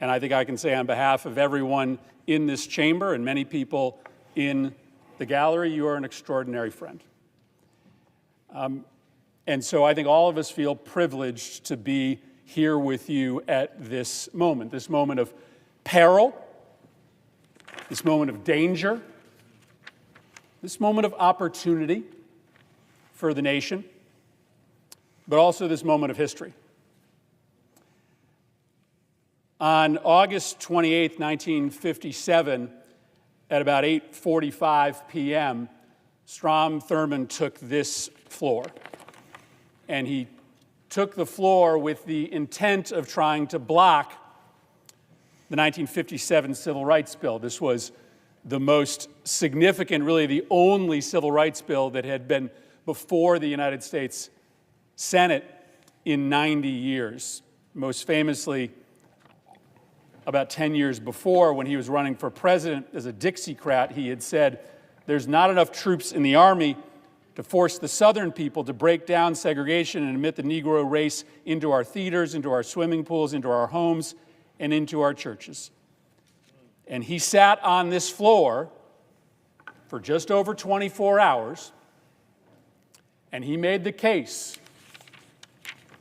And I think I can say on behalf of everyone in this chamber and many people in the gallery, you are an extraordinary friend. And so I think all of us feel privileged to be here with you at this moment of peril, this moment of danger, this moment of opportunity for the nation, but also this moment of history. On August 28, 1957, at about 8:45 p.m., Strom Thurmond took this floor. And he took the floor with the intent of trying to block the 1957 Civil Rights Bill. This was the most significant, really the only civil rights bill that had been before the United States Senate in 90 years. Most famously, about 10 years before, when he was running for president as a Dixiecrat, he had said, "There's not enough troops in the Army to force the Southern people to break down segregation and admit the Negro race into our theaters, into our swimming pools, into our homes, and into our churches." And he sat on this floor for just over 24 hours, and he made the case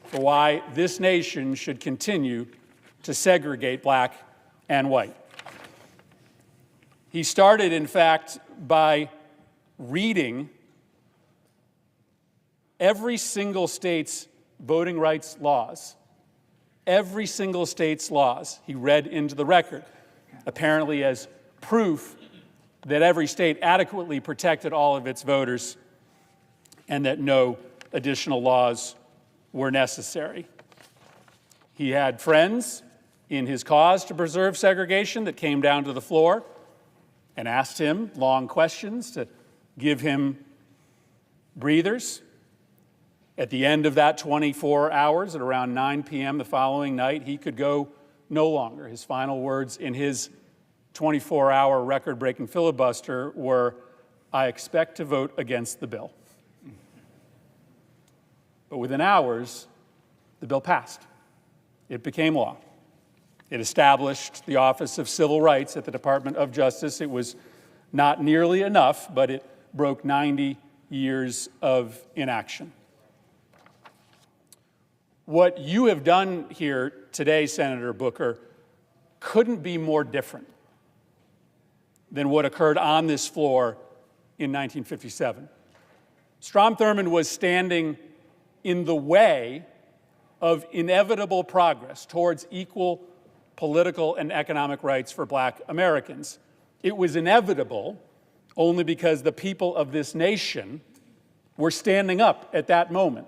for why this nation should continue to segregate black and white. He started, in fact, by reading every single state's voting rights laws. Every single state's laws he read into the record, apparently as proof that every state adequately protected all of its voters and that no additional laws were necessary. He had friends in his cause to preserve segregation that came down to the floor and asked him long questions to give him breathers. At the end of that 24 hours, at around 9 p.m. the following night, he could go no longer. His final words in his 24-hour record-breaking filibuster were, "I expect to vote against the bill." But within hours, The bill passed. It became law. It established the Office of Civil Rights at the Department of Justice. It was not nearly enough, but it broke 90 years of inaction. What you have done here today, Senator Booker, couldn't be more different than what occurred on this floor in 1957. Strom Thurmond was standing in the way of inevitable progress towards equal political and economic rights for Black Americans. It was inevitable only because the people of this nation were standing up at that moment,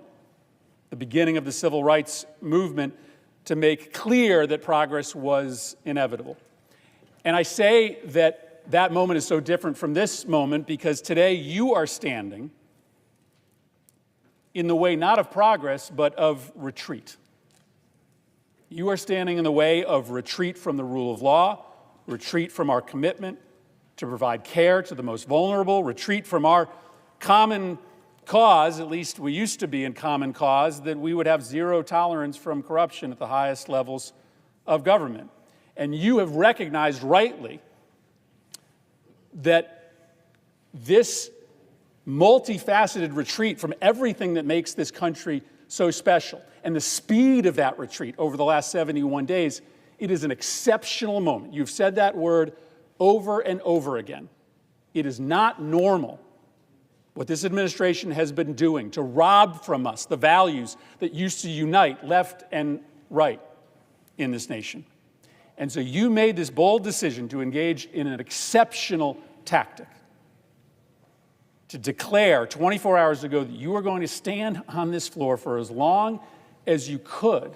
the beginning of the civil rights movement, to make clear that progress was inevitable. And I say that that moment is so different from this moment because today you are standing in the way not of progress, but of retreat. You are standing in the way of retreat from the rule of law, retreat from our commitment to provide care to the most vulnerable, retreat from our common cause, at least we used to be in common cause, that we would have zero tolerance from corruption at the highest levels of government. And you have recognized rightly that this multifaceted retreat from everything that makes this country so special, and the speed of that retreat over the last 71 days, it is an exceptional moment. You've said that word over and over again. It is not normal what this administration has been doing to rob from us the values that used to unite left and right in this nation. And so you made this bold decision to engage in an exceptional tactic, to declare 24 hours ago that you were going to stand on this floor for as long as you could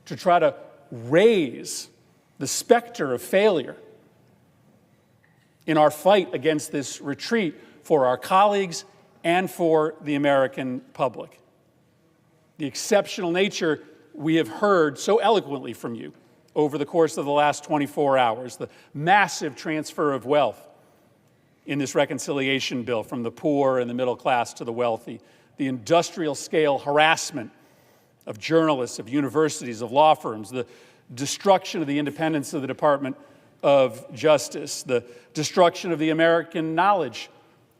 to try to raise the specter of failure in our fight against this retreat for our colleagues and for the American public. The exceptional nature we have heard so eloquently from you over the course of the last 24 hours, the massive transfer of wealth in this reconciliation bill from the poor and the middle class to the wealthy, the industrial scale harassment of journalists, of universities, of law firms, the destruction of the independence of the Department of Justice, the destruction of the American knowledge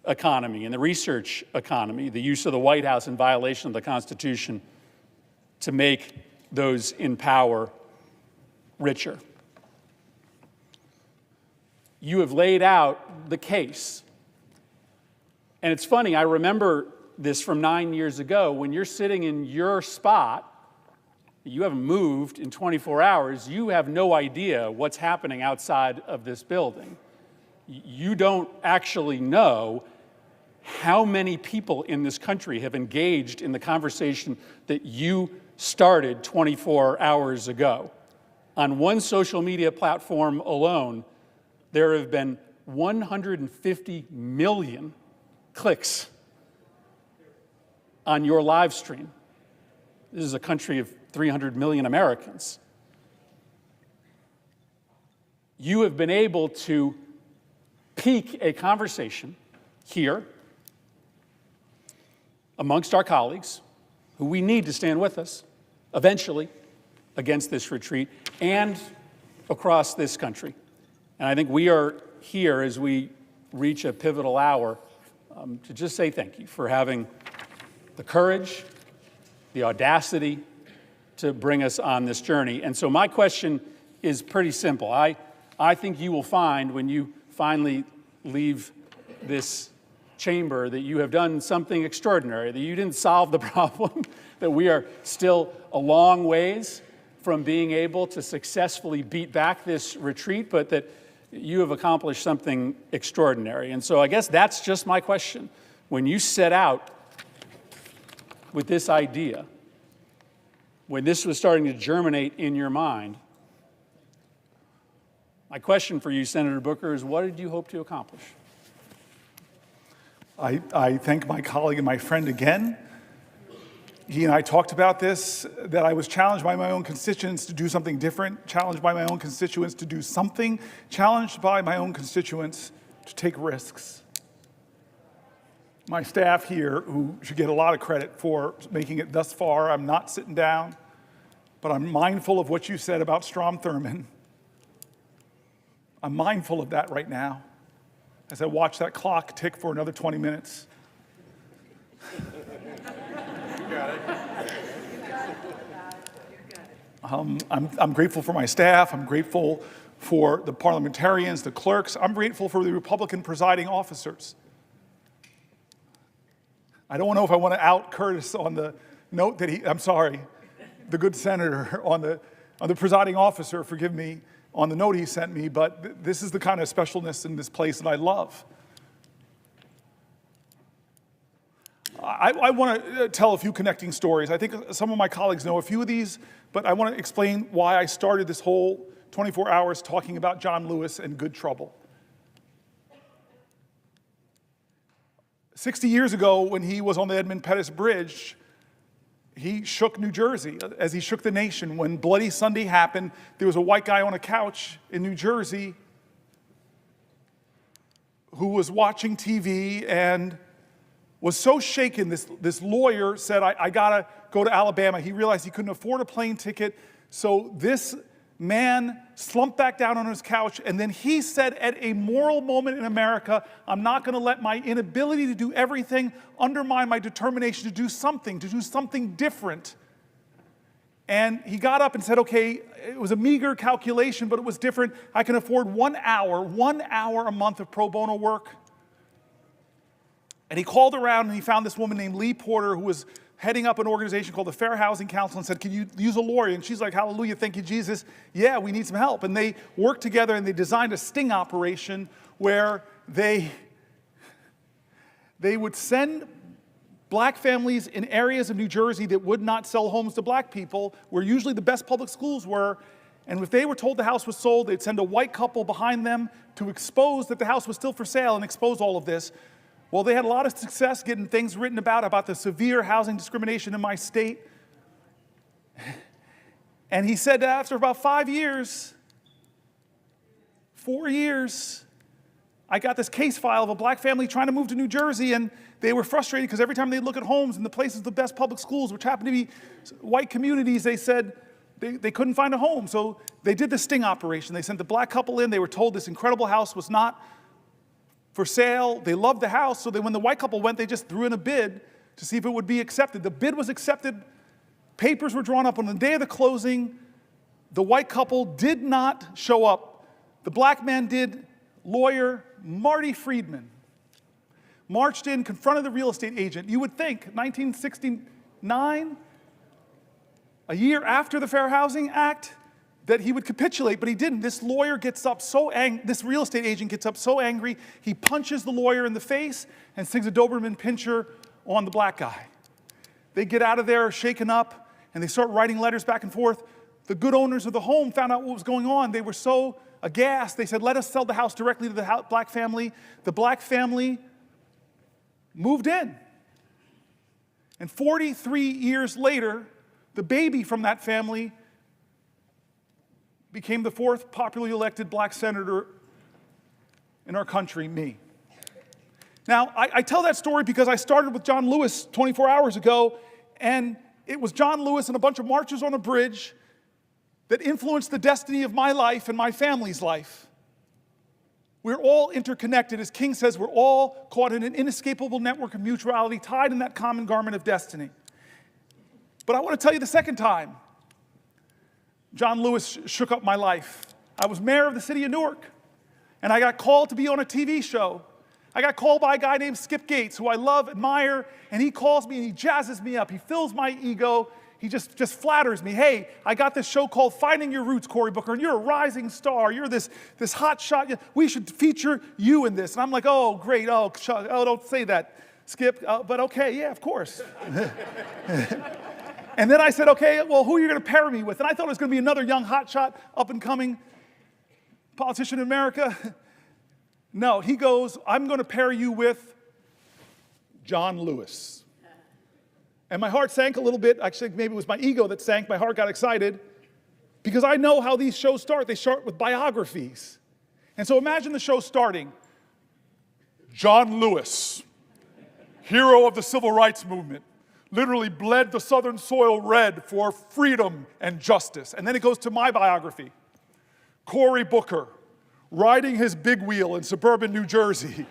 economy and the research economy, the use of the White House in violation of the Constitution to make those in power richer. You have laid out the case. And it's funny, I remember this from 9 years ago. When you're sitting in your spot, you haven't moved in 24 hours, you have no idea what's happening outside of this building. You don't actually know how many people in this country have engaged in the conversation that you started 24 hours ago. On one social media platform alone, there have been 150 million clicks on your live stream. This is a country of 300 million Americans. You have been able to pique a conversation here amongst our colleagues, who we need to stand with us eventually against this retreat, and across this country. And I think we are here as we reach a pivotal hour to just say thank you for having the courage, the audacity to bring us on this journey. And so my question is pretty simple. I think you will find when you finally leave this chamber that you have done something extraordinary, that you didn't solve the problem, that we are still a long ways from being able to successfully beat back this retreat, but that you have accomplished something extraordinary. And so I guess that's just my question. When you set out with this idea, when this was starting to germinate in your mind, my question for you, Senator Booker, is what did you hope to accomplish? I thank my colleague and my friend again. He and I talked about this, that I was challenged by my own constituents to do something different, challenged by my own constituents to do something, challenged by my own constituents to take risks. my staff here, who should get a lot of credit for making it thus far. I'm not sitting down, but I'm mindful of what you said about Strom Thurmond. I'm mindful of that right now as I watch that clock tick for another 20 minutes. I'm grateful for my staff. I'm grateful for the parliamentarians, the clerks. I'm grateful for the Republican presiding officers. I don't know if I want to out Curtis on the note that the good senator on the presiding officer, forgive me, on the note he sent me, but this is the kind of specialness in this place that I love. I want to tell a few connecting stories. I think some of my colleagues know a few of these, but I want to explain why I started this whole 24 hours talking about John Lewis and good trouble. 60 years ago, when he was on the Edmund Pettus Bridge, he shook New Jersey as he shook the nation. When Bloody Sunday happened, there was a white guy on a couch in New Jersey who was watching TV and was so shaken. This lawyer said, I gotta go to Alabama. He realized he couldn't afford a plane ticket, so this man slumped back down on his couch, and then he said, at a moral moment in America, I'm not going to let my inability to do everything undermine my determination to do something different. And he got up and said, okay, it was a meager calculation, but it was different. I can afford 1 hour a month of pro bono work. And he called around and he found this woman named Lee Porter, who was heading up an organization called the Fair Housing Council, and said, can you use a lawyer? And she's like, hallelujah, thank you, Jesus. Yeah, we need some help. And they worked together and they designed a sting operation where they would send black families in areas of New Jersey that would not sell homes to black people, where usually the best public schools were. And if they were told the house was sold, they'd send a white couple behind them to expose that the house was still for sale and expose all of this. Well, they had a lot of success getting things written about the severe housing discrimination in my state. And he said that after about 4 years, I got this case file of a black family trying to move to New Jersey, and they were frustrated because every time they'd look at homes in the places, the best public schools, which happened to be white communities, they said they couldn't find a home. So they did the sting operation. They sent the black couple in. They were told this incredible house was not for sale. They loved the house, so when the white couple went, they just threw in a bid to see if it would be accepted. The bid was accepted. Papers were drawn up. On the day of the closing, the white couple did not show up. The black man did. Lawyer Marty Friedman marched in, confronted the real estate agent. You would think, 1969, a year after the Fair Housing Act, that he would capitulate, but he didn't. This lawyer gets up so angry, this real estate agent gets up so angry, he punches the lawyer in the face and sings a Doberman pinscher on the black guy. They get out of there shaken up, and they start writing letters back and forth. The good owners of the home found out what was going on. They were so aghast. They said, let us sell the house directly to the black family. The black family moved in. And 43 years later, the baby from that family became the 4th popularly elected black senator in our country, me. Now, I tell that story because I started with John Lewis 24 hours ago, and it was John Lewis and a bunch of marchers on a bridge that influenced the destiny of my life and my family's life. We're all interconnected. As King says, we're all caught in an inescapable network of mutuality, tied in that common garment of destiny. But I want to tell you the second time John Lewis shook up my life. I was mayor of the city of Newark, and I got called to be on a TV show. I got called by a guy named Skip Gates, who I love, admire, and he calls me and he jazzes me up. He fills my ego. He just flatters me. Hey, I got this show called Finding Your Roots, Cory Booker, and you're a rising star. You're this hot shot. We should feature you in this. And I'm like, oh, great. Oh, don't say that, Skip. But okay, yeah, of course. And then I said, okay, well, who are you going to pair me with? And I thought it was going to be another young hotshot, up-and-coming politician in America. No, he goes, I'm going to pair you with John Lewis. And my heart sank a little bit. Actually, maybe it was my ego that sank. My heart got excited because I know how these shows start. They start with biographies. And so imagine the show starting. John Lewis. hero of the civil rights movement, literally bled the Southern soil red for freedom and justice. And then it goes to my biography. Cory Booker, riding his big wheel in suburban New Jersey.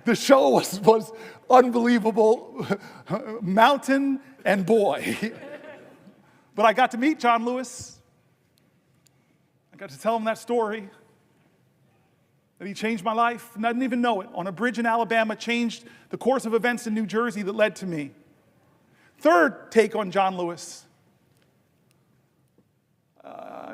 The show was unbelievable, mountain and boy. But I got to meet John Lewis. I got to tell him that story, that he changed my life, and I didn't even know it. On a bridge in Alabama, changed the course of events in New Jersey that led to me. Third take on John Lewis.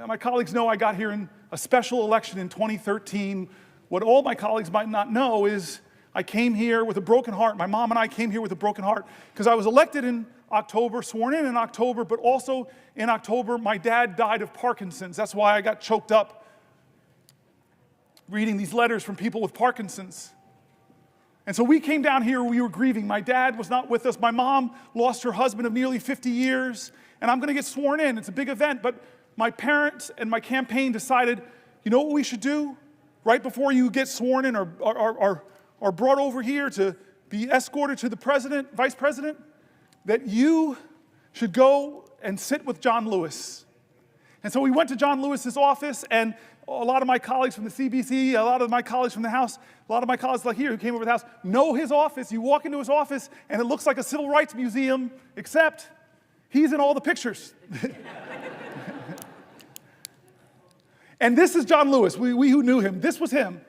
My colleagues know I got here in a special election in 2013. What all my colleagues might not know is I came here with a broken heart. My mom and I came here with a broken heart because I was elected in October, sworn in October, but also in October, my dad died of Parkinson's. That's why I got choked up reading these letters from people with Parkinson's. And so we came down here, we were grieving. My dad was not with us. My mom lost her husband of nearly 50 years, and I'm going to get sworn in. It's a big event, but my parents and my campaign decided, you know what we should do? Right before you get sworn in or brought over here to be escorted to the president, vice president, that you should go and sit with John Lewis. And so we went to John Lewis's office, and a lot of my colleagues from the CBC, a lot of my colleagues from the House, a lot of my colleagues like here who came over to the House know his office. You walk into his office, and it looks like a civil rights museum, except he's in all the pictures. And this is John Lewis, we who knew him. This was him.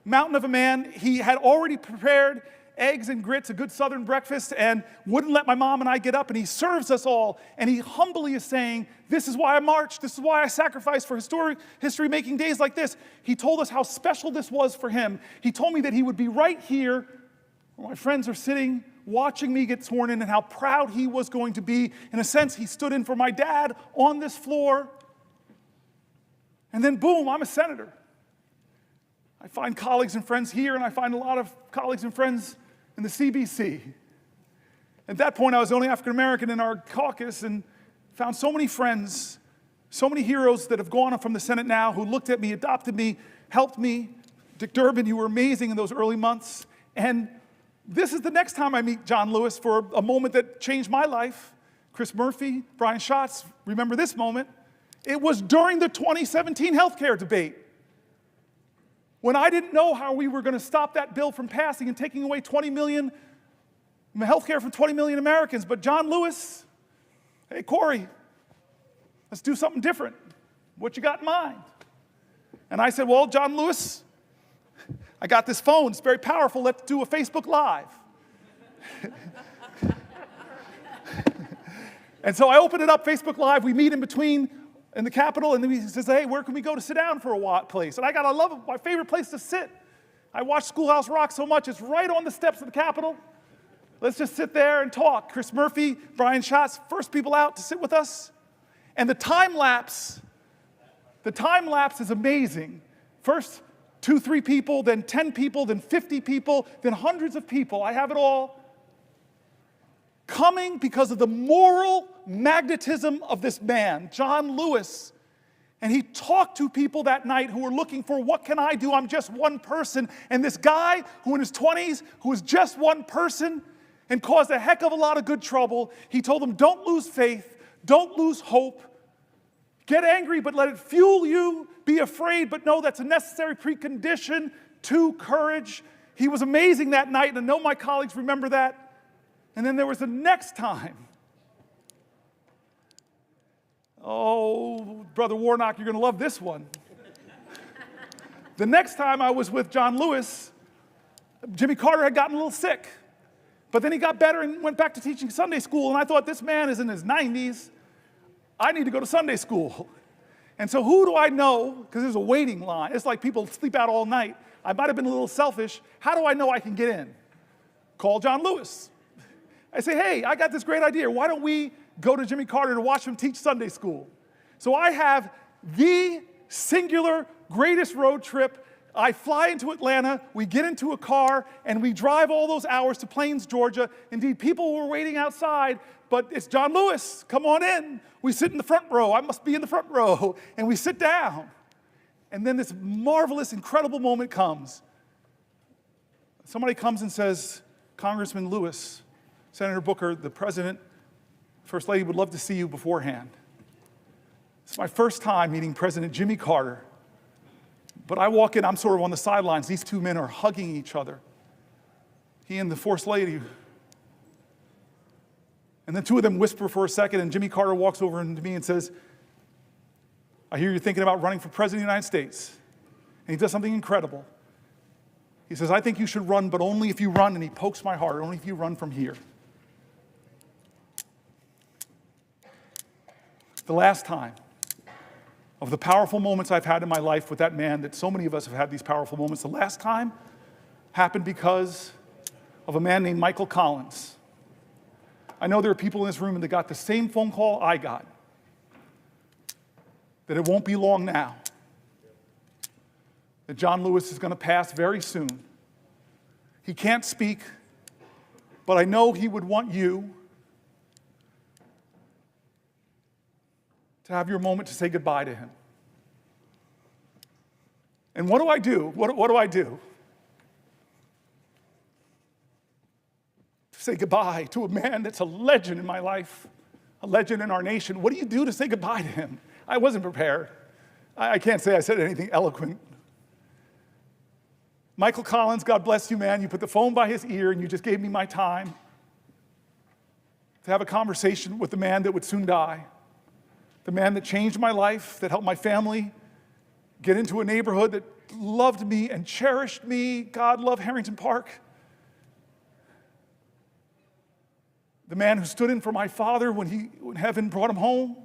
Mountain of a man. He had already prepared eggs and grits, a good Southern breakfast, and wouldn't let my mom and I get up, and he serves us all. And he humbly is saying, this is why I marched, this is why I sacrificed for history-making days like this. He told us how special this was for him. He told me that he would be right here where my friends are sitting, watching me get sworn in, and how proud he was going to be. In a sense, he stood in for my dad on this floor. And then boom, I'm a senator. I find colleagues and friends here, and I find a lot of colleagues and friends in the CBC. At that point, I was the only African American in our caucus, and found so many friends, so many heroes that have gone up from the Senate now who looked at me, adopted me, helped me. Dick Durbin, you were amazing in those early months. And this is the next time I meet John Lewis for a moment that changed my life. Chris Murphy, Brian Schatz, remember this moment. It was during the 2017 healthcare debate, when I didn't know how we were going to stop that bill from passing and taking away 20 million healthcare from 20 million Americans. But John Lewis, hey, Cory, let's do something different. What you got in mind? And I said, well, John Lewis, I got this phone. It's very powerful. Let's do a Facebook Live. And so I open it up, Facebook Live. We meet in the Capitol, and then he says, hey, where can we go to sit down for a place? And I love it, my favorite place to sit. I watch Schoolhouse Rock so much, it's right on the steps of the Capitol. Let's just sit there and talk. Chris Murphy, Brian Schatz, first people out to sit with us. And the time lapse is amazing. First 2-3 people, then 10 people, then 50 people, then hundreds of people. I have it all. Coming because of the moral magnetism of this man, John Lewis. And he talked to people that night who were looking for, what can I do? I'm just one person. And this guy who in his 20s, who was just one person and caused a heck of a lot of good trouble, he told them, don't lose faith, don't lose hope. Get angry, but let it fuel you. Be afraid, but know that's a necessary precondition to courage. He was amazing that night, and I know my colleagues remember that. And then there was the next time. Oh, Brother Warnock, you're going to love this one. The next time I was with John Lewis, Jimmy Carter had gotten a little sick. But then he got better and went back to teaching Sunday school. And I thought, this man is in his 90s. I need to go to Sunday school. And so who do I know? Because there's a waiting line. It's like people sleep out all night. I might have been a little selfish. How do I know I can get in? Call John Lewis. I say, hey, I got this great idea. Why don't we go to Jimmy Carter to watch him teach Sunday school? So I have the singular greatest road trip. I fly into Atlanta, we get into a car, and we drive all those hours to Plains, Georgia. Indeed, people were waiting outside, but it's John Lewis. Come on in. We sit in the front row. I must be in the front row. And we sit down. And then this marvelous, incredible moment comes. somebody comes and says, Congressman Lewis, Senator Booker, the President, First Lady would love to see you beforehand. It's my first time meeting President Jimmy Carter. But I walk in, I'm sort of on the sidelines. These two men are hugging each other. He and the First Lady. And the two of them whisper for a second, and Jimmy Carter walks over to me and says, I hear you're thinking about running for President of the United States. And he does something incredible. He says, I think you should run, but only if you run, and he pokes my heart, only if you run from here. The last time of the powerful moments I've had in my life with that man, that so many of us have had these powerful moments, the last time happened because of a man named Michael Collins. I know there are people in this room that got the same phone call I got, that it won't be long now, that John Lewis is going to pass very soon. He can't speak, but I know he would want you to have your moment to say goodbye to him. And what do I do? What do I do? To say goodbye to a man that's a legend in my life, a legend in our nation. What do you do to say goodbye to him? I wasn't prepared. I can't say I said anything eloquent. Michael Collins, God bless you, man. You put the phone by his ear and you just gave me my time to have a conversation with the man that would soon die, the man that changed my life, that helped my family get into a neighborhood that loved me and cherished me. God love Harrington Park. The man who stood in for my father when heaven brought him home.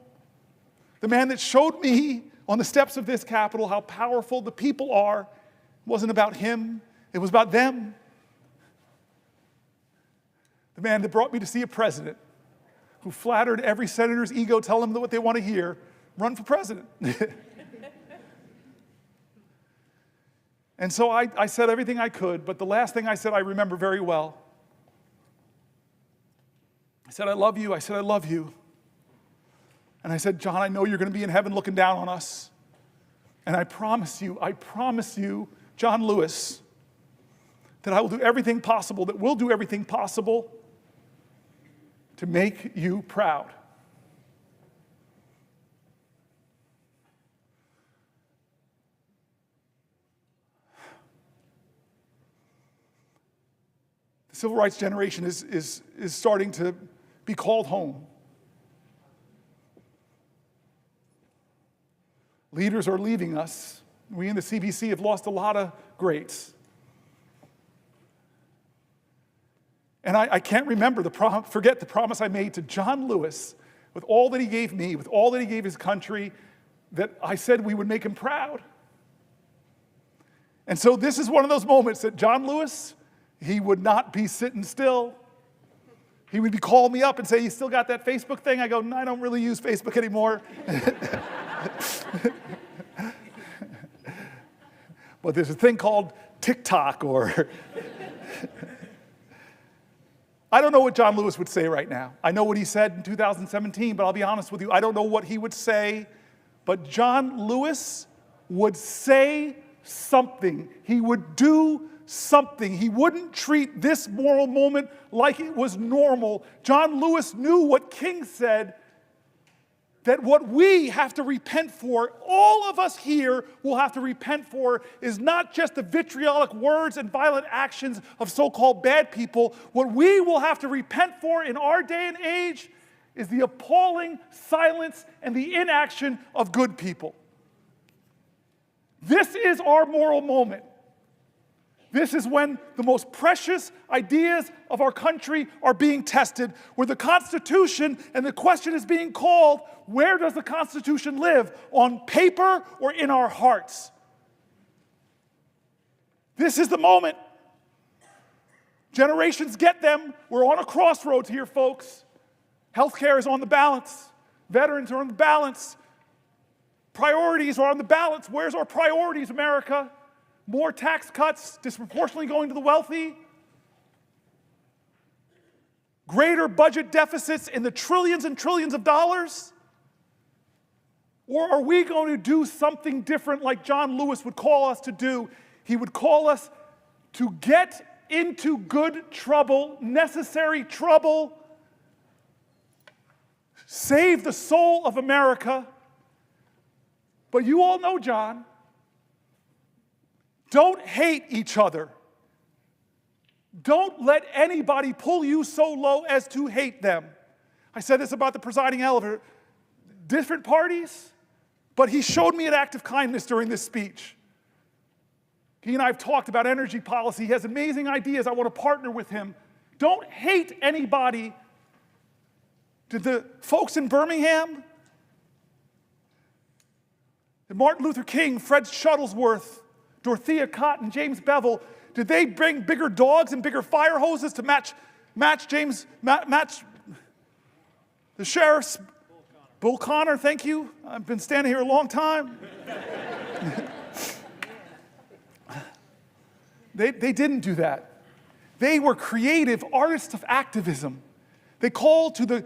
The man that showed me on the steps of this Capitol how powerful the people are. It wasn't about him, it was about them. The man that brought me to see a president who flattered every senator's ego, tell them what they want to hear, run for president. And so I said everything I could, but the last thing I said I remember very well. I said, I love you. I said, I love you. And I said, John, I know you're going to be in heaven looking down on us. And I promise you, John Lewis, that I will do everything possible, that we'll do everything possible to make you proud. The civil rights generation is starting to be called home. Leaders are leaving us. We in the CBC have lost a lot of greats. And I can't remember forget the promise I made to John Lewis, with all that he gave me, with all that he gave his country, that I said we would make him proud. And so this is one of those moments that John Lewis, he would not be sitting still. He would be calling me up and say, you still got that Facebook thing? I go, no, I don't really use Facebook anymore. But there's a thing called TikTok or... I don't know what John Lewis would say right now. I know what he said in 2017, but I'll be honest with you, I don't know what he would say. But John Lewis would say something. He would do something. He wouldn't treat this moral moment like it was normal. John Lewis knew what King said, that what we have to repent for, all of us here will have to repent for, is not just the vitriolic words and violent actions of so-called bad people. What we will have to repent for in our day and age is the appalling silence and the inaction of good people. This is our moral moment. This is when the most precious ideas of our country are being tested, where the Constitution, and the question is being called, where does the Constitution live? On paper or in our hearts? This is the moment. Generations get them. We're on a crossroads here, folks. Healthcare is on the balance. Veterans are on the balance. Priorities are on the balance. Where's our priorities, America? More tax cuts disproportionately going to the wealthy? Greater budget deficits in the trillions and trillions of dollars? Or are we going to do something different like John Lewis would call us to do? He would call us to get into good trouble, necessary trouble, save the soul of America. But you all know John. Don't hate each other. Don't let anybody pull you so low as to hate them. I said this about the presiding elder. Different parties, but he showed me an act of kindness during this speech. He and I have talked about energy policy. He has amazing ideas. I want to partner with him. Don't hate anybody. Did the folks in Birmingham, did Martin Luther King, Fred Shuttlesworth, Dorothea Cotton, James Bevel, did they bring bigger dogs and bigger fire hoses to match the sheriff's? Bull Connor, thank you. I've been standing here a long time. They didn't do that. They were creative artists of activism. They called to the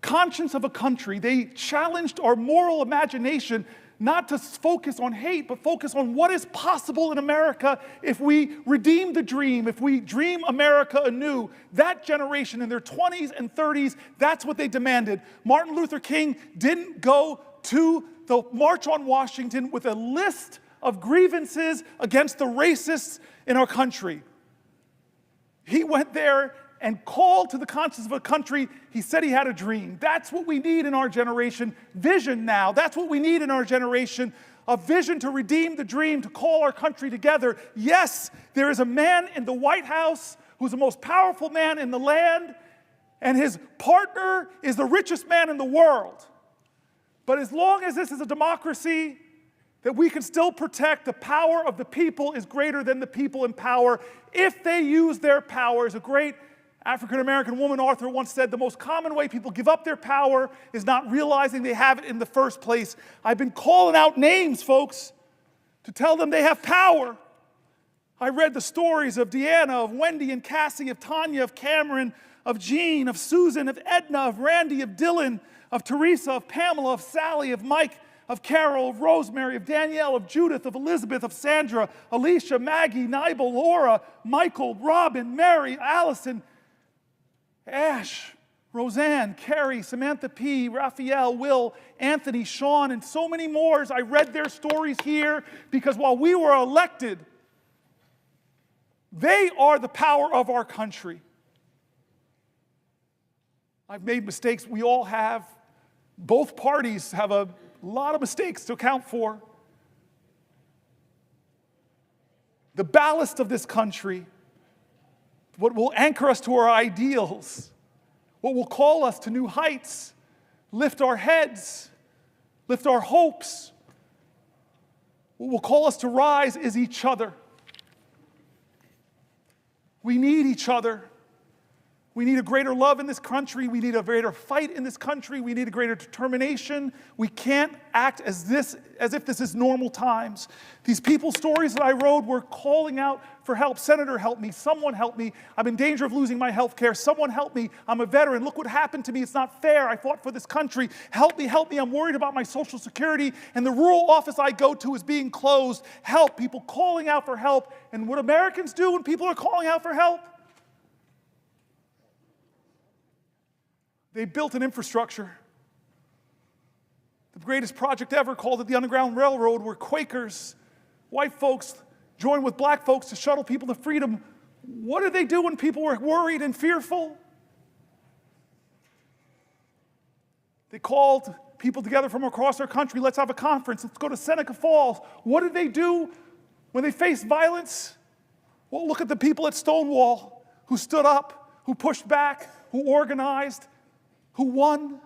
conscience of a country. They challenged our moral imagination not to focus on hate, but focus on what is possible in America if we redeem the dream, if we dream America anew. That generation in their 20s and 30s, that's what they demanded. Martin Luther King didn't go to the March on Washington with a list of grievances against the racists in our country. He went there and called to the conscience of a country. He said he had a dream. That's what we need in our generation. Vision now. That's what we need in our generation. A vision to redeem the dream, to call our country together. Yes, there is a man in the White House who's the most powerful man in the land, and his partner is the richest man in the world. But as long as this is a democracy, that we can still protect the power of the people is greater than the people in power if they use their power. As a great African-American woman author once said, the most common way people give up their power is not realizing they have it in the first place. I've been calling out names, folks, to tell them they have power. I read the stories of Deanna, of Wendy and Cassie, of Tanya, of Cameron, of Jean, of Susan, of Edna, of Randy, of Dylan, of Teresa, of Pamela, of Sally, of Mike, of Carol, of Rosemary, of Danielle, of Judith, of Elizabeth, of Sandra, Alicia, Maggie, Nibel, Laura, Michael, Robin, Mary, Allison, Ash, Roseanne, Carrie, Samantha P., Raphael, Will, Anthony, Sean, and so many more. I read their stories here because while we were elected, they are the power of our country. I've made mistakes. We all have. Both parties have a lot of mistakes to account for. The ballast of this country, what will anchor us to our ideals, what will call us to new heights, lift our heads, lift our hopes, what will call us to rise is each other. We need each other. We need a greater love in this country. We need a greater fight in this country. We need a greater determination. We can't act as if this is normal times. These people's stories that I wrote were calling out for help. Senator, help me. Someone help me. I'm in danger of losing my health care. Someone help me. I'm a veteran. Look what happened to me. It's not fair. I fought for this country. Help me, help me. I'm worried about my Social Security, and the rural office I go to is being closed. Help. People calling out for help. And what Americans do when people are calling out for help? They built an infrastructure. The greatest project ever, called it the Underground Railroad, where Quakers, white folks, joined with black folks to shuttle people to freedom. What did they do when people were worried and fearful? They called people together from across our country. Let's have a conference. Let's go to Seneca Falls. What did they do when they faced violence? Well, look at the people at Stonewall who stood up, who pushed back, who organized, who won.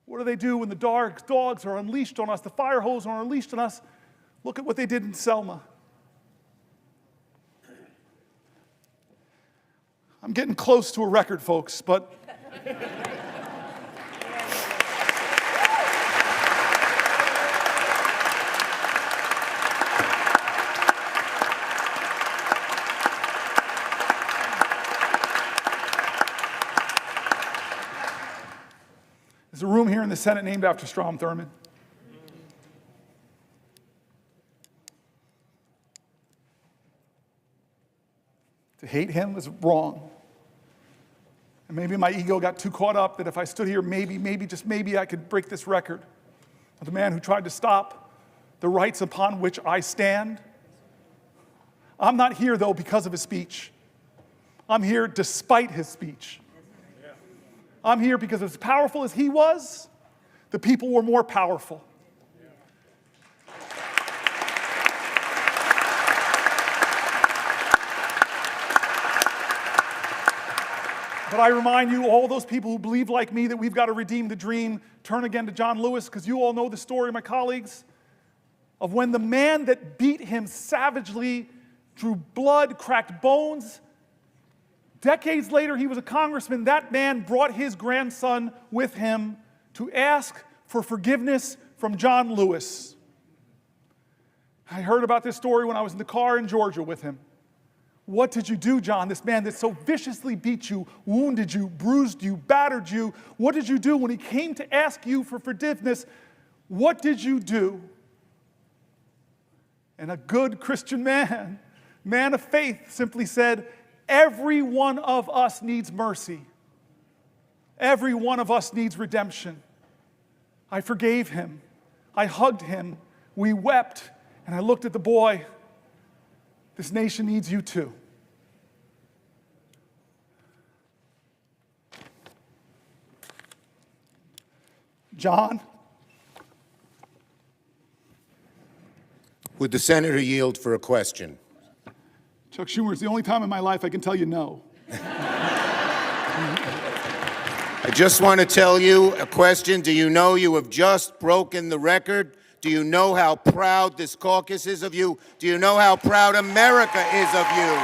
What do they do when the dogs are unleashed on us, the fire hose are unleashed on us? Look at what they did in Selma. I'm getting close to a record, folks, but there's a room here in the Senate named after Strom Thurmond. To hate him is wrong. And maybe my ego got too caught up that if I stood here, maybe, just maybe I could break this record of the man who tried to stop the rights upon which I stand. I'm not here, though, because of his speech. I'm here despite his speech. I'm here because as powerful as he was, the people were more powerful. But I remind you, all those people who believe like me that we've got to redeem the dream, turn again to John Lewis, because you all know the story, my colleagues, of when the man that beat him savagely, drew blood, cracked bones. Decades later, he was a congressman. That man brought his grandson with him to ask for forgiveness from John Lewis. I heard about this story when I was in the car in Georgia with him. What did you do, John? This man that so viciously beat you, wounded you, bruised you, battered you. What did you do when he came to ask you for forgiveness? What did you do? And a good Christian man of faith, simply said, every one of us needs mercy. Every one of us needs redemption. I forgave him. I hugged him. We wept. And I looked at the boy. This nation needs you too. John? Would the senator yield for a question? Chuck Schumer, it's the only time in my life I can tell you no. I just want to tell you a question. Do you know you have just broken the record? Do you know how proud this caucus is of you? Do you know how proud America is of you?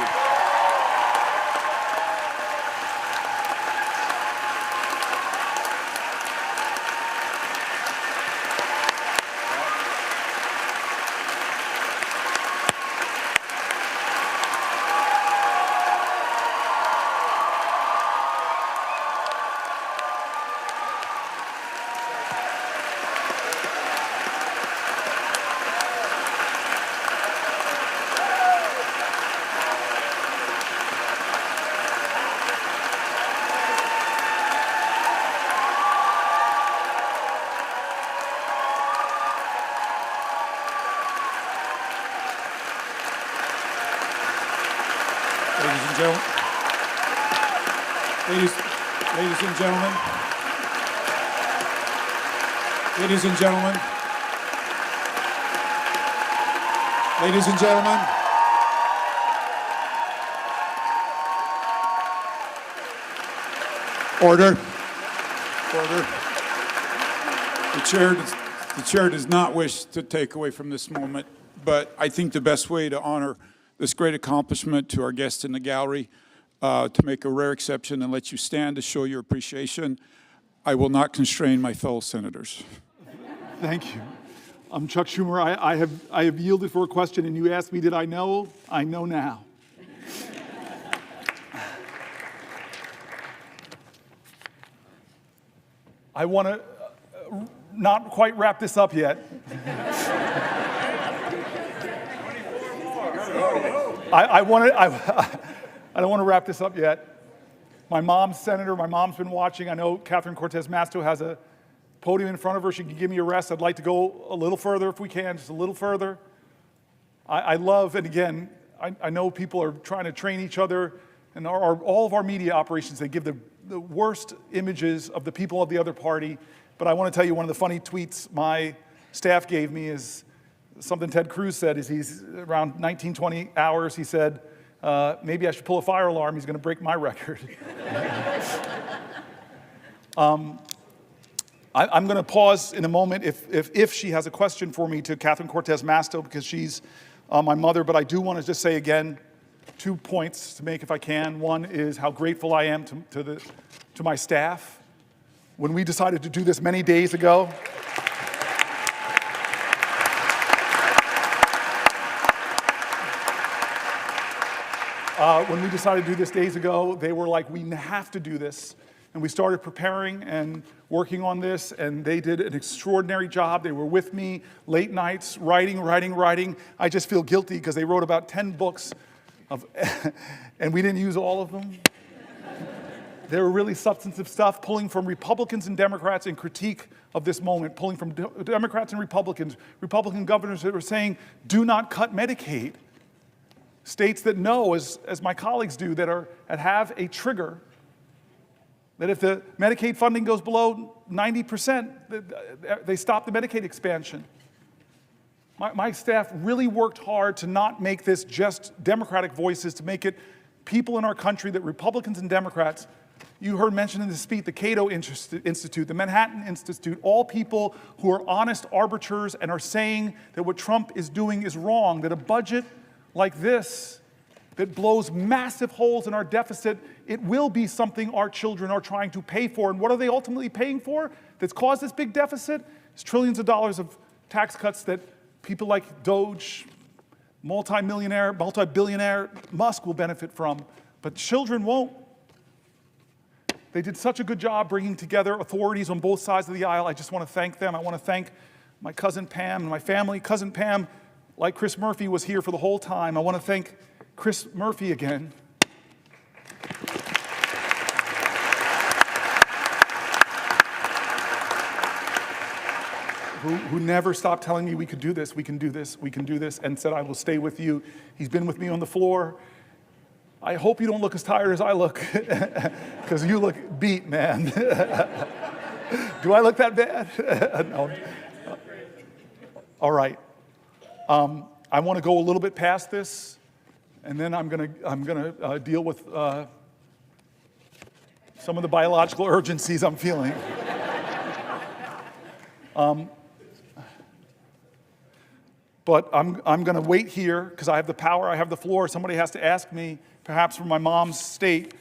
Ladies and gentlemen, ladies and gentlemen, ladies and gentlemen, order. The chair does not wish to take away from this moment, but I think the best way to honor this great accomplishment to our guests in the gallery, to make a rare exception and let you stand to show your appreciation, I will not constrain my fellow senators. Thank you. I'm Chuck Schumer. I have yielded for a question, and you asked me, did I know? I know now. I want to not quite wrap this up yet. I don't want to wrap this up yet. My mom's senator. My mom's been watching. I know Catherine Cortez Masto has a podium in front of her. She can give me a rest. I'd like to go a little further if we can, just a little further. I love, and again, I know people are trying to train each other, and all of our media operations, they give the worst images of the people of the other party. But I want to tell you, one of the funny tweets my staff gave me is something Ted Cruz said. Is he's around 19-20 hours, he said, maybe I should pull a fire alarm. He's going to break my record. I'm going to pause in a moment if she has a question for me to Catherine Cortez Masto, because she's my mother. But I do want to just say again 2 points to make if I can. One is how grateful I am to my staff. When we decided to do this many days ago, when we decided to do this days ago, they were like, we have to do this. And we started preparing and working on this, and they did an extraordinary job. They were with me late nights, writing. I just feel guilty because they wrote about 10 books and we didn't use all of them. They were really substantive stuff, pulling from Republicans and Democrats in critique of this moment, pulling from Democrats and Republicans, Republican governors that were saying, do not cut Medicaid. States that know, as my colleagues do, that have a trigger, that if the Medicaid funding goes below 90%, they stop the Medicaid expansion. My staff really worked hard to not make this just Democratic voices, to make it people in our country, that Republicans and Democrats, you heard mentioned in the speech, the Cato Institute, the Manhattan Institute, all people who are honest arbiters and are saying that what Trump is doing is wrong, that a budget like this that blows massive holes in our deficit, it will be something our children are trying to pay for. And what are they ultimately paying for that's caused this big deficit? It's trillions of dollars of tax cuts that people like Doge, multi-billionaire Musk will benefit from, but children won't. They did such a good job bringing together authorities on both sides of the aisle. I just want to thank them. I want to thank my cousin Pam and my family. Cousin Pam, like Chris Murphy, was here for the whole time. I want to thank Chris Murphy again. Who never stopped telling me we could do this, we can do this, we can do this, and said, I will stay with you. He's been with me on the floor. I hope you don't look as tired as I look, because you look beat, man. Do I look that bad? No. All right. I want to go a little bit past this, and then I'm gonna deal with some of the biological urgencies I'm feeling. But I'm going to wait here because I have the power, I have the floor. Somebody has to ask me, perhaps from my mom's state,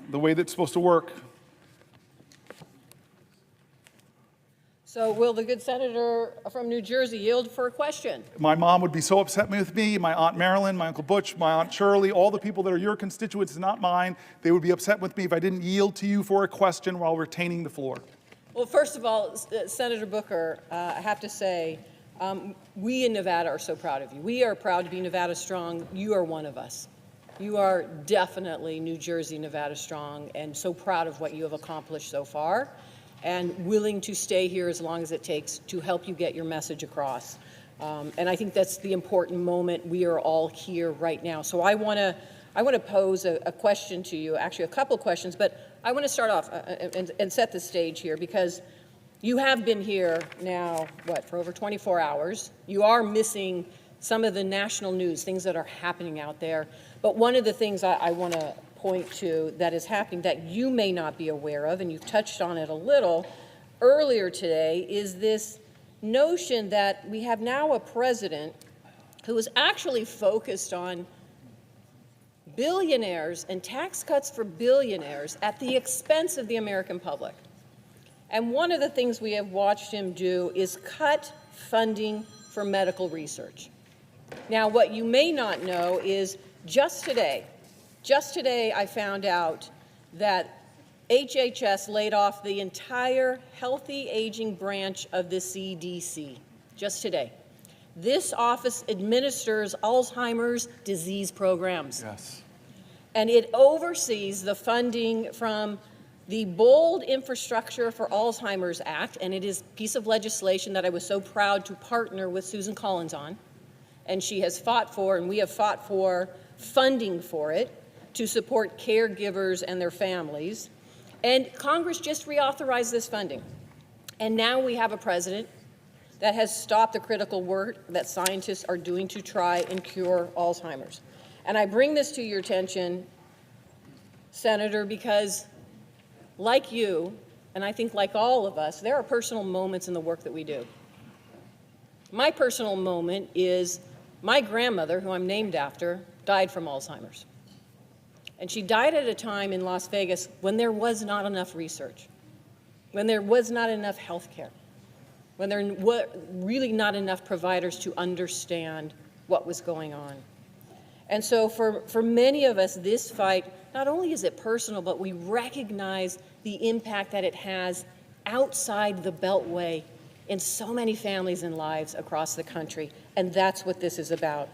the way that's supposed to work. So will the good senator from New Jersey yield for a question? My mom would be so upset with me, my Aunt Marilyn, my Uncle Butch, my Aunt Shirley, all the people that are your constituents, not mine, they would be upset with me if I didn't yield to you for a question while retaining the floor. Well, first of all, Senator Booker, I have to say, we in Nevada are so proud of you. We are proud to be Nevada Strong. You are one of us. You are definitely New Jersey, Nevada Strong, and so proud of what you have accomplished so far, and willing to stay here as long as it takes to help you get your message across. And I think that's the important moment. We are all here right now. So I want to pose a question to you, actually a couple questions, but I want to start off and set the stage here, because you have been here now, for over 24 hours. You are missing some of the national news, things that are happening out there. But one of the things I want to point to that is happening that you may not be aware of, and you've touched on it a little earlier today, is this notion that we have now a president who is actually focused on billionaires and tax cuts for billionaires at the expense of the American public. And one of the things we have watched him do is cut funding for medical research. Now, what you may not know is just today I found out that HHS laid off the entire healthy aging branch of the CDC, just today. This office administers Alzheimer's disease programs. Yes. And it oversees the funding from the Bold Infrastructure for Alzheimer's Act, and it is a piece of legislation that I was so proud to partner with Susan Collins on, and she has fought for, and we have fought for, funding for it to support caregivers and their families. And Congress just reauthorized this funding. And now we have a president that has stopped the critical work that scientists are doing to try and cure Alzheimer's. And I bring this to your attention, Senator, because like you, and I think like all of us, there are personal moments in the work that we do. My personal moment is my grandmother, who I'm named after, died from Alzheimer's. And she died at a time in Las Vegas when there was not enough research, when there was not enough health care, when there were really not enough providers to understand what was going on. And so for many of us, this fight, not only is it personal, but we recognize the impact that it has outside the Beltway in so many families and lives across the country. And that's what this is about.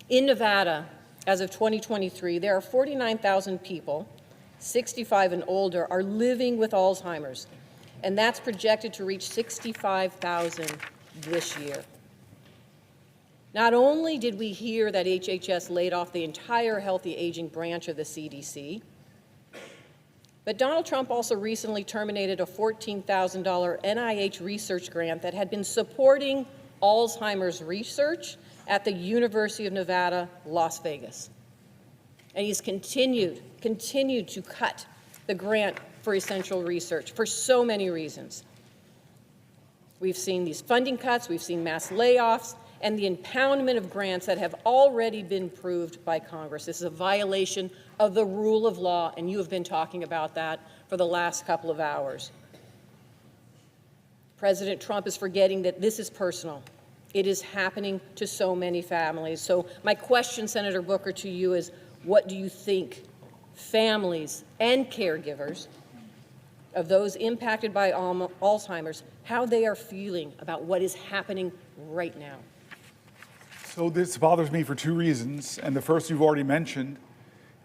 In Nevada, as of 2023, there are 49,000 people, 65 and older, are living with Alzheimer's, and that's projected to reach 65,000 this year. Not only did we hear that HHS laid off the entire healthy aging branch of the CDC, but Donald Trump also recently terminated a $14,000 NIH research grant that had been supporting Alzheimer's research at the University of Nevada, Las Vegas. And he's continued to cut the grant for essential research for so many reasons. We've seen these funding cuts, we've seen mass layoffs, and the impoundment of grants that have already been approved by Congress. This is a violation of the rule of law, and you have been talking about that for the last couple of hours. President Trump is forgetting that this is personal. It is happening to so many families. So my question, Senator Booker, to you is, what do you think families and caregivers of those impacted by Alzheimer's, how they are feeling about what is happening right now? So this bothers me for two reasons, and the first you've already mentioned,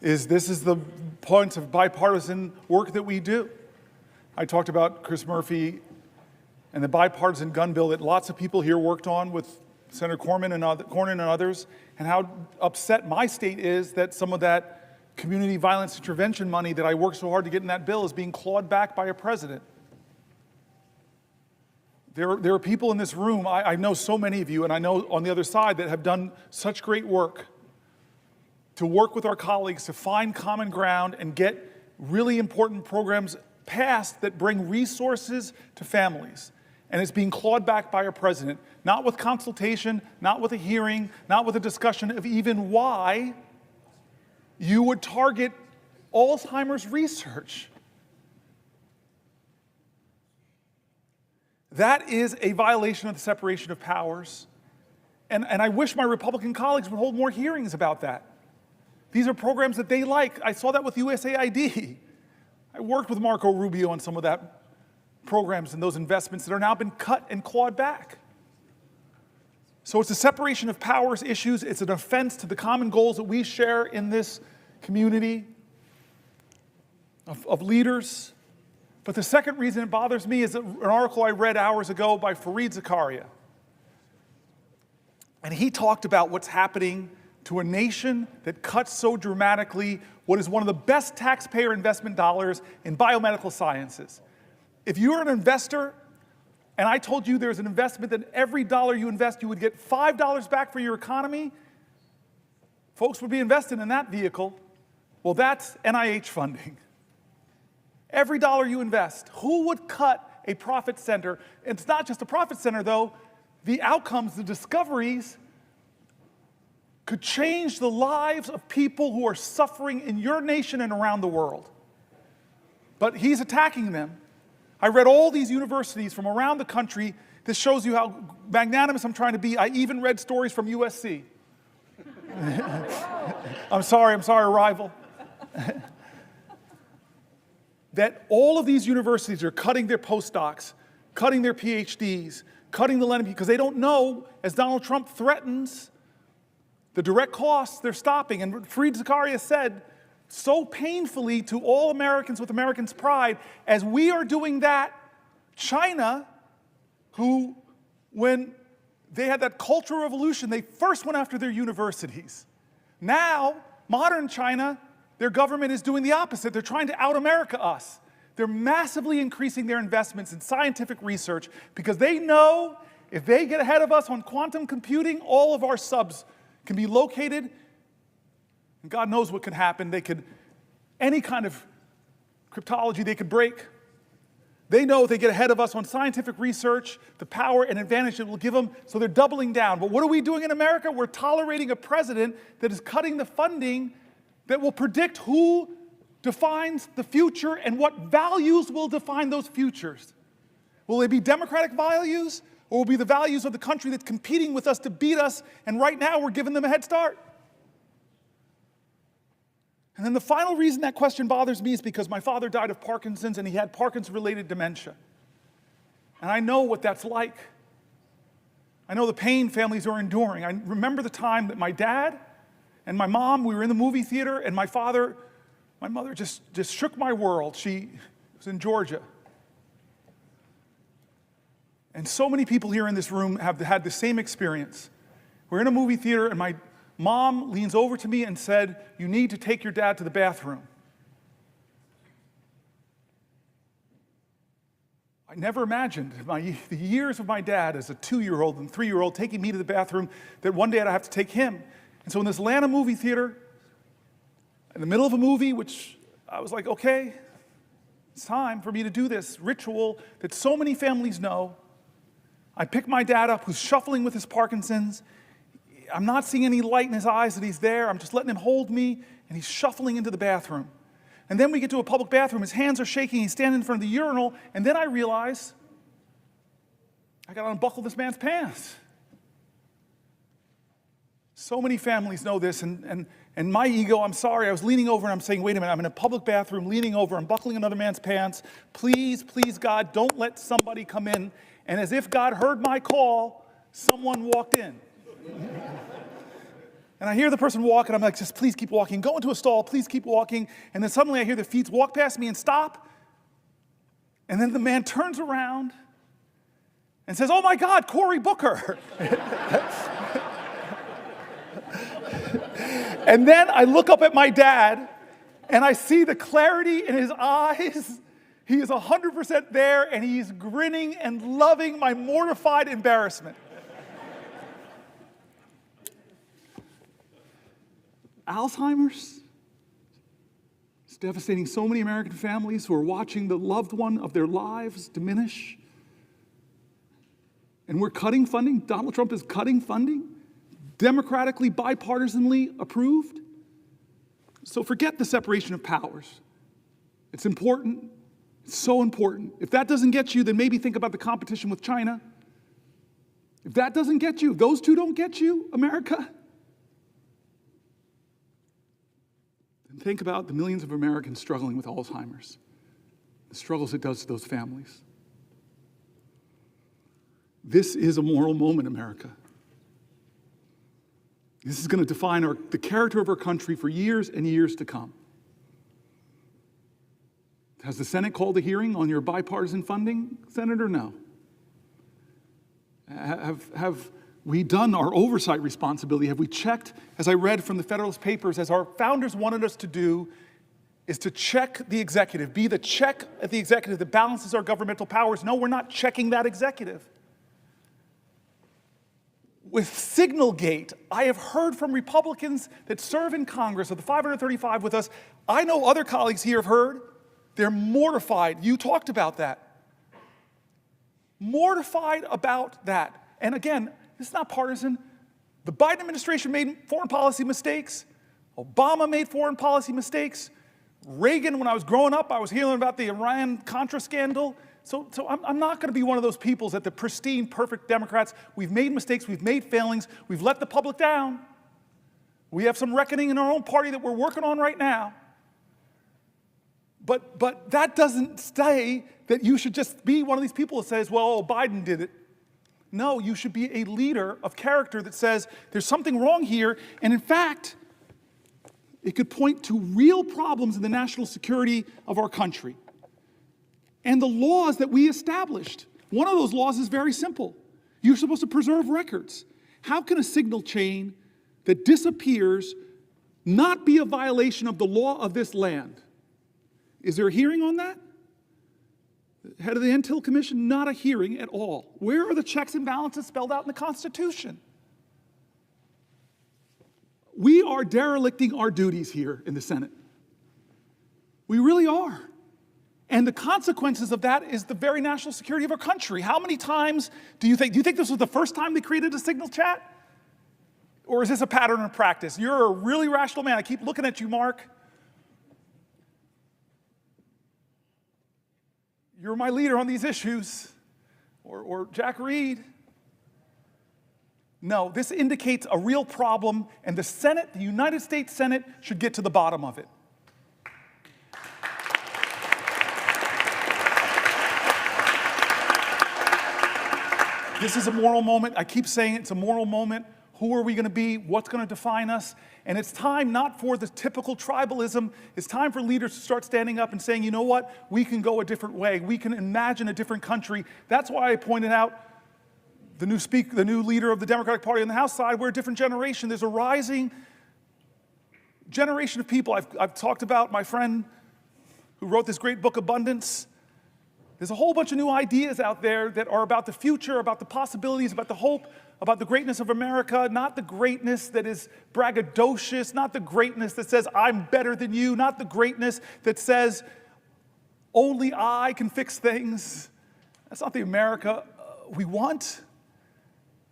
is this is the point of bipartisan work that we do. I talked about Chris Murphy and the bipartisan gun bill that lots of people here worked on with Senator Cornyn and others, and how upset my state is that some of that community violence intervention money that I worked so hard to get in that bill is being clawed back by a president. There are people in this room, I know so many of you, and I know on the other side, that have done such great work to work with our colleagues to find common ground and get really important programs passed that bring resources to families. And it's being clawed back by a president, not with consultation, not with a hearing, not with a discussion of even why you would target Alzheimer's research. That is a violation of the separation of powers. And I wish my Republican colleagues would hold more hearings about that. These are programs that they like. I saw that with USAID. I worked with Marco Rubio on some of that programs and those investments that are now been cut and clawed back. So it's a separation of powers issues. It's an offense to the common goals that we share in this community of leaders. But the second reason it bothers me is an article I read hours ago by Fareed Zakaria. And he talked about what's happening to a nation that cuts so dramatically what is one of the best taxpayer investment dollars in biomedical sciences. If you're an investor, and I told you there's an investment that every dollar you invest, you would get $5 back for your economy, folks would be invested in that vehicle. Well, that's NIH funding. Every dollar you invest, who would cut a profit center? It's not just a profit center, though. The outcomes, the discoveries, could change the lives of people who are suffering in your nation and around the world. But he's attacking them. I read all these universities from around the country. This shows you how magnanimous I'm trying to be. I even read stories from USC. I'm sorry, rival. That all of these universities are cutting their postdocs, cutting their PhDs, cutting the lending, because they don't know, as Donald Trump threatens, the direct costs they're stopping. And Fareed Zakaria said so painfully to all Americans with Americans' pride, as we are doing that, China, who, when they had that Cultural Revolution, they first went after their universities. Now, modern China, their government is doing the opposite. They're trying to out-America us. They're massively increasing their investments in scientific research because they know if they get ahead of us on quantum computing, all of our subs can be located, and God knows what could happen. They could, any kind of cryptology they could break. They know if they get ahead of us on scientific research, the power and advantage it will give them, so they're doubling down. But what are we doing in America? We're tolerating a president that is cutting the funding that will predict who defines the future and what values will define those futures. Will they be democratic values, or will it be the values of the country that's competing with us to beat us, and right now we're giving them a head start? And then the final reason that question bothers me is because my father died of Parkinson's, and he had Parkinson's-related dementia. And I know what that's like. I know the pain families are enduring. I remember the time that my dad And my mom, we were in the movie theater, and my mother just shook my world. She was in Georgia. And so many people here in this room have had the same experience. We're in a movie theater, and my mom leans over to me and said, "You need to take your dad to the bathroom." I never imagined the years of my dad as a 2-year-old and 3-year-old taking me to the bathroom, that one day I'd have to take him. And so in this Atlanta movie theater, in the middle of a movie, which I was like, okay, it's time for me to do this ritual that so many families know. I pick my dad up, who's shuffling with his Parkinson's. I'm not seeing any light in his eyes that he's there. I'm just letting him hold me, and he's shuffling into the bathroom. And then we get to a public bathroom. His hands are shaking. He's standing in front of the urinal. And then I realize I got to unbuckle this man's pants. So many families know this. And my ego, I'm sorry, I was leaning over and I'm saying, wait a minute, I'm in a public bathroom, leaning over, unbuckling another man's pants. Please, please, God, don't let somebody come in. And as if God heard my call, someone walked in. And I hear the person walk, and I'm like, just please keep walking. Go into a stall, please keep walking. And then suddenly I hear the feet walk past me and stop. And then the man turns around and says, "Oh my God, Cory Booker." And then I look up at my dad, and I see the clarity in his eyes. He is 100% there, and he's grinning and loving my mortified embarrassment. Alzheimer's is devastating so many American families who are watching the loved one of their lives diminish. And we're cutting funding. Donald Trump is cutting funding, democratically, bipartisanly approved. So forget the separation of powers. It's important. It's so important. If that doesn't get you, then maybe think about the competition with China. If that doesn't get you, if those two don't get you, America, then think about the millions of Americans struggling with Alzheimer's, the struggles it does to those families. This is a moral moment, America. This is going to define the character of our country for years and years to come. Has the Senate called a hearing on your bipartisan funding, Senator? No. Have we done our oversight responsibility? Have we checked, as I read from the Federalist Papers, as our founders wanted us to do, is to check the executive, be the check at the executive that balances our governmental powers? No, we're not checking that executive. With Signalgate, I have heard from Republicans that serve in Congress, of the 535 with us, I know other colleagues here have heard, they're mortified. You talked about that. Mortified about that. And again, it's not partisan. The Biden administration made foreign policy mistakes. Obama made foreign policy mistakes. Reagan, when I was growing up, I was hearing about the Iran-Contra scandal. So I'm not going to be one of those peoples that the pristine, perfect Democrats. We've made mistakes. We've made failings. We've let the public down. We have some reckoning in our own party that we're working on right now. But that doesn't say that you should just be one of these people that says, well, Biden did it. No, you should be a leader of character that says there's something wrong here. And in fact, it could point to real problems in the national security of our country and the laws that we established. One of those laws is very simple. You're supposed to preserve records. How can a signal chain that disappears not be a violation of the law of this land? Is there a hearing on that? Head of the Intel Commission, not a hearing at all. Where are the checks and balances spelled out in the Constitution? We are derelicting our duties here in the Senate. We really are. And the consequences of that is the very national security of our country. How many times do you think this was the first time they created a signal chat? Or is this a pattern of practice? You're a really rational man. I keep looking at you, Mark. You're my leader on these issues. Or Jack Reed. No, this indicates a real problem, and the Senate, the United States Senate, should get to the bottom of it. This is a moral moment. I keep saying it's a moral moment. Who are we going to be? What's going to define us? And it's time not for the typical tribalism. It's time for leaders to start standing up and saying, you know what? We can go a different way. We can imagine a different country. That's why I pointed out the new leader of the Democratic Party on the House side. We're a different generation. There's a rising generation of people. I've talked about my friend who wrote this great book, Abundance. There's a whole bunch of new ideas out there that are about the future, about the possibilities, about the hope, about the greatness of America, not the greatness that is braggadocious, not the greatness that says, I'm better than you, not the greatness that says, only I can fix things. That's not the America we want.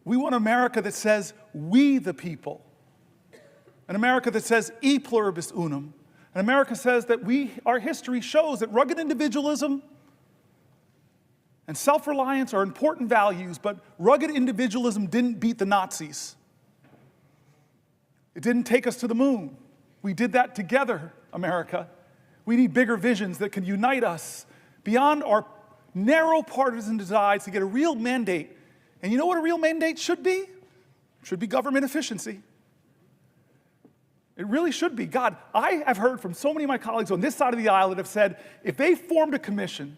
We want America that says, we the people. An America that says, e pluribus unum. An America says that our history shows that rugged individualism and self-reliance are important values, but rugged individualism didn't beat the Nazis. It didn't take us to the moon. We did that together, America. We need bigger visions that can unite us beyond our narrow partisan divides to get a real mandate. And you know what a real mandate should be? It should be government efficiency. It really should be. God, I have heard from so many of my colleagues on this side of the aisle that have said, if they formed a commission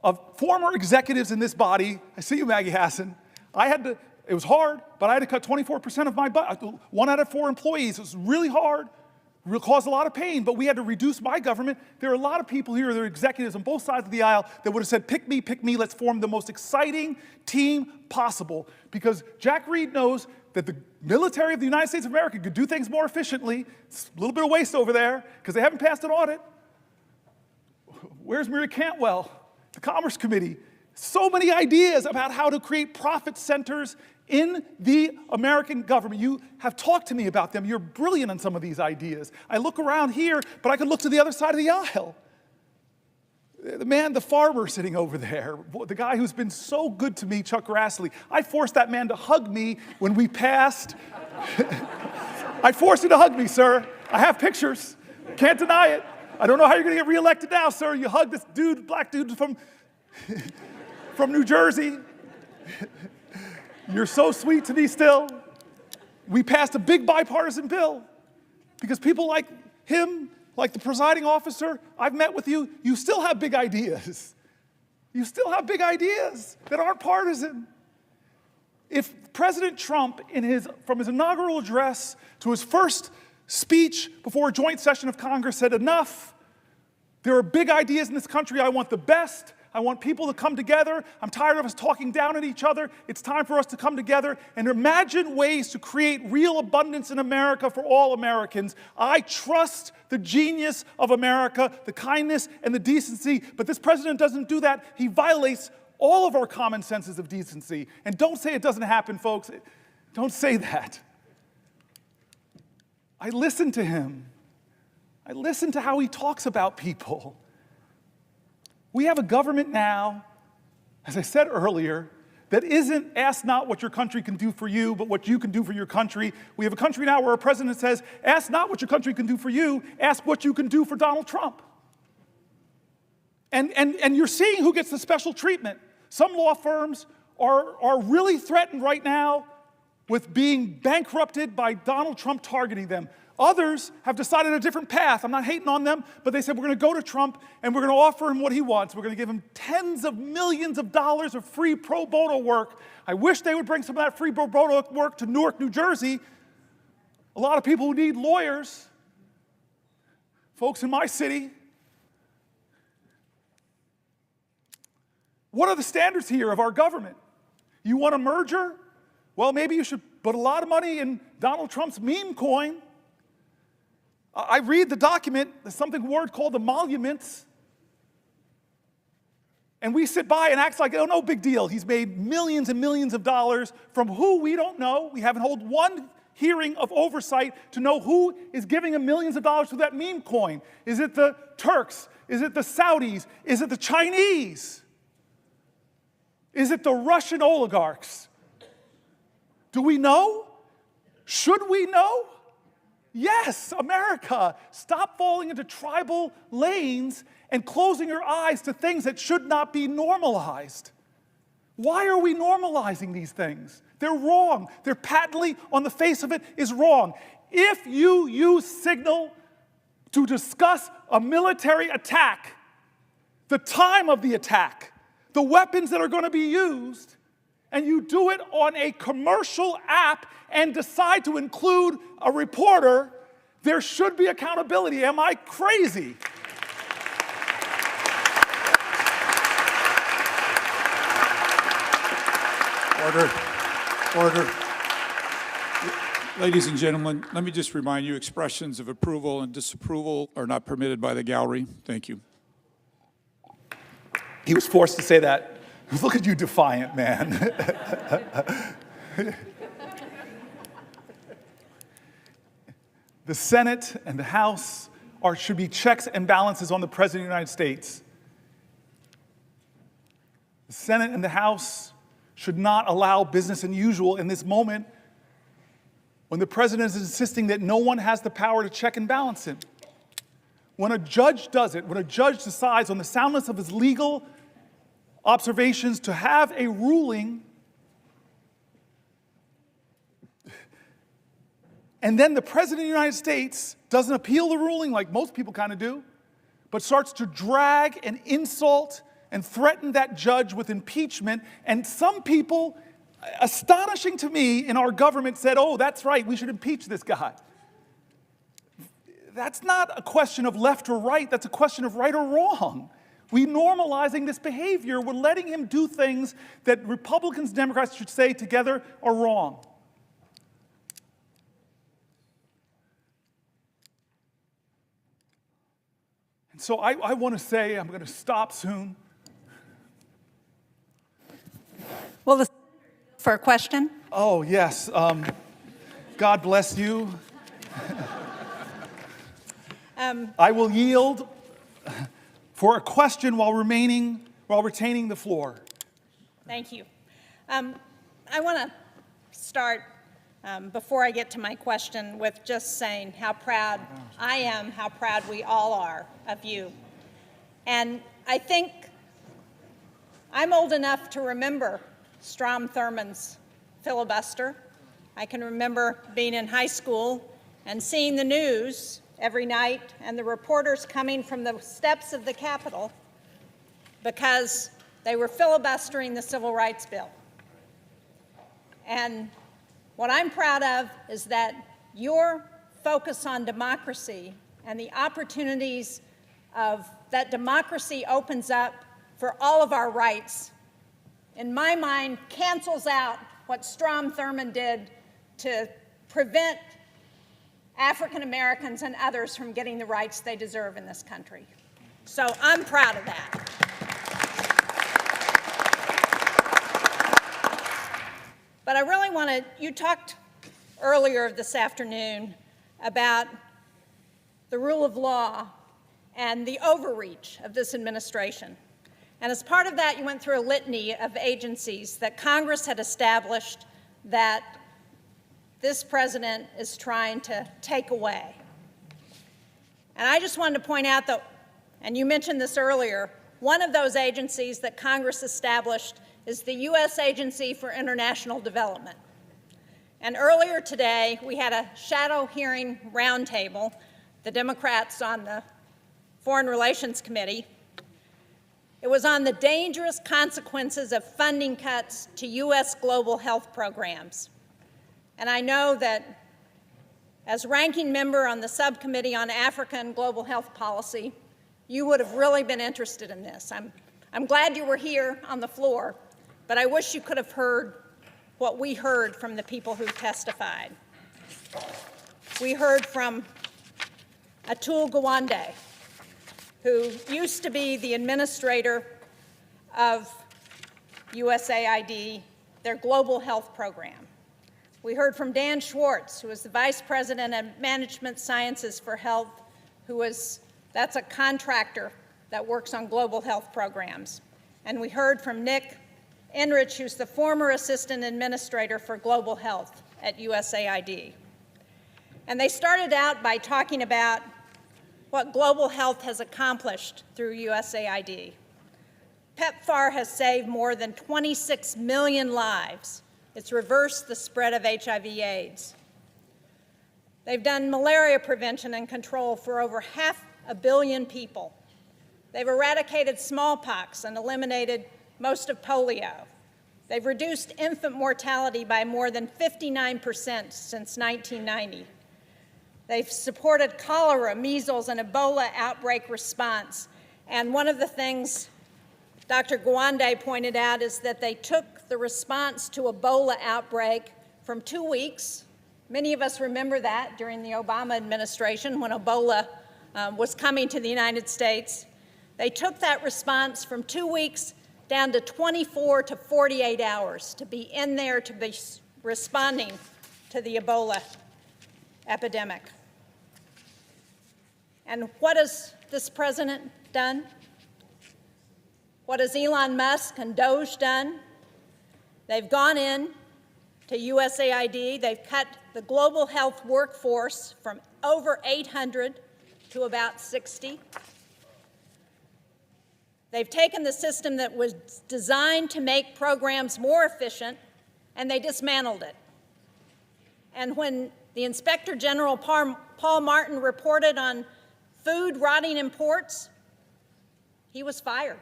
of former executives in this body, I see you, Maggie Hassan, it was hard, but I had to cut 24% of my budget, 1 out of 4 employees. It was really hard, caused a lot of pain, but we had to reduce my government. There are a lot of people here, there are executives on both sides of the aisle that would have said, pick me, let's form the most exciting team possible. Because Jack Reed knows that the military of the United States of America could do things more efficiently. It's a little bit of waste over there, because they haven't passed an audit. Where's Mary Cantwell? The Commerce Committee, so many ideas about how to create profit centers in the American government. You have talked to me about them. You're brilliant on some of these ideas. I look around here, but I could look to the other side of the aisle. The farmer sitting over there, the guy who's been so good to me, Chuck Grassley. I forced that man to hug me when we passed. I forced you to hug me, sir. I have pictures. Can't deny it. I don't know how you're going to get reelected now, sir. You hug this dude, black dude from New Jersey. You're so sweet to me still. We passed a big bipartisan bill because people like him, like the presiding officer, I've met with you, you still have big ideas. You still have big ideas that aren't partisan. If President Trump, from his inaugural address to his first speech before a joint session of Congress said, enough, there are big ideas in this country, I want the best, I want people to come together, I'm tired of us talking down at each other, it's time for us to come together and imagine ways to create real abundance in America for all Americans. I trust the genius of America, the kindness and the decency, but this president doesn't do that. He violates all of our common senses of decency. And don't say it doesn't happen, folks. Don't say that. I listen to him. I listen to how he talks about people. We have a government now, as I said earlier, that isn't ask not what your country can do for you, but what you can do for your country. We have a country now where a president says, ask not what your country can do for you, ask what you can do for Donald Trump. And you're seeing who gets the special treatment. Some law firms are really threatened right now with being bankrupted by Donald Trump targeting them. Others have decided a different path. I'm not hating on them, but they said we're going to go to Trump and we're going to offer him what he wants. We're going to give him tens of millions of dollars of free pro bono work. I wish they would bring some of that free pro bono work to Newark, New Jersey. A lot of people who need lawyers, folks in my city. What are the standards here of our government? You want a merger? Well, maybe you should put a lot of money in Donald Trump's meme coin. I read the document, there's something word called emoluments. And we sit by and act like, oh, no big deal. He's made millions and millions of dollars from who we don't know. We haven't held one hearing of oversight to know who is giving him millions of dollars to that meme coin. Is it the Turks? Is it the Saudis? Is it the Chinese? Is it the Russian oligarchs? Do we know? Should we know? Yes, America, stop falling into tribal lanes and closing your eyes to things that should not be normalized. Why are we normalizing these things? They're wrong. They're patently, on the face of it, is wrong. If you use Signal to discuss a military attack, the time of the attack, the weapons that are going to be used, and you do it on a commercial app and decide to include a reporter, there should be accountability. Am I crazy? Order. Ladies and gentlemen, let me just remind you, expressions of approval and disapproval are not permitted by the gallery. Thank you. He was forced to say that. Look at you, defiant man. The Senate and the House should be checks and balances on the President of the United States. The Senate and the House should not allow business as usual in this moment when the President is insisting that no one has the power to check and balance him. When a judge does it, when a judge decides on the soundness of his legal observations to have a ruling, and then the President of the United States doesn't appeal the ruling like most people kind of do, but starts to drag and insult and threaten that judge with impeachment, and some people, astonishing to me, in our government said, oh, that's right, we should impeach this guy. That's not a question of left or right, that's a question of right or wrong. We're normalizing this behavior. We're letting him do things that Republicans and Democrats should say together are wrong. And so I want to say, I'm going to stop soon. Well, for a question? Oh, yes. God bless you. I will yield for a question while retaining the floor. Thank you. I want to start, before I get to my question, with just saying how proud I am, how proud we all are of you. And I think I'm old enough to remember Strom Thurmond's filibuster. I can remember being in high school and seeing the news every night and the reporters coming from the steps of the Capitol because they were filibustering the Civil Rights Bill. And what I'm proud of is that your focus on democracy and the opportunities that democracy opens up for all of our rights, in my mind, cancels out what Strom Thurmond did to prevent African Americans and others from getting the rights they deserve in this country. So I'm proud of that. But I really want to, you talked earlier this afternoon about the rule of law and the overreach of this administration. And as part of that, you went through a litany of agencies that Congress had established that this president is trying to take away. And I just wanted to point out that, and you mentioned this earlier, one of those agencies that Congress established is the U.S. Agency for International Development. And earlier today, we had a shadow hearing roundtable, the Democrats on the Foreign Relations Committee. It was on the dangerous consequences of funding cuts to U.S. global health programs. And I know that as ranking member on the subcommittee on Africa and global health policy, you would have really been interested in this. I'm glad you were here on the floor, but I wish you could have heard what we heard from the people who testified. We heard from Atul Gawande, who used to be the administrator of USAID, their global health program. We heard from Dan Schwartz, who is the Vice President of Management Sciences for Health, that's a contractor that works on global health programs. And we heard from Nick Enrich, who's the former Assistant Administrator for Global Health at USAID. And they started out by talking about what global health has accomplished through USAID. PEPFAR has saved more than 26 million lives. It's reversed the spread of HIV/AIDS. They've done malaria prevention and control for over 500 million people. They've eradicated smallpox and eliminated most of polio. They've reduced infant mortality by more than 59% since 1990. They've supported cholera, measles, and Ebola outbreak response. And one of the things Dr. Gwande pointed out is that they took the response to Ebola outbreak from 2 weeks. Many of us remember that during the Obama administration when Ebola was coming to the United States. They took that response from 2 weeks down to 24 to 48 hours to be in there to be responding to the Ebola epidemic. And what has this president done? What has Elon Musk and Doge done? They've gone in to USAID. They've cut the global health workforce from over 800 to about 60. They've taken the system that was designed to make programs more efficient, and they dismantled it. And when the Inspector General Paul Martin reported on food rotting in ports, he was fired.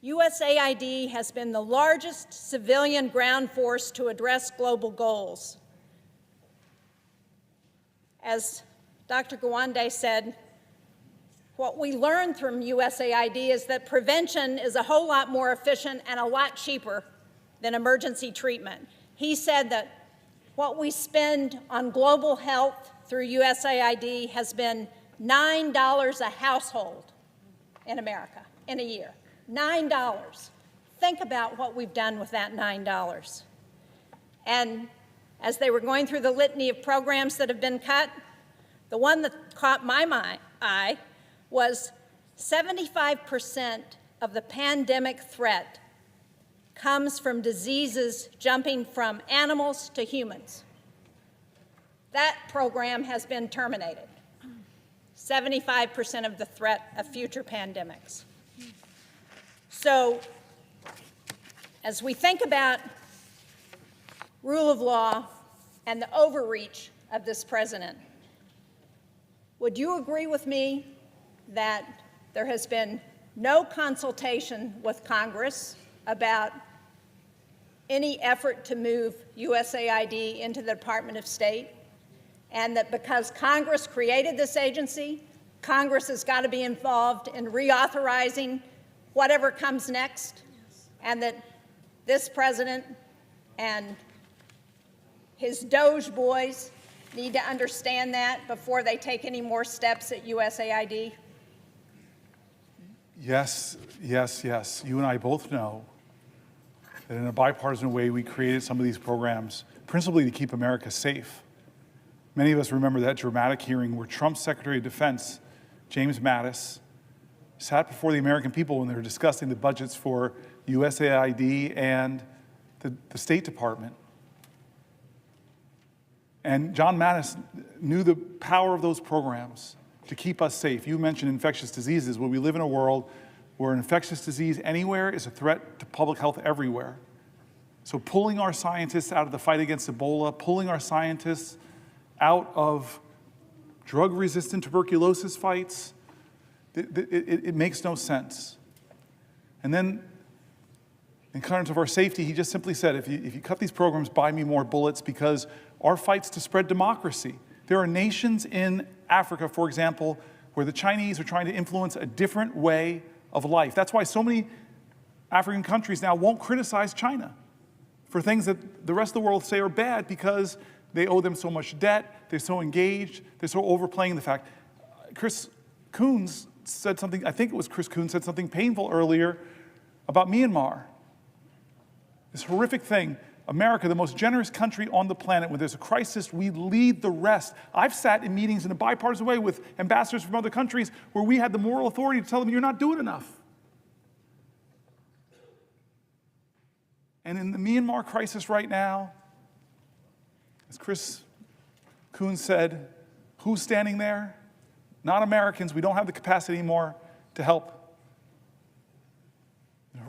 USAID has been the largest civilian ground force to address global goals. As Dr. Gwande said, what we learned from USAID is that prevention is a whole lot more efficient and a lot cheaper than emergency treatment. He said that what we spend on global health through USAID has been $9 a household in America in a year. $9. Think about what we've done with that $9. And as they were going through the litany of programs that have been cut, the one that caught my eye was 75% of the pandemic threat comes from diseases jumping from animals to humans. That program has been terminated. 75% of the threat of future pandemics. So, as we think about rule of law and the overreach of this president, would you agree with me that there has been no consultation with Congress about any effort to move USAID into the Department of State, and that because Congress created this agency, Congress has got to be involved in reauthorizing whatever comes next, and that this president and his Doge boys need to understand that before they take any more steps at USAID? Yes, yes, yes. You and I both know that in a bipartisan way, we created some of these programs principally to keep America safe. Many of us remember that dramatic hearing where Trump's Secretary of Defense, James Mattis, sat before the American people when they were discussing the budgets for USAID and the State Department. And John Mattis knew the power of those programs to keep us safe. You mentioned infectious diseases. Well, we live in a world where an infectious disease anywhere is a threat to public health everywhere. So pulling our scientists out of the fight against Ebola, pulling our scientists out of drug-resistant tuberculosis fights, it makes no sense. And then, in terms of our safety, he just simply said, if you cut these programs, buy me more bullets, because our fight's to spread democracy. There are nations in Africa, for example, where the Chinese are trying to influence a different way of life. That's why so many African countries now won't criticize China for things that the rest of the world say are bad because they owe them so much debt, they're so engaged, they're so overplaying the fact. Chris Coons said something, I think it was Chris Coons said something painful earlier about Myanmar. This horrific thing. America, the most generous country on the planet, when there's a crisis, we lead the rest. I've sat in meetings in a bipartisan way with ambassadors from other countries where we had the moral authority to tell them, you're not doing enough. And in the Myanmar crisis right now, as Chris Coons said, who's standing there? Not Americans. We don't have the capacity anymore to help.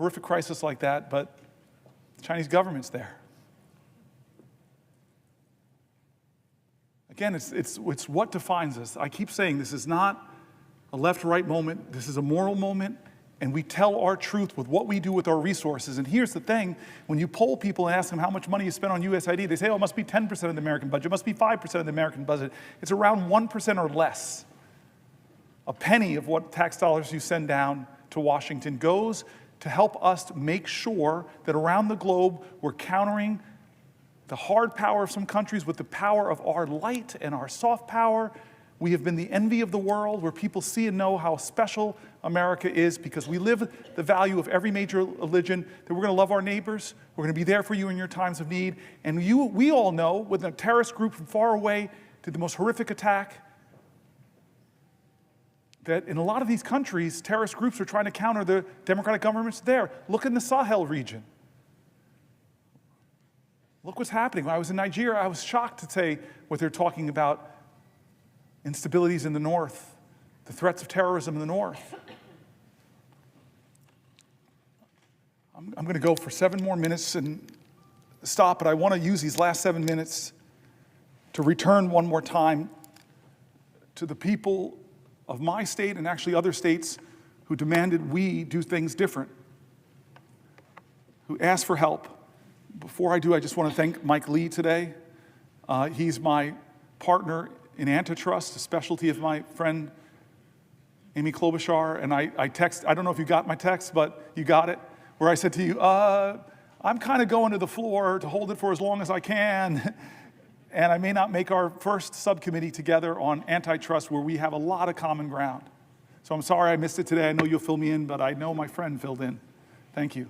horrific crisis like that, but the Chinese government's there. Again, it's what defines us. I keep saying this is not a left-right moment. This is a moral moment, and we tell our truth with what we do with our resources. And here's the thing. When you poll people and ask them how much money you spend on USAID, they say, oh, it must be 10% of the American budget. It must be 5% of the American budget. It's around 1% or less. A penny of what tax dollars you send down to Washington goes to help us make sure that around the globe we're countering the hard power of some countries with the power of our light and our soft power. We have been the envy of the world, where people see and know how special America is because we live the value of every major religion, that we're going to love our neighbors, we're going to be there for you in your times of need. And we all know, with a terrorist group from far away to the most horrific attack, that in a lot of these countries, terrorist groups are trying to counter the democratic governments there. Look in the Sahel region. Look what's happening. When I was in Nigeria, I was shocked to say what they're talking about, instabilities in the north, the threats of terrorism in the north. I'm going to go for 7 more minutes and stop, but I want to use these last 7 minutes to return one more time to the people of my state and actually other states who demanded we do things different, who asked for help. Before I do, I just want to thank Mike Lee today. He's my partner in antitrust, a specialty of my friend Amy Klobuchar. And I don't know if you got my text, but you got it, where I said to you, I'm kind of going to the floor to hold it for as long as I can. And I may not make our first subcommittee together on antitrust, where we have a lot of common ground. So I'm sorry I missed it today. I know you'll fill me in, but I know my friend filled in. Thank you.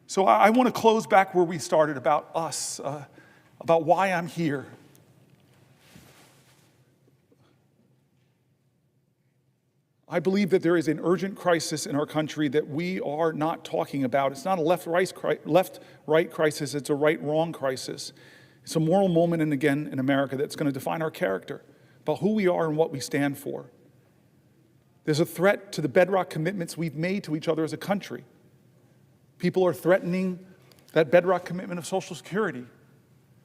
So I want to close back where we started, about us, about why I'm here. I believe that there is an urgent crisis in our country that we are not talking about. It's not a left-right crisis, it's a right-wrong crisis. It's a moral moment, and again, in America, that's going to define our character, about who we are and what we stand for. There's a threat to the bedrock commitments we've made to each other as a country. People are threatening that bedrock commitment of Social Security.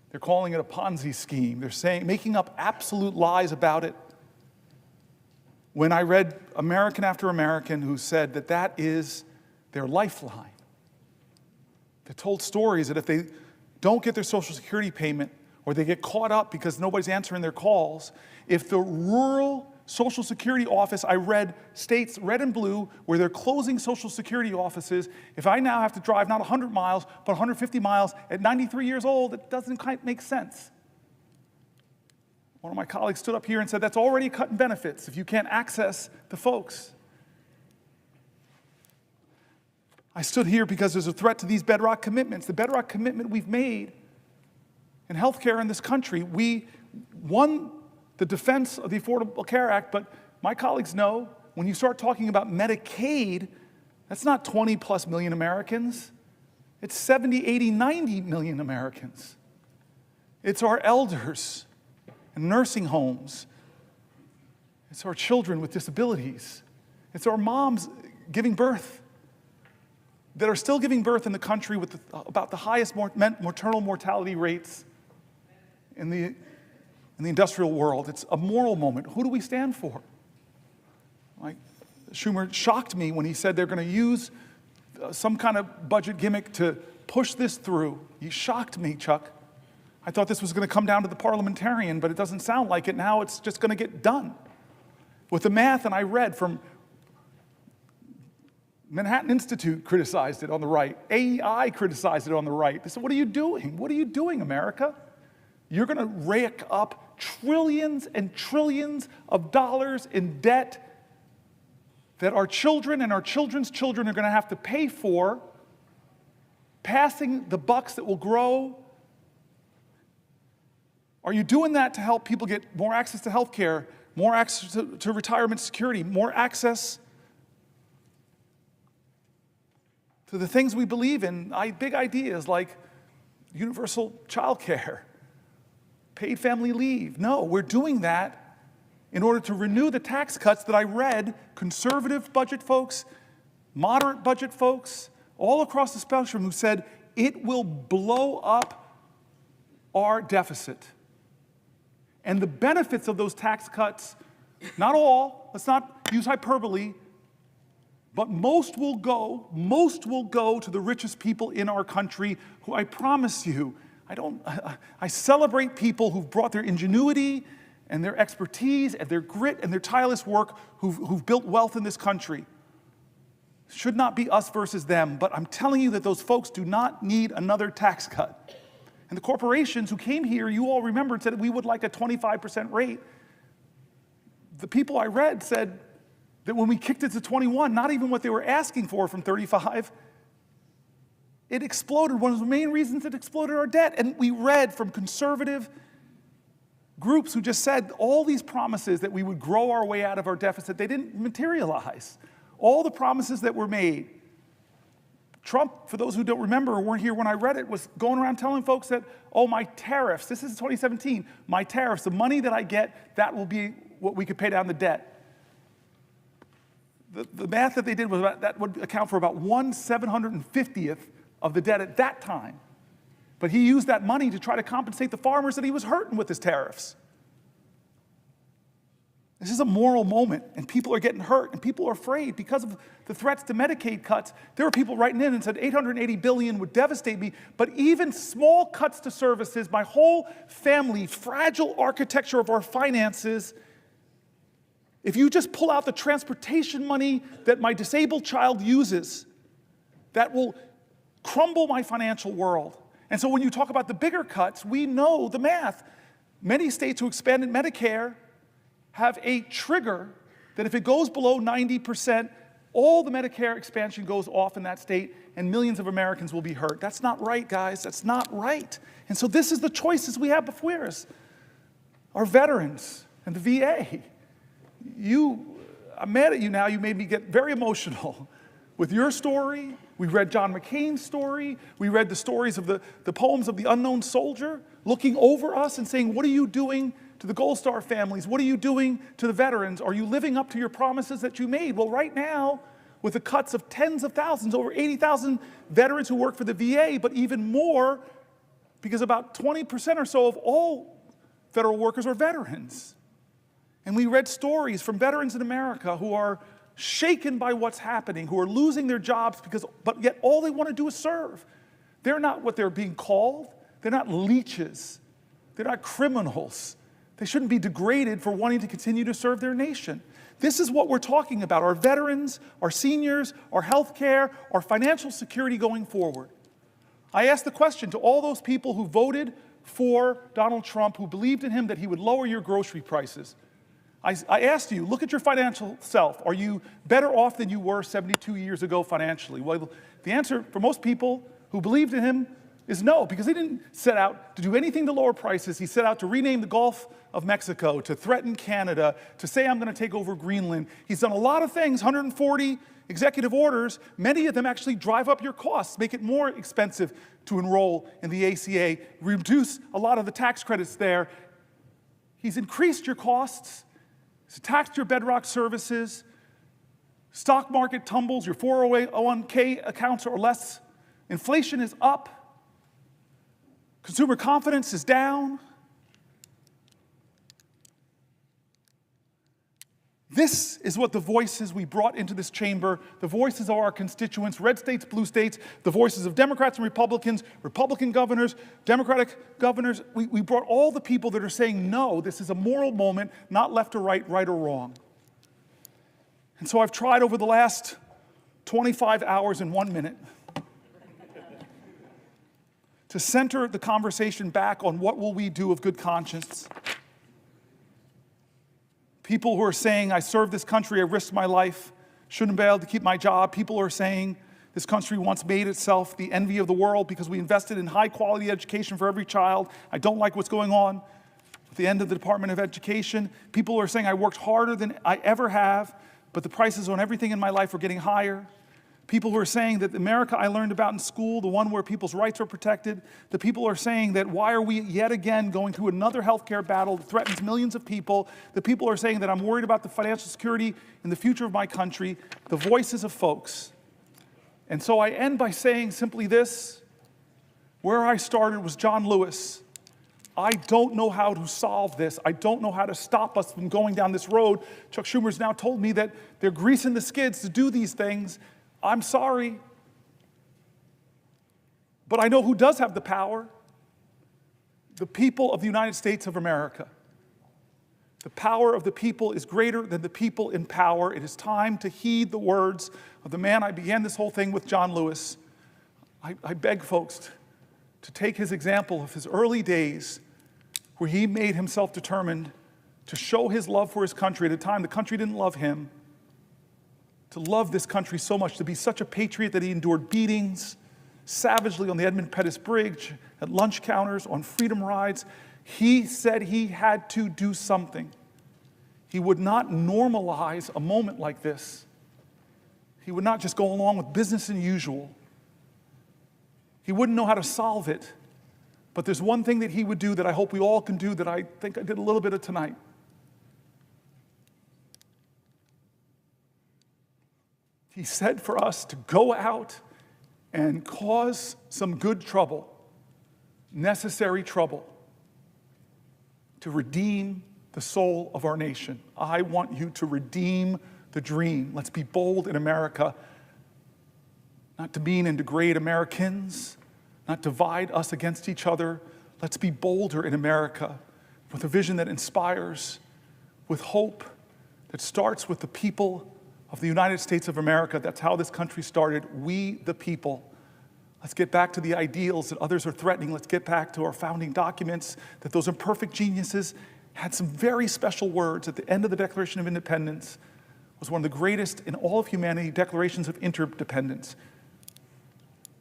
They're calling it a Ponzi scheme. They're making up absolute lies about it. When I read American after American who said that that is their lifeline, they told stories that if they don't get their Social Security payment, or they get caught up because nobody's answering their calls, if the rural Social Security office, I read states, red and blue, where they're closing Social Security offices, if I now have to drive not 100 miles, but 150 miles at 93 years old, it doesn't quite make sense. One of my colleagues stood up here and said, that's already cutting benefits if you can't access the folks. I stood here because there's a threat to these bedrock commitments. The bedrock commitment we've made in healthcare in this country. We won the defense of the Affordable Care Act, but my colleagues know when you start talking about Medicaid, that's not 20 plus million Americans. It's 70, 80, 90 million Americans. It's our elders in nursing homes. It's our children with disabilities. It's our moms giving birth that are still giving birth in the country with about the highest maternal mortality rates in the industrial world. It's a moral moment. Who do we stand for? Like Schumer shocked me when he said they're going to use some kind of budget gimmick to push this through. He shocked me, Chuck. I thought this was going to come down to the parliamentarian, but it doesn't sound like it. Now it's just going to get done. With the math, and I read from Manhattan Institute criticized it on the right. AEI criticized it on the right. They said, what are you doing? What are you doing, America? You're going to rake up trillions and trillions of dollars in debt that our children and our children's children are going to have to pay for, passing the bucks that will grow. Are you doing that to help people get more access to health care, more access to retirement security, more access to the things we believe in, big ideas like universal child care, paid family leave? No, we're doing that in order to renew the tax cuts that I read conservative budget folks moderate budget folks, all across the spectrum who said it will blow up our deficit. And the benefits of those tax cuts, not all, let's not use hyperbole, but most will go to the richest people in our country, who I promise you, I celebrate people who've brought their ingenuity and their expertise and their grit and their tireless work who've built wealth in this country. Should not be us versus them, but I'm telling you that those folks do not need another tax cut. And the corporations who came here, you all remember, said we would like a 25% rate. The people I read said that when we kicked it to 21, not even what they were asking for from 35, it exploded. One of the main reasons it exploded our debt. And we read from conservative groups who just said all these promises that we would grow our way out of our deficit, they didn't materialize. All the promises that were made. Trump, for those who don't remember or weren't here when I read it, was going around telling folks that, oh, my tariffs, this is 2017, my tariffs, the money that I get, that will be what we could pay down the debt. The math that they did was that would account for about 1/750th of the debt at that time. But he used that money to try to compensate the farmers that he was hurting with his tariffs. This is a moral moment, and people are getting hurt, and people are afraid because of the threats to Medicaid cuts. There were people writing in and said $880 billion would devastate me, but even small cuts to services, my whole family, fragile architecture of our finances, if you just pull out the transportation money that my disabled child uses, that will crumble my financial world. And so when you talk about the bigger cuts, we know the math. Many states who expanded Medicare have a trigger that if it goes below 90%, all the Medicare expansion goes off in that state and millions of Americans will be hurt. That's not right, guys. That's not right. And so this is the choices we have before us. Our veterans and the VA. I'm mad at you now. You made me get very emotional with your story. We read John McCain's story. We read the stories of the poems of the unknown soldier looking over us and saying, what are you doing to the Gold Star families? What are you doing to the veterans? Are you living up to your promises that you made? Well, right now, with the cuts of tens of thousands, over 80,000 veterans who work for the VA, but even more, because about 20% or so of all federal workers are veterans. And we read stories from veterans in America who are shaken by what's happening, who are losing their jobs, but yet all they want to do is serve. They're not what they're being called. They're not leeches. They're not criminals. They shouldn't be degraded for wanting to continue to serve their nation. This is what we're talking about, our veterans, our seniors, our health care, our financial security going forward. I asked the question to all those people who voted for Donald Trump, who believed in him that he would lower your grocery prices. I asked you, look at your financial self. Are you better off than you were 72 years ago financially? Well, the answer for most people who believed in him is no, because he didn't set out to do anything to lower prices. He set out to rename the Gulf of Mexico, to threaten Canada, to say I'm going to take over Greenland. He's done a lot of things, 140 executive orders. Many of them actually drive up your costs, make it more expensive to enroll in the ACA, reduce a lot of the tax credits there. He's increased your costs. He's taxed your bedrock services. Stock market tumbles, your 401k accounts are less. Inflation is up. Consumer confidence is down. This is what the voices we brought into this chamber, the voices of our constituents, red states, blue states, the voices of Democrats and Republicans, Republican governors, Democratic governors. We brought all the people that are saying, no, this is a moral moment, not left or right, right or wrong. And so I've tried over the last 25 hours and 1 minute to center the conversation back on what will we do of good conscience. People who are saying, I serve this country, I risked my life, shouldn't be able to keep my job. People who are saying, this country once made itself the envy of the world because we invested in high quality education for every child. I don't like what's going on at the end of the Department of Education. People who are saying, I worked harder than I ever have, but the prices on everything in my life are getting higher. People who are saying that the America I learned about in school, the one where people's rights are protected, the people are saying that why are we yet again going through another healthcare battle that threatens millions of people, the people are saying that I'm worried about the financial security and the future of my country, the voices of folks And so I end by saying simply this. Where I started was John Lewis. I don't know how to solve this. I don't know how to stop us from going down this road. Chuck Schumer's now told me that they're greasing the skids to do these things. I'm sorry. But I know who does have the power. The people of the United States of America. The power of the people is greater than the people in power. It is time to heed the words of the man I began this whole thing with, John Lewis. I beg folks to take his example of his early days where he made himself determined to show his love for his country at a time the country didn't love him, to love this country so much, to be such a patriot that he endured beatings savagely on the Edmund Pettus Bridge, at lunch counters, on freedom rides. He said he had to do something. He would not normalize a moment like this. He would not just go along with business as usual. He wouldn't know how to solve it. But there's one thing that he would do that I hope we all can do that I think I did a little bit of tonight. He said for us to go out and cause some good trouble, necessary trouble, to redeem the soul of our nation. I want you to redeem the dream. Let's be bold in America, not demean and degrade Americans, not divide us against each other. Let's be bolder in America with a vision that inspires, with hope that starts with the people of the United States of America. That's how this country started. We, the people. Let's get back to the ideals that others are threatening. Let's get back to our founding documents, that those imperfect geniuses had some very special words at the end of the Declaration of Independence. It was one of the greatest in all of humanity declarations of interdependence.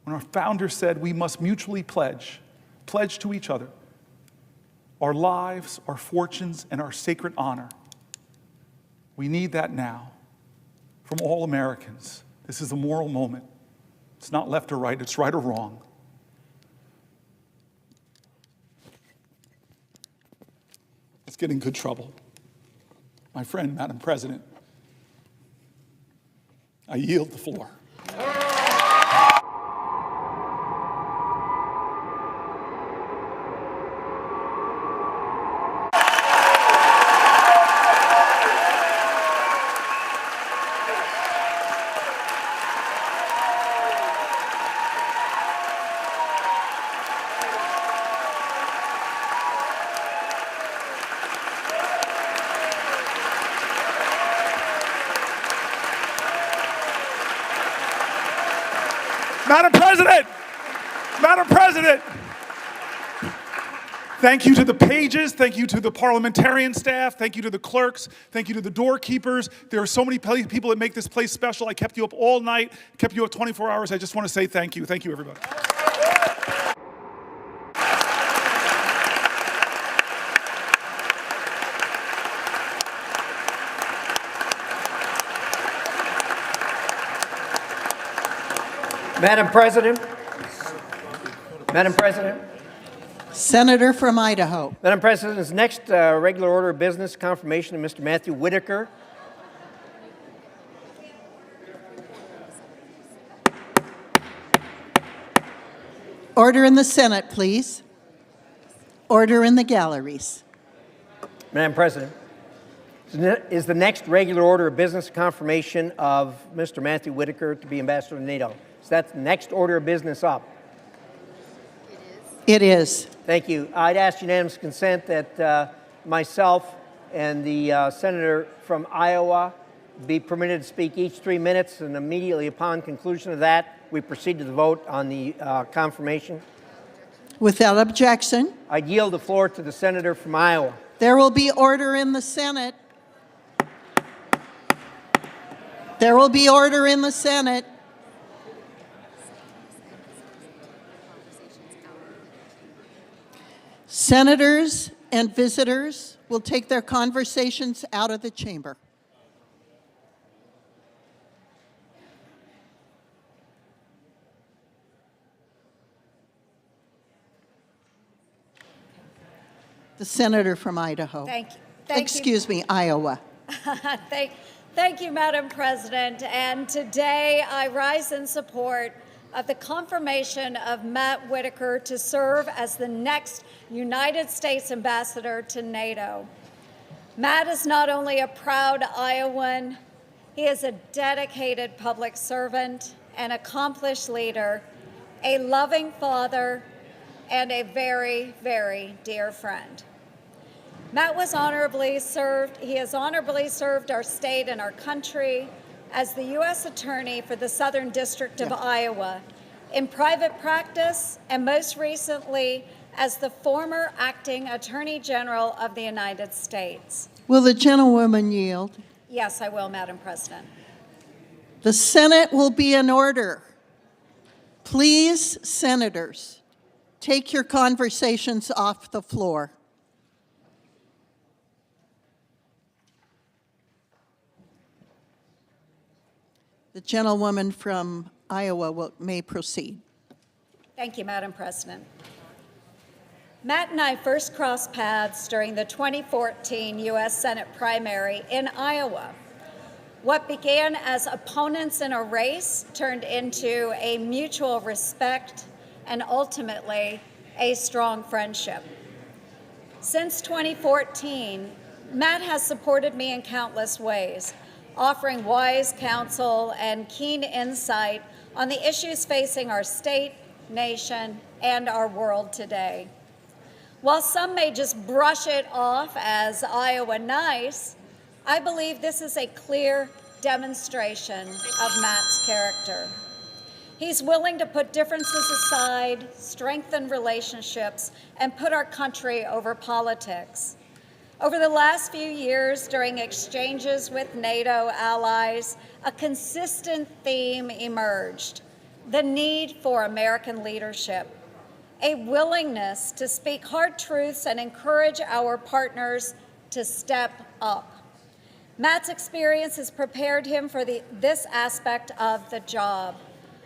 When our founder said we must mutually pledge to each other our lives, our fortunes, and our sacred honor. We need that now from all Americans. This is a moral moment. It's not left or right, it's right or wrong. Let's get in good trouble. My friend, Madam President, I yield the floor. Madam President, thank you to the pages, thank you to the parliamentarian staff, thank you to the clerks, thank you to the doorkeepers. There are so many people that make this place special. I kept you up all night, kept you up 24 hours. I just want to say thank you. Thank you, everybody. Madam President. Madam President. Senator from Idaho. Madam President, this next regular order of business, confirmation of Mr. Matthew Whitaker. Order in the Senate, please. Order in the galleries. Madam President, is the next regular order of business confirmation of Mr. Matthew Whitaker to be ambassador to NATO? So that's the next order of business up. It is. Thank you. I'd ask unanimous consent that myself and the senator from Iowa be permitted to speak each 3 minutes, and immediately upon conclusion of that, we proceed to the vote on the confirmation. Without objection. I yield the floor to the senator from Iowa. There will be order in the Senate. There will be order in the Senate. Senators and visitors will take their conversations out of the chamber. The senator from Idaho. Thank you. Excuse me, Iowa. Thank you, Madam President. And today I rise in support of the confirmation of Matt Whitaker to serve as the next United States ambassador to NATO. Matt is not only a proud Iowan, he is a dedicated public servant, an accomplished leader, a loving father, and a very, very dear friend. Matt was honorably served, he has honorably served our state and our country as the U.S. Attorney for the Southern District of Iowa, in private practice, and most recently as the former Acting Attorney General of the United States. Will the gentlewoman yield? Yes, I will, Madam President. The Senate will be in order. Please, senators, take your conversations off the floor. The gentlewoman from Iowa may proceed. Thank you, Madam President. Matt and I first crossed paths during the 2014 U.S. Senate primary in Iowa. What began as opponents in a race turned into a mutual respect and ultimately a strong friendship. Since 2014, Matt has supported me in countless ways, offering wise counsel and keen insight on the issues facing our state, nation, and our world today. While some may just brush it off as Iowa nice, I believe this is a clear demonstration of Matt's character. He's willing to put differences aside, strengthen relationships, and put our country over politics. Over the last few years, during exchanges with NATO allies, a consistent theme emerged: the need for American leadership, a willingness to speak hard truths and encourage our partners to step up. Matt's experience has prepared him for this aspect of the job.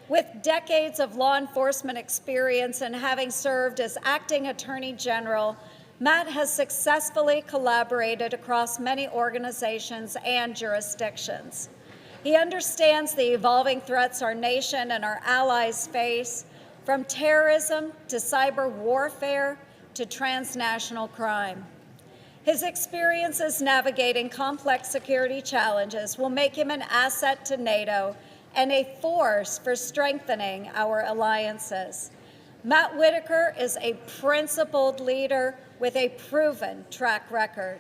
With decades of law enforcement experience and having served as Acting Attorney General, Matt has successfully collaborated across many organizations and jurisdictions. He understands the evolving threats our nation and our allies face, from terrorism to cyber warfare to transnational crime. His experiences navigating complex security challenges will make him an asset to NATO and a force for strengthening our alliances. Matt Whitaker is a principled leader with a proven track record.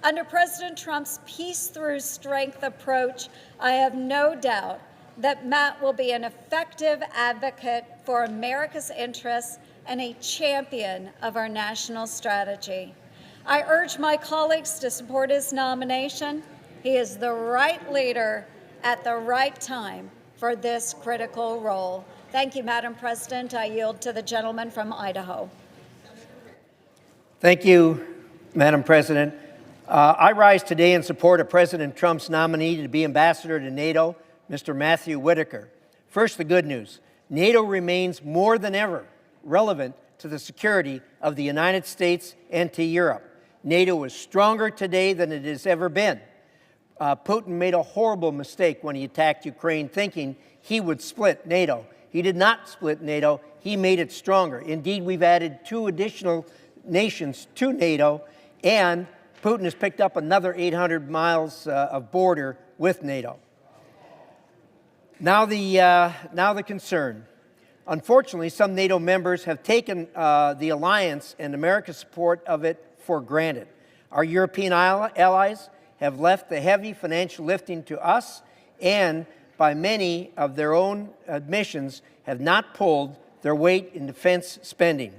Under President Trump's peace through strength approach, I have no doubt that Matt will be an effective advocate for America's interests and a champion of our national strategy. I urge my colleagues to support his nomination. He is the right leader at the right time for this critical role. Thank you, Madam President. I yield to the gentleman from Idaho. Thank you, Madam President. I rise today in support of President Trump's nominee to be ambassador to NATO, Mr. Matthew Whitaker. First, the good news. NATO remains more than ever relevant to the security of the United States and to Europe. NATO is stronger today than it has ever been. Putin made a horrible mistake when he attacked Ukraine, thinking he would split NATO. He did not split NATO. He made it stronger. Indeed, we've added 2 additional nations to NATO, and Putin has picked up another 800 miles of border with NATO. Now the concern. Unfortunately, some NATO members have taken the alliance and America's support of it for granted. Our European allies have left the heavy financial lifting to us, and by many of their own admissions, have not pulled their weight in defense spending.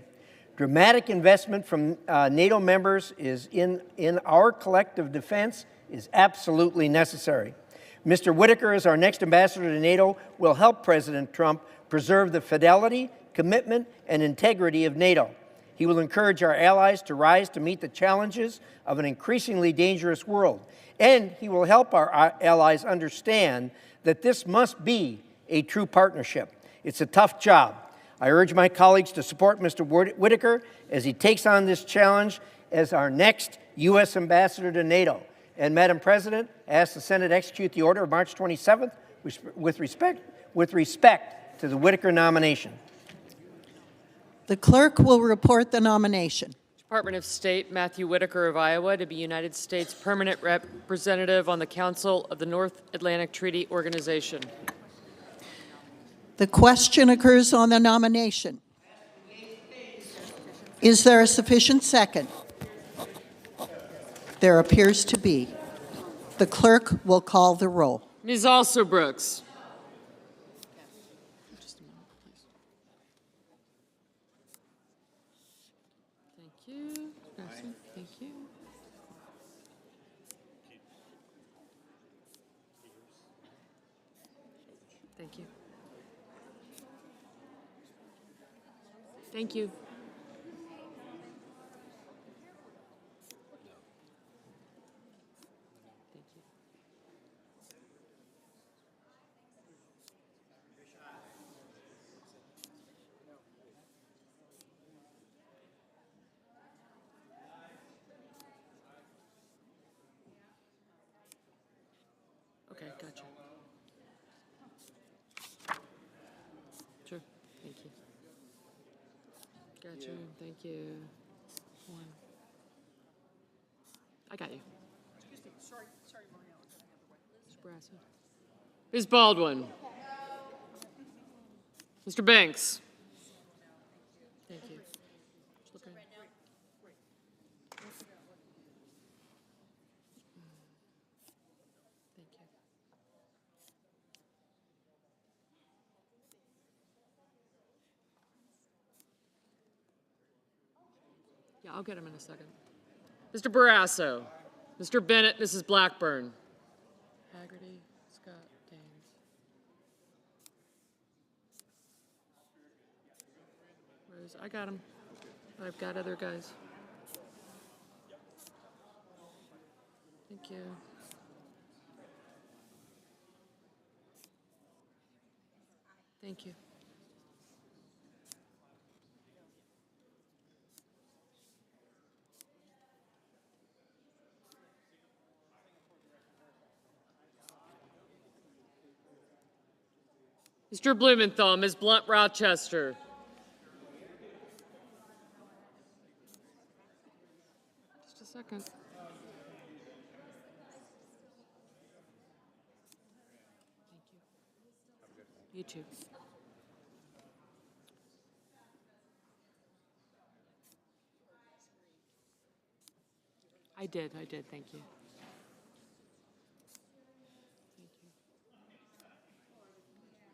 Dramatic investment from NATO members is in our collective defense is absolutely necessary. Mr. Whitaker, as our next ambassador to NATO, will help President Trump preserve the fidelity, commitment, and integrity of NATO. He will encourage our allies to rise to meet the challenges of an increasingly dangerous world. And he will help our allies understand that this must be a true partnership. It's a tough job. I urge my colleagues to support Mr. Whitaker as he takes on this challenge as our next U.S. ambassador to NATO. And Madam President, I ask the Senate execute the order of March 27th with respect to the Whitaker nomination. The clerk will report the nomination. Department of State Matthew Whitaker of Iowa to be United States Permanent Representative on the Council of the North Atlantic Treaty Organization. The question occurs on the nomination. Is there a sufficient second? There appears to be. The clerk will call the roll. Ms. Alsobrooks. Just a moment, please. Thank you. Thank you. Thank you. Thank you. Okay, gotcha. Sure, thank you. Gotcha, thank you. One. I got you. Excuse me, sorry, Mr. Brasso. Ms. Baldwin. Mr. Banks. Thank you. Just look right. Thank you. Yeah, I'll get him in a second. Mr. Barrasso, Mr. Bennett, Mrs. Blackburn. Haggerty, Scott, Daines. Rose, I got him. I've got other guys. Thank you. Thank you. Mr. Blumenthal, Ms. Blunt Rochester. Just a second. Thank you. You too. I did, thank you.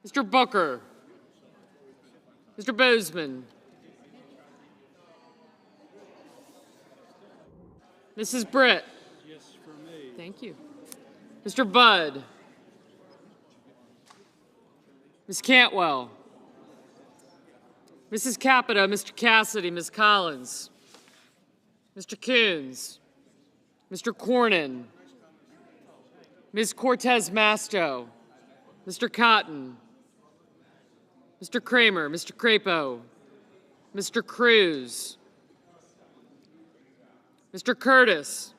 Mr. Booker. Mr. Bozeman. Mrs. Britt. Yes, for me. Thank you. Mr. Budd. Ms. Cantwell. Mrs. Capito, Mr. Cassidy, Ms. Collins. Mr. Coons. Mr. Cornyn. Ms. Cortez Masto. Mr. Cotton. Mr. Kramer, Mr. Crapo, Mr. Cruz, Mr. Curtis,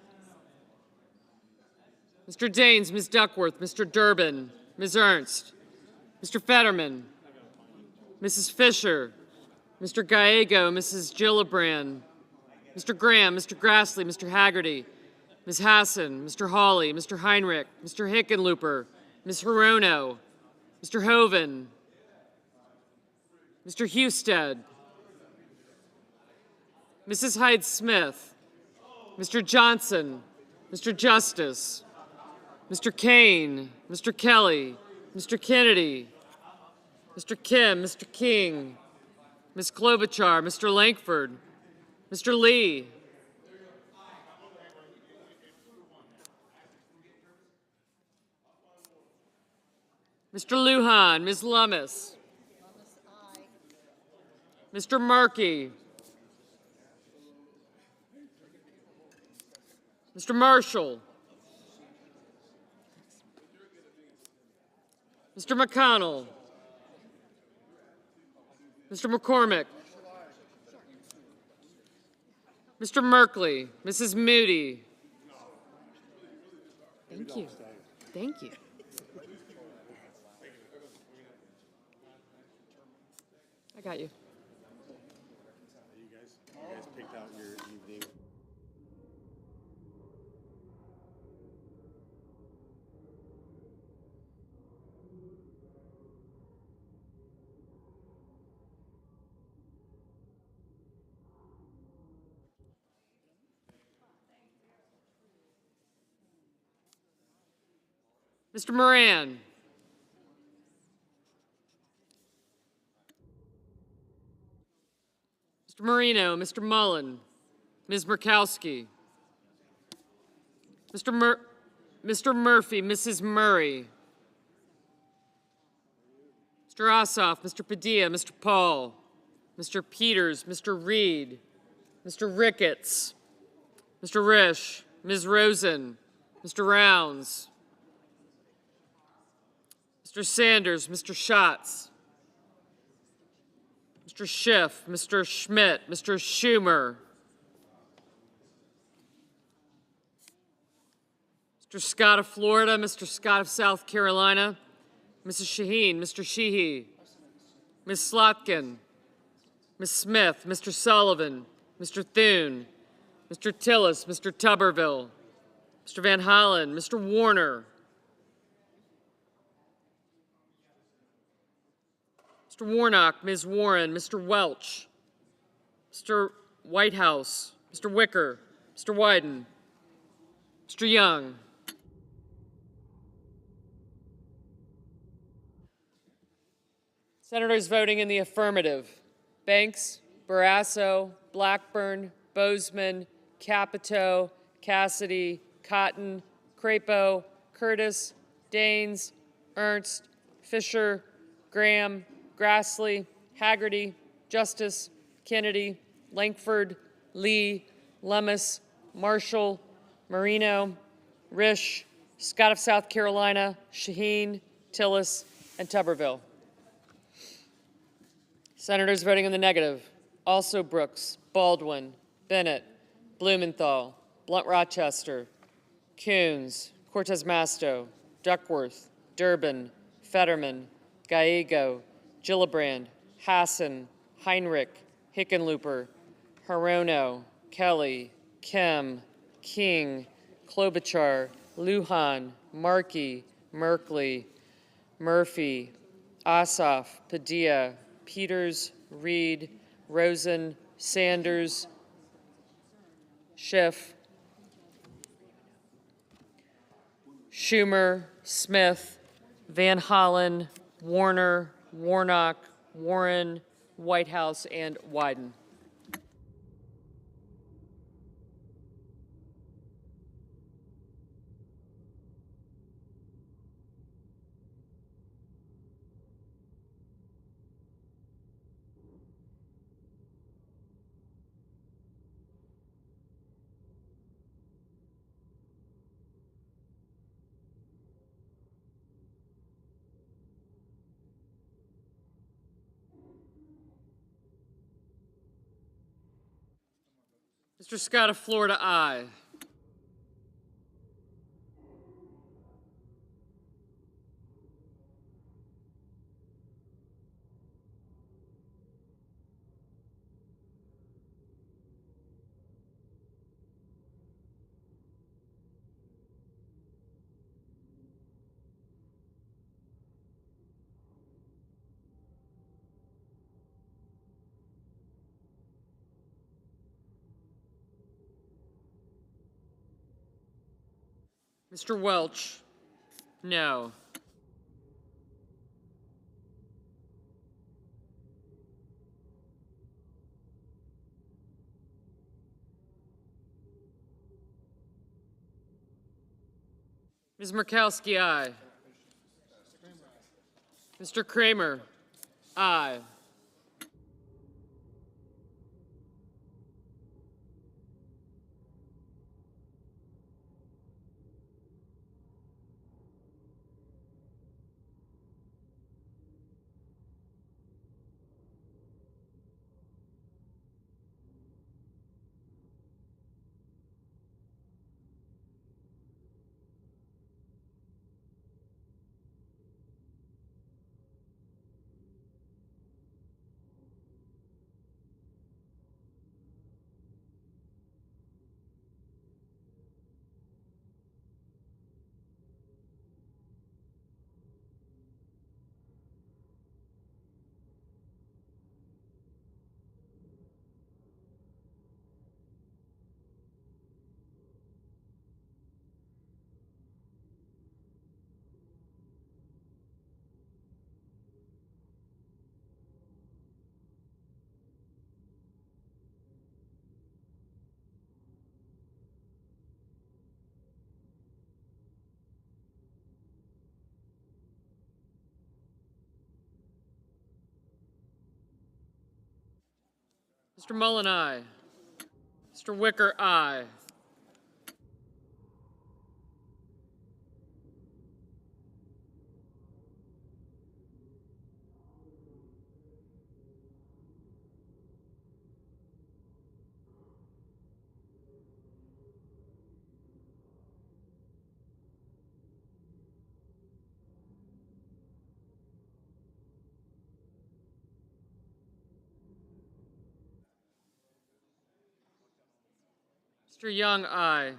Mr. Daines, Ms. Duckworth, Mr. Durbin, Ms. Ernst, Mr. Fetterman, Mrs. Fisher, Mr. Gallego, Mrs. Gillibrand, Mr. Graham, Mr. Grassley, Mr. Haggerty, Ms. Hassan, Mr. Hawley, Mr. Heinrich, Mr. Hickenlooper, Ms. Hirono, Mr. Hoven, Mr. Husted, Mrs. Hyde-Smith, Mr. Johnson, Mr. Justice, Mr. Kane, Mr. Kelly, Mr. Kennedy, Mr. Kim, Mr. King, Ms. Klobuchar, Mr. Lankford, Mr. Lee, Mr. Lujan, Ms. Lummis, Mr. Markey, Mr. Marshall, Mr. McConnell, Mr. McCormick, Mr. Merkley, Mrs. Moody, Thank you. Thank you. I got you. You guys picked out your evening. Mr. Moran. Mr. Marino, Mr. Mullen, Ms. Murkowski, Mr. Murphy, Mrs. Murray, Mr. Ossoff, Mr. Padilla, Mr. Paul, Mr. Peters, Mr. Reed, Mr. Ricketts, Mr. Risch, Ms. Rosen, Mr. Rounds, Mr. Sanders, Mr. Schatz, Mr. Schiff, Mr. Schmidt, Mr. Schumer, Mr. Scott of Florida, Mr. Scott of South Carolina, Mrs. Shaheen, Mr. Sheehy, Ms. Slotkin, Ms. Smith, Mr. Sullivan, Mr. Thune, Mr. Tillis, Mr. Tuberville, Mr. Van Hollen, Mr. Warner, Mr. Warnock, Ms. Warren, Mr. Welch, Mr. Whitehouse, Mr. Wicker, Mr. Wyden, Mr. Young. Senators voting in the affirmative: Banks, Barrasso, Blackburn, Bozeman, Capito, Cassidy, Cotton, Crapo, Curtis, Daines, Ernst, Fisher, Graham, Grassley, Haggerty, Justice, Kennedy, Lankford, Lee, Lummis, Marshall, Marino, Risch, Scott of South Carolina, Shaheen, Tillis, and Tuberville. Senators voting in the negative: also Brooks, Baldwin, Bennett, Blumenthal, Blunt-Rochester, Coons, Cortez Masto, Duckworth, Durbin, Fetterman, Gallego, Gillibrand, Hassan, Heinrich, Hickenlooper, Hirono, Kelly, Kim, King, Klobuchar, Lujan, Markey, Merkley, Murphy, Ossoff, Padilla, Peters, Reed, Rosen, Sanders, Schiff, Schumer, Smith, Van Hollen, Warner, Warnock, Warren, Whitehouse, and Wyden. Mr. Scott of Florida, aye. Mr. Welch, no. Ms. Murkowski, aye. Mr. Kramer, aye. Mr. Mullen, aye. Mr. Whitaker, aye. Mr. Young, aye.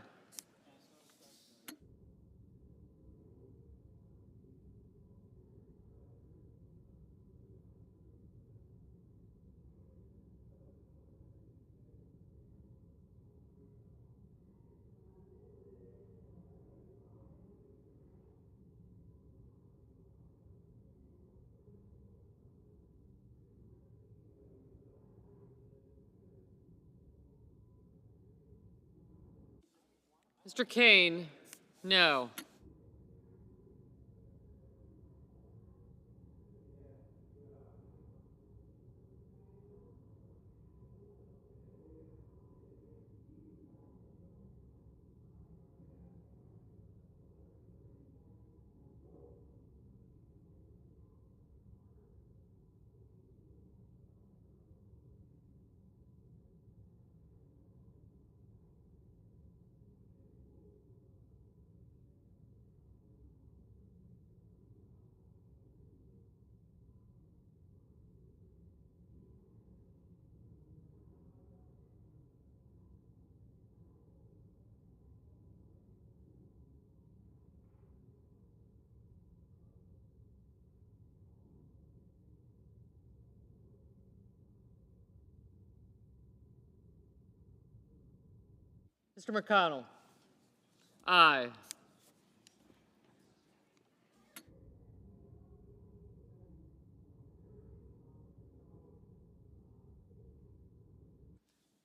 Mr. Kane, no. Mr. McConnell, aye.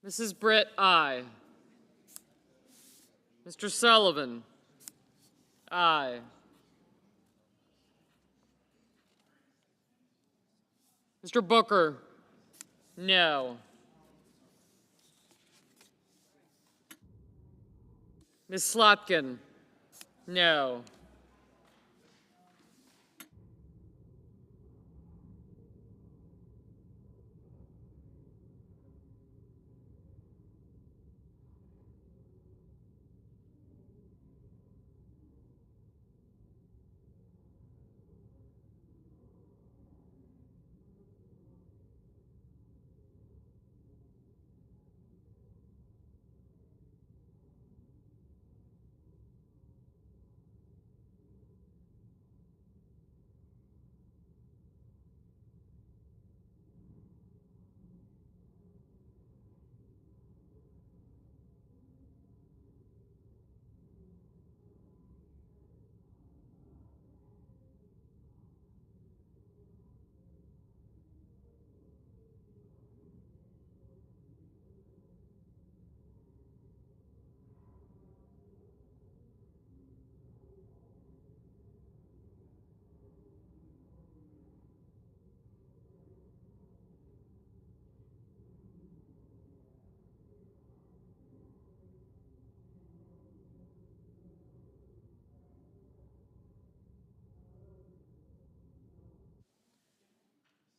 Mrs. Britt, aye. Mr. Sullivan, aye. Mr. Booker, no. Ms. Slotkin, no.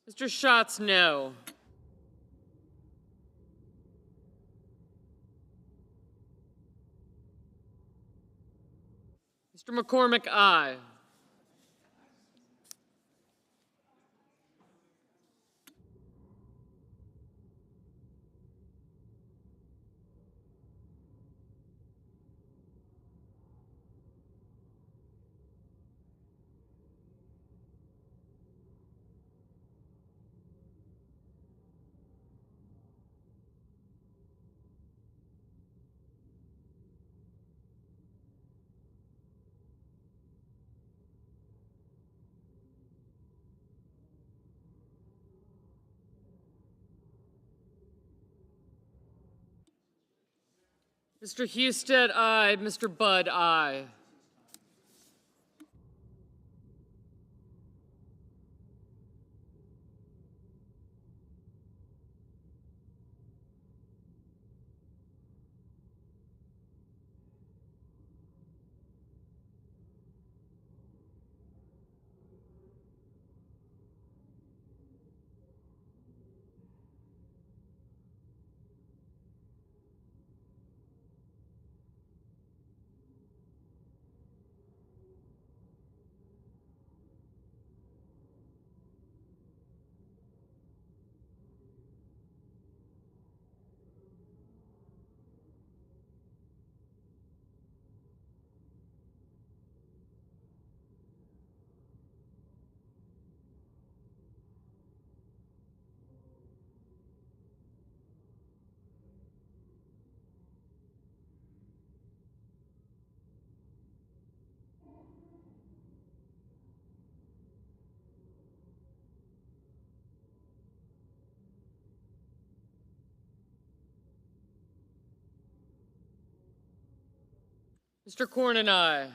Mr. Schatz, no. Mr. McCormick, aye. Mr. Husted, aye. Mr. Budd, aye. Mr. Cornyn, aye.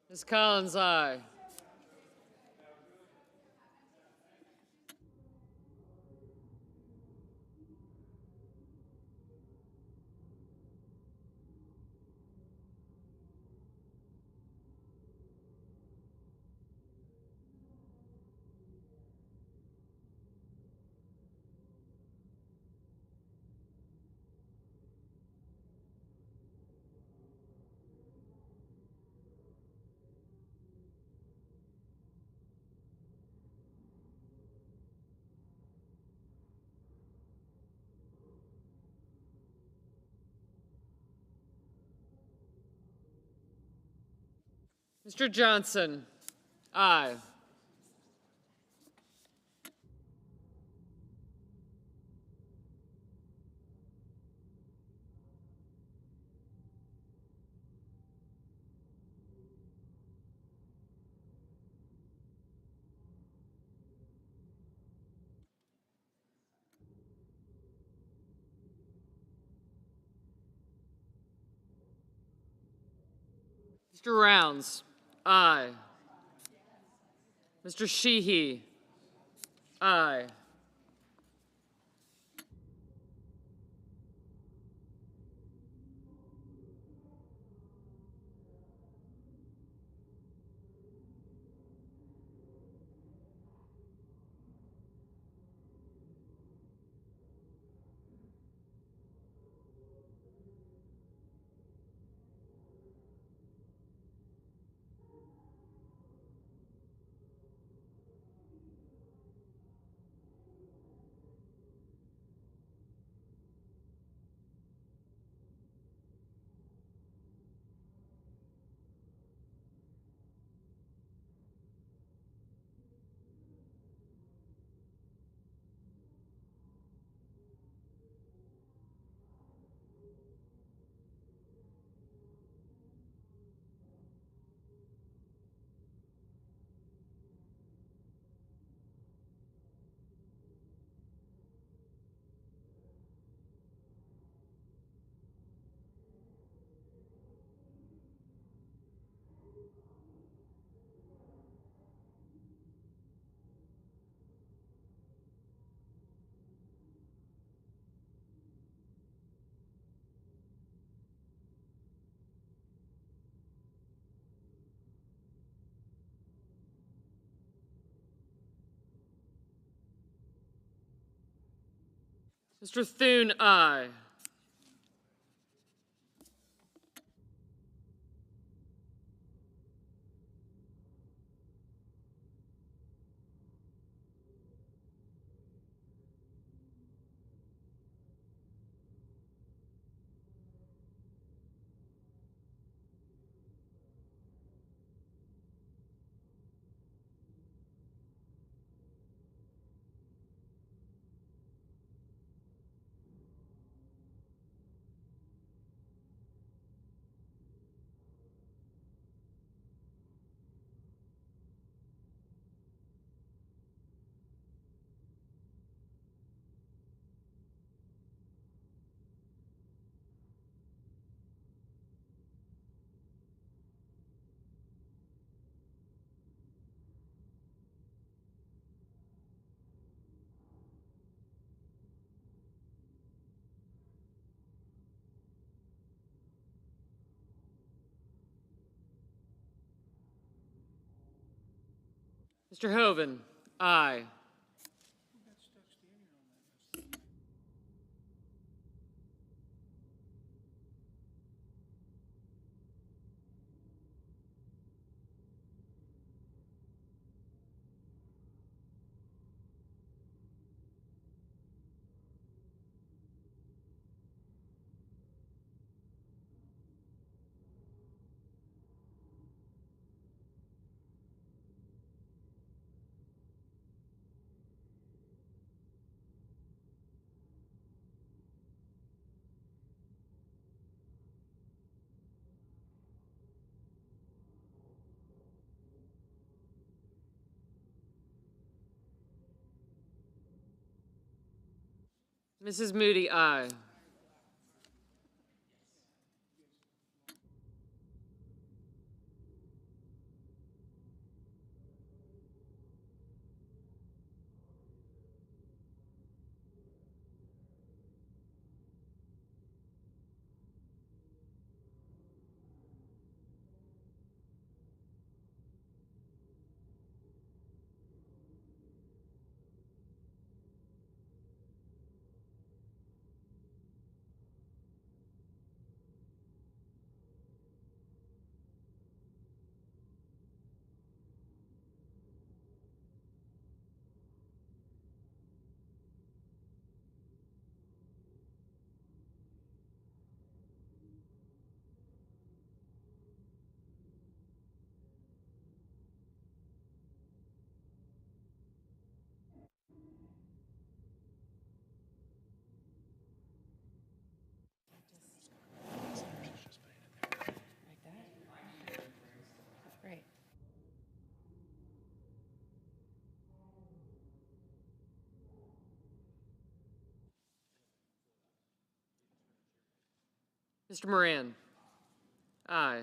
Ms. Collins, aye. Mr. Johnson, aye. Mr. Rounds, aye. Mr. Sheehy, aye. Mr. Thune, aye. Mr. Hoeven, aye. Mrs. Moody, aye. Great. Mr. Moran, aye.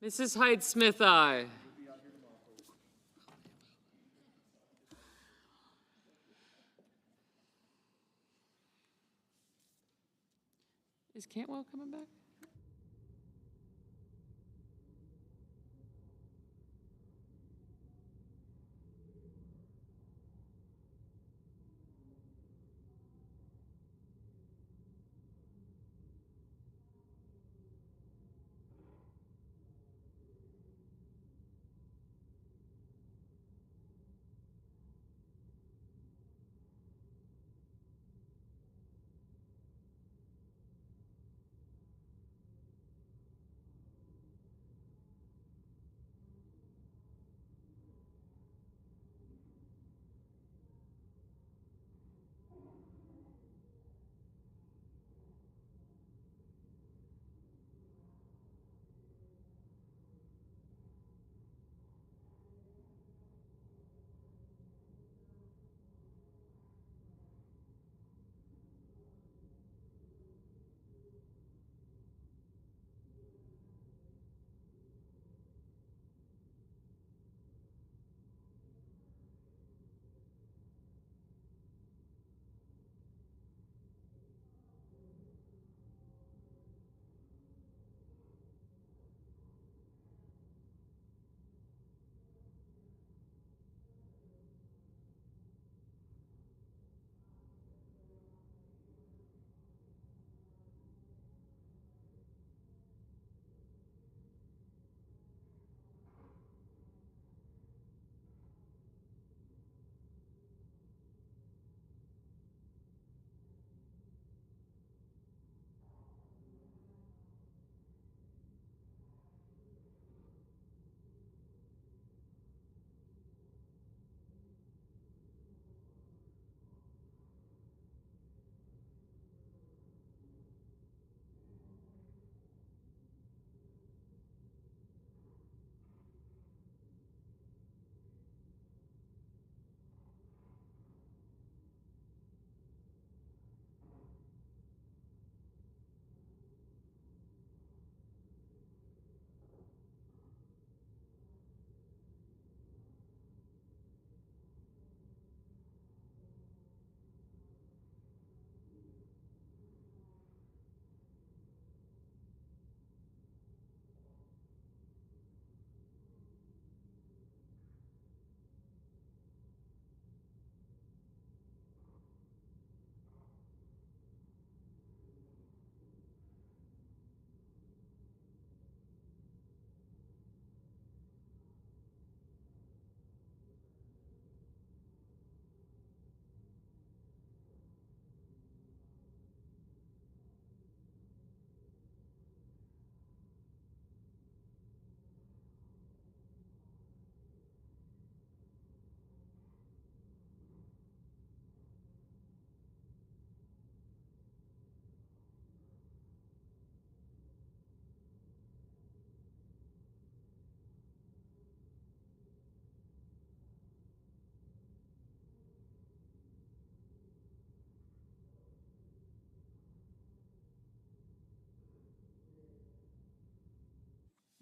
Mrs. Hyde-Smith, aye. Is Cantwell coming back?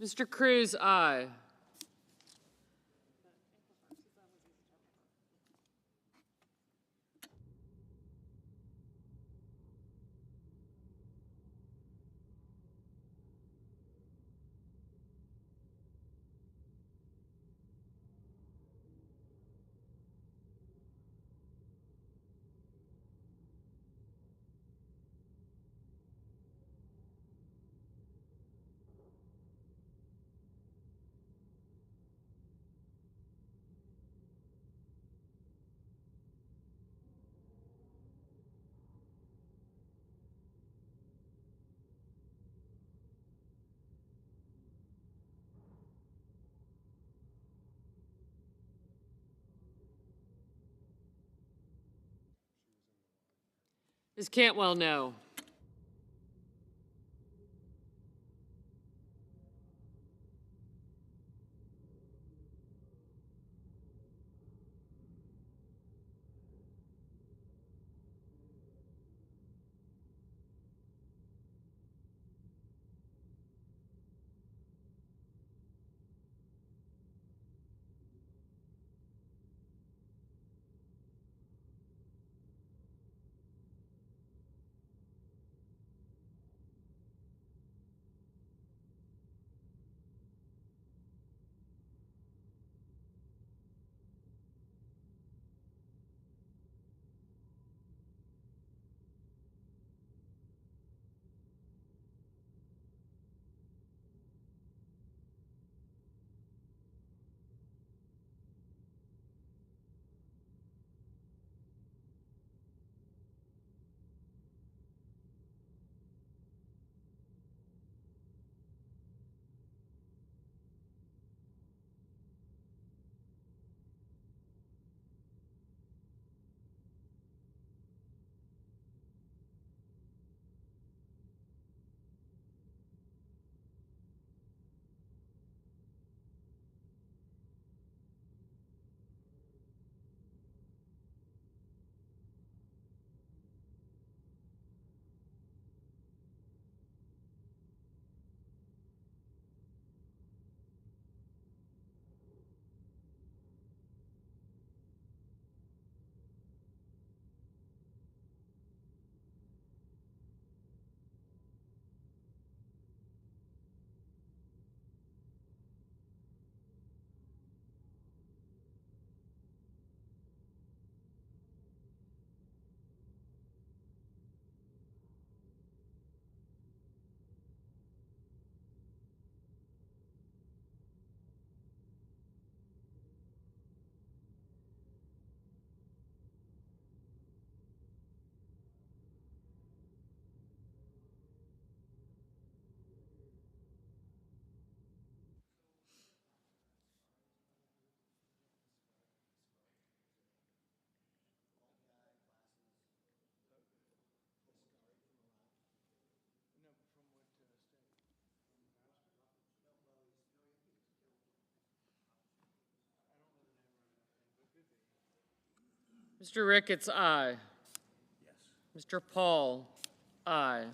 Mr. Cruz, aye. Ms. Cantwell, no. Mr. Ricketts, aye. Yes. Mr. Paul, aye.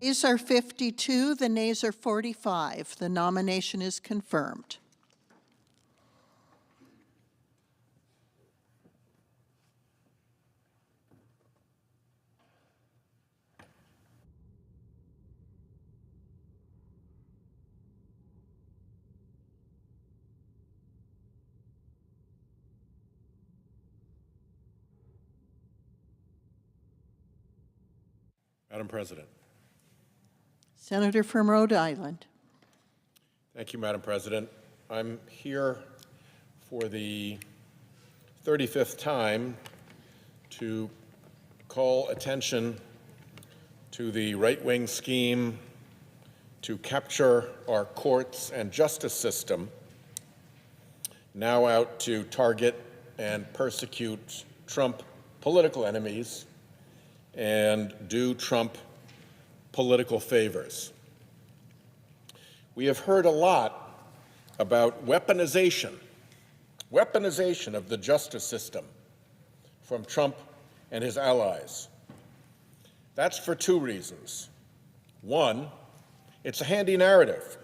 Yeas are 52, the nays are 45. The nomination is confirmed. Madam President. Senator from Rhode Island. Thank you, Madam President. I'm here for the 35th time to call attention to the right-wing scheme to capture our courts and justice system, now out to target and persecute Trump political enemies and do Trump political favors. We have heard a lot about weaponization of the justice system from Trump and his allies. That's for two reasons. One, it's a handy narrative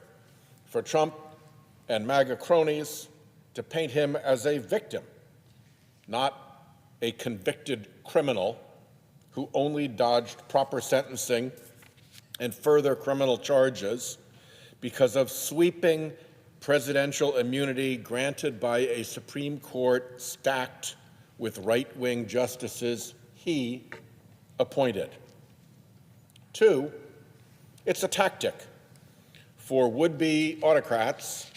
for Trump and MAGA cronies to paint him as a victim, not a convicted criminal who only dodged proper sentencing and further criminal charges because of sweeping presidential immunity granted by a Supreme Court stacked with right-wing justices he appointed. Two, it's a tactic for would-be autocrats.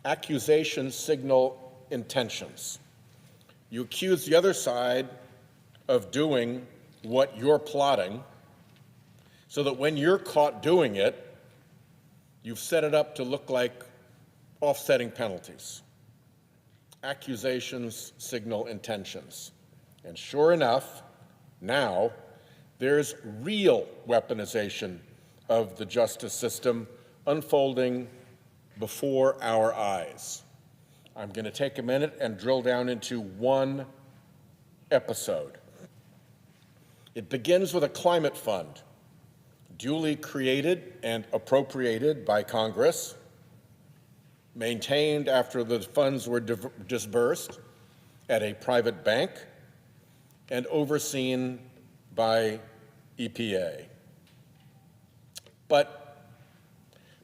Accusations signal intentions. You accuse the other side of doing what you're plotting, so that when you're caught doing it, you've set it up to look like offsetting penalties. Accusations signal intentions. And sure enough, now there's real weaponization of the justice system unfolding before our eyes. I'm going to take a minute and drill down into one episode. It begins with a climate fund, duly created and appropriated by Congress, maintained after the funds were disbursed at a private bank, and overseen by EPA. But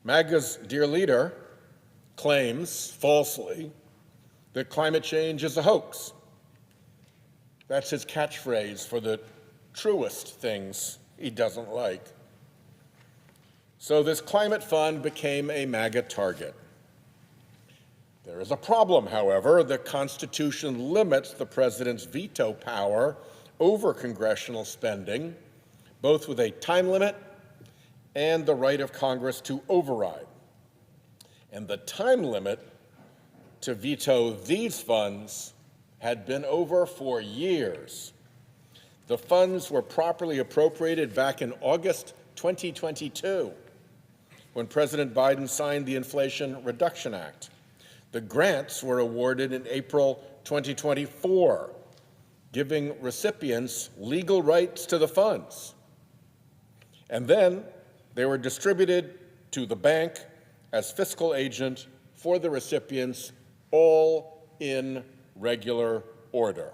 MAGA's dear leader claims, falsely, that climate change is a hoax. That's his catchphrase for the truest things he doesn't like. So this climate fund became a MAGA target. There is a problem, however. The Constitution limits the president's veto power over congressional spending, both with a time limit and the right of Congress to override. And the time limit to veto these funds had been over for years. The funds were properly appropriated back in August 2022, when President Biden signed the Inflation Reduction Act. The grants were awarded in April 2024, giving recipients legal rights to the funds. And then they were distributed to the bank as fiscal agent for the recipients, all in regular order.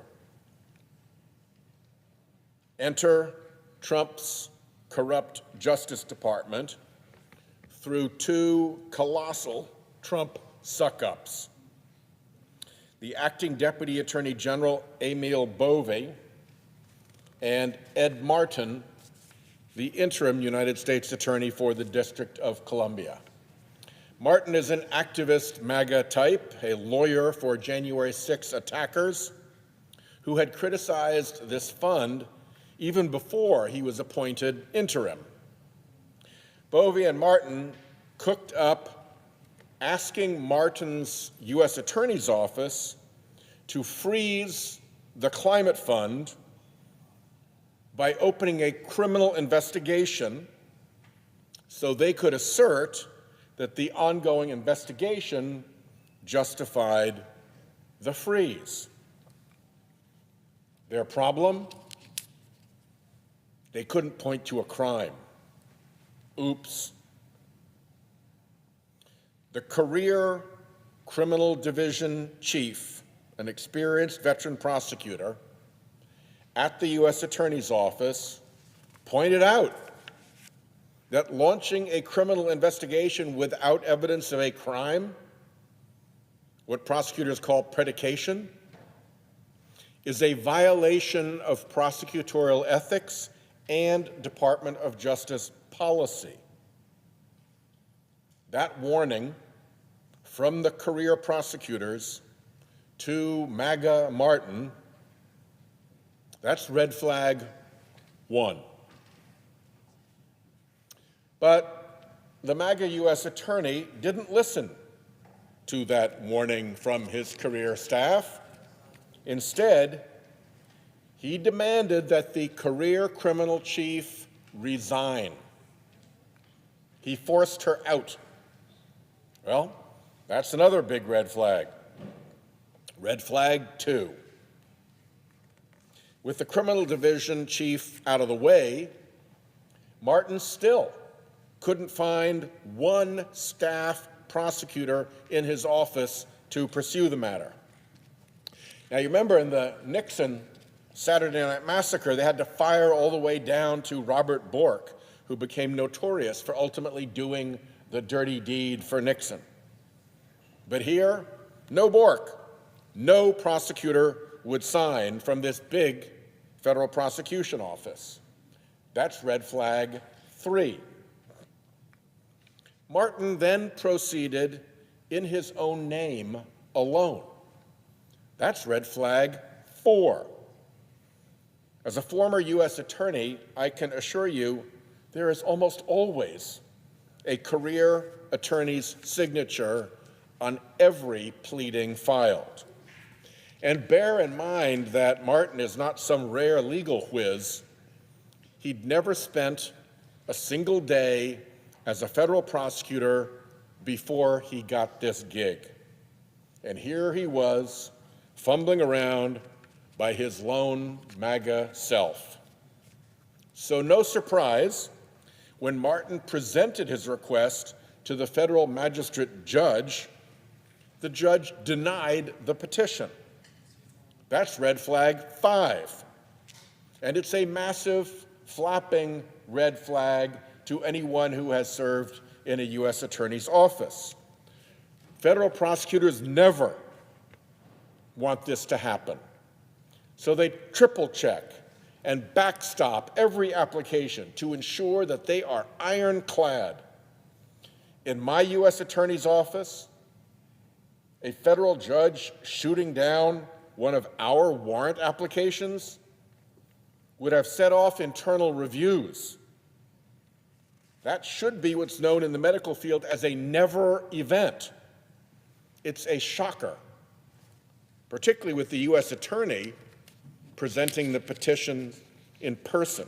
Enter Trump's corrupt Justice Department through two colossal Trump suck-ups. The acting Deputy Attorney General, Emil Bovee, and Ed Martin, the interim United States Attorney for the District of Columbia. Martin is an activist MAGA type, a lawyer for January 6 attackers, who had criticized this fund even before he was appointed interim. Bovee and Martin cooked up asking Martin's U.S. Attorney's Office to freeze the climate fund by opening a criminal investigation so they could assert that the ongoing investigation justified the freeze. Their problem? They couldn't point to a crime. Oops. The career criminal division chief, an experienced veteran prosecutor at the U.S. Attorney's Office, pointed out that launching a criminal investigation without evidence of a crime, what prosecutors call predication, is a violation of prosecutorial ethics and Department of Justice policy. That warning from the career prosecutors to MAGA Martin, that's red flag 1. But the MAGA U.S. attorney didn't listen to that warning from his career staff. Instead, he demanded that the career criminal chief resign. He forced her out. Well, that's another big red flag. Red flag 2. With the criminal division chief out of the way, Martin still couldn't find one staff prosecutor in his office to pursue the matter. Now, you remember in the Nixon Saturday Night Massacre, they had to fire all the way down to Robert Bork, who became notorious for ultimately doing the dirty deed for Nixon. But here, no Bork, no prosecutor would sign from this big federal prosecution office. That's red flag 3. Martin then proceeded in his own name alone. That's red flag 4. As a former U.S. attorney, I can assure you there is almost always a career attorney's signature on every pleading filed. And bear in mind that Martin is not some rare legal whiz. He'd never spent a single day as a federal prosecutor before he got this gig. And here he was, fumbling around by his lone MAGA self. So no surprise when Martin presented his request to the federal magistrate judge, the judge denied the petition. That's red flag 5. And it's a massive, flapping red flag to anyone who has served in a U.S. attorney's office. Federal prosecutors never want this to happen. So they triple check and backstop every application to ensure that they are ironclad. In my U.S. attorney's office, a federal judge shooting down one of our warrant applications would have set off internal reviews. That should be what's known in the medical field as a never event. It's a shocker, particularly with the U.S. attorney presenting the petition in person.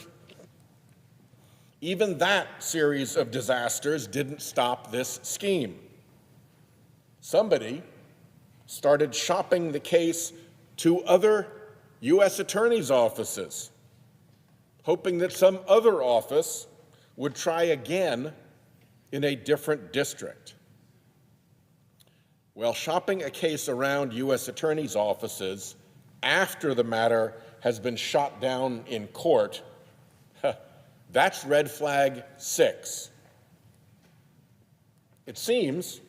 Even that series of disasters didn't stop this scheme. Somebody started shopping the case to other U.S. attorneys' offices, hoping that some other office would try again in a different district. Well, shopping a case around U.S. attorneys' offices after the matter has been shot down in court, that's red flag 6. It seems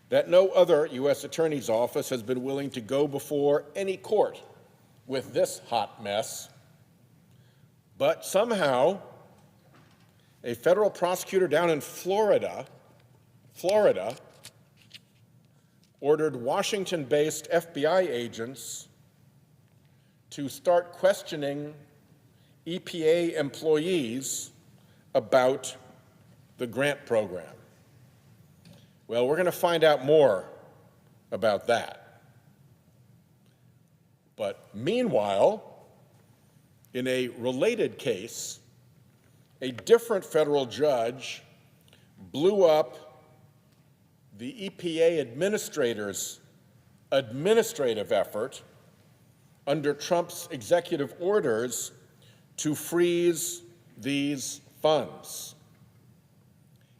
that no other U.S. attorney's office has been willing to go before any court with this hot mess. But somehow, a federal prosecutor down in Florida ordered Washington-based FBI agents to start questioning EPA employees about the grant program. Well, we're going to find out more about that. But meanwhile, in a related case, a different federal judge blew up the EPA administrator's administrative effort under Trump's executive orders to freeze these funds.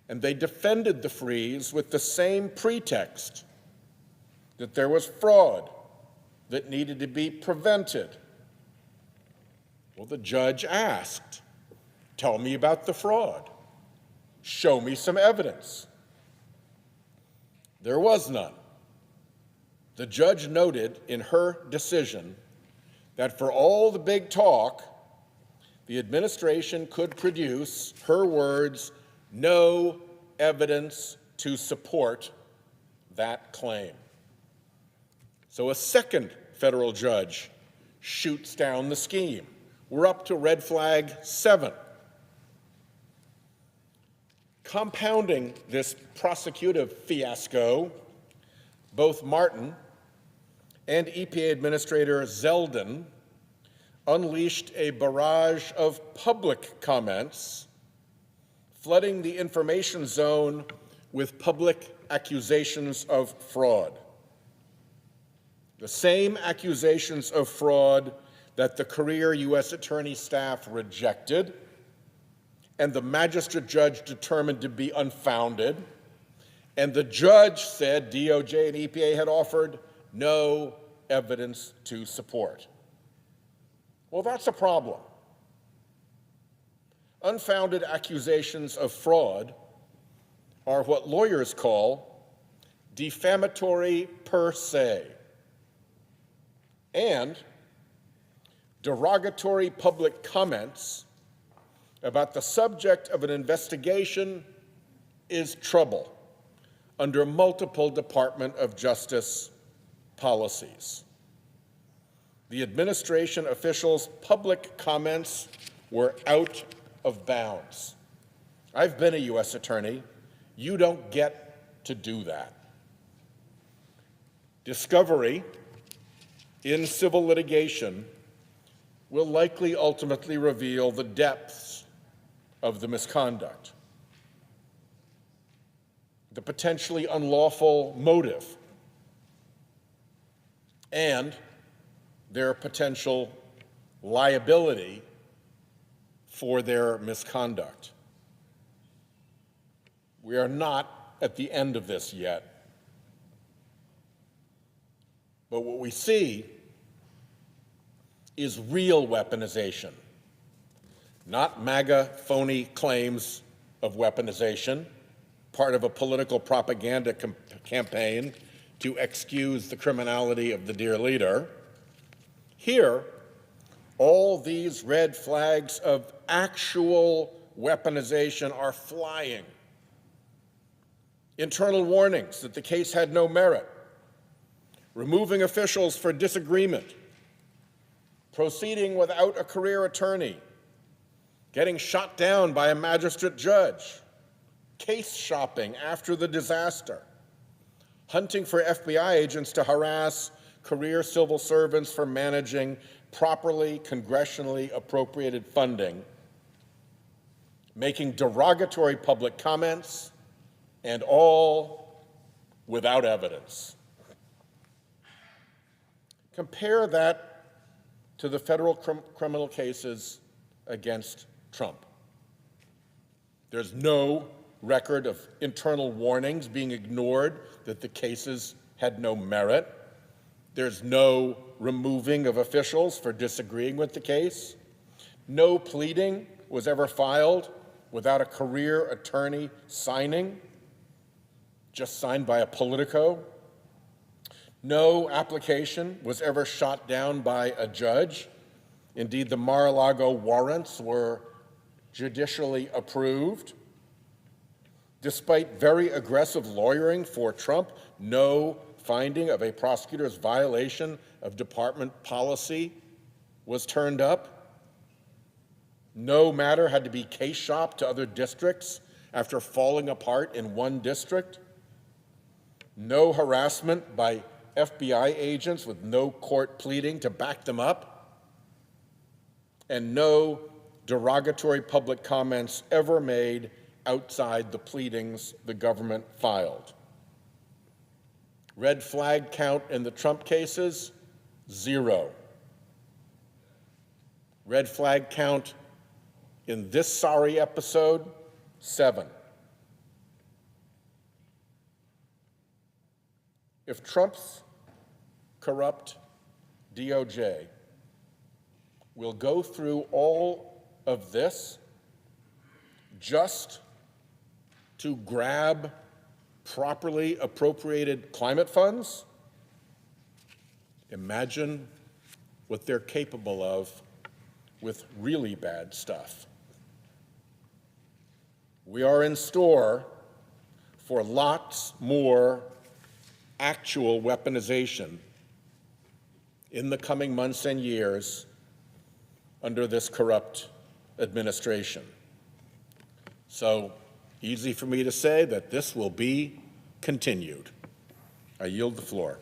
and they defended the freeze with the same pretext, that there was fraud that needed to be prevented. Well, the judge asked, tell me about the fraud. Show me some evidence. There was none. The judge noted in her decision that for all the big talk, the administration could produce, her words, no evidence to support that claim. So a second federal judge shoots down the scheme. We're up to red flag 7. Compounding this prosecutive fiasco, both Martin and EPA Administrator Zeldin unleashed a barrage of public comments, flooding the information zone with public accusations of fraud. The same accusations of fraud that the career U.S. Attorney staff rejected and the magistrate judge determined to be unfounded, and the judge said DOJ and EPA had offered no evidence to support. Well, that's a problem. Unfounded accusations of fraud are what lawyers call defamatory per se, and derogatory public comments about the subject of an investigation is trouble under multiple Department of Justice policies. The administration officials' public comments were out of bounds. I've been a U.S. attorney. You don't get to do that. Discovery in civil litigation will likely ultimately reveal the depths of the misconduct, the potentially unlawful motive, and their potential liability for their misconduct. We are not at the end of this yet, but what we see is real weaponization, not MAGA phony claims of weaponization, part of a political propaganda campaign to excuse the criminality of the dear leader. Here, all these red flags of actual weaponization are flying. Internal warnings that the case had no merit, removing officials for disagreement, proceeding without a career attorney, getting shot down by a magistrate judge, case shopping after the disaster, hunting for FBI agents to harass career civil servants for managing properly congressionally appropriated funding, making derogatory public comments, and all without evidence. Compare that to the federal criminal cases against Trump. There's no record of internal warnings being ignored that the cases had no merit. There's no removing of officials for disagreeing with the case. No pleading was ever filed without a career attorney signing, just signed by a politico. No application was ever shot down by a judge. Indeed, the Mar-a-Lago warrants were judicially approved. Despite very aggressive lawyering for Trump, no finding of a prosecutor's violation of department policy was turned up. No matter had to be case shopped to other districts after falling apart in one district. No harassment by FBI agents with no court pleading to back them up. And no derogatory public comments ever made outside the pleadings the government filed. Red flag count in the Trump cases, 0. Red flag count in this sorry episode, 7. if Trump's corrupt DOJ will go through all of this just to grab properly appropriated climate funds, imagine what they're capable of with really bad stuff. We are in store for lots more actual weaponization in the coming months and years under this corrupt administration. So, easy for me to say that this will be continued. I yield the floor.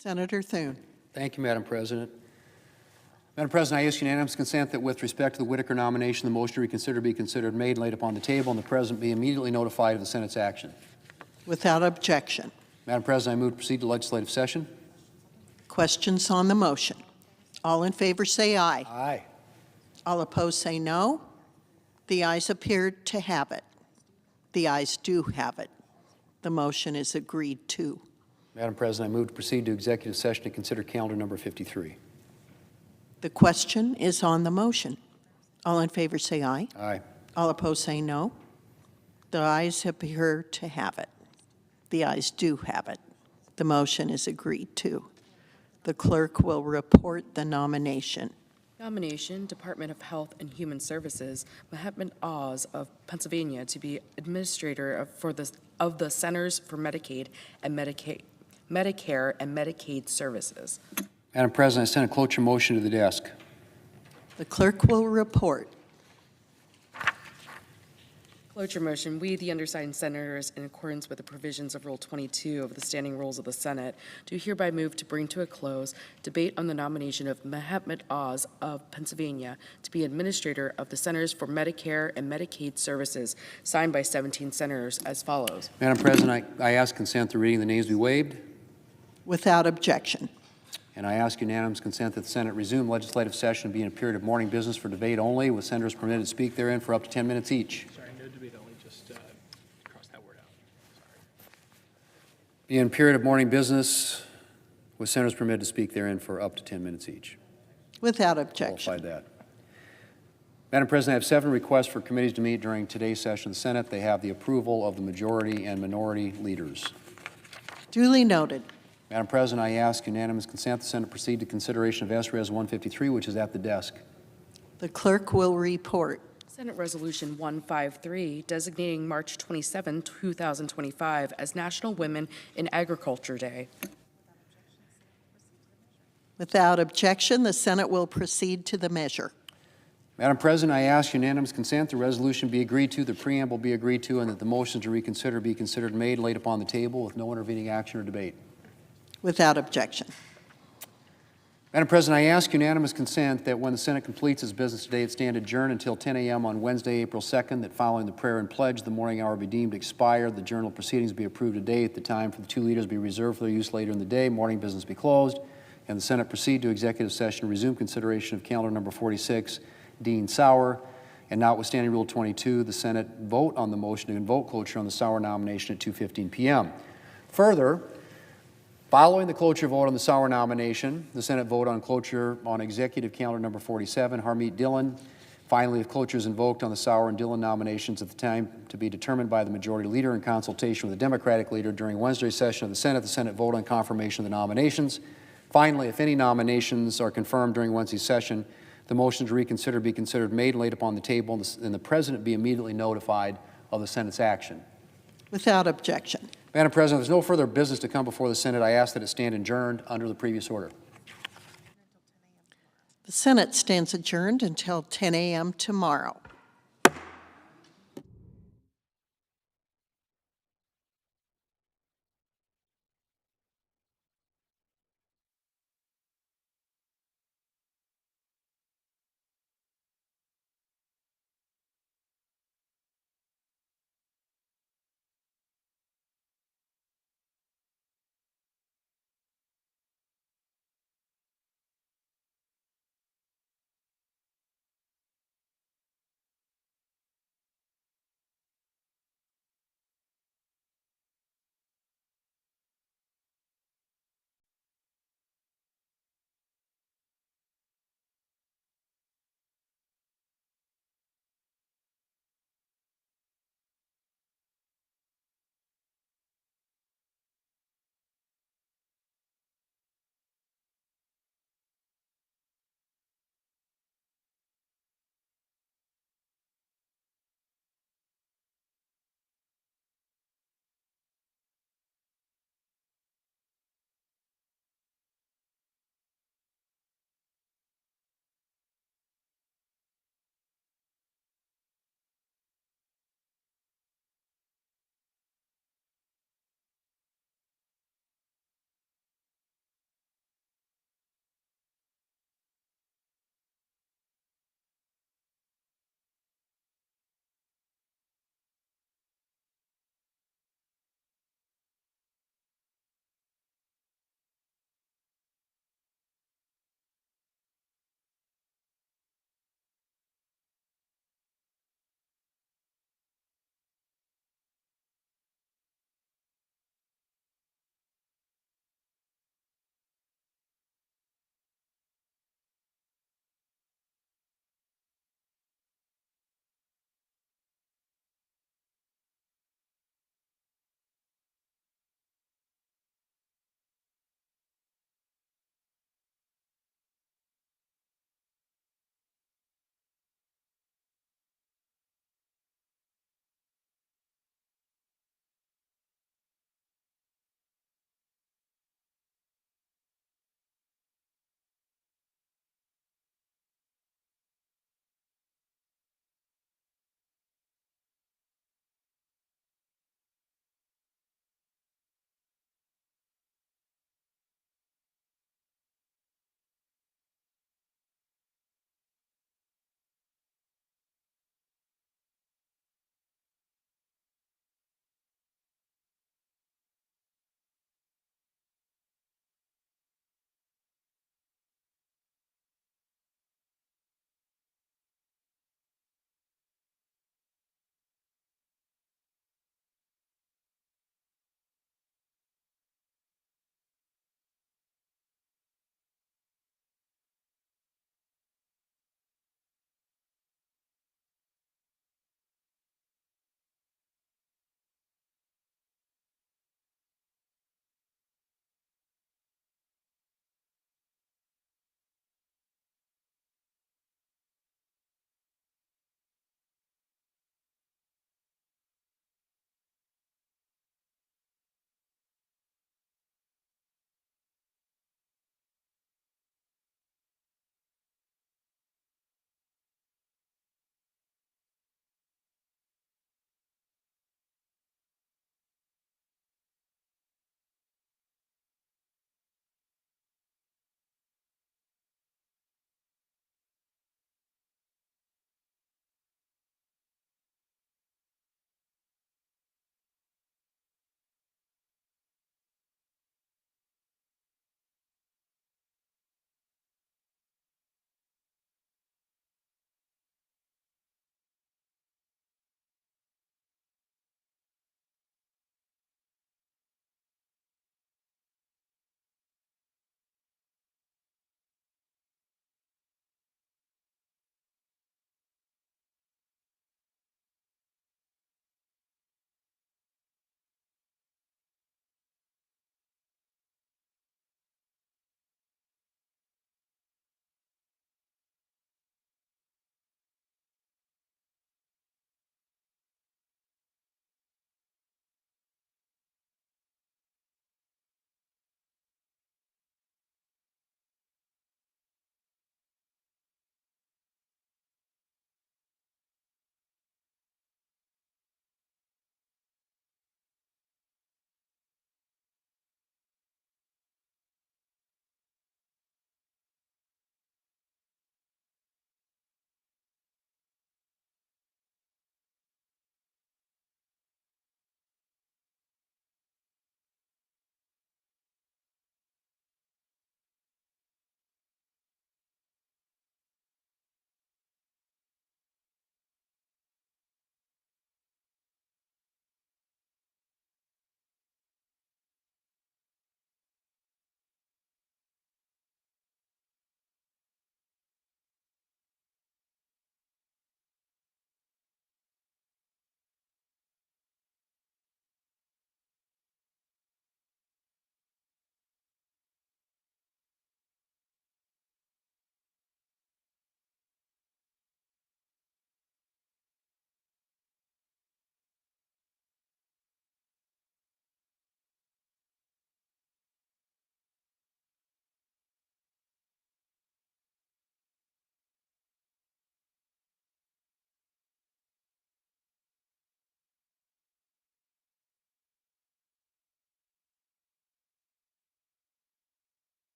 Senator Thune. Thank you, Madam President. Madam President, I ask unanimous consent that with respect to the Whitaker nomination, the motion to reconsider be considered made and laid upon the table, and the President be immediately notified of the Senate's action. Without objection. Madam President, I move to proceed to legislative session. Questions on the motion? All in favor say aye. Aye. All opposed say no. The ayes appear to have it. The ayes do have it. The motion is agreed to. Madam President, I move to proceed to executive session to consider calendar number 53. The question is on the motion. All in favor say aye. Aye. All opposed say no. The ayes appear to have it. The ayes do have it. The motion is agreed to. The clerk will report the nomination. Nomination, Department of Health and Human Services, Mahatma Oz of Pennsylvania to be administrator of the Centers for Medicare and Medicaid Services. Madam President, I send a cloture motion to the desk. The clerk will report. Cloture motion, we, the undersigned senators, in accordance with the provisions of Rule 22 of the Standing Rules of the Senate, do hereby move to bring to a close debate on the nomination of Mahatma Oz of Pennsylvania to be administrator of the Centers for Medicare and Medicaid Services, signed by 17 senators as follows. Madam President, I ask consent the reading of the names be waived. Without objection. And I ask unanimous consent that the Senate resume legislative session and be in a period of morning business for debate only, with senators permitted to speak therein for up to 10 minutes each. Sorry, no debate only, just cross that word out. Be in period of morning business, with senators permitted to speak therein for up to 10 minutes each. Without objection. Qualified that. Madam President, I have 7 requests for committees to meet during today's session of the Senate. They have the approval of the majority and minority leaders. Duly noted. Madam President, I ask unanimous consent the Senate proceed to consideration of S. Res. 153, which is at the desk. The clerk will report. Senate Resolution 153, designating March 27, 2025 as National Women in Agriculture Day. Without objection, the Senate will proceed to the measure. Madam President, I ask unanimous consent the resolution be agreed to, the preamble be agreed to, and that the motion to reconsider be considered made and laid upon the table with no intervening action or debate. Without objection. Madam President, I ask unanimous consent that when the Senate completes its business today, it stand adjourned until 10 a.m. on Wednesday, April 2nd, that following the prayer and pledge, the morning hour be deemed expired, the journal proceedings be approved today, at the time for the 2 leaders be reserved for their use later in the day, morning business be closed, and the Senate proceed to executive session to resume consideration of calendar number 46, Dean Sauer, and notwithstanding Rule 22, the Senate vote on the motion to invoke cloture on the Sauer nomination at 2:15 p.m. Further, following the cloture vote on the Sauer nomination, the Senate vote on cloture on executive calendar number 47, Harmeet Dillon. Finally, if cloture is invoked on the Sauer and Dillon nominations at the time to be determined by the majority leader in consultation with the Democratic leader during Wednesday's session of the Senate vote on confirmation of the nominations. Finally, if any nominations are confirmed during Wednesday's session, the motion to reconsider be considered made and laid upon the table, and the President be immediately notified of the Senate's action. Without objection. Madam President, if there's no further business to come before the Senate, I ask that it stand adjourned under the previous order. The Senate stands adjourned until 10 a.m. tomorrow.